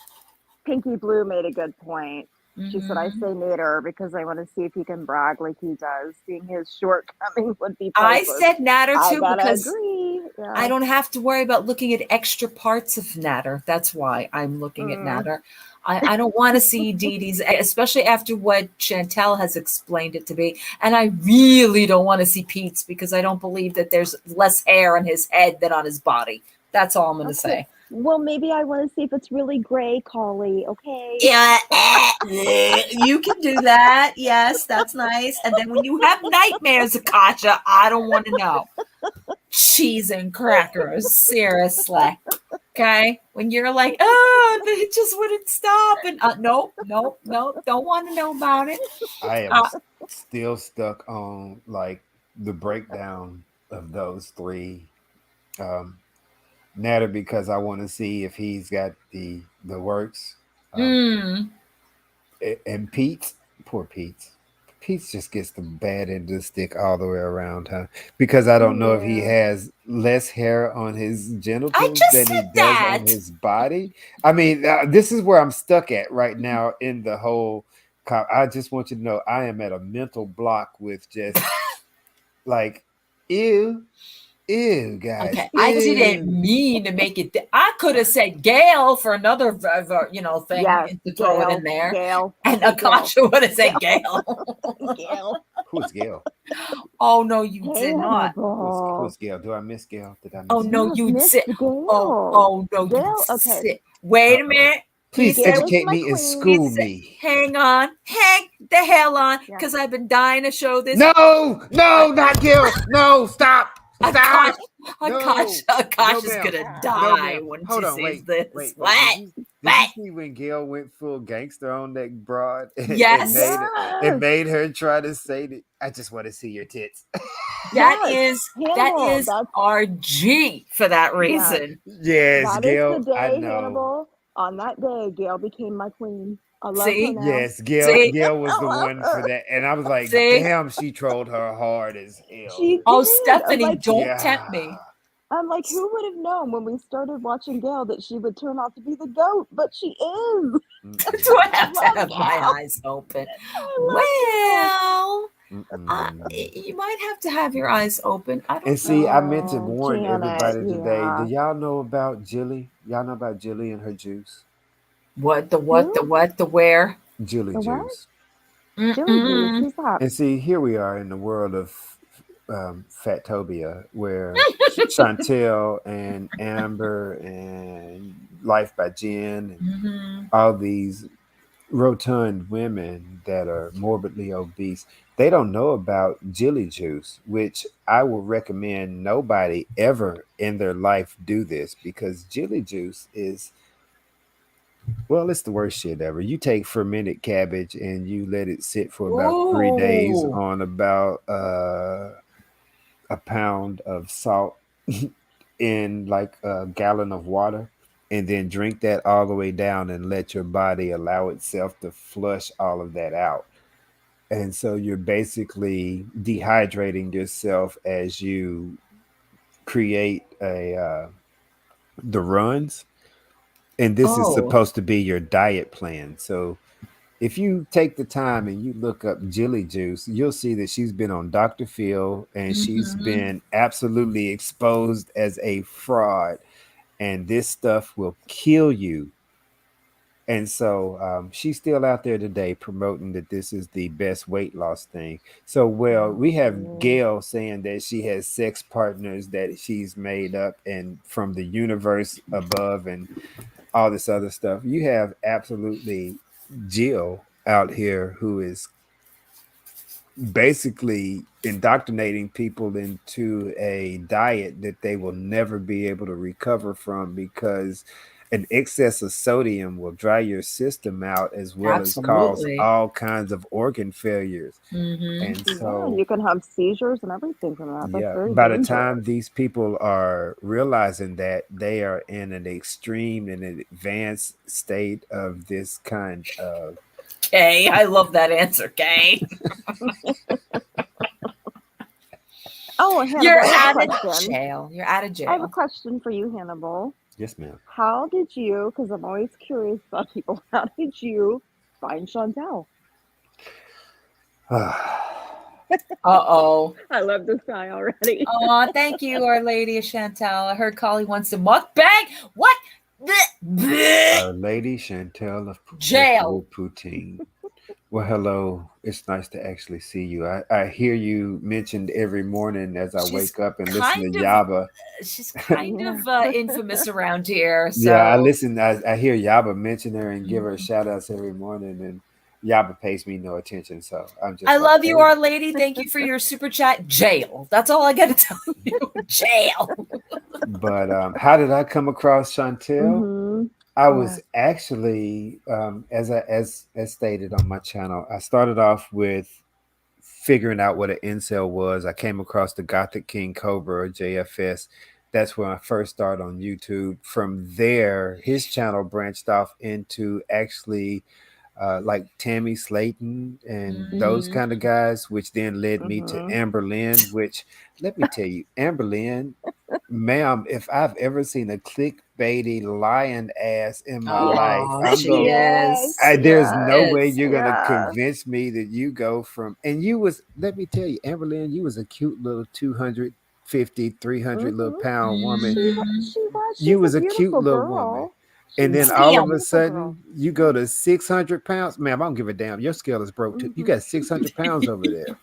Pinky Blue made a good point. She said, I Mhm. say Nader because I want to see if he can brag like he does. Seeing his shortcomings would be I priceless. said Natter I too gotta because agree. I Yeah. don't have to worry about looking at extra parts of Natter. That's why I'm looking at Mm. Natter. I don't want to see Dee Dee's, especially after what Chantel has explained it to be. And I really don't want to see Pete's because I don't believe that there's less hair on his head than on his body. That's all I'm going to Okay. say. Well, maybe I want to see if it's really gray, Collie. Okay. Yeah, you can do that. Yes, that's nice. And then when you have nightmares, Akasha, I don't want to know. Cheese and crackers, seriously. Okay, when you're like, oh, it just wouldn't stop, and nope, nope, nope, don't want to know about it. I am Uh, still stuck on like the breakdown of those three. Um, Natter because I want to see if he's got the works. Um, mm, and Pete, poor Pete. Pete just gets the bad end of the stick all the way around, huh? Because I don't know if he Yeah. has less hair on his I genitals just than he said does on that. his body. I mean, this is where I'm stuck at right now in the whole. I just want you to know I am at a mental block with just like, ew, ew, guys, Okay, I didn't ew. mean to make it. I could have said Gail for another, Yes. thing to throw it in Gail. there, Gail. and Gail. Akasha would have said Gail. Gail. Gail. Who's Gail? Oh no, you did not. Who's Hannibal. Gail? Do I miss Gail? Did I Oh miss no, Gail? Yes, you'd Miss sit. Gail. No, you'd Gail. Okay. sit. Wait Uh a oh. minute. He Please said Gail is educate my me and he queen. school said, me. hang on, hang the hell on, Yeah. because I've been dying to show this. No, I, no, not Gil. No, stop. Akash, Stop. No. No, Akash is ma'am. gonna No, die ma'am. when Hold she on, sees wait. this. Wait, wait. Did What? you What? see when Gail went full gangster on that broad Yes, Yes. made her try to say that I just want to see your tits. that Yes. that Hannibal. is our G for that Yes. reason. Yes, That is the Gail, I day, know. Hannibal. On that day, Gail became my queen. I love her See, now. Yes, Gail see, Gail was I the love one for her. that. And I was like, see. damn, she trolled her hard as hell. She Oh, did. Stephanie, don't tempt Yeah. me. I'm like, who would have known when we started watching Gail that she would turn out to be the goat? But she is. Do I Mm-mm. I have to love have my Gail. eyes open? I love Gail. Well, Mm-mm. you might have to have your eyes open. I And don't see, I know. meant to Oh, warn Janet. everybody today. Do Yeah. y'all know about Jilly? Y'all know about Jilly and her juice? What the what the Who? what the where? Jilly The what? juice. Chili juice. Mm-mm. Who's that? And see, here we are in the world of Fatopia, where Chantel and Amber and Life by Jen and Mm-hmm. all these rotund women that are morbidly obese, they don't know about Jilly juice, which I will recommend nobody ever in their life do this because Jilly juice is, well, it's the worst shit ever. You take fermented cabbage and you let it sit for about 3 days Ooh. on about a pound of salt in like a gallon of water, and then drink that all the way down and let your body allow itself to flush all of that out. And so you're basically dehydrating yourself as you create a the runs, and this is Oh. supposed to be your diet plan. So if you take the time and you look up Jilly Juice, you'll see that she's been on Dr. Phil and she's Mm-hmm. been absolutely exposed as a fraud. And this stuff will kill you. And so she's still out there today promoting that this is the best weight loss thing. So, well, we have Oh, Gail saying that she has sex partners that she's made up and from the universe above and all this other stuff. You have absolutely Jill out here who is basically indoctrinating people into a diet that they will never be able to recover from because an excess of sodium will dry your system out as well as cause Absolutely. all kinds of organ failures. Mm-hmm. And Yeah, so, you can have seizures and everything from that. That's yeah, very by the dangerous. time these people are realizing that, they are in an extreme and an advanced state of this kind of Kay, I love that answer, Kay. Oh, Hannibal, You're I have out a of question. jail. You're out of I have a jail. question for you, Hannibal. yes, ma'am. How did you, because I'm always curious about people, how did you find Chantel? Uh-oh. I love this guy already. Oh, thank you, Our Lady of Chantal. I heard Collie wants to mukbang. What? Our Lady Chantel of Jail. Perpetual Poutine. Well, hello. It's nice to actually see you. I hear you mentioned every morning as I She's wake up and listen to kind of Yaba. she's kind Yeah. of infamous around here. Yeah, I So listen. I hear Yaba mention her and give her shout outs every morning, and Yaba pays me no attention. So I'm I just like, love you, hey. Our Lady. Thank you for your super chat. Jail. That's all I got to tell you. Jail. But how did I come across Chantel? Mm-hmm. I Yeah. was actually, as stated on my channel, I started off with figuring out what an incel was. I came across the Gothic King Cobra or JFS. That's when I first started on YouTube. From there, his channel branched off into actually like Tammy Slayton and those Mm-hmm. kind of guys, which then led me to Mm-hmm. Amber Lynn, which let me tell you, Amber Lynn, ma'am, if I've ever seen a clickbaity lying ass in my life, Oh, I'm she going Yes. is. there's She no Yes. way is. you're gonna Yes. convince me that you go from and you was let me tell you, Amberlynn, you was a cute little 250, 300 little Mm-hmm. pound woman. Mm-hmm. She was. You She's a was a cute beautiful little woman. girl. And She's then a all of a Scam. beautiful girl. sudden you go to 600 pounds. Ma'am, I don't give a damn. Your scale is broke too. You Mm-hmm. got 600 pounds over there.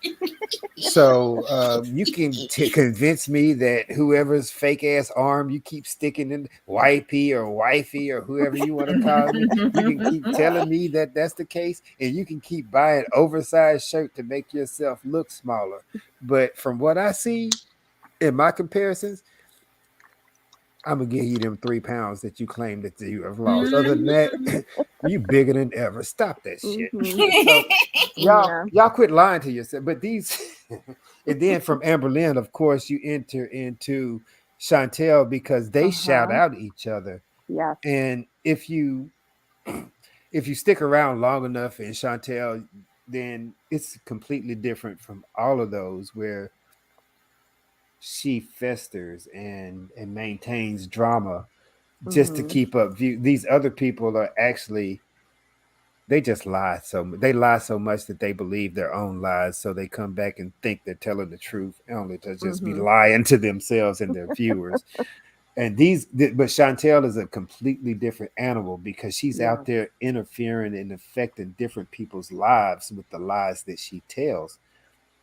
So you can convince me that whoever's fake ass arm you keep sticking in wifey or wifey or whoever you want to call me, you can keep telling me that that's the case, and you can keep buying oversized shirt to make yourself look smaller. But from what I see in my comparisons, I'm gonna give you them 3 pounds that you claim that you have lost. Other than that, Mm-hmm. you bigger than ever. Stop that shit. Mm-hmm. So Yeah. y'all quit lying to yourself. But these and then from Amber Lynn, of course, you enter into Chantel because they shout Uh-huh. out each other. Yes. And if you stick around long enough in Chantel, then it's completely different from all of those where she festers and maintains drama just to Mm-hmm. keep up view. These other people are actually they just lie they lie so much that they believe their own lies, so they come back and think they're telling the truth only to just be Mm-hmm. lying to themselves and their viewers. And but Chantel is a completely different animal because she's out Yes. there interfering and affecting different people's lives with the lies that she tells.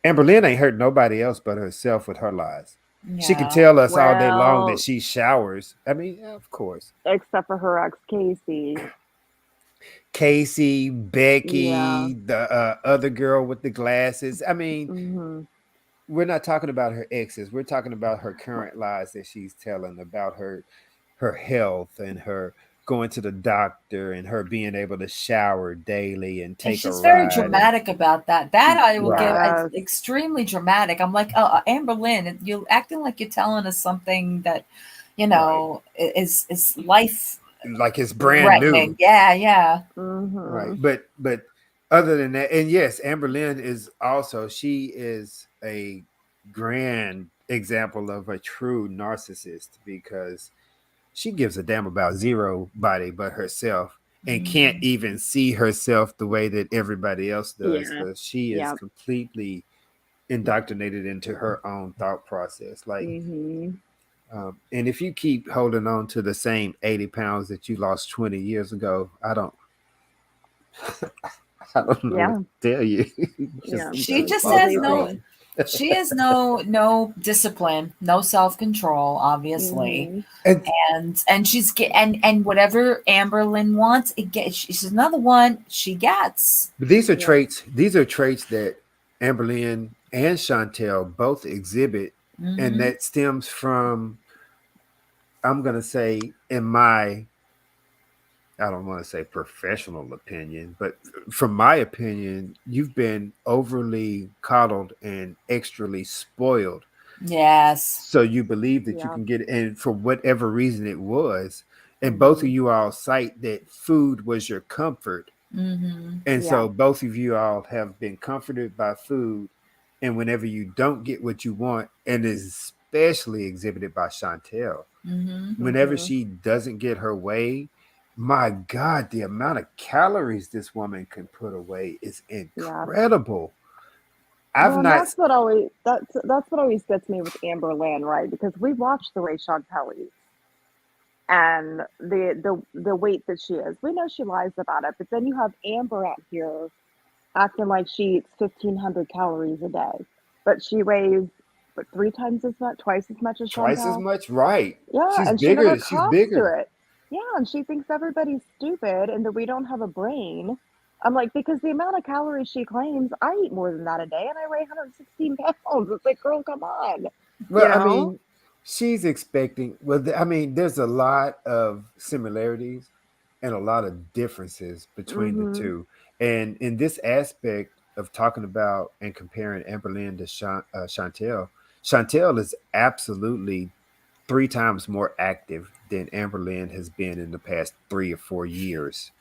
Amber Lynn ain't hurt nobody else but herself with her lies. She can Yeah. tell us all day long that Well, she showers. I mean, yeah, of course. except for her ex Casey. Casey, Yeah. Becky, the other girl with the glasses. I mean, Mm-hmm. we're not talking about her exes. We're talking about her current lies that she's telling about her health and her going to the doctor and her being able to shower daily and And take a she's very ride and dramatic about that. That I will give. right. It's Yes. extremely dramatic. I'm like, oh, Amber Lynn, you're acting like you're telling us something that, Right. is life Like it's brand threatening. new. Yeah, yeah. Right. Mm-hmm. But other than that, and yes, Amber Lynn is also she is a grand example of a true narcissist because she gives a damn about zero body but herself and can't Mhm. even see herself the way that everybody else does Yeah. because she is Yeah. completely indoctrinated into her own thought process. Like, Mm-hmm. and if you keep holding on to the same 80 pounds that you lost 20 years ago, I don't know what Yeah. to tell you. Yeah. Just She just Well, has they follow say. she has no discipline, no it, obviously. Mm-hmm. it. And and whatever Amber Lynn wants, it gets she's another one she gets. But these are Yeah. traits. These are traits that Amberlynn and Chantel both exhibit, and Hmm. that stems from I'm gonna say, in my I don't want to say professional opinion, but from my opinion, you've been overly coddled and extrally spoiled. Yes. So you believe that you Yeah. can get it, and for whatever reason it was, and both of Mhm. you all cite that food was your comfort. Mm-hmm. And Yeah. so both of you all have been comforted by food. And whenever you don't get what you want, and is especially exhibited by Chantel, Mm-hmm. whenever Mhm. she doesn't get her way, my God, the amount of calories this woman can put away is Yeah. incredible. I've Well, and not, that's what always gets me with Amber Land, right? Because we watch the way Chantel eats and the weight that she is. We know she lies about it, but then you have Amber out here acting like she eats 1,500 calories a day, but she weighs but three times as much, twice as much as twice as Chantel. much, right? Yeah, She's and she never bigger. She's cops to bigger. it. Yeah, and she thinks everybody's stupid and that we don't have a brain. I'm like, because the amount of calories she claims, I eat more than that a day and I weigh 116 pounds. It's like, girl, come on. You Well, I know? mean, she's expecting. Well, I mean, there's a lot of similarities and a lot of differences between the Mm-hmm. two. And in this aspect of talking about and comparing Amberlynn to Chantel, Chantel is absolutely three times more active than Amberlynn has been in the past 3 or 4 years.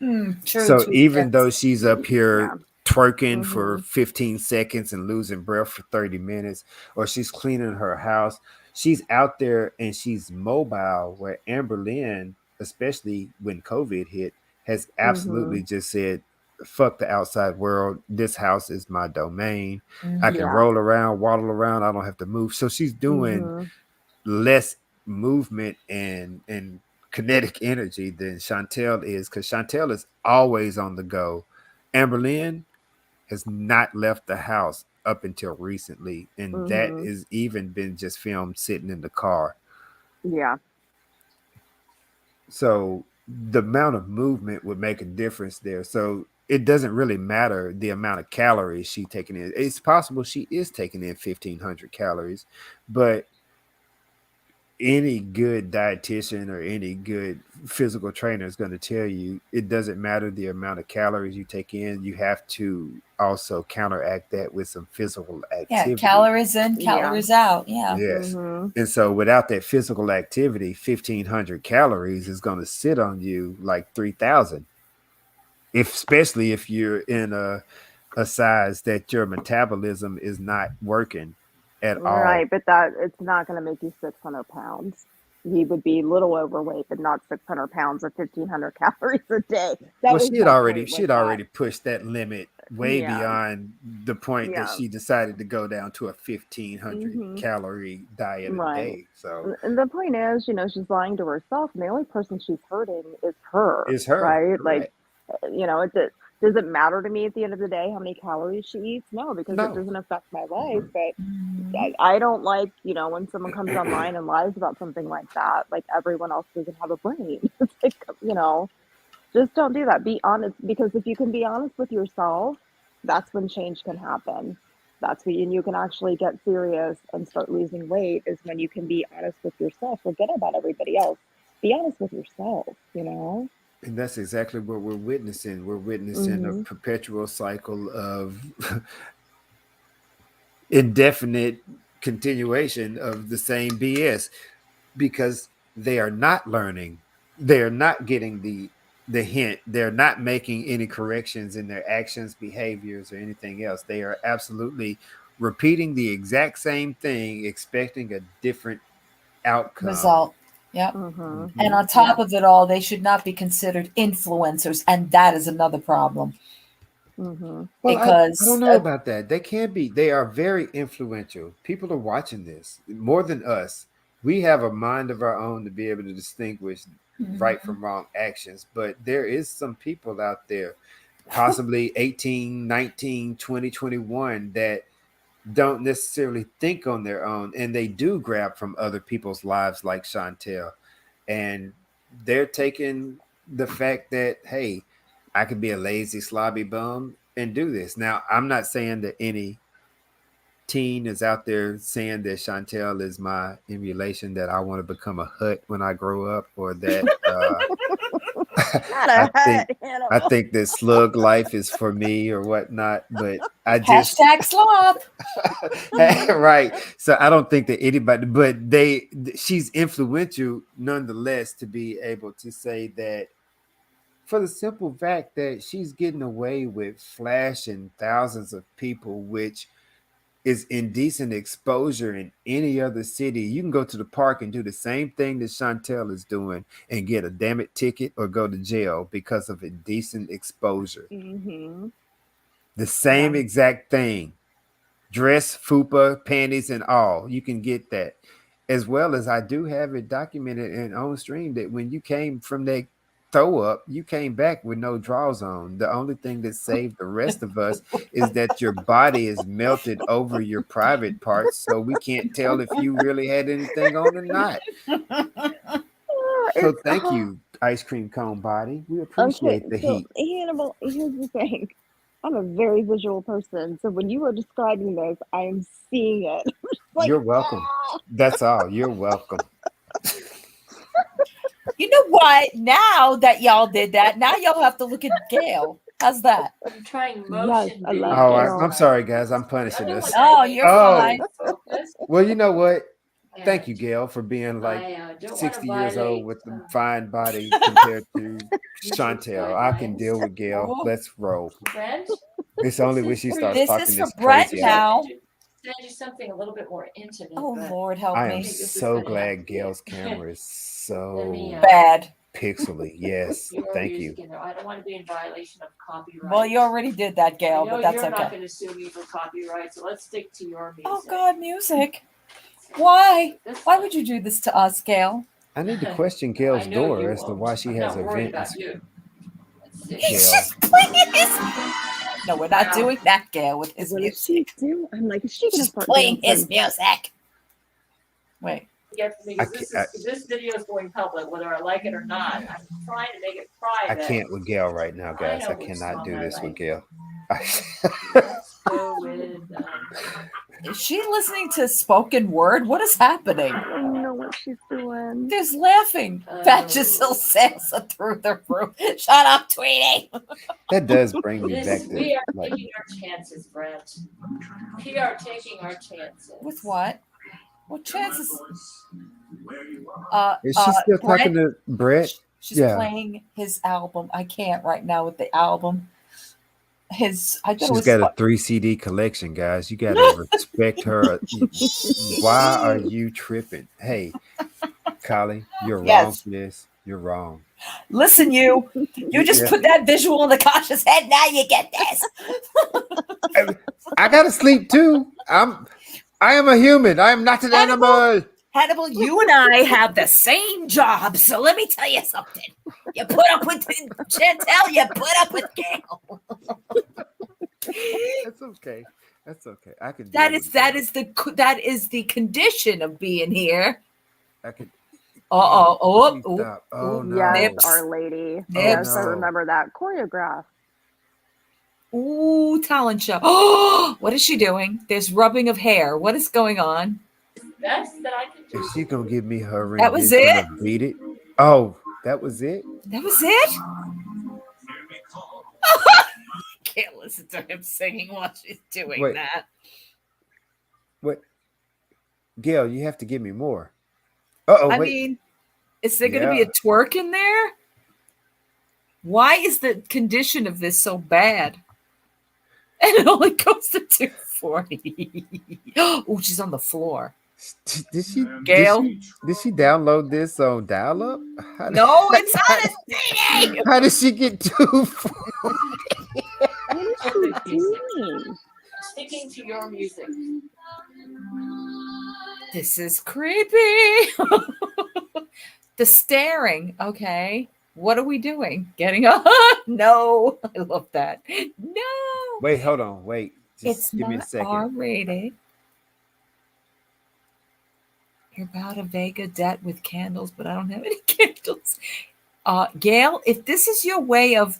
True, So true. even though Yes. she's up Yeah. here twerking for Mm-hmm. 15 seconds and losing breath for 30 minutes, or she's cleaning her house, she's out there and she's mobile. Where Amber Lynn, especially when COVID hit, has Mm-hmm. absolutely just said, fuck the outside world. This house is my domain. I can Mm-hmm. Yeah. roll around, waddle around. I don't have to move. So she's doing Mm-hmm. less movement and kinetic energy than Chantel is, because Chantel is always on the go. Amberlynn has not left the house up until recently, and that Mm-hmm. is even been just filmed sitting in the car. Yeah. So the amount of movement would make a difference there. So it doesn't really matter the amount of calories she taking in. It's possible she is taking in 1,500 calories, but any good dietitian or any good physical trainer is going to tell you it doesn't matter the amount of calories you take in. You have to also counteract that with some physical Yeah, activity. calories in, Yeah. calories out. Yeah. Yes. Mm-hmm. And so without that physical activity, 1,500 calories is going to sit on you like 3,000. If especially if you're in a size that your metabolism is not working at all. Right, but that it's not going to make you 600 pounds. He would be a little overweight, but not 600 pounds or 1,500 calories a day. That Well, was she had my already point she with had that. already pushed that limit way Yeah, beyond the point that yeah. she decided to go down to a 1,500 Hmm. calorie diet a Right. day. So And the point is, she's lying to herself, and the only person she's hurting is her, it's her, right? Like, correct? does it matter to me at the end of the day how many calories she eats? No, because it No. doesn't affect my life. But Mm-hmm. I don't like, when someone comes online and lies about something like that, like everyone else doesn't have a brain. It's like, just don't do that. Be honest, because if you can be honest with yourself, that's when change can happen. That's when you can actually get serious and start losing weight, is when you can be honest with yourself. Forget about everybody else. Be honest with yourself. And that's exactly what we're witnessing. We're witnessing a Mhm. perpetual cycle of indefinite continuation of the same BS, because they are not learning. They are not getting the hint. They're not making any corrections in their actions, behaviors, or anything else. They are absolutely repeating the exact same thing, expecting a different outcome. Result. Yep. Mhm. And Mhm. on top Yeah. of it all, they should not be considered influencers. And that is another problem Mhm. Well, I don't because, know about that. They can be. They are very influential. People are watching this more than us. We have a mind of our own to be able to distinguish right Mhm. from wrong actions. But there is some people out there, possibly 18, 19, 20, 21, that don't necessarily think on their own, and they do grab from other people's lives like Chantel. And they're taking the fact that, hey, I could be a lazy slobby bum and do this. Now, I'm not saying that any teen is out there saying that Chantel is my emulation, that I want to become a hut when I grow up, or that Not I a think hut, I Hannibal. think that slug life is for me or whatnot, but I just Hashtag sloth. right. So I don't think that anybody, but she's influential nonetheless to be able to say that for the simple fact that she's getting away with flashing thousands of people, which is indecent exposure in any other city. You can go to the park and do the same thing that Chantel is doing and get a damn it ticket or go to jail because of indecent exposure. Mm-hmm. The same Yeah. exact thing. Dress, fupa, panties, and all. You can get that. As well as I do have it documented and on stream that when you came from that throw up, you came back with no drawers on. The only thing that saved the rest of us is that your body is melted over your private parts, so we can't tell if you really had anything on or not. So It's thank you, ice cream cone body. We okay. appreciate the So heat. Hannibal, here's the thing. I'm a very visual person, so when you were describing this, I am seeing it. Like, You're welcome. That's all. You're welcome. You know what? Now that y'all did that, now y'all have to look at Gail. How's that? I'm trying yes, motion I love Oh, videos. Gail. I'm sorry, guys. I'm punishing I us. don't Oh, want to you're make fine. focus. Well, you know what? Thank And you, Gail, for being like I don't want to 60 years old violate with the fine body compared to usage Chantel. I can guidelines. deal with Gail. Oh, Let's roll. Brent, It's only when this she is for starts you. this is talking for this Brett crazy. now. Send you something a little bit more intimate. Oh, but Lord, help I I am me. think this is so going to have to glad be it. Gail's camera is Let me so Bad. pixely. Yes, your thank music you. in there. I don't want to be in violation of copyright. Well, you already did that, I Gail, know but that's you're not okay. going to sue me for copyright, so let's stick to your music. Oh, God, music. Why? This Why one. would you do this to us, Gail? I need to question I Gail's know door you as to won't. why she I'm has not a worried vent. about you. Let's see. He's Gail. just playing his. No, we're not Wow. doing that, Gail, with his What is she music. doing? I'm like, is she gonna Just start playing his dancing? music. Wait. Get for me I because can't, this video is going public, whether I like it or not. I'm trying to make it I private. can't with Gail right now, I guys. know I which cannot song do I this with like. Gail. Let's go with. Is she listening to spoken word? What is happening? I don't know what she's doing. There's laughing. Fat Giselle salsa through the roof. Shut up, Tweety. That does bring me This back to we are like taking our chances, Brent. We are taking our chances. With what? What chances? Is she still talking Brent, to Brett? she's Yeah. playing his album. I can't right now with the album. I thought it She's was got a 3 CD collection, guys. You got to respect her. Why are you tripping? Hey, Collie, you're wrong Yes. for this. You're wrong. Listen, you just Yeah. put that visual in the Kasha's head. Now you get this. I gotta sleep too. I am a human. I am not an animal. Hannibal, you and I have the same job, so let me tell you something. You put up with Chantel, you put up with Gail. That's okay. That's okay. I can. That is the condition of being here. I can. Oh, Stop. Oh no. Yes, Nips. Our Lady. Nips. Yes, I no. remember that choreograph. Ooh, talent show. Oh, what is she doing? There's rubbing of hair. What is going on? Best that I can do. Is she gonna give me her That was rendition it? of Beat It? Oh, that was it. That was it? Can't listen to him singing while she's doing Wait. that. What? Gail, you have to give me more. Oh, I wait. mean, is there going to be a Yeah. twerk in there? Why is the condition of this so bad? And it only goes to 240. Oh, she's on the floor. Did she? Gail? Did she download this on dial-up? No, it's on his CD. How did she get 240? What is she doing? Sticking to your music. This is creepy. The staring. Okay. What are we doing? Getting up? No. I love that. No. Wait, hold on. Wait. Just It's give me a not second. R-rated. You're about a Vega debt with candles, but I don't have any candles. Gail, if this is your way of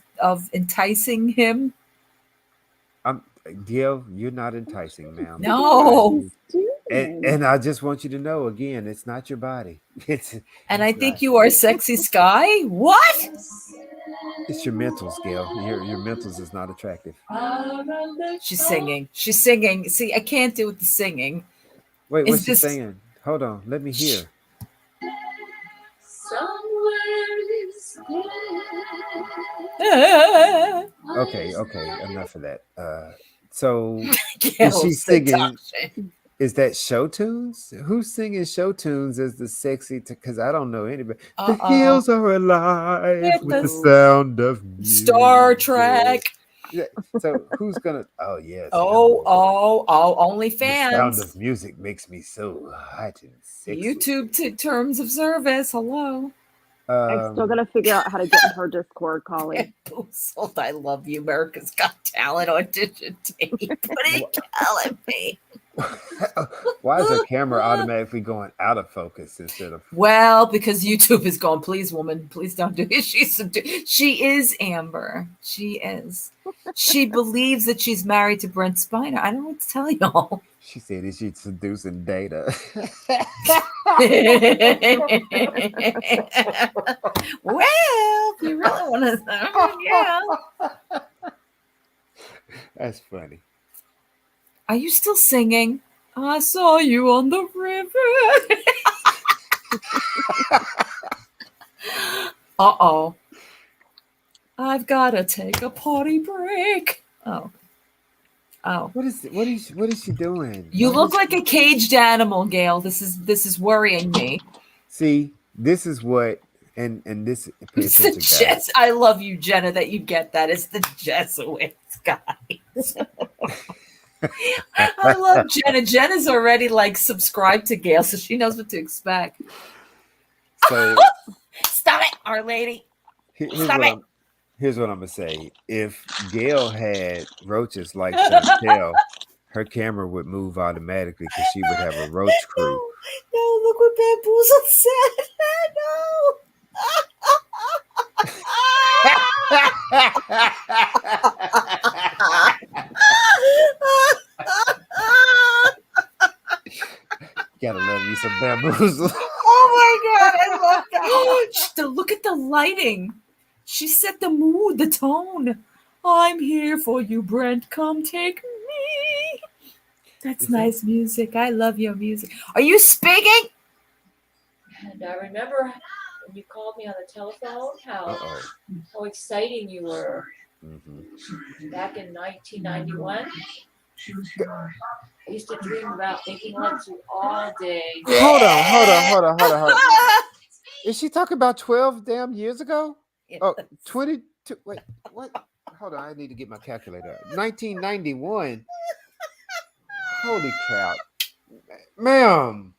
enticing him, Gail, you're not enticing, ma'am. No. What is she and I just want you to know again, it's not your body. And I think you are sexy, Sky. What? It's your mentals, Gail. Your mentals is not attractive. She's singing. She's singing. See, I can't do with the singing. Wait, Is what's she this- saying? Hold on, let me hear. Okay, enough of that. So is she singing? Is that show tunes? Who's singing show tunes as the sexy? Because I don't know anybody. The hills are alive with the sound of music. Star Trek. Yeah. So who's gonna? Oh yes. Only fans. The sound of music makes me so hot and sexy. YouTube terms of service. Hello. I'm still gonna figure out how to get in her Discord, Collie. I love you, America's Got Talent audition tape. What are you telling me? Why is her camera automatically going out of focus instead of? Well, because YouTube is going, please, woman, please don't do it. She is Amber. She is. She believes that she's married to Brent Spiner. I don't know what to tell y'all. She said that she's seducing data. Well, if you really want to, yeah. That's funny. Are you still singing? I saw you on the river. Uh-oh. I've got to take a potty break. Oh. What is she doing? You look like a caged animal, Gail. This is worrying me. See, this is what and this It's the Jess. I love you, Jenna, that you get that. It's the Jesuits, guys. I love Jenna. Jenna's already like subscribed to Gail, so she knows what to expect. So stop it, Our Lady. Stop it. Here's what I'm gonna say. If Gail had roaches like Chantel, her camera would move automatically because she would have a roach crew. No, look what Bamboozle said. No. Gotta love you some Bamboozle. Oh my God, I love that. Look at the lighting. She set the mood, the tone. I'm here for you, Brent. Come take me. That's nice music. I love your music. Are you speaking? And I remember when you called me on the telephone, how exciting you were. Back in 1991. I used to dream about making love to you all day. Hold on. Is she talking about 12 damn years ago? Oh, 22. Wait, what? Hold on, I need to get my calculator. 1991. Holy crap. Ma'am.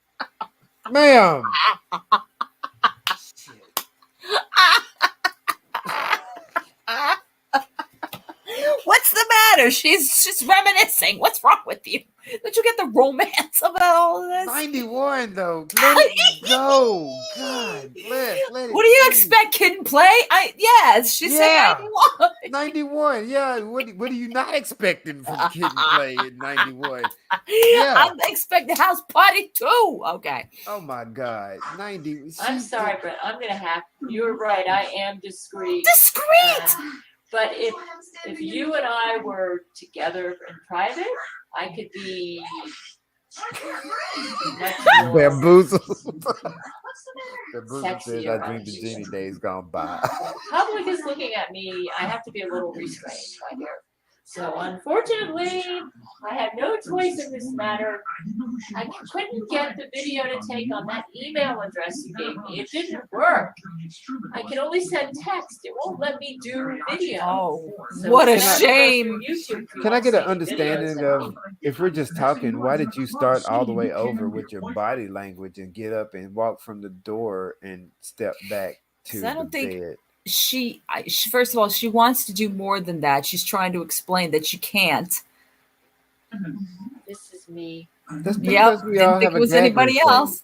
What's the matter? She's reminiscing. What's wrong with you? Don't you get the romance about all of this? 91 though. Let it go. God bless. Let it what do you be. expect? Kid and play? Yes, she said 91. 91. Yeah. What are you not expecting from Kid and Play in 91? Yeah. I'm expecting House Party too. Okay. Oh my God. 90. I'm sorry, but I'm gonna have. You're right. I am discreet. But if you and I were together in private, I could be much more Bamboozle. Bamboozle says sexier. I dreamed the genie days gone by. Public is looking at me. I have to be a little restrained, my dear. So unfortunately, I have no choice in this matter. I couldn't get the video to take on that email address you gave me. It didn't work. I can only send text. It won't let me do video. Oh, So what a it's not shame. YouTube. Can I get an understanding of, if we're just talking, why did you start all the way over with your body language and get up and walk from the door and step back to I don't the think bed? she first of all, she wants to do more than that. She's trying to explain that she can't. This is me. That's Yep, because we didn't all think have it was a gag anybody reflex. else.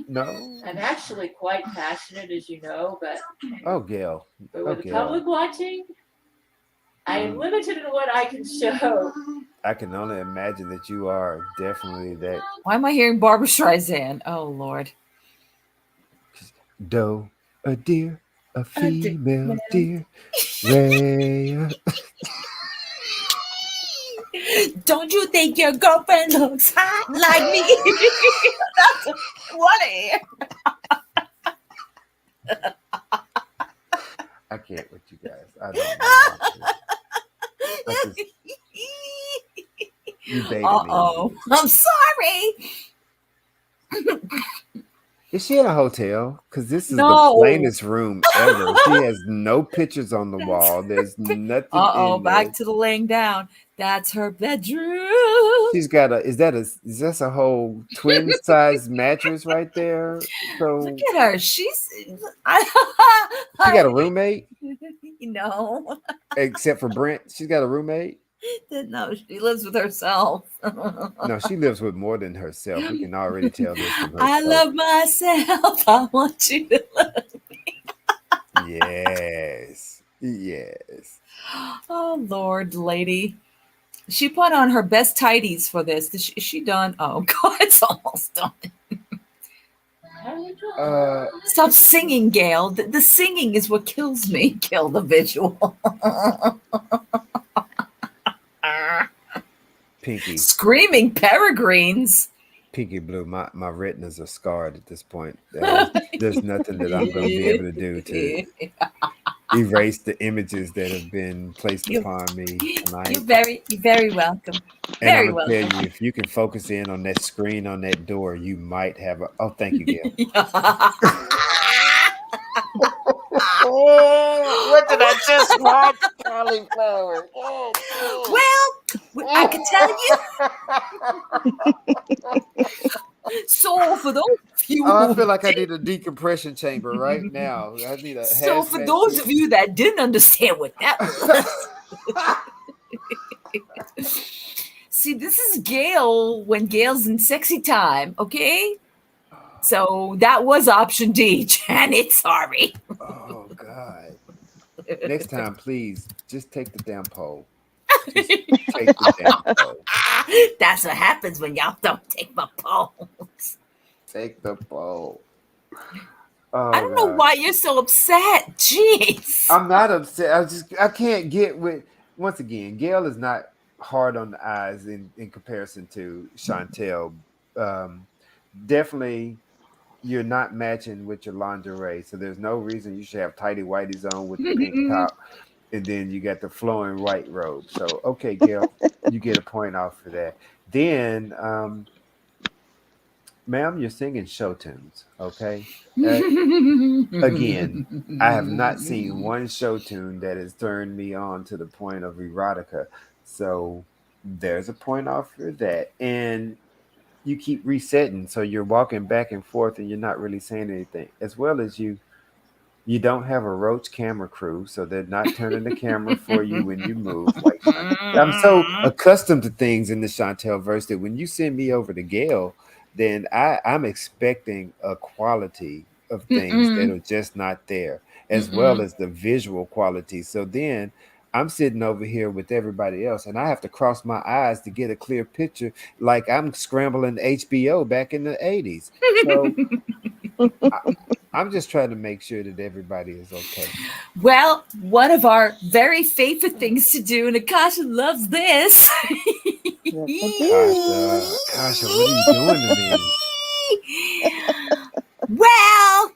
No. I'm actually quite passionate, as you know, but Oh, Gail. with Oh, the Gail. public watching, I am limited in what I can show. I can only imagine that you are definitely that. Why am I hearing Barbara Streisand? Oh Lord. Doe, a deer, a deer, female deer, Raya. Don't you think your girlfriend looks hot like me? That's funny. I can't with you guys. I don't know. You baited me. I'm sorry. Is she in a hotel? Because this is the No. plainest room ever. She has no pictures on the wall. There's nothing in there. Back to the laying down. That's her bedroom. She's got is that a whole twin size mattress right there? So look at her. She got a roommate? No. Except for Brent. She's got a roommate? No, she lives with herself. No, she lives with more than herself. We can already tell this from her. I love myself. I want you to love me. Yes. Oh Lord, lady. She put on her best tidies for this. Is she done? Oh God, it's almost done. Stop singing, Gail. The singing is what kills me. Kill the visual. Pinky. Screaming peregrines. Pinky Blue, my retinas are scarred at this point. There's nothing that I'm going to be able to do to erase the images that have been placed upon me tonight. You're very welcome. And I'm going to tell you, if you can focus in on that screen on that door, you might have a... Oh, thank you, Gail. What did I just watch? Cholyflower. Well, I can tell you. So for those of you, I feel like I need a decompression chamber right now. I need a. So for those of you that didn't understand what that was, see, this is Gail when Gail's in sexy time. Okay, so that was option D. Janet, sorry. Oh God. Next time, please just take the damn pole. Just take the damn pole. That's what happens when y'all don't take my poles. Take the pole. Oh, I don't know why you're so upset. Jeez. I'm not upset. I can't get with. Once again, Gail is not hard on the eyes in comparison to Chantel. Definitely, you're not matching with your lingerie, so there's no reason you should have tighty whities on with the pink top, and then you got the flowing white robe. So, okay, Gail, you get a point off for that. Then, ma'am, you're singing show tunes, okay? Again, I have not seen one show tune that has turned me on to the point of erotica. So there's a point off for that. And you keep resetting, so you're walking back and forth and you're not really saying anything. As well as you don't have a roach camera crew, so they're not turning the camera for you when you move. Like I'm so accustomed to things in the Chantel verse that when you send me over to Gail, then I'm expecting a quality of things that are just not there, as well as the visual quality. So then I'm sitting over here with everybody else, and I have to cross my eyes to get a clear picture, like I'm scrambling HBO back in the 80s. So I'm just trying to make sure that everybody is okay. Well, one of our very favorite things to do, and Akasha loves this. Akasha, what are you doing to me? Well,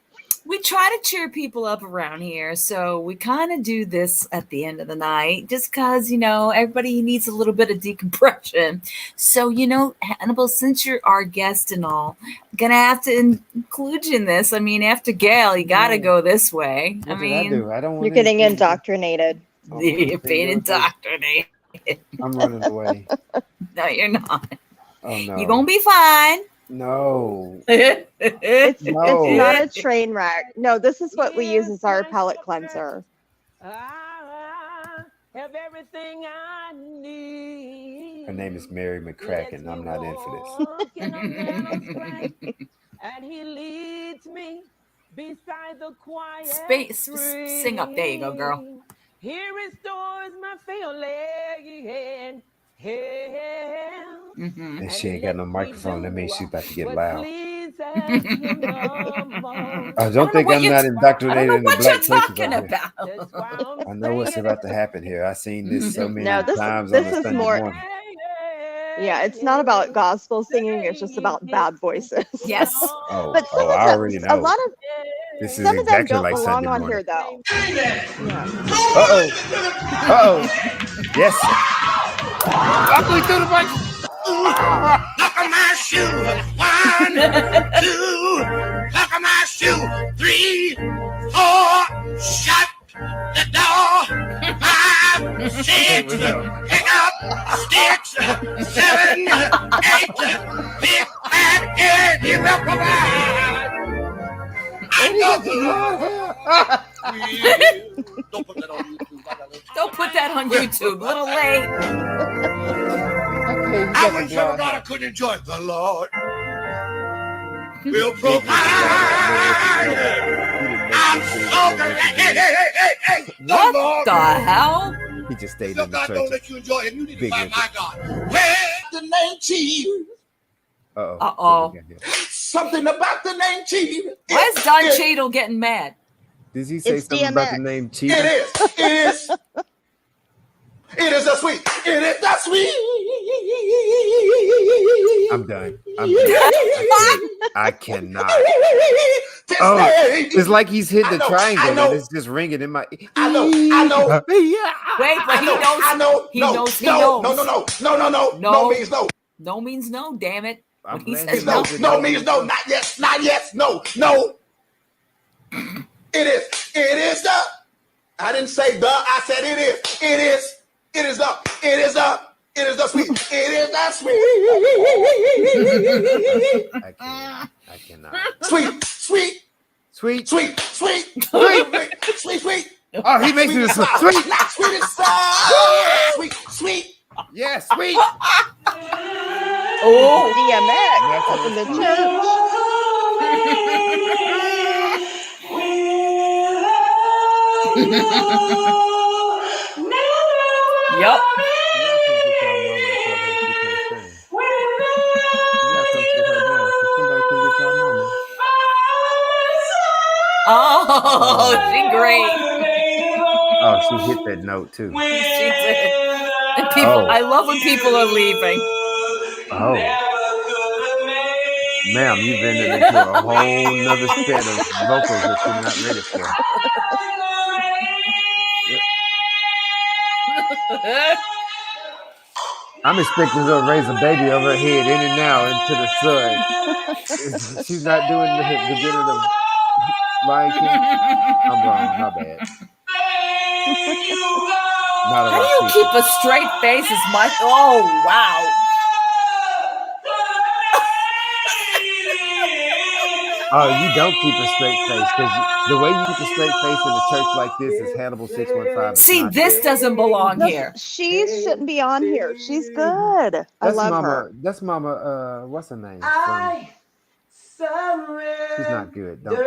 we try to cheer people up around here, so we kind of do this at the end of the night, just because, everybody needs a little bit of decompression. So, Hannibal, since you're our guest and all, I'm going to have to include you in this. I mean, after Gail, you got to go this way. What did I do? I don't want You're getting indoctrinated. You're being indoctrinated. I'm running away. No, you're not. Oh, no. You're going to be fine. No. It's not a train wreck. No, this is what we use as our palate cleanser. I have everything I need. Her name is Mary McCracken. I'm not in for this. And he leads me beside the quiet Sing up. There you go, girl. He restores my feeling. And she ain't got no microphone. That means she's about to get loud. I don't think I'm not indoctrinated in the black churches out here. I know what's about to happen here. I've seen this so many times on a Sunday morning. Yeah, it's not about gospel singing. It's just about bad voices. Yes. But some of I them, already know. a lot of This is some of them exactly don't like belong Sunday on morning. here though. Uh-oh. Yes. Ugly through the mic. Look at my shoe. 1, 2. Look at my shoe. 3, 4. Shut the door. 5, 6. Pick up sticks. 7, 8. Pick back in. He will provide. I know the Lord. Don't put that on YouTube. Little late. I wish everybody could enjoy the Lord. Will provide. I'm so glad. Hey. What Lord. the hell? He just stayed So in the God church. don't let you enjoy it. You need to find my God. Where's the name Chief? Uh-oh. Something about the name Chief. Why is Don Cheadle getting mad? Does he say something about the name Chief? It is a sweet. It is the sweet. I'm done. I cannot. Oh, it's like he's hitting the triangle and it's just ringing in my. I know. Wait, but he knows. I know. He knows. He knows. No. No means no. No means no. Damn it. I'm When he glad says he no. knows it. No means no. Not yet. No. It is the. I didn't say the. I said it is. It is the sweet. It is the sweet. I cannot. Sweet. Oh, he makes it so sweet. Not sweet as sweet. Yeah, sweet. Oh, DMX up in the Yup. Oh, she great. Oh, she hit that note too. She did. And people, I love when people are leaving. Oh. Ma'am, you've entered into a whole nother set of vocals that you're not ready for. I'm expecting her to raise a baby over her head in and now into the sun. She's not doing the beginning of Lion King. I'm wrong. My bad. How do you keep a straight face as my? Oh wow! Oh, you don't keep a straight face because the way you keep a straight face in a church like this is Hannibal 615. See, this doesn't belong here. She shouldn't be on here. She's good. I love her. That's Mama. What's her name? She's not good. Don't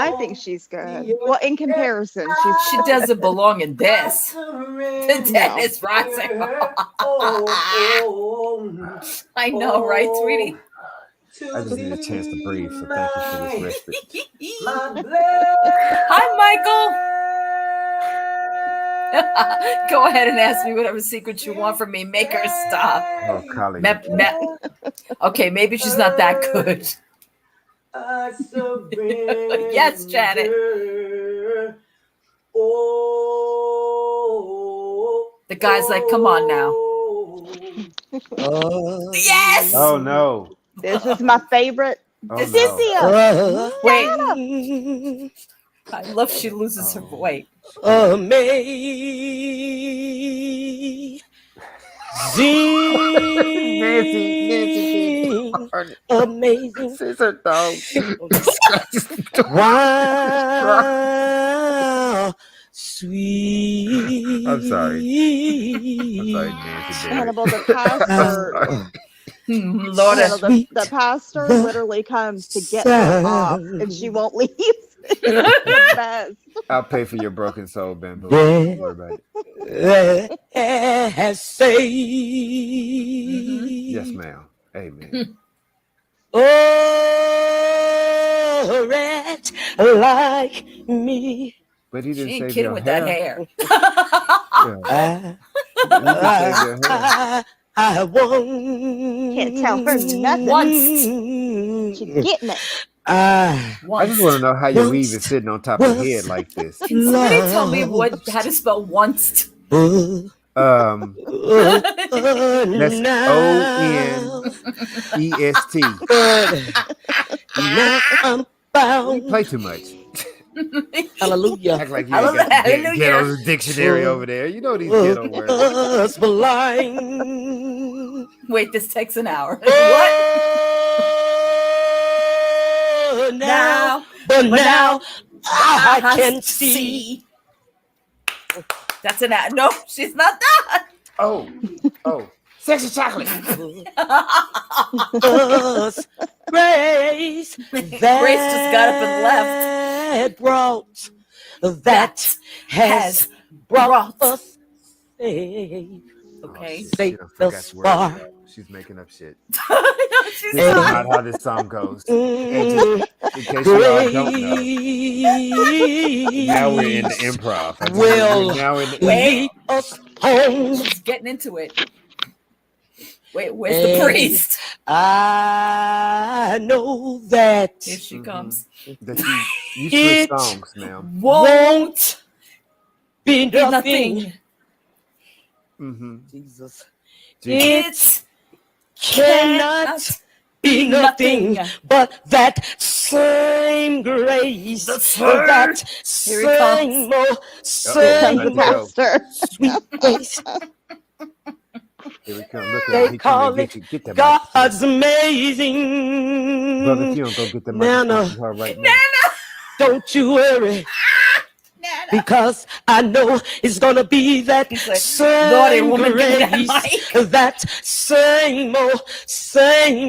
I think she's good. Well, in comparison, she doesn't belong in this. The dead is rising. I know, right, sweetie? I just need a chance to breathe, so thank you for this respite. Hi, Michael. Go ahead and ask me whatever secret you want from me. Make her stop. Oh, Colin. Okay, maybe she's not that good. Yes, Janet. The guy's like, come on now. Yes. Oh no. This is my favorite. Cynthia. No. Wait. I love she loses her voice. Amazing. Nancy. Amazing. She's her dog. Wow. Sweet. I'm sorry, Nancy. Hannibal, the pastor. Lord, the pastor literally comes to get her off, and she won't leave. The best. I'll pay for your broken soul, Bamboo. Don't worry about it. Has saved. Yes, ma'am. Amen. Oh, rat like me. But he She didn't ain't save kidding your with hair. that hair. Yeah. He didn't save your hair. I won't. Can't tell her nothing. Once. She's getting it. I just want to know how your weave is sitting on top of your head like this. Can somebody tell me how to spell once? That's ONEST. Now I'm bound. You play too much. Hallelujah. Act like you ain't got the ghetto dictionary over there. You know these ghetto words. Wait, this takes an hour. What? Now, but now I can see. That's an hour. No, she's not that. Oh, sexy chocolate. Grace, Grace just got up and left. That has brought us safe. Okay. Safe thus far. She's making up shit. No, she's This is not. not how this song goes. In case you all don't know. Now we're in the improv. We're now in the Wait. improv. She's getting into it. Wait, where's the priest? I know that. Here she comes. That you switch songs, ma'am. Won't be nothing. Jesus. It cannot be nothing but that same grace. That same sweet grace. Here we come. Look They at him. call it God's amazing. Brother, if you don't go get the microphone from her right now. Don't you worry. Because I know it's gonna be that same grace, that same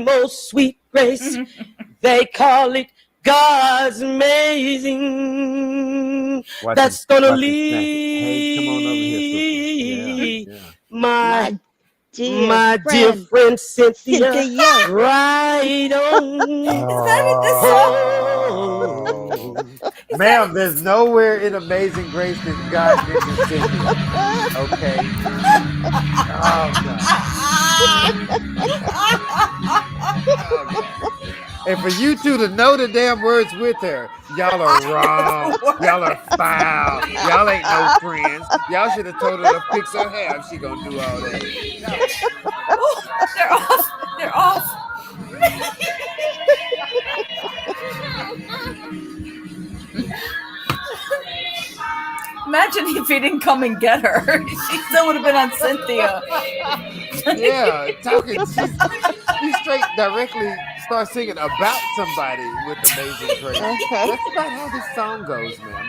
old sweet grace. They call it God's amazing. That's gonna lead my dear friend Cynthia right on. Is that in this song? Ma'am, there's nowhere in Amazing Grace that God mentions Cynthia. Okay. Oh, God. And for you two to know the damn words with her, y'all are wrong. Y'all are foul. Y'all ain't no friends. Y'all should have told her to fix her hair if she gonna do all that. Oh, they're off. They're off. Imagine if he didn't come and get her. She still would have been on Cynthia. Yeah, talking. You straight directly start singing about somebody with Amazing Grace. That's not how this song goes, man.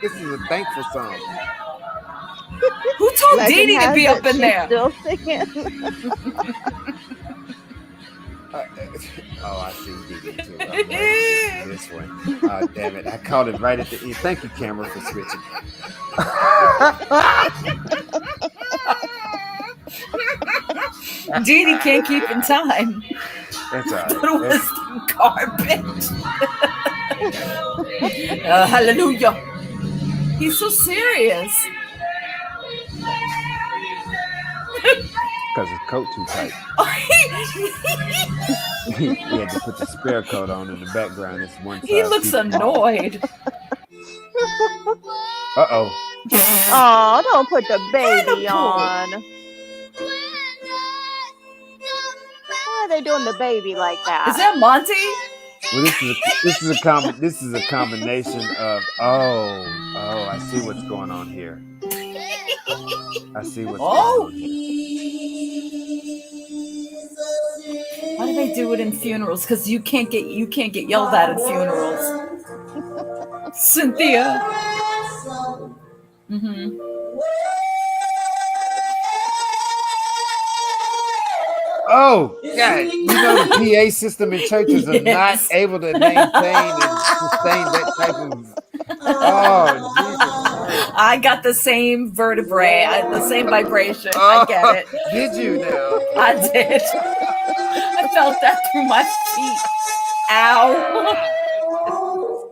This is a thankful song. Who told Dee Dee to be up in there? Still singing. Oh, I see Dee Dee too. This one. Oh, damn it. I caught it right at the end. Thank you, camera, for switching. Dee Dee can't keep in time. That's all right. It was garbage. Hallelujah. He's so serious. Because his coat too tight. He had to put the spare coat on in the background. It's one side. He looks annoyed. Uh-oh. Oh, don't put the baby on. Why are they doing the baby like that? Is that Monty? Well, this is a combination of I see what's going on here. I see what's going on here. Why do they do it in funerals? Because you can't get yelled at in funerals. Cynthia. Oh God! You know the PA system in churches are not able to maintain and sustain that type of. Oh Jesus Christ! I got the same vertebrae, the same vibration. Oh, I get it. Did you now? I did. I felt that through my feet. Ow.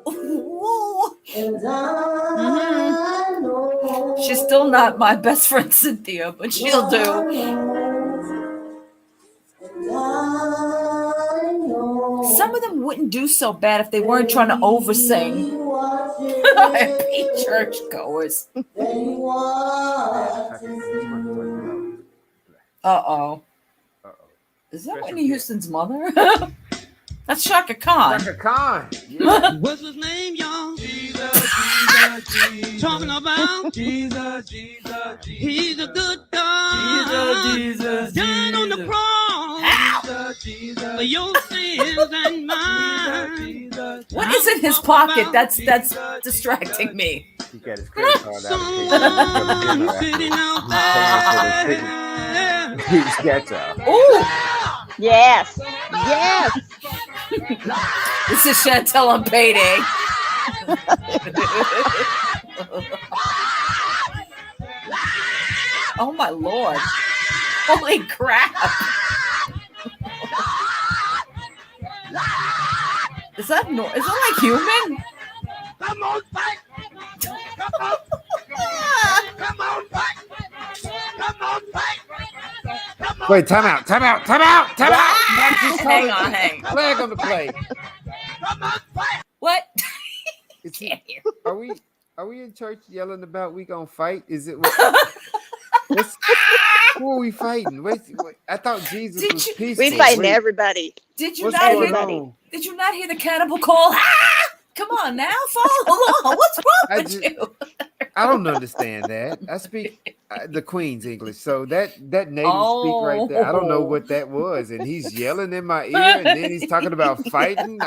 Mm-hmm. She's still not my best friend Cynthia, but she'll do. Some of them wouldn't do so bad if they weren't trying to oversing. Be churchgoers. Uh-oh. Is that Whitney Houston's mother? That's Shaka Khan. Shaka Khan. Yeah. What's his name, y'all? Jesus. Talking about Jesus. He's a good God. Jesus. Died on the cross. For your sins and mine. What is in his pocket? That's distracting me. He got his credit card out. He's got y'all. Ooh. Yes. This is Chantel on Payday. Oh my Lord. Holy crap. Is that like human? Come on back. Come on. Come on back. Come on back. Come on. Wait, time out. Hang on. Flag on the play. Come on back. What? Are we in church yelling about we gonna fight? Is it? Who are we fighting? I thought Jesus was peaceful. We fighting everybody. Did you not hear the cannibal call? Come on now, follow along. What's wrong with you? I don't understand that. I speak the Queen's English, so that native speak right there. I don't know what that was, and he's yelling in my ear, and then he's talking about fighting.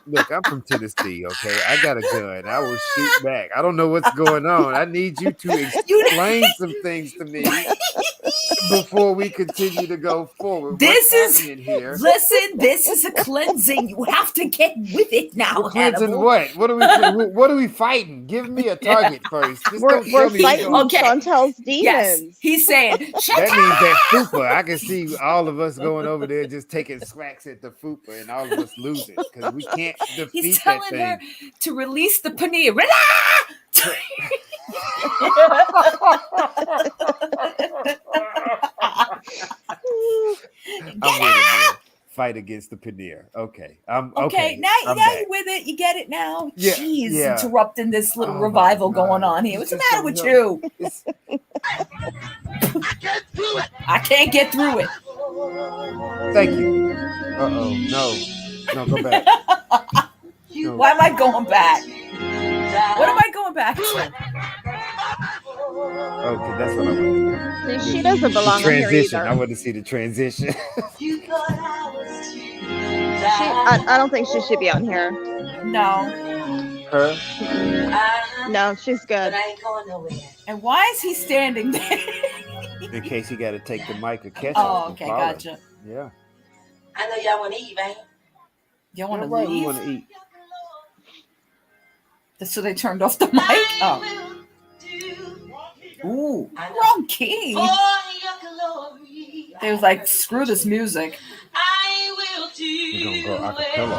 Look, I'm from Tennessee, okay? I got a gun. I will shoot back. I don't know what's going on. I need you to explain some things to me before we continue to go forward. This What's is happening here? Listen, this is a cleansing. You have to get with it now. We're cleansing Hannibal. what? What are we fighting? Give me a target first. Just We're don't fighting Chantel's demons. Yes, he's saying that means that fupa. I can see all of us going over there just taking swacks at the fupa and all of us losing because we can't defeat he's that telling thing. her to release the paneer. I'm with it. Fight against the paneer. Okay. Okay. Now you're with it. You get it now. Yeah, Jeez, yeah. Interrupting this little revival going on here. What's the matter with you? I can't get through it. Thank you. No, go back. No. Why am I going back? What am I going back to? Okay, that's what I want to see. She doesn't belong on here Transition. either. I want to see the transition. I don't think she should be on here. No. Her? No, she's good. And why is he standing there? In case he got to take the mic or catch Oh, okay, gotcha. Yeah. I know y'all want to eat, right? Y'all want to Right, leave? we want to eat. So they turned off the mic? Oh. Ooh, wrong key. They was like, screw this music. We're going to go acapella.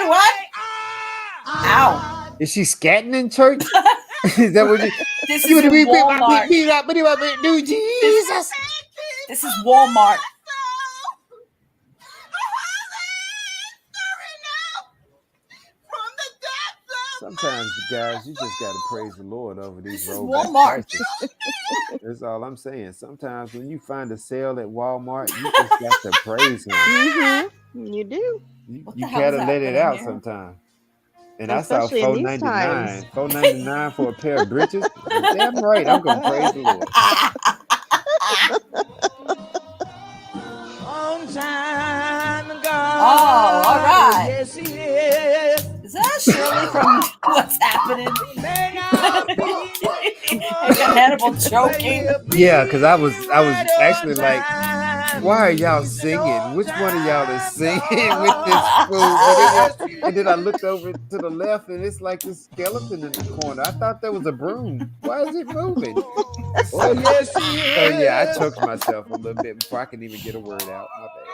What? Ow. Is she scatting in church? Is that what you... This is in Walmart. Jesus. This is Walmart. Sometimes, guys, you just got to praise the Lord over these This is rollback Walmart. prices. That's all I'm saying. Sometimes when you find a sale at Walmart, you just got to praise Him. Mm-hmm. You do. You the hell gotta is let it happening out here? sometime. And Especially I saw in these times. $4.99 for a pair of britches. Damn right, I'm gonna praise the Lord. On time, God. Oh, all right. Yes, he is. Is that Shirley from What's Happening? May not be I got people joking. Yeah, because I was actually like, why are y'all singing? Which one of y'all is singing with this food? But it was, and then I looked over to the left, and it's like this skeleton in the corner. I thought that was a broom. Why is it moving? Oh, yes, he is. So yeah, I choked myself a little bit before I could even get a word out. My bad.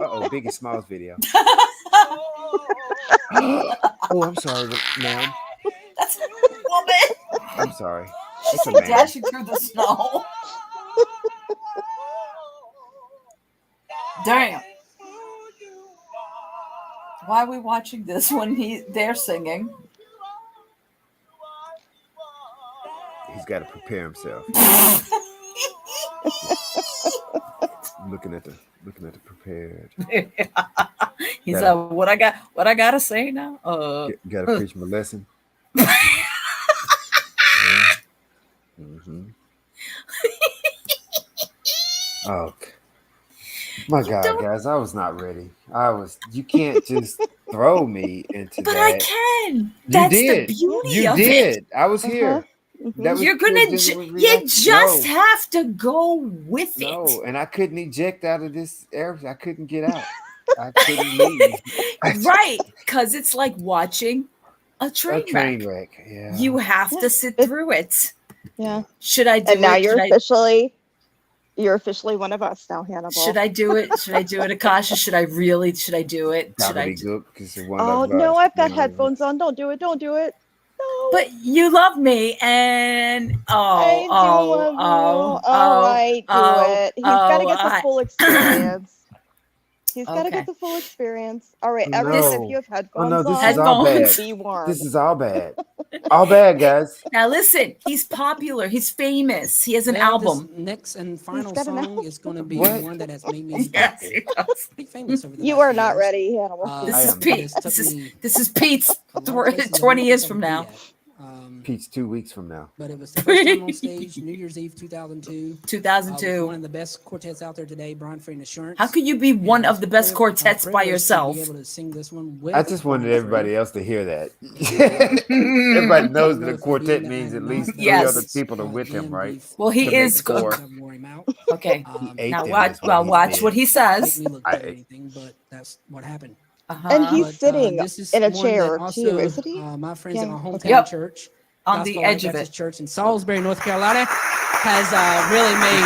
Uh-oh, Biggie Smalls video. Oh, I'm sorry, ma'am. That's a woman. I'm sorry. She's It's a man. dashing through the snow. Damn. Why are we watching this when they're singing? He's got to prepare himself. looking at the prepared. He's like, what I got to say now? Got to preach my lesson. Mm-hmm. Oh my God, guys! I was not ready. You can't just throw me into but that. I can. You That's did. the beauty You of did. it. I was here. That was You're gonna. You just no. have to go with it. No, and I couldn't eject out of this area. I couldn't get out. I couldn't leave. Right, because it's like watching a train wreck. Yeah. You have to sit through it. Yeah. Should I do and now it? you're officially one of us now, Hannibal. Should I do it? Should I do it, Akasha? Should I do it? Should I? Oh no, I've got headphones on. Don't do it. Don't do it. No. But you love me, and All right, do it. He's got to get the full experience. He's got to get the full experience. All right, everyone, if you have headphones this on, is all bad. be warm. This is all bad. All bad, guys. Now listen, he's popular. He's famous. He has an album. This next and final song is going to be one that has made me pretty famous over the You last are few not years. ready, Hannibal. This is Pete. This is Pete's 20 years from now. Pete's 2 weeks from now. But it was the first time on stage, New Year's Eve 2002. 2002. One of the best quartets out there today, Brian Free and Assurance. How could you be one of the best quartets by yourself? To be able to sing this one with I just wanted everybody else to hear that. Everybody knows that a quartet means at least three other people are with him, right? Well, he is four. Okay. Now watch what he says. But that's what happened. And he's sitting in a chair too, isn't he? My friends at my hometown church, on the edge of it, church in Salisbury, North Carolina, has really made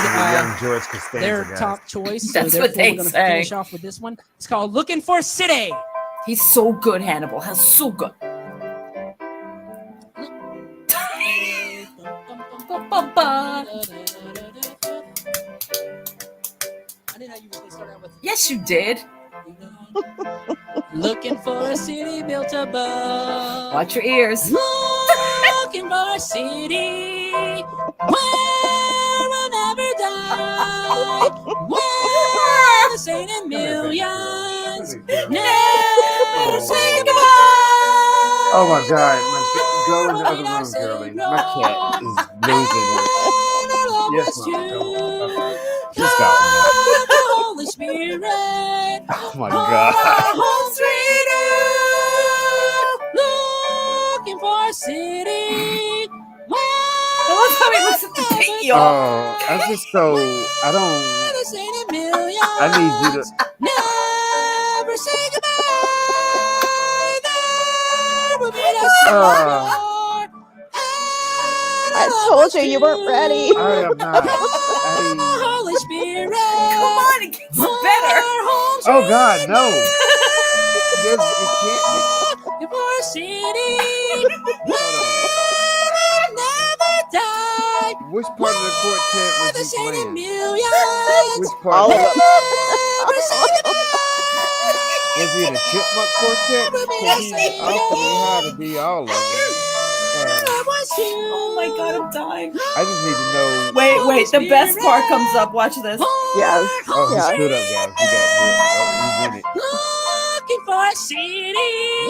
their top choice. That's so what they we're going to say. finish off with this one. It's called "Looking for City." He's so good, Hannibal. He's so good. Yes, you did. Looking for a city built above. Watch your ears. Looking for a city where we'll never die. Where the saint in millions never say goodbye. Oh my God. Go in the other room, girlie. My cat is losing it. Yes, Mom. Just go. Holy Spirit. Oh my God. Looking for a city. I love how he looks at the pinky. Oh, I just so I need you to never say goodbye. There will be no I told you weren't ready. I am not. Holy Spirit. Come on, it gets better. Oh God, no. It can't For a city where never die. Which part of the quartet was he playing? Which part? All of them. Was he in a chipmunk quartet? Because he's awfully high to be all of them. Oh my God, I'm dying. I just need to know. Wait, the best part comes up. Watch this. Yes. Oh, he stood up, guys. He got good. Oh, he's in it. Looking for a city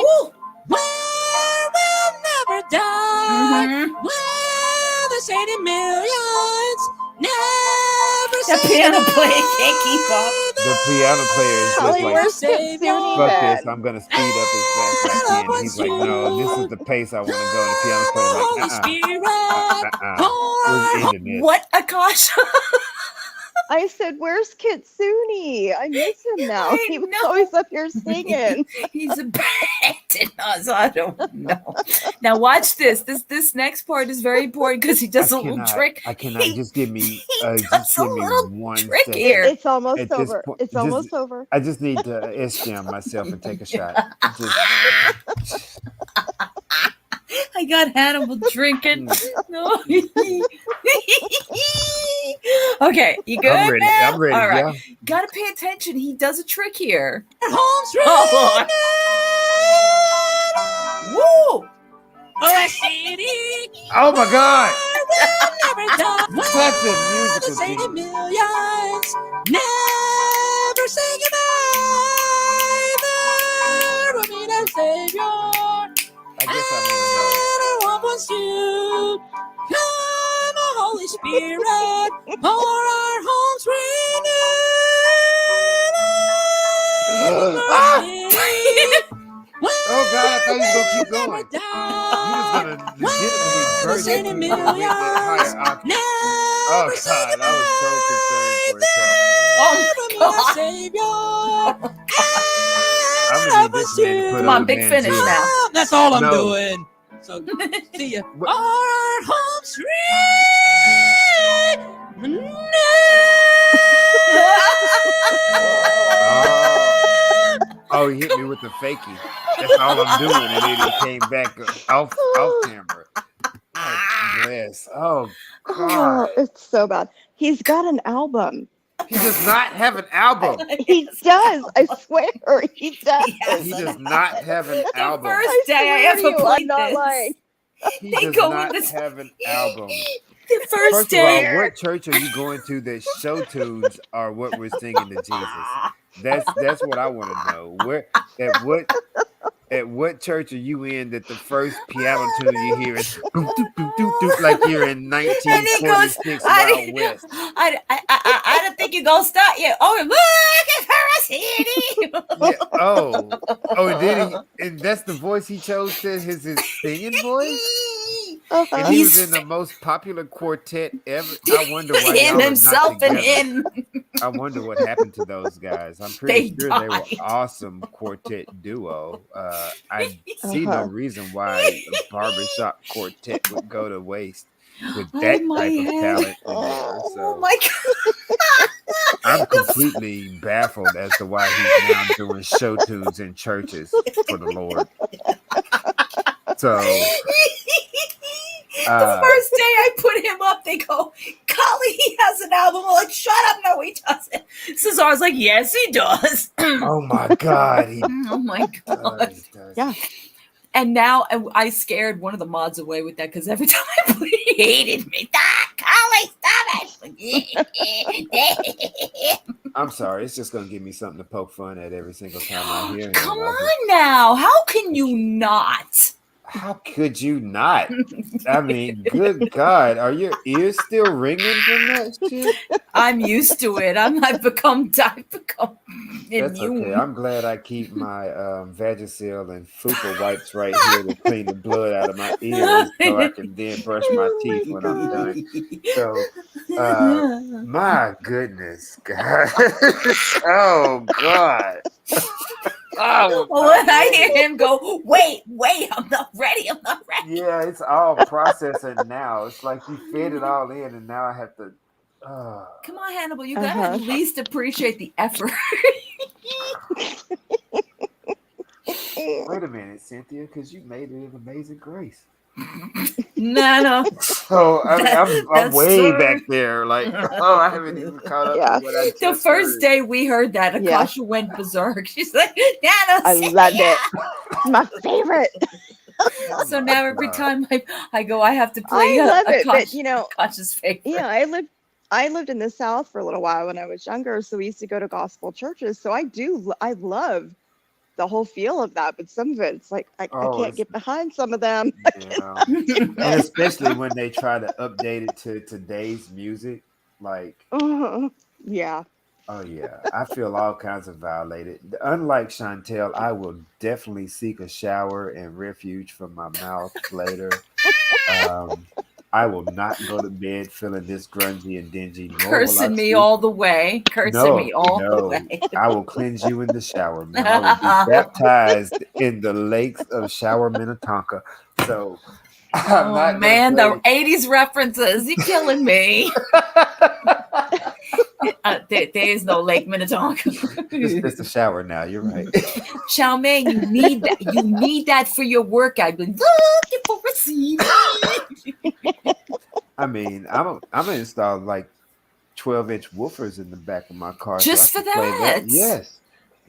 where we'll never die. Where the saint in millions never The say piano goodbye. player can't keep up. The piano player is just Holly, like, where's Kitsune fuck then? this, I'm gonna speed up as fast as I can. And he's like, no, this is the pace I want to go. And the piano player's like, we're ending this. What, Akash? I said, where's Kitsune? I miss him now. He was always up here singing. He's abandoned us. I don't know. Now watch this. This next part is very important because he does a little trick. I cannot. Just give me does a little trick second. here. It's almost At this over. point, It's just- almost over. I just need to SJM myself and take a shot. I got Hannibal drinking. No. Okay, you good? I'm ready. Now? I'm ready. All right. Yeah. Gotta pay attention. He does a trick here. Home's Woo! Oh my God! Such a musical say genius. millions, never say goodbye. There will be no savior. I guess I And one wants you. Come, O Holy Spirit, pour our homes Oh God, I thought you was gonna keep going. You was gonna legitimately burst into me with that higher octave. Oh God, I was so concerned for a second. I'm gonna need this man to put Come on on, big Van finish Zero. now. That's all I'm No. doing. So see ya. Our home Oh, he hit me with the fakie. That's all I'm doing, and then he came back off camera. God bless. Oh Oh, God. it's so bad. He's got an album. He does not have an album. He does. I swear he does. He does not have an album. First day I ever I'm played not this. lying. He They does go not in this- have an album. The first First of day. all, what church are you going to that show tunes are what we're singing to Jesus? That's what I want to know. Where at what church are you in that the first piano tune you hear is doop, doop, doop, doop, doop, like you're in And he goes, 1946 I Wild West? don't think you're gonna start yet. Oh, look at her CD. Yeah. Oh, and that's the voice he chose to his singing voice. And he was in the most popular quartet ever. I wonder why Him, y'all are himself, not and together. him. I wonder what happened to those guys. I'm pretty They sure they were died. awesome quartet duo. I see no reason why a barbershop quartet would go to waste with that type of talent in there. Oh So my God. I'm completely baffled as to why he's now doing show tunes in churches for the Lord. So the first day I put him up, they go, Collie, he has an album. I'm like, shut up. No, he doesn't. Cesar's like, yes, he does. oh my God. Oh my God. He does. Yeah. And now I scared one of the mods away with that because every time I put he hated me. Collie, stop it. I'm sorry. It's just going to give me something to poke fun at every single time I hear him. Come on now. How can you not? How could you not? I mean, good God. Are your ears still ringing from that shit? I'm used to it. I've become That's immune. okay. I'm glad I keep my Vagisil and Fupa wipes right here to clean the blood out of my ears so I can then brush my teeth when I'm done. So, my goodness, God. Oh, God. Oh, Well, when I hear him go, wait, I'm not ready. yeah, it's all processing now. It's like you fed it all in, and now I have to. Come on, Hannibal, you gotta at least appreciate the effort. Wait a minute, Cynthia, because you made it an Amazing Grace. No. So I mean, I'm That's way true. back there. Like, I haven't even caught up to what I just The first heard. day we heard that, Akasha went berserk. She's like, Nana, I loved it. It's my favorite. So now every time I go, I have to play I love it, but Akasha's favorite. Yeah, I lived in the South for a little while when I was younger, so we used to go to gospel churches. So I love the whole feel of that, but some of it's like I can't get behind some of them. Yeah. And especially when they try to update it to today's music, like Yeah. Oh yeah, I feel all kinds of violated. Unlike Chantel, I will definitely seek a shower and refuge from my mouth later. Um, I will not go to bed feeling this grungy and dingy, nor will I Cursing me sleep. all the way. Cursing me No, all the no, way. I will cleanse you in the shower, ma'am. I will be baptized in the lakes of Shower Minnetonka. So I'm Oh not gonna man, the play. 80s references. You're killing me. There is no Lake Minnetonka. It's a shower now. You're right. Chow Mein, you need that. You need that for your workout. You're looking for a CD. I mean, I'm gonna install like 12-inch woofers in the back of my car so I Just for can play that. that. Yes,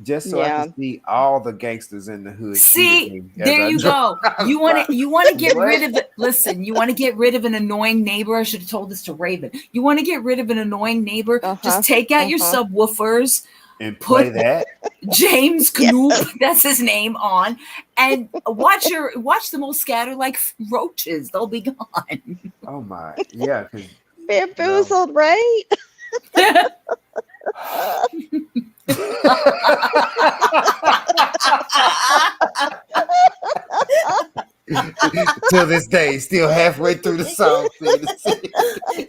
just so I Yeah. can see all the gangsters in the hood shoot at See, me as there I you drive go. You by. want to get What? rid of it. Listen, you want to get rid of an annoying neighbor. I should have told this to Raven. You want to get rid of an annoying neighbor? Just take out your subwoofers, And play put that. James Knoop, that's his name, on, and watch them all scatter like roaches. They'll be gone. Oh my, yeah, because Bamboozled, right? till this day, still halfway through the song.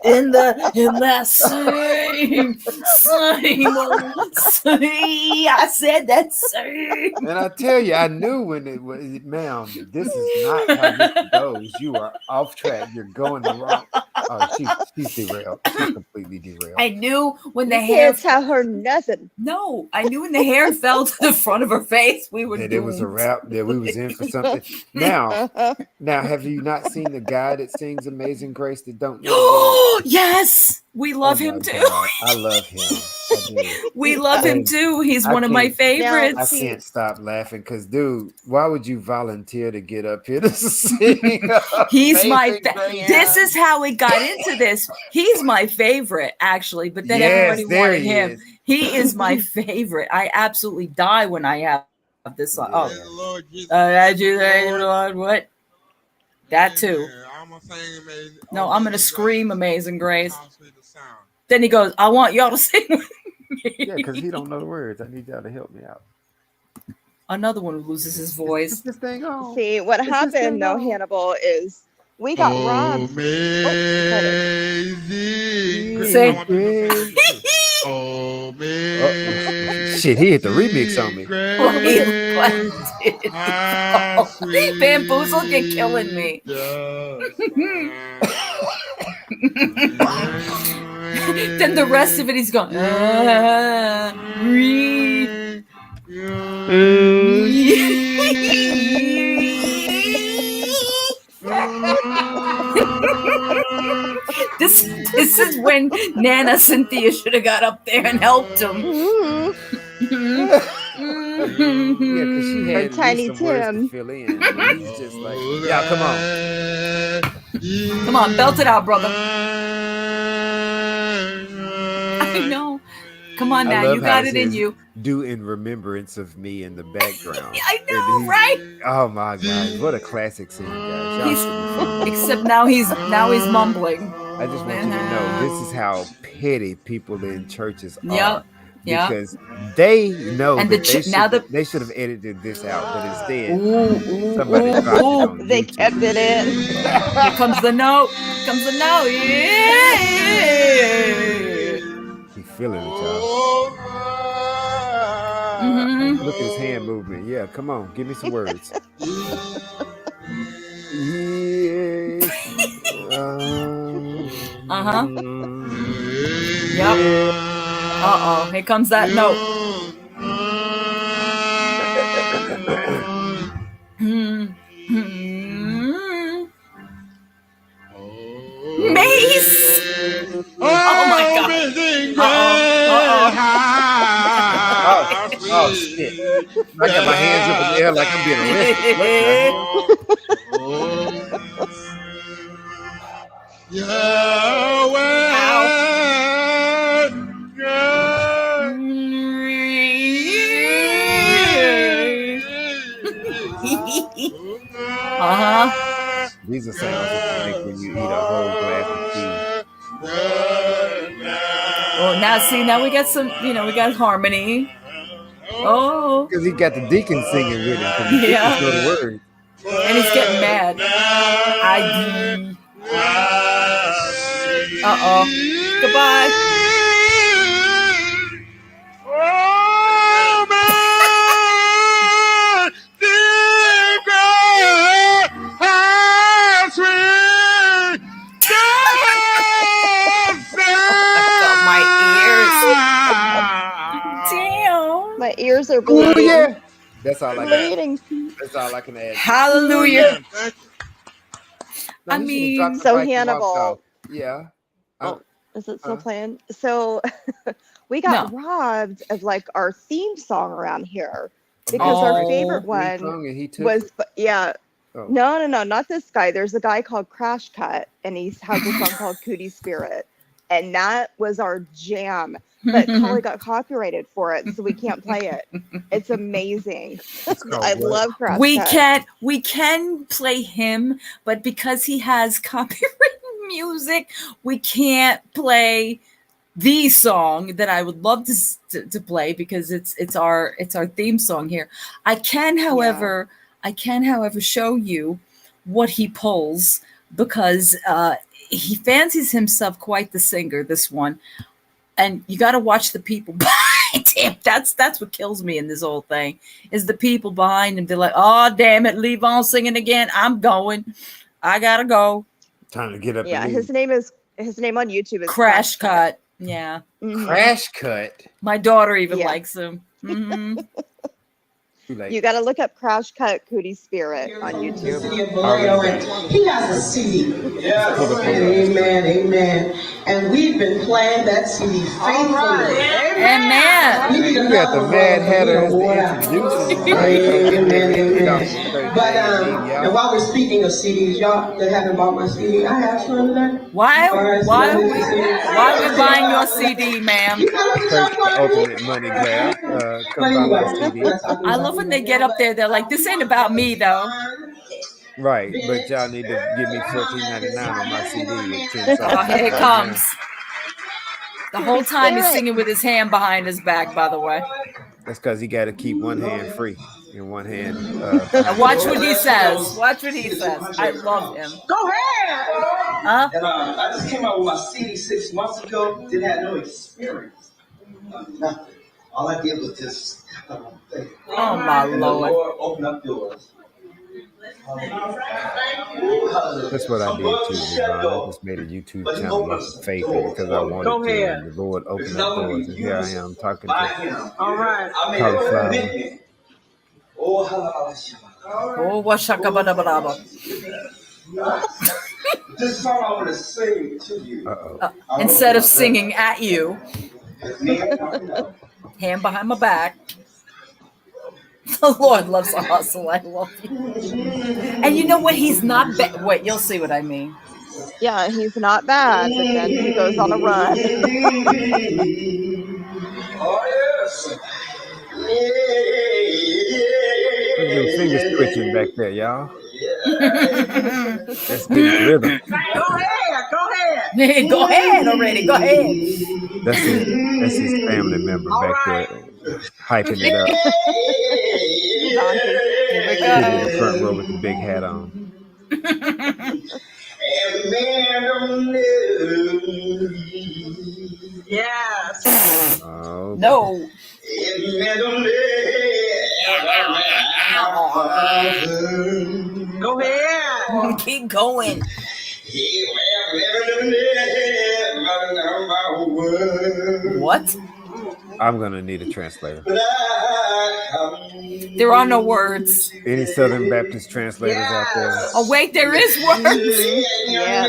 in that same old same. I said that same. And I tell you, I knew when it was, ma'am, this is not how this goes. You are off track. You're going the wrong. Oh, she's derailed. She's completely derailed. I knew when the You hair. can't tell her nothing. No, I knew when the hair fell to the front of her face, we were. That it was a wrap. That we was in for something. Now, have you not seen the guy that sings "Amazing Grace" that don't know? Oh yes, we love him too. God, I love him. I do. We love him too. He's one of my favorites. I can't stop laughing because, dude, why would you volunteer to get up here to sing? He's my. This is how we got into this. He's my favorite, actually. But then everybody wanted him. He is my favorite. I absolutely die when I have this song. Oh, what? That too. No, I'm gonna scream "Amazing Grace." Then he goes, "I want y'all to sing with me." Yeah, because he don't know the words. I need y'all to help me out. Another one who loses his voice. This thing on. See, what happened though, Hannibal, is we got robbed. Oh, shit, he hit the remix on me. Bamboozle get killing me. Then the rest of it, he's going. This is when Nana Cynthia should have got up there and helped him. Yeah, because she had Tiny some words Tim. to fill in. And he's just like, yeah, come on. Come on, belt it out, brother. I know. Come on now, you got it in you. Do in remembrance of me in the background. I know, right? Oh my God, what a classic scene, guys! Except now he's mumbling. I just want you to know this is how petty people in churches are. Yep. Because they know And that they should have edited this out, but instead somebody dropped it on They YouTube. kept it in. Here comes the note. Yeah. He feeling it, y'all. Mm-hmm. Look at his hand movement. Yeah, come on, give me some words. Yes. Yep. Uh-oh, here comes that note. Mace! Oh my God. Oh shit. I got my hands up in the air like I'm being arrested. These are sounds that you make when you eat a whole glass of tea. Oh, now we got some, we got harmony. Oh. Because he got the deacon singing with him. Because the deacons know the words. And he's getting mad. ID. Uh-oh. Goodbye. Oh, man, my ears. Damn. My ears are Oh, bleeding. yeah. That's all I got. Bleeding. That's all I can add. Hallelujah. No, I mean, so Hannibal. Yeah. Is it still playing? So we got robbed of like our theme song around here because our favorite one was no, not this guy. There's a guy called Crash Cut, and he has a song called Cootie Spirit, and that was our jam. But Collie got copyrighted for it, so we can't play it. It's amazing. I love Crash Cut. We can play him, but because he has copyright music, we can't play the song that I would love to play because it's our theme song here. I can, however, show you what he pulls because he fancies himself quite the singer. This one. And you got to watch the people behind him. That's what kills me in this whole thing is the people behind him. They're like, oh, damn it. Leave on singing again. I'm going. I got to go. Time to get up. Yeah. His name on YouTube is Crash Cut. Yeah. Mm-hmm. Crash Cut. My daughter even likes him. Mm-hmm. You got to look up Crash Cut Cootie Spirit on YouTube. He has a CD. Yeah. Amen. And we've been playing that CD faithfully. Amen. You got the Mad Hatter as the introducer. But and while we're speaking of CDs, y'all that haven't bought my CD, I have some today. Why are we buying your CD, ma'am? The ultimate money grab. Come buy my CD. I love when they get up there. They're like, "This ain't about me, though." Right, but y'all need to give me $14.99 on my CD with 10 songs. Oh, here it comes. The whole time he's singing with his hand behind his back. By the way, that's because he got to keep one hand free and one hand. Watch what he says. Watch what he says. I love him. Go ahead. Huh? And I just came out with my CD 6 months ago. Didn't have no experience. Nothing. All I did was just. Oh my Lord! Open up doors. That's what I did too, Devon. I just made a YouTube channel off of faith because I wanted to, and the Lord opened up doors, and here I am talking to Cholyflower. Oh, what shakabadabadaba. This song I want to sing to you. Instead of singing at you, hand behind my back. The Lord loves a hustle. I love you. And you know what? He's not bad. Wait, you'll see what I mean. Yeah, he's not bad, but then he goes on a run. Oh, yes. Look at them fingers twitching back there, y'all. That's good rhythm. Go ahead. Go ahead already. Go ahead. That's his family member back there, hyping it up. Here we Sitting in the front row with the big hat on. Yes. Oh, no. Go ahead. Keep going. What? I'm gonna need a translator. There are no words. Any Southern Baptist translators out there? Oh wait, there is words. Yeah.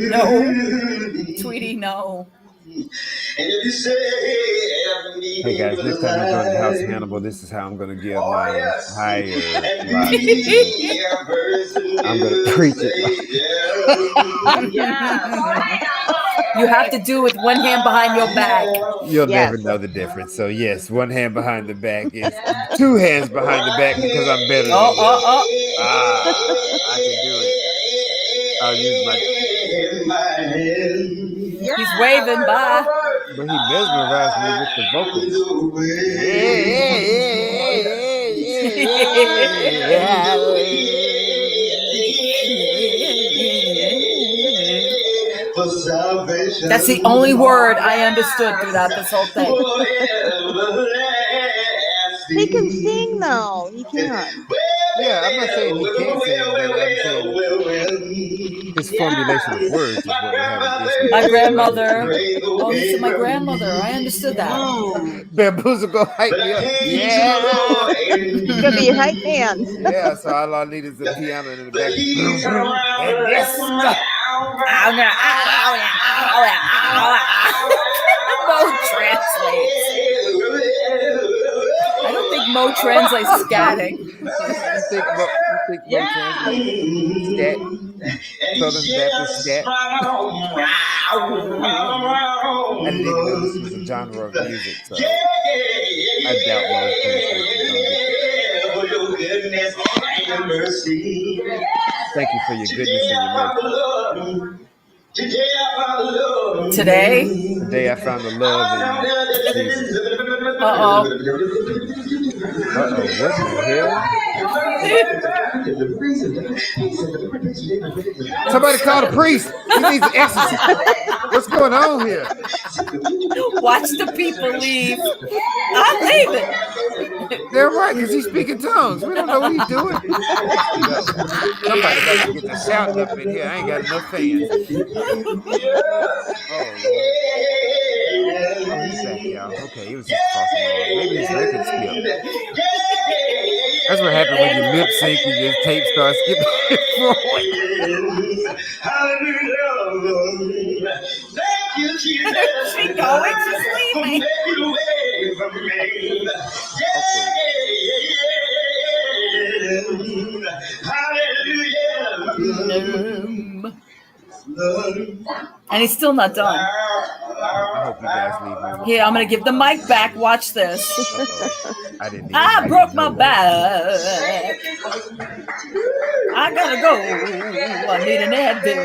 No, Tweety, no. Hey guys, next time you join the House of Hannibal, this is how I'm gonna give my entire life. I'm gonna preach it. You have to do it with one hand behind your back. You'll never know the difference. So yes, one hand behind the back is two hands behind the back because I'm better than you. I can do it. I'll use my. He's waving by. But he mesmerized me with the vocals. That's the only word I understood throughout this whole thing. He can sing though. He can. Yeah, I'm not saying he can't sing, but I'm saying his formulation of words is what we're having issues with. My grandmother. Oh, he said my grandmother. I understood that. Bamboozle go hype me up. Yeah. It's gonna be hype man. Yeah, so all I need is a piano in the back. And yes. Mo translates. I don't think Mo translates scatting. You think Mo translates scat? Southern Baptist scat? I didn't even know this was a genre of music, so I doubt Mo translates. Thank you for your goodness and your mercy. Today I found the love in Jesus. Uh-oh. Uh-oh, what the hell? Somebody call the priest. He needs an exorcist. What's going on here? Watch the people leave. I'm leaving. They're right, because he's speaking tongues. We don't know what he's doing. Somebody got to get the shouting up in here. I ain't got enough fans. Oh, he's back, y'all. Okay, it was just crossing off. Maybe his record skipped. That's what happened when you lip sync and your tape starts skipping forward. She going? She's leaving. And he's still not done. I hope you guys leave me. Here, I'm going to give the mic back. Watch this. I broke my back. I gotta go. I need an Advil.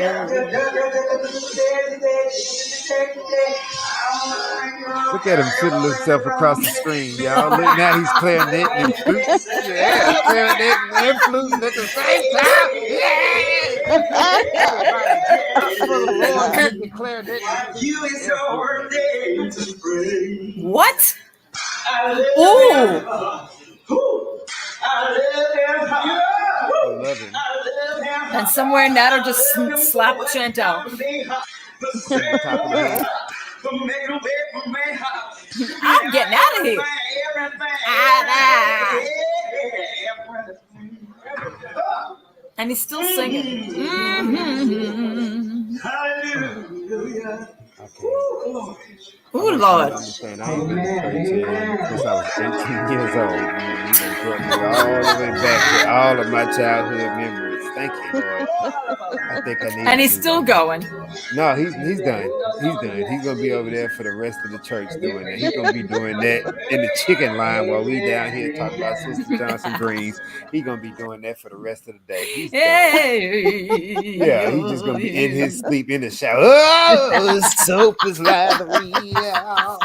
Look at him fiddle himself across the screen, y'all. Look, now he's clarinet and flute. Yeah, clarinet and flute at the same time. Yeah! What? Ooh! I love him. And somewhere Natter just slapped Chantel. I'm getting out of here. And he's still singing. Hallelujah. Oh, Lord. I understand. I ain't been to church since I was 18 years old. You brought me all the way back to all of my childhood memories. Thank you, Lord. I think I need. And he's still going. No, he's done. He's done. He's gonna be over there for the rest of the church doing that. He's gonna be doing that in the chicken line while we down here talking about Sister Johnson Greens. He's gonna be doing that for the rest of the day. He's yeah, he's just gonna be in his sleep in the shower. Oh, soap is lathery. Yeah,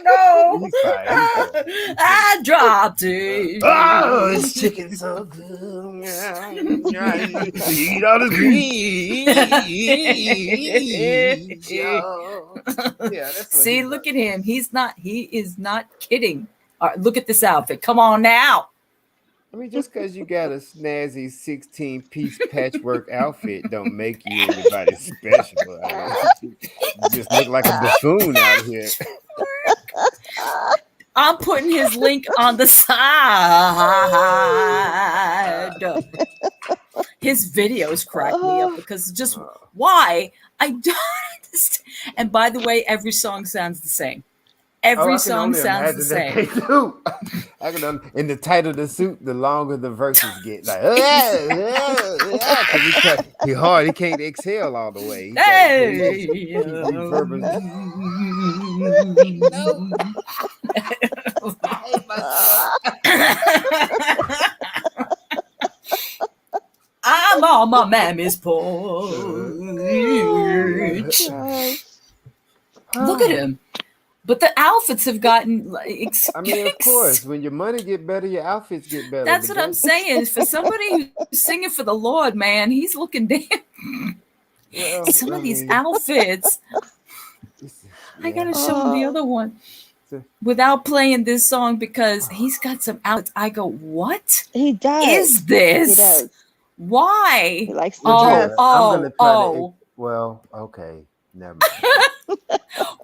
no. He's fine. I dropped it. Oh, this chicken's so good. Eat all the greens. See, look at him. He is not kidding. All right, look at this outfit. Come on now. I mean, just because you got a snazzy 16-piece patchwork outfit don't make you anybody special. You just look like a buffoon out here. I'm putting his link on the side. His videos crack me up because just why? I don't understand. And by the way, every song sounds the same. Every song sounds the same. I can in the tighter the suit, the longer the verses get. Like, he hard. He can't exhale all the way. I'm on my mammy's porch. Look at him. But the outfits have gotten like. I mean, of course, when your money get better, your outfits get better. That's what I'm saying. For somebody who's singing for the Lord, man, he's looking damn. Well, Some of these outfits. I gotta show him the other one without playing this song because he's got some outfits. I go, what? He does. Is this? He does. Why? He likes to dress. dress. Well, okay. Never mind.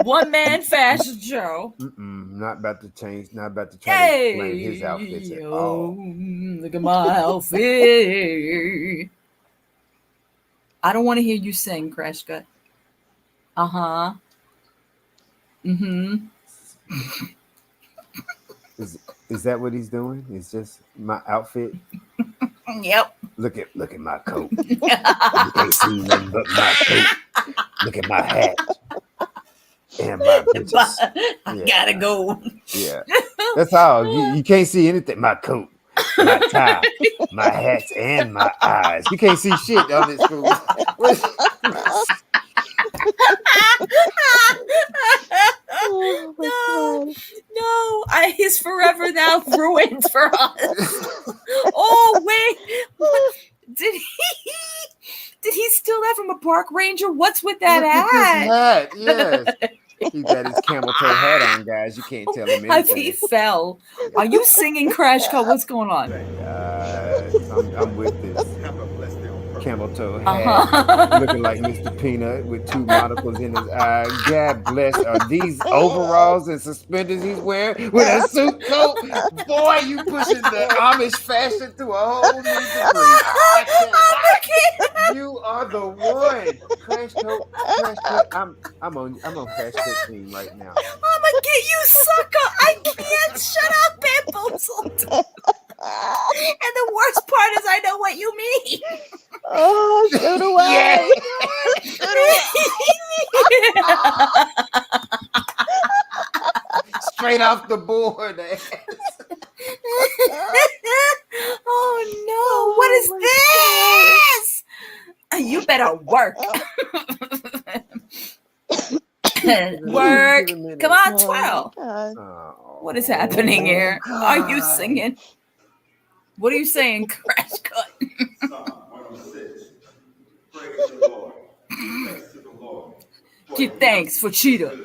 One man fashion show. Not about to change. Not about to try to explain his outfits at all. Look at my outfit. I don't want to hear you sing, Crash Gut. Uh-huh. Mm-hmm. Is that what he's doing? It's just my outfit? Yep. Look at my coat. You can't see nothing but my coat. Look at my hat. And my britches. I gotta go. Yeah. That's all. You can't see anything. My coat, my tie, my hats, and my eyes. You can't see shit on this food. No, he's forever now ruined for us. Oh wait, did he steal that from a park ranger? What's with that hat? Yes. He's got his camel toe hat on, guys. You can't tell him anything. He fell. Are you singing Crash Cut? What's going on? I'm with this camel toe hat, looking like Mr. Peanut with two monocles in his eye. God bless. Are these overalls and suspenders he's wearing with a suit coat? Boy, you pushing the Amish fashion to a whole new degree. You are the one. Crash Cut. I'm on Crash Cut team right now. I'm gonna get you, sucker. I can't. Shut up, bamboozled. And the worst part is I know what you mean. Oh, shoot away. Straight off the board. Oh no, what is this? You better work. Work. Come on, twirl. What is happening here? Are you singing? What are you saying, Crash Cut? Give thanks for Cheetah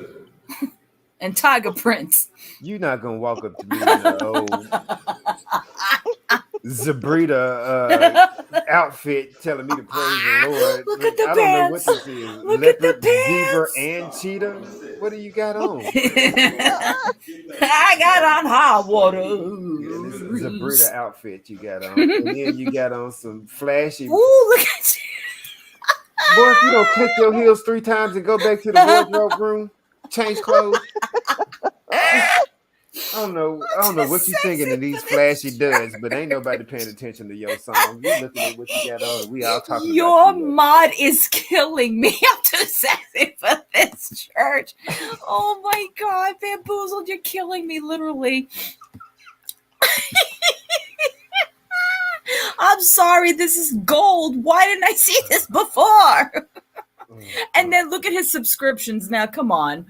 and Tiger Prince. You're not gonna walk up to me in an old Zabrita outfit telling me to praise the Lord. Look at the I pants. don't know what this is. Look Leopard, at the pants. zebra, and cheetah. What do you got on? I got on hot water. Yeah, this is a Zabrita outfit you got on. And then you got on some flashy. Ooh, look at you. Boy, if you don't click your heels 3 times and go back to the wardrobe room, change clothes. I don't know what you're singing in these flashy duds, but ain't nobody paying attention to your song. You looking at what you got on. We all talking Your about you. mod is killing me. I'm too sexy for this church. Oh my God, Bamboozled, you're killing me, literally. I'm sorry, this is gold. Why didn't I see this before? And then look at his subscriptions now. Come on.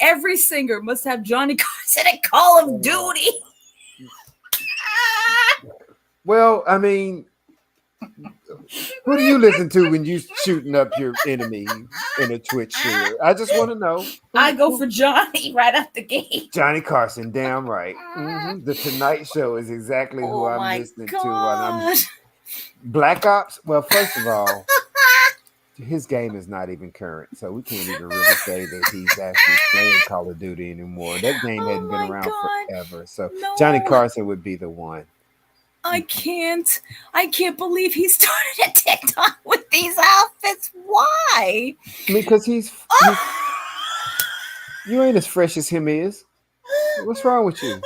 Every singer must have Johnny Carson and Call of Duty. Well, I mean, who do you listen to when you shooting up your enemy in a Twitch shooter? I just want to know. I go for Johnny right out the gate. Johnny Carson, damn right. Mm-hmm. The Tonight Show is exactly who I'm listening to when I'm Black Ops. Well, first of all, his game is not even current, so we can't even really say that he's actually playing Call of Duty anymore. That game hadn't been around forever. So Johnny Carson would be the one. I can't believe he started a TikTok with these outfits. Why? Because he's you ain't as fresh as him is. What's wrong with you?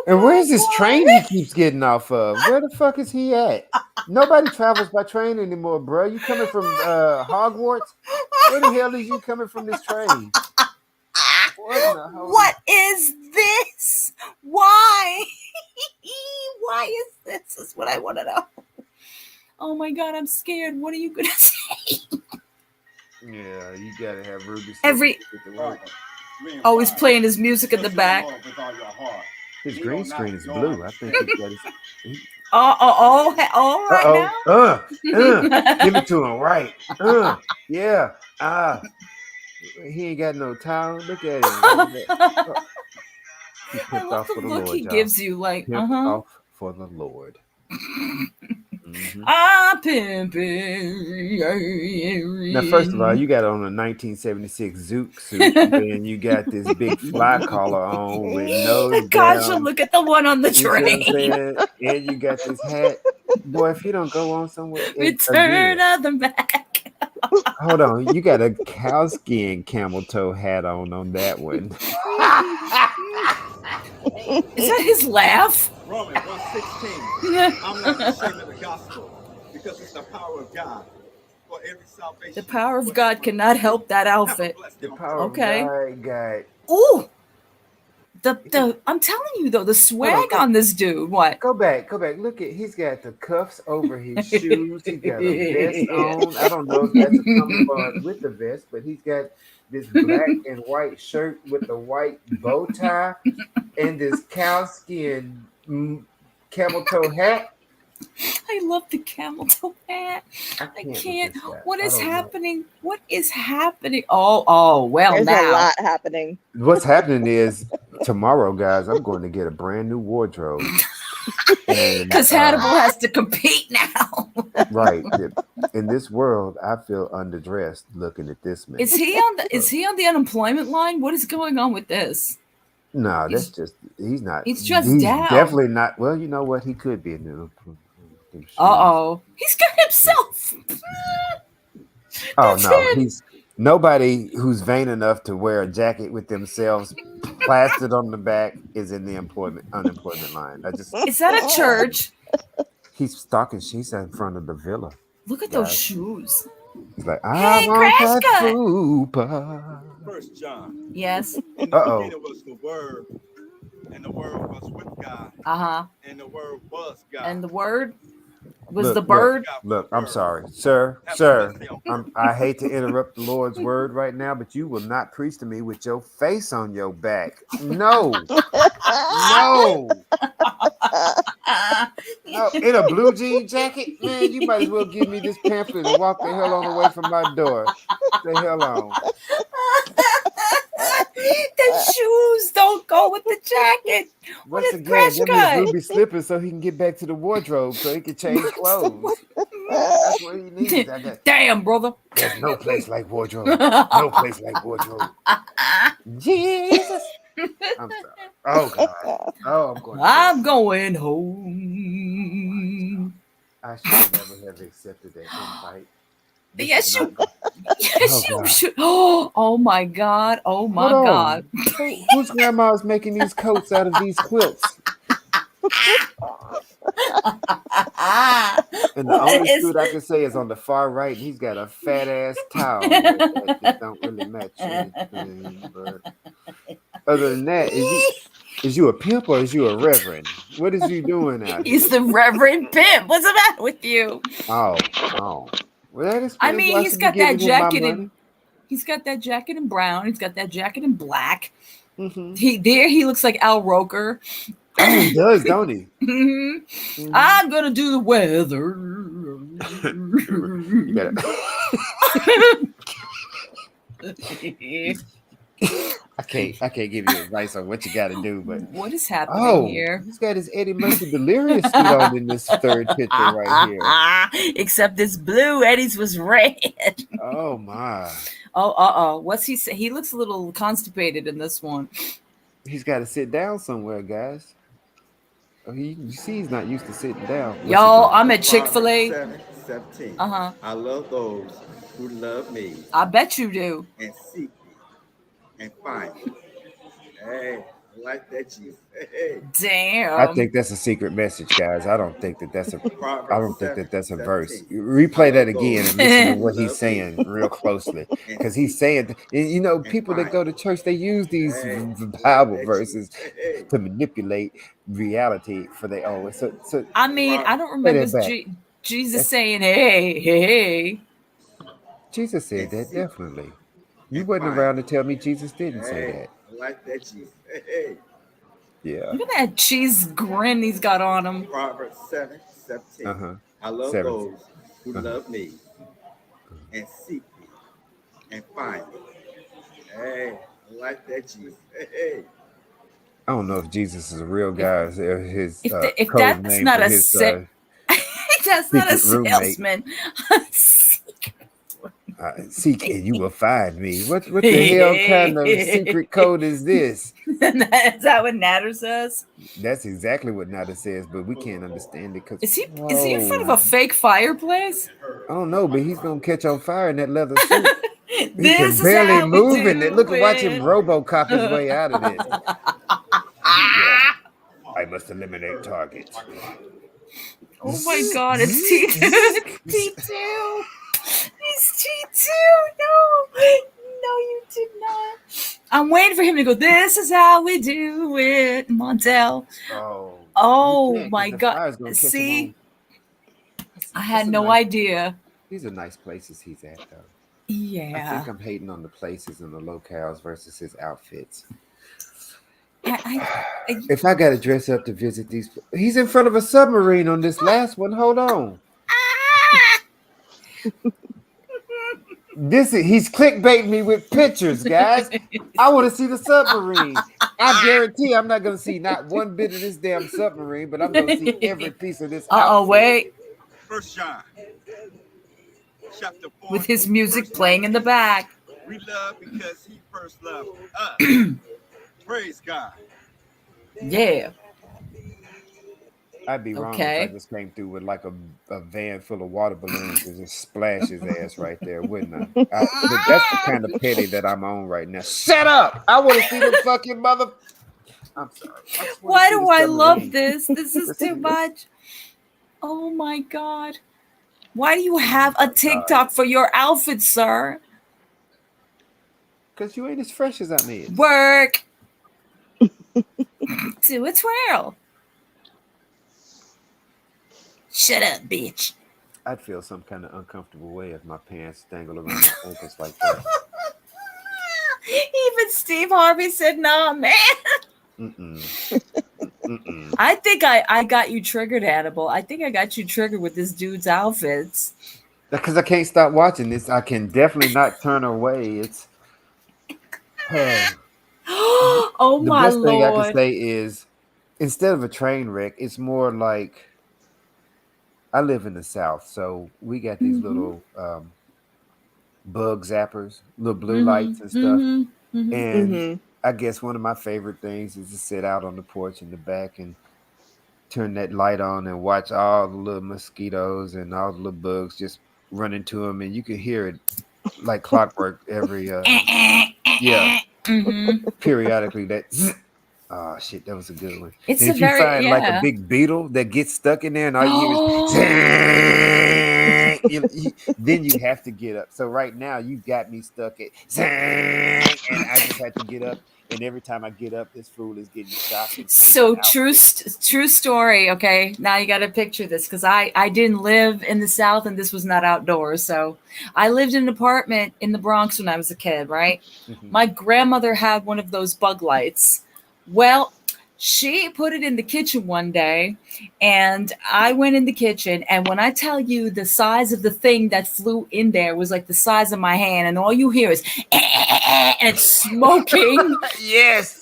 And where's this train he keeps getting off of? Where the fuck is he at? Nobody travels by train anymore, bro. You coming from Hogwarts? Where the hell is you coming from this train? What is this? Why? Why is this? Is what I want to know. Oh my God, I'm scared. What are you gonna say? Yeah, you gotta have Ruby. Every always playing his music in the back. His green screen is blue. I think he's got his. All right now. Give it to him right. Yeah. He ain't got no towel. Look at him. He I pimped love off the for the look Lord, he y'all. gives you, like, Pimped off for the Lord. I'm pimping. Now, first of all, you got on a 1976 Zoot suit, and you got this big fly collar on with nose Gosh, down. look at the one on the You see what I'm train. saying? And you got this hat. Boy, if you don't go on somewhere, Return again, of the Mac. hold on. You got a cowskin camel toe hat on that one. Is that his laugh? Romans 1:16. I'm not ashamed of the gospel because it's the power of God for every salvation. The power of God cannot help that outfit. The power of God got. Ooh. I'm telling you though, the swag on this dude. What? Go back. Look at, he's got the cuffs over his shoes. He's got a vest on. I don't know if that's a camouflage with the vest, but he's got this black and white shirt with the white bow tie and this cowskin camel toe hat. I love the camel toe hat. I can't. What is happening? What is happening? Oh, well, There's now. a lot happening. What's happening is tomorrow, guys, I'm going to get a brand new wardrobe. Because Hannibal has to compete now. Right. In this world, I feel underdressed looking at this man. Is he on the unemployment line? What is going on with this? No, that's just, he's not. He's just down. Definitely not. Well, you know what? He could be in the. He's got himself. Oh no, he's nobody who's vain enough to wear a jacket with themselves plastered on the back is in the unemployment line. Is that a church? He's stalking. She's in front of the villa. Look at those shoes. He's like, Hey, I want Crash that Cut. fupa. 1 John. Yes. In the beginning was the Word, and the Word was with God. And the Word was God. And the Word was Look, the bird. Look, I'm sorry, sir. I hate to interrupt the Lord's word right now, but you will not preach to me with your face on your back. No. In a blue jean jacket, man, you might as well give me this pamphlet and walk the hell on away from my door. The hell on. The shoes don't go with the jacket. What Once is again, Crash them Cut? is Ruby slippers so he can get back to the wardrobe so he can change clothes. That's what he needs. Damn, brother. There's no place like wardrobe. No place like wardrobe. Jesus. I'm sorry. Oh God. Oh, I'm going home. I should never have accepted that invite. Yes, you should. Oh my God. Oh my God. Whose grandma's making these coats out of these quilts? And the only suit I can say is on the far right. He's got a fat ass towel that don't really match anything. But other than that, is you a pimp or is you a reverend? What is you doing out here? He's the Reverend Pimp. What's the matter with you? Oh. Well, I mean, he's got that jacket in. He's got that jacket in brown. He's got that jacket in black. Mm-hmm. He looks like Al Roker. Oh, he does, don't he? Mm-hmm. I'm gonna do the weather. You gotta. I can't give you advice on what you got to do, but what is happening here? He's got his Eddie Murphy delirious suit on in this third picture right here. Except this blue. Eddie's was red. Oh my. What's he say? He looks a little constipated in this one. He's got to sit down somewhere, guys. You see, he's not used to sitting down. Y'all, I'm at Chick-fil-A. 17. I love those who love me. I bet you do. And seek me and find me. Hey, I like that, Jesus. Hey. Damn. I think that's a secret message, guys. I don't think that that's a verse. Replay that again and listen to what he's saying real closely, because he's saying, people that go to church, they use these Bible verses to manipulate reality for their own. So I mean, I don't remember. Jesus saying, hey. Jesus said that, definitely. You And wasn't fine. around to tell me Jesus didn't say Hey, that. I like that Jesus. Hey. Yeah. Look at that cheese grin he's got on him. Proverbs 7:17. Uh-huh. I love 17. those who love me and seek me and find me. Hey, I like that Jesus. Hey. I don't know if Jesus is a real guy or his If code that's name not for a his that's not a secret roommate. salesman. Seek and you will find me. What the hell kind of secret code is this? Is that what Natter says? That's exactly what Nada says, but we can't understand it because Is he in front of a fake fireplace? I don't know, but he's gonna catch on fire in that leather suit. He This can is barely how we move in it. do Look at watch him it. RoboCop his way out of this. Yeah. I must eliminate targets. Oh my God, it's T2. T2. He's T2. No, you did not. I'm waiting for him to go, this is how we do it, Montel. Oh my God. See? I had no idea. These are nice places he's at, though. Yeah. I think I'm hating on the places and the locales versus his outfits. If I got to dress up to visit these, he's in front of a submarine on this last one. Hold on. He's clickbaiting me with pictures, guys. I want to see the submarine. I guarantee I'm not going to see not one bit of this damn submarine, but I'm going to see every piece of this. Wait. First John, chapter 4. With his music playing in the back. We love because he first loved us. Praise God. Yeah. I'd be wrong if I just came through with like a van full of water balloons and just splash his ass right there, wouldn't I? But that's the kind of petty that I'm on right now. Shut up! I want to see the fucking mother. I'm sorry. Why do I love this? This is too much. Oh my God. Why do you have a TikTok for your outfit, sir? Because you ain't as fresh as I mean. Work. Do a twirl. Shut up, bitch. I'd feel some kind of uncomfortable way if my pants dangled around my ankles like that. Even Steve Harvey said, "Nah, man." I think I got you triggered, Hannibal. I think I got you triggered with this dude's outfits. Because I can't stop watching this. I can definitely not turn away. It's oh the my best Lord. thing I can say is instead of a train wreck, it's more like I live in the South, so we got these little bug zappers, little blue lights and stuff. And I guess one of my favorite things is to sit out on the porch in the back and turn that light on and watch all the little mosquitoes and all the little bugs just run into them, and you can hear it like clockwork every periodically that oh shit, that was a good one. It's and if you find like a big beetle that gets stuck in there and all you hear is then you have to get up. So right now you got me stuck at and I just had to get up, and every time I get up this fool is getting shot. So true story. Okay, now you got to picture this, because I didn't live in the South and this was not outdoors. So I lived in an apartment in the Bronx when I was a kid, right? My grandmother had one of those bug lights. Well, she put it in the kitchen one day, and I went in the kitchen, and when I tell you the size of the thing that flew in there was like the size of my hand, and all you hear is and it's smoking. Yes.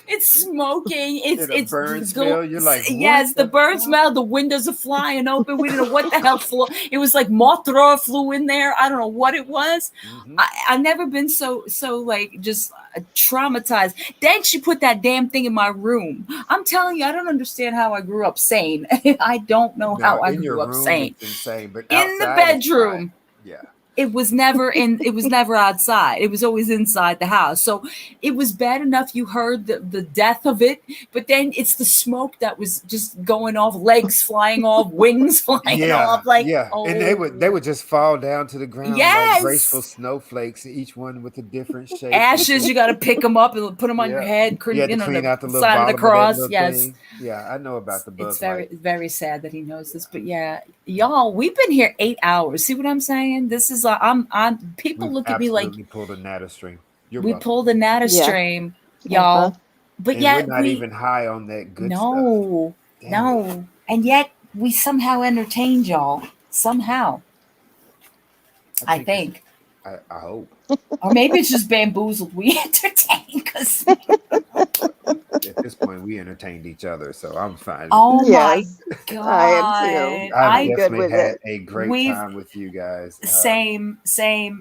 It's smoking. It's burn smell. You're like, yes, the burn smell. The windows are flying open. We didn't know what the hell flew. It was like Mothra flew in there. I don't know what it was. I've never been so like just traumatized. Then she put that damn thing in my room. I'm telling you, I don't understand how I grew up sane. I don't know how I grew up sane. It's insane, but in the bedroom. Yeah. it was never outside. It was always inside the house. So it was bad enough you heard the death of it, but then it's the smoke that was just going off, legs flying off, wings flying off, like, yeah. oh. And they would just fall down to the ground like graceful Yes. snowflakes, each one with a different shape. Ashes, you got to pick them up and put them on your head. You had to clean out the little sign of the bottom of that cross. little Yes. thing. Yeah, I know about the bug It's very, light. very sad that he knows this, but yeah, y'all, we've been here 8 hours. See what I'm saying? This is people We've look at me like absolutely pulled a natter stream. You're we welcome. pulled a natter Yeah. stream, y'all. But And yet we're not even high on that good stuff. No. And yet we somehow entertained y'all. Somehow. I think. I hope. Or maybe it's just bamboozled. We entertain because at this point we entertained each other, so I'm fine. Oh Yes, my god! I am too. I've I'm good definitely with had it. a great time with you guys. Same. I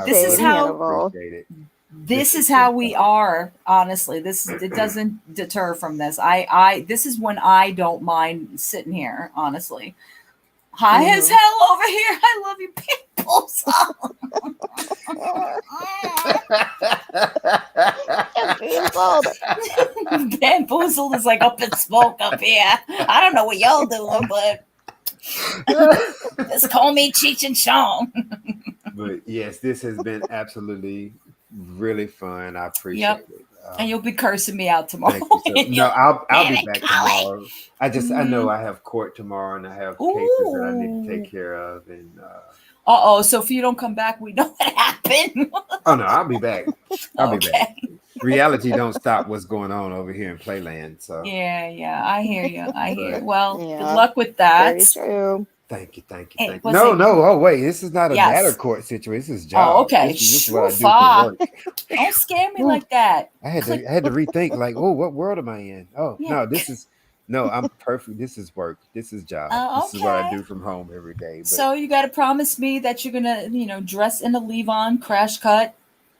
This is really how. appreciate it. This is how we are. Honestly, it doesn't deter from this. This is when I don't mind sitting here. Honestly, high as hell over here. I love you, people. Bamboozled is like up in smoke up here. I don't know what y'all doing, but just call me Cheech and Chong. But yes, this has been absolutely really fun. I appreciate it. And you'll be cursing me out tomorrow. No, I'll be back tomorrow. I know I have court tomorrow and I have cases that I need to take care of. And so if you don't come back, we know what happened. oh no, I'll be back. I'll be back. Reality don't stop what's going on over here in Playland. So yeah, I hear you. I hear you. Well, good luck with that. Very true. Thank you. Hey, No. Oh wait, this is not a matter court situation. This is job. Oh, okay. This is what I do for work. Don't scare me like that. I had to rethink. Like, oh, what world am I in? Oh no, I'm perfect. This is work. This is job. This is what I do from home every day. But, so you got to promise me that you're gonna, dress in a leave-on crash cut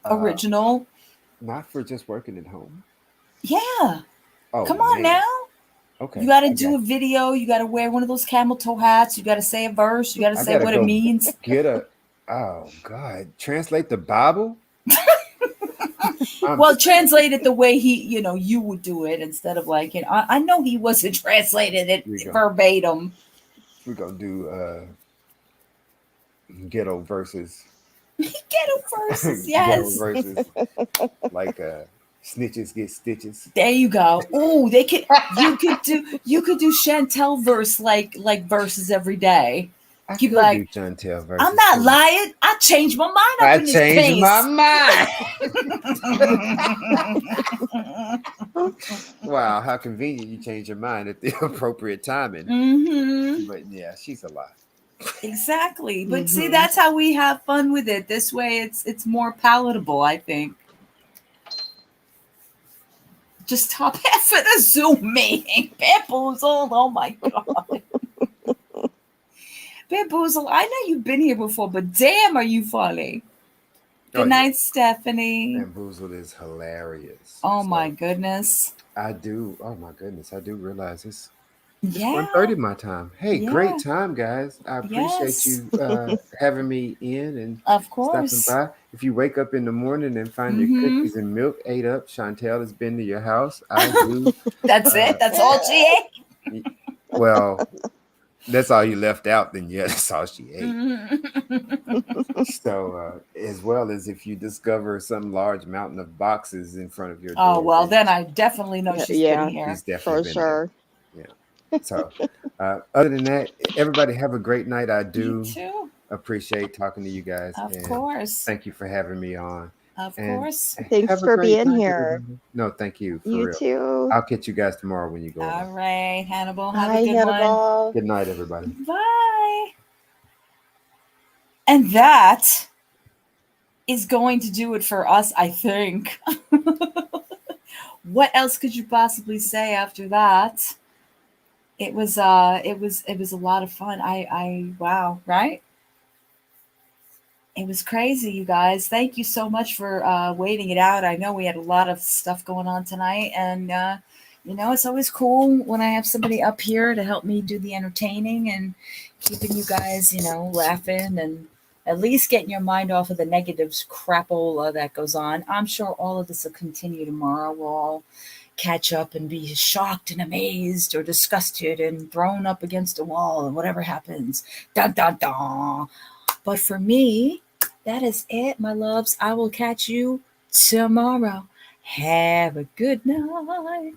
original. Not for just working at home. Yeah. Oh, come on now. Okay. You got to do a video. You got to wear one of those camel toe hats. You got to say a verse. You got to say what it means. Oh God! Translate the Bible. Well, translate it the way you would do it instead of like, I know he wasn't translated it verbatim. We're gonna do ghetto verses. Ghetto verses, yes. Ghetto verses, like snitches get stitches. There you go. Oh, you could do Chantel verse like verses every day. I You'd could be like, do Chantel verses. I'm not lying. I changed my mind up in this I changed my mind. Wow, how convenient you change your mind at the appropriate timing. Mm-hmm. But yeah, she's a lot. Exactly. But see, that's how we have fun with it. This way it's more palatable, I think. Just top half of the Zoom meeting. Bamboozled. Oh my God. Bamboozled. I know you've been here before, but damn, are you funny? Good night, Stephanie. Bamboozled is hilarious. Oh my goodness. I do. Oh my goodness. I do realize it's 1:30 my time. Hey, great time, guys. I appreciate you having me in and of course stopping by. If you wake up in the morning and find your cookies and milk ate up, Chantel has been to your house. I do. That's it. That's all she ate. Well, that's all you left out. Then that's all she ate. So, as well as if you discover some large mountain of boxes in front of your door. Oh well, then I definitely know she's been here. She's definitely for sure. Yeah. So, other than that, everybody have a great night. I do appreciate talking to you guys. Of course. Thank you for having me on. Of course. Thanks for being here. No, thank you. For you real. too. I'll catch you guys tomorrow when you go. All right, Hannibal. Have Bye, a good Hannibal. one. Good night, everybody. Bye. And that is going to do it for us, I think. What else could you possibly say after that? It was a lot of fun. Wow, right? It was crazy, you guys. Thank you so much for waiting it out. I know we had a lot of stuff going on tonight, and it's always cool when I have somebody up here to help me do the entertaining and keeping you guys, laughing and At least getting your mind off of the negatives crapola that goes on. I'm sure all of this will continue tomorrow. We'll all catch up and be shocked and amazed or disgusted and thrown up against a wall and whatever happens. Dun, dun, dun. But for me, that is it, my loves. I will catch you tomorrow. Have a good night.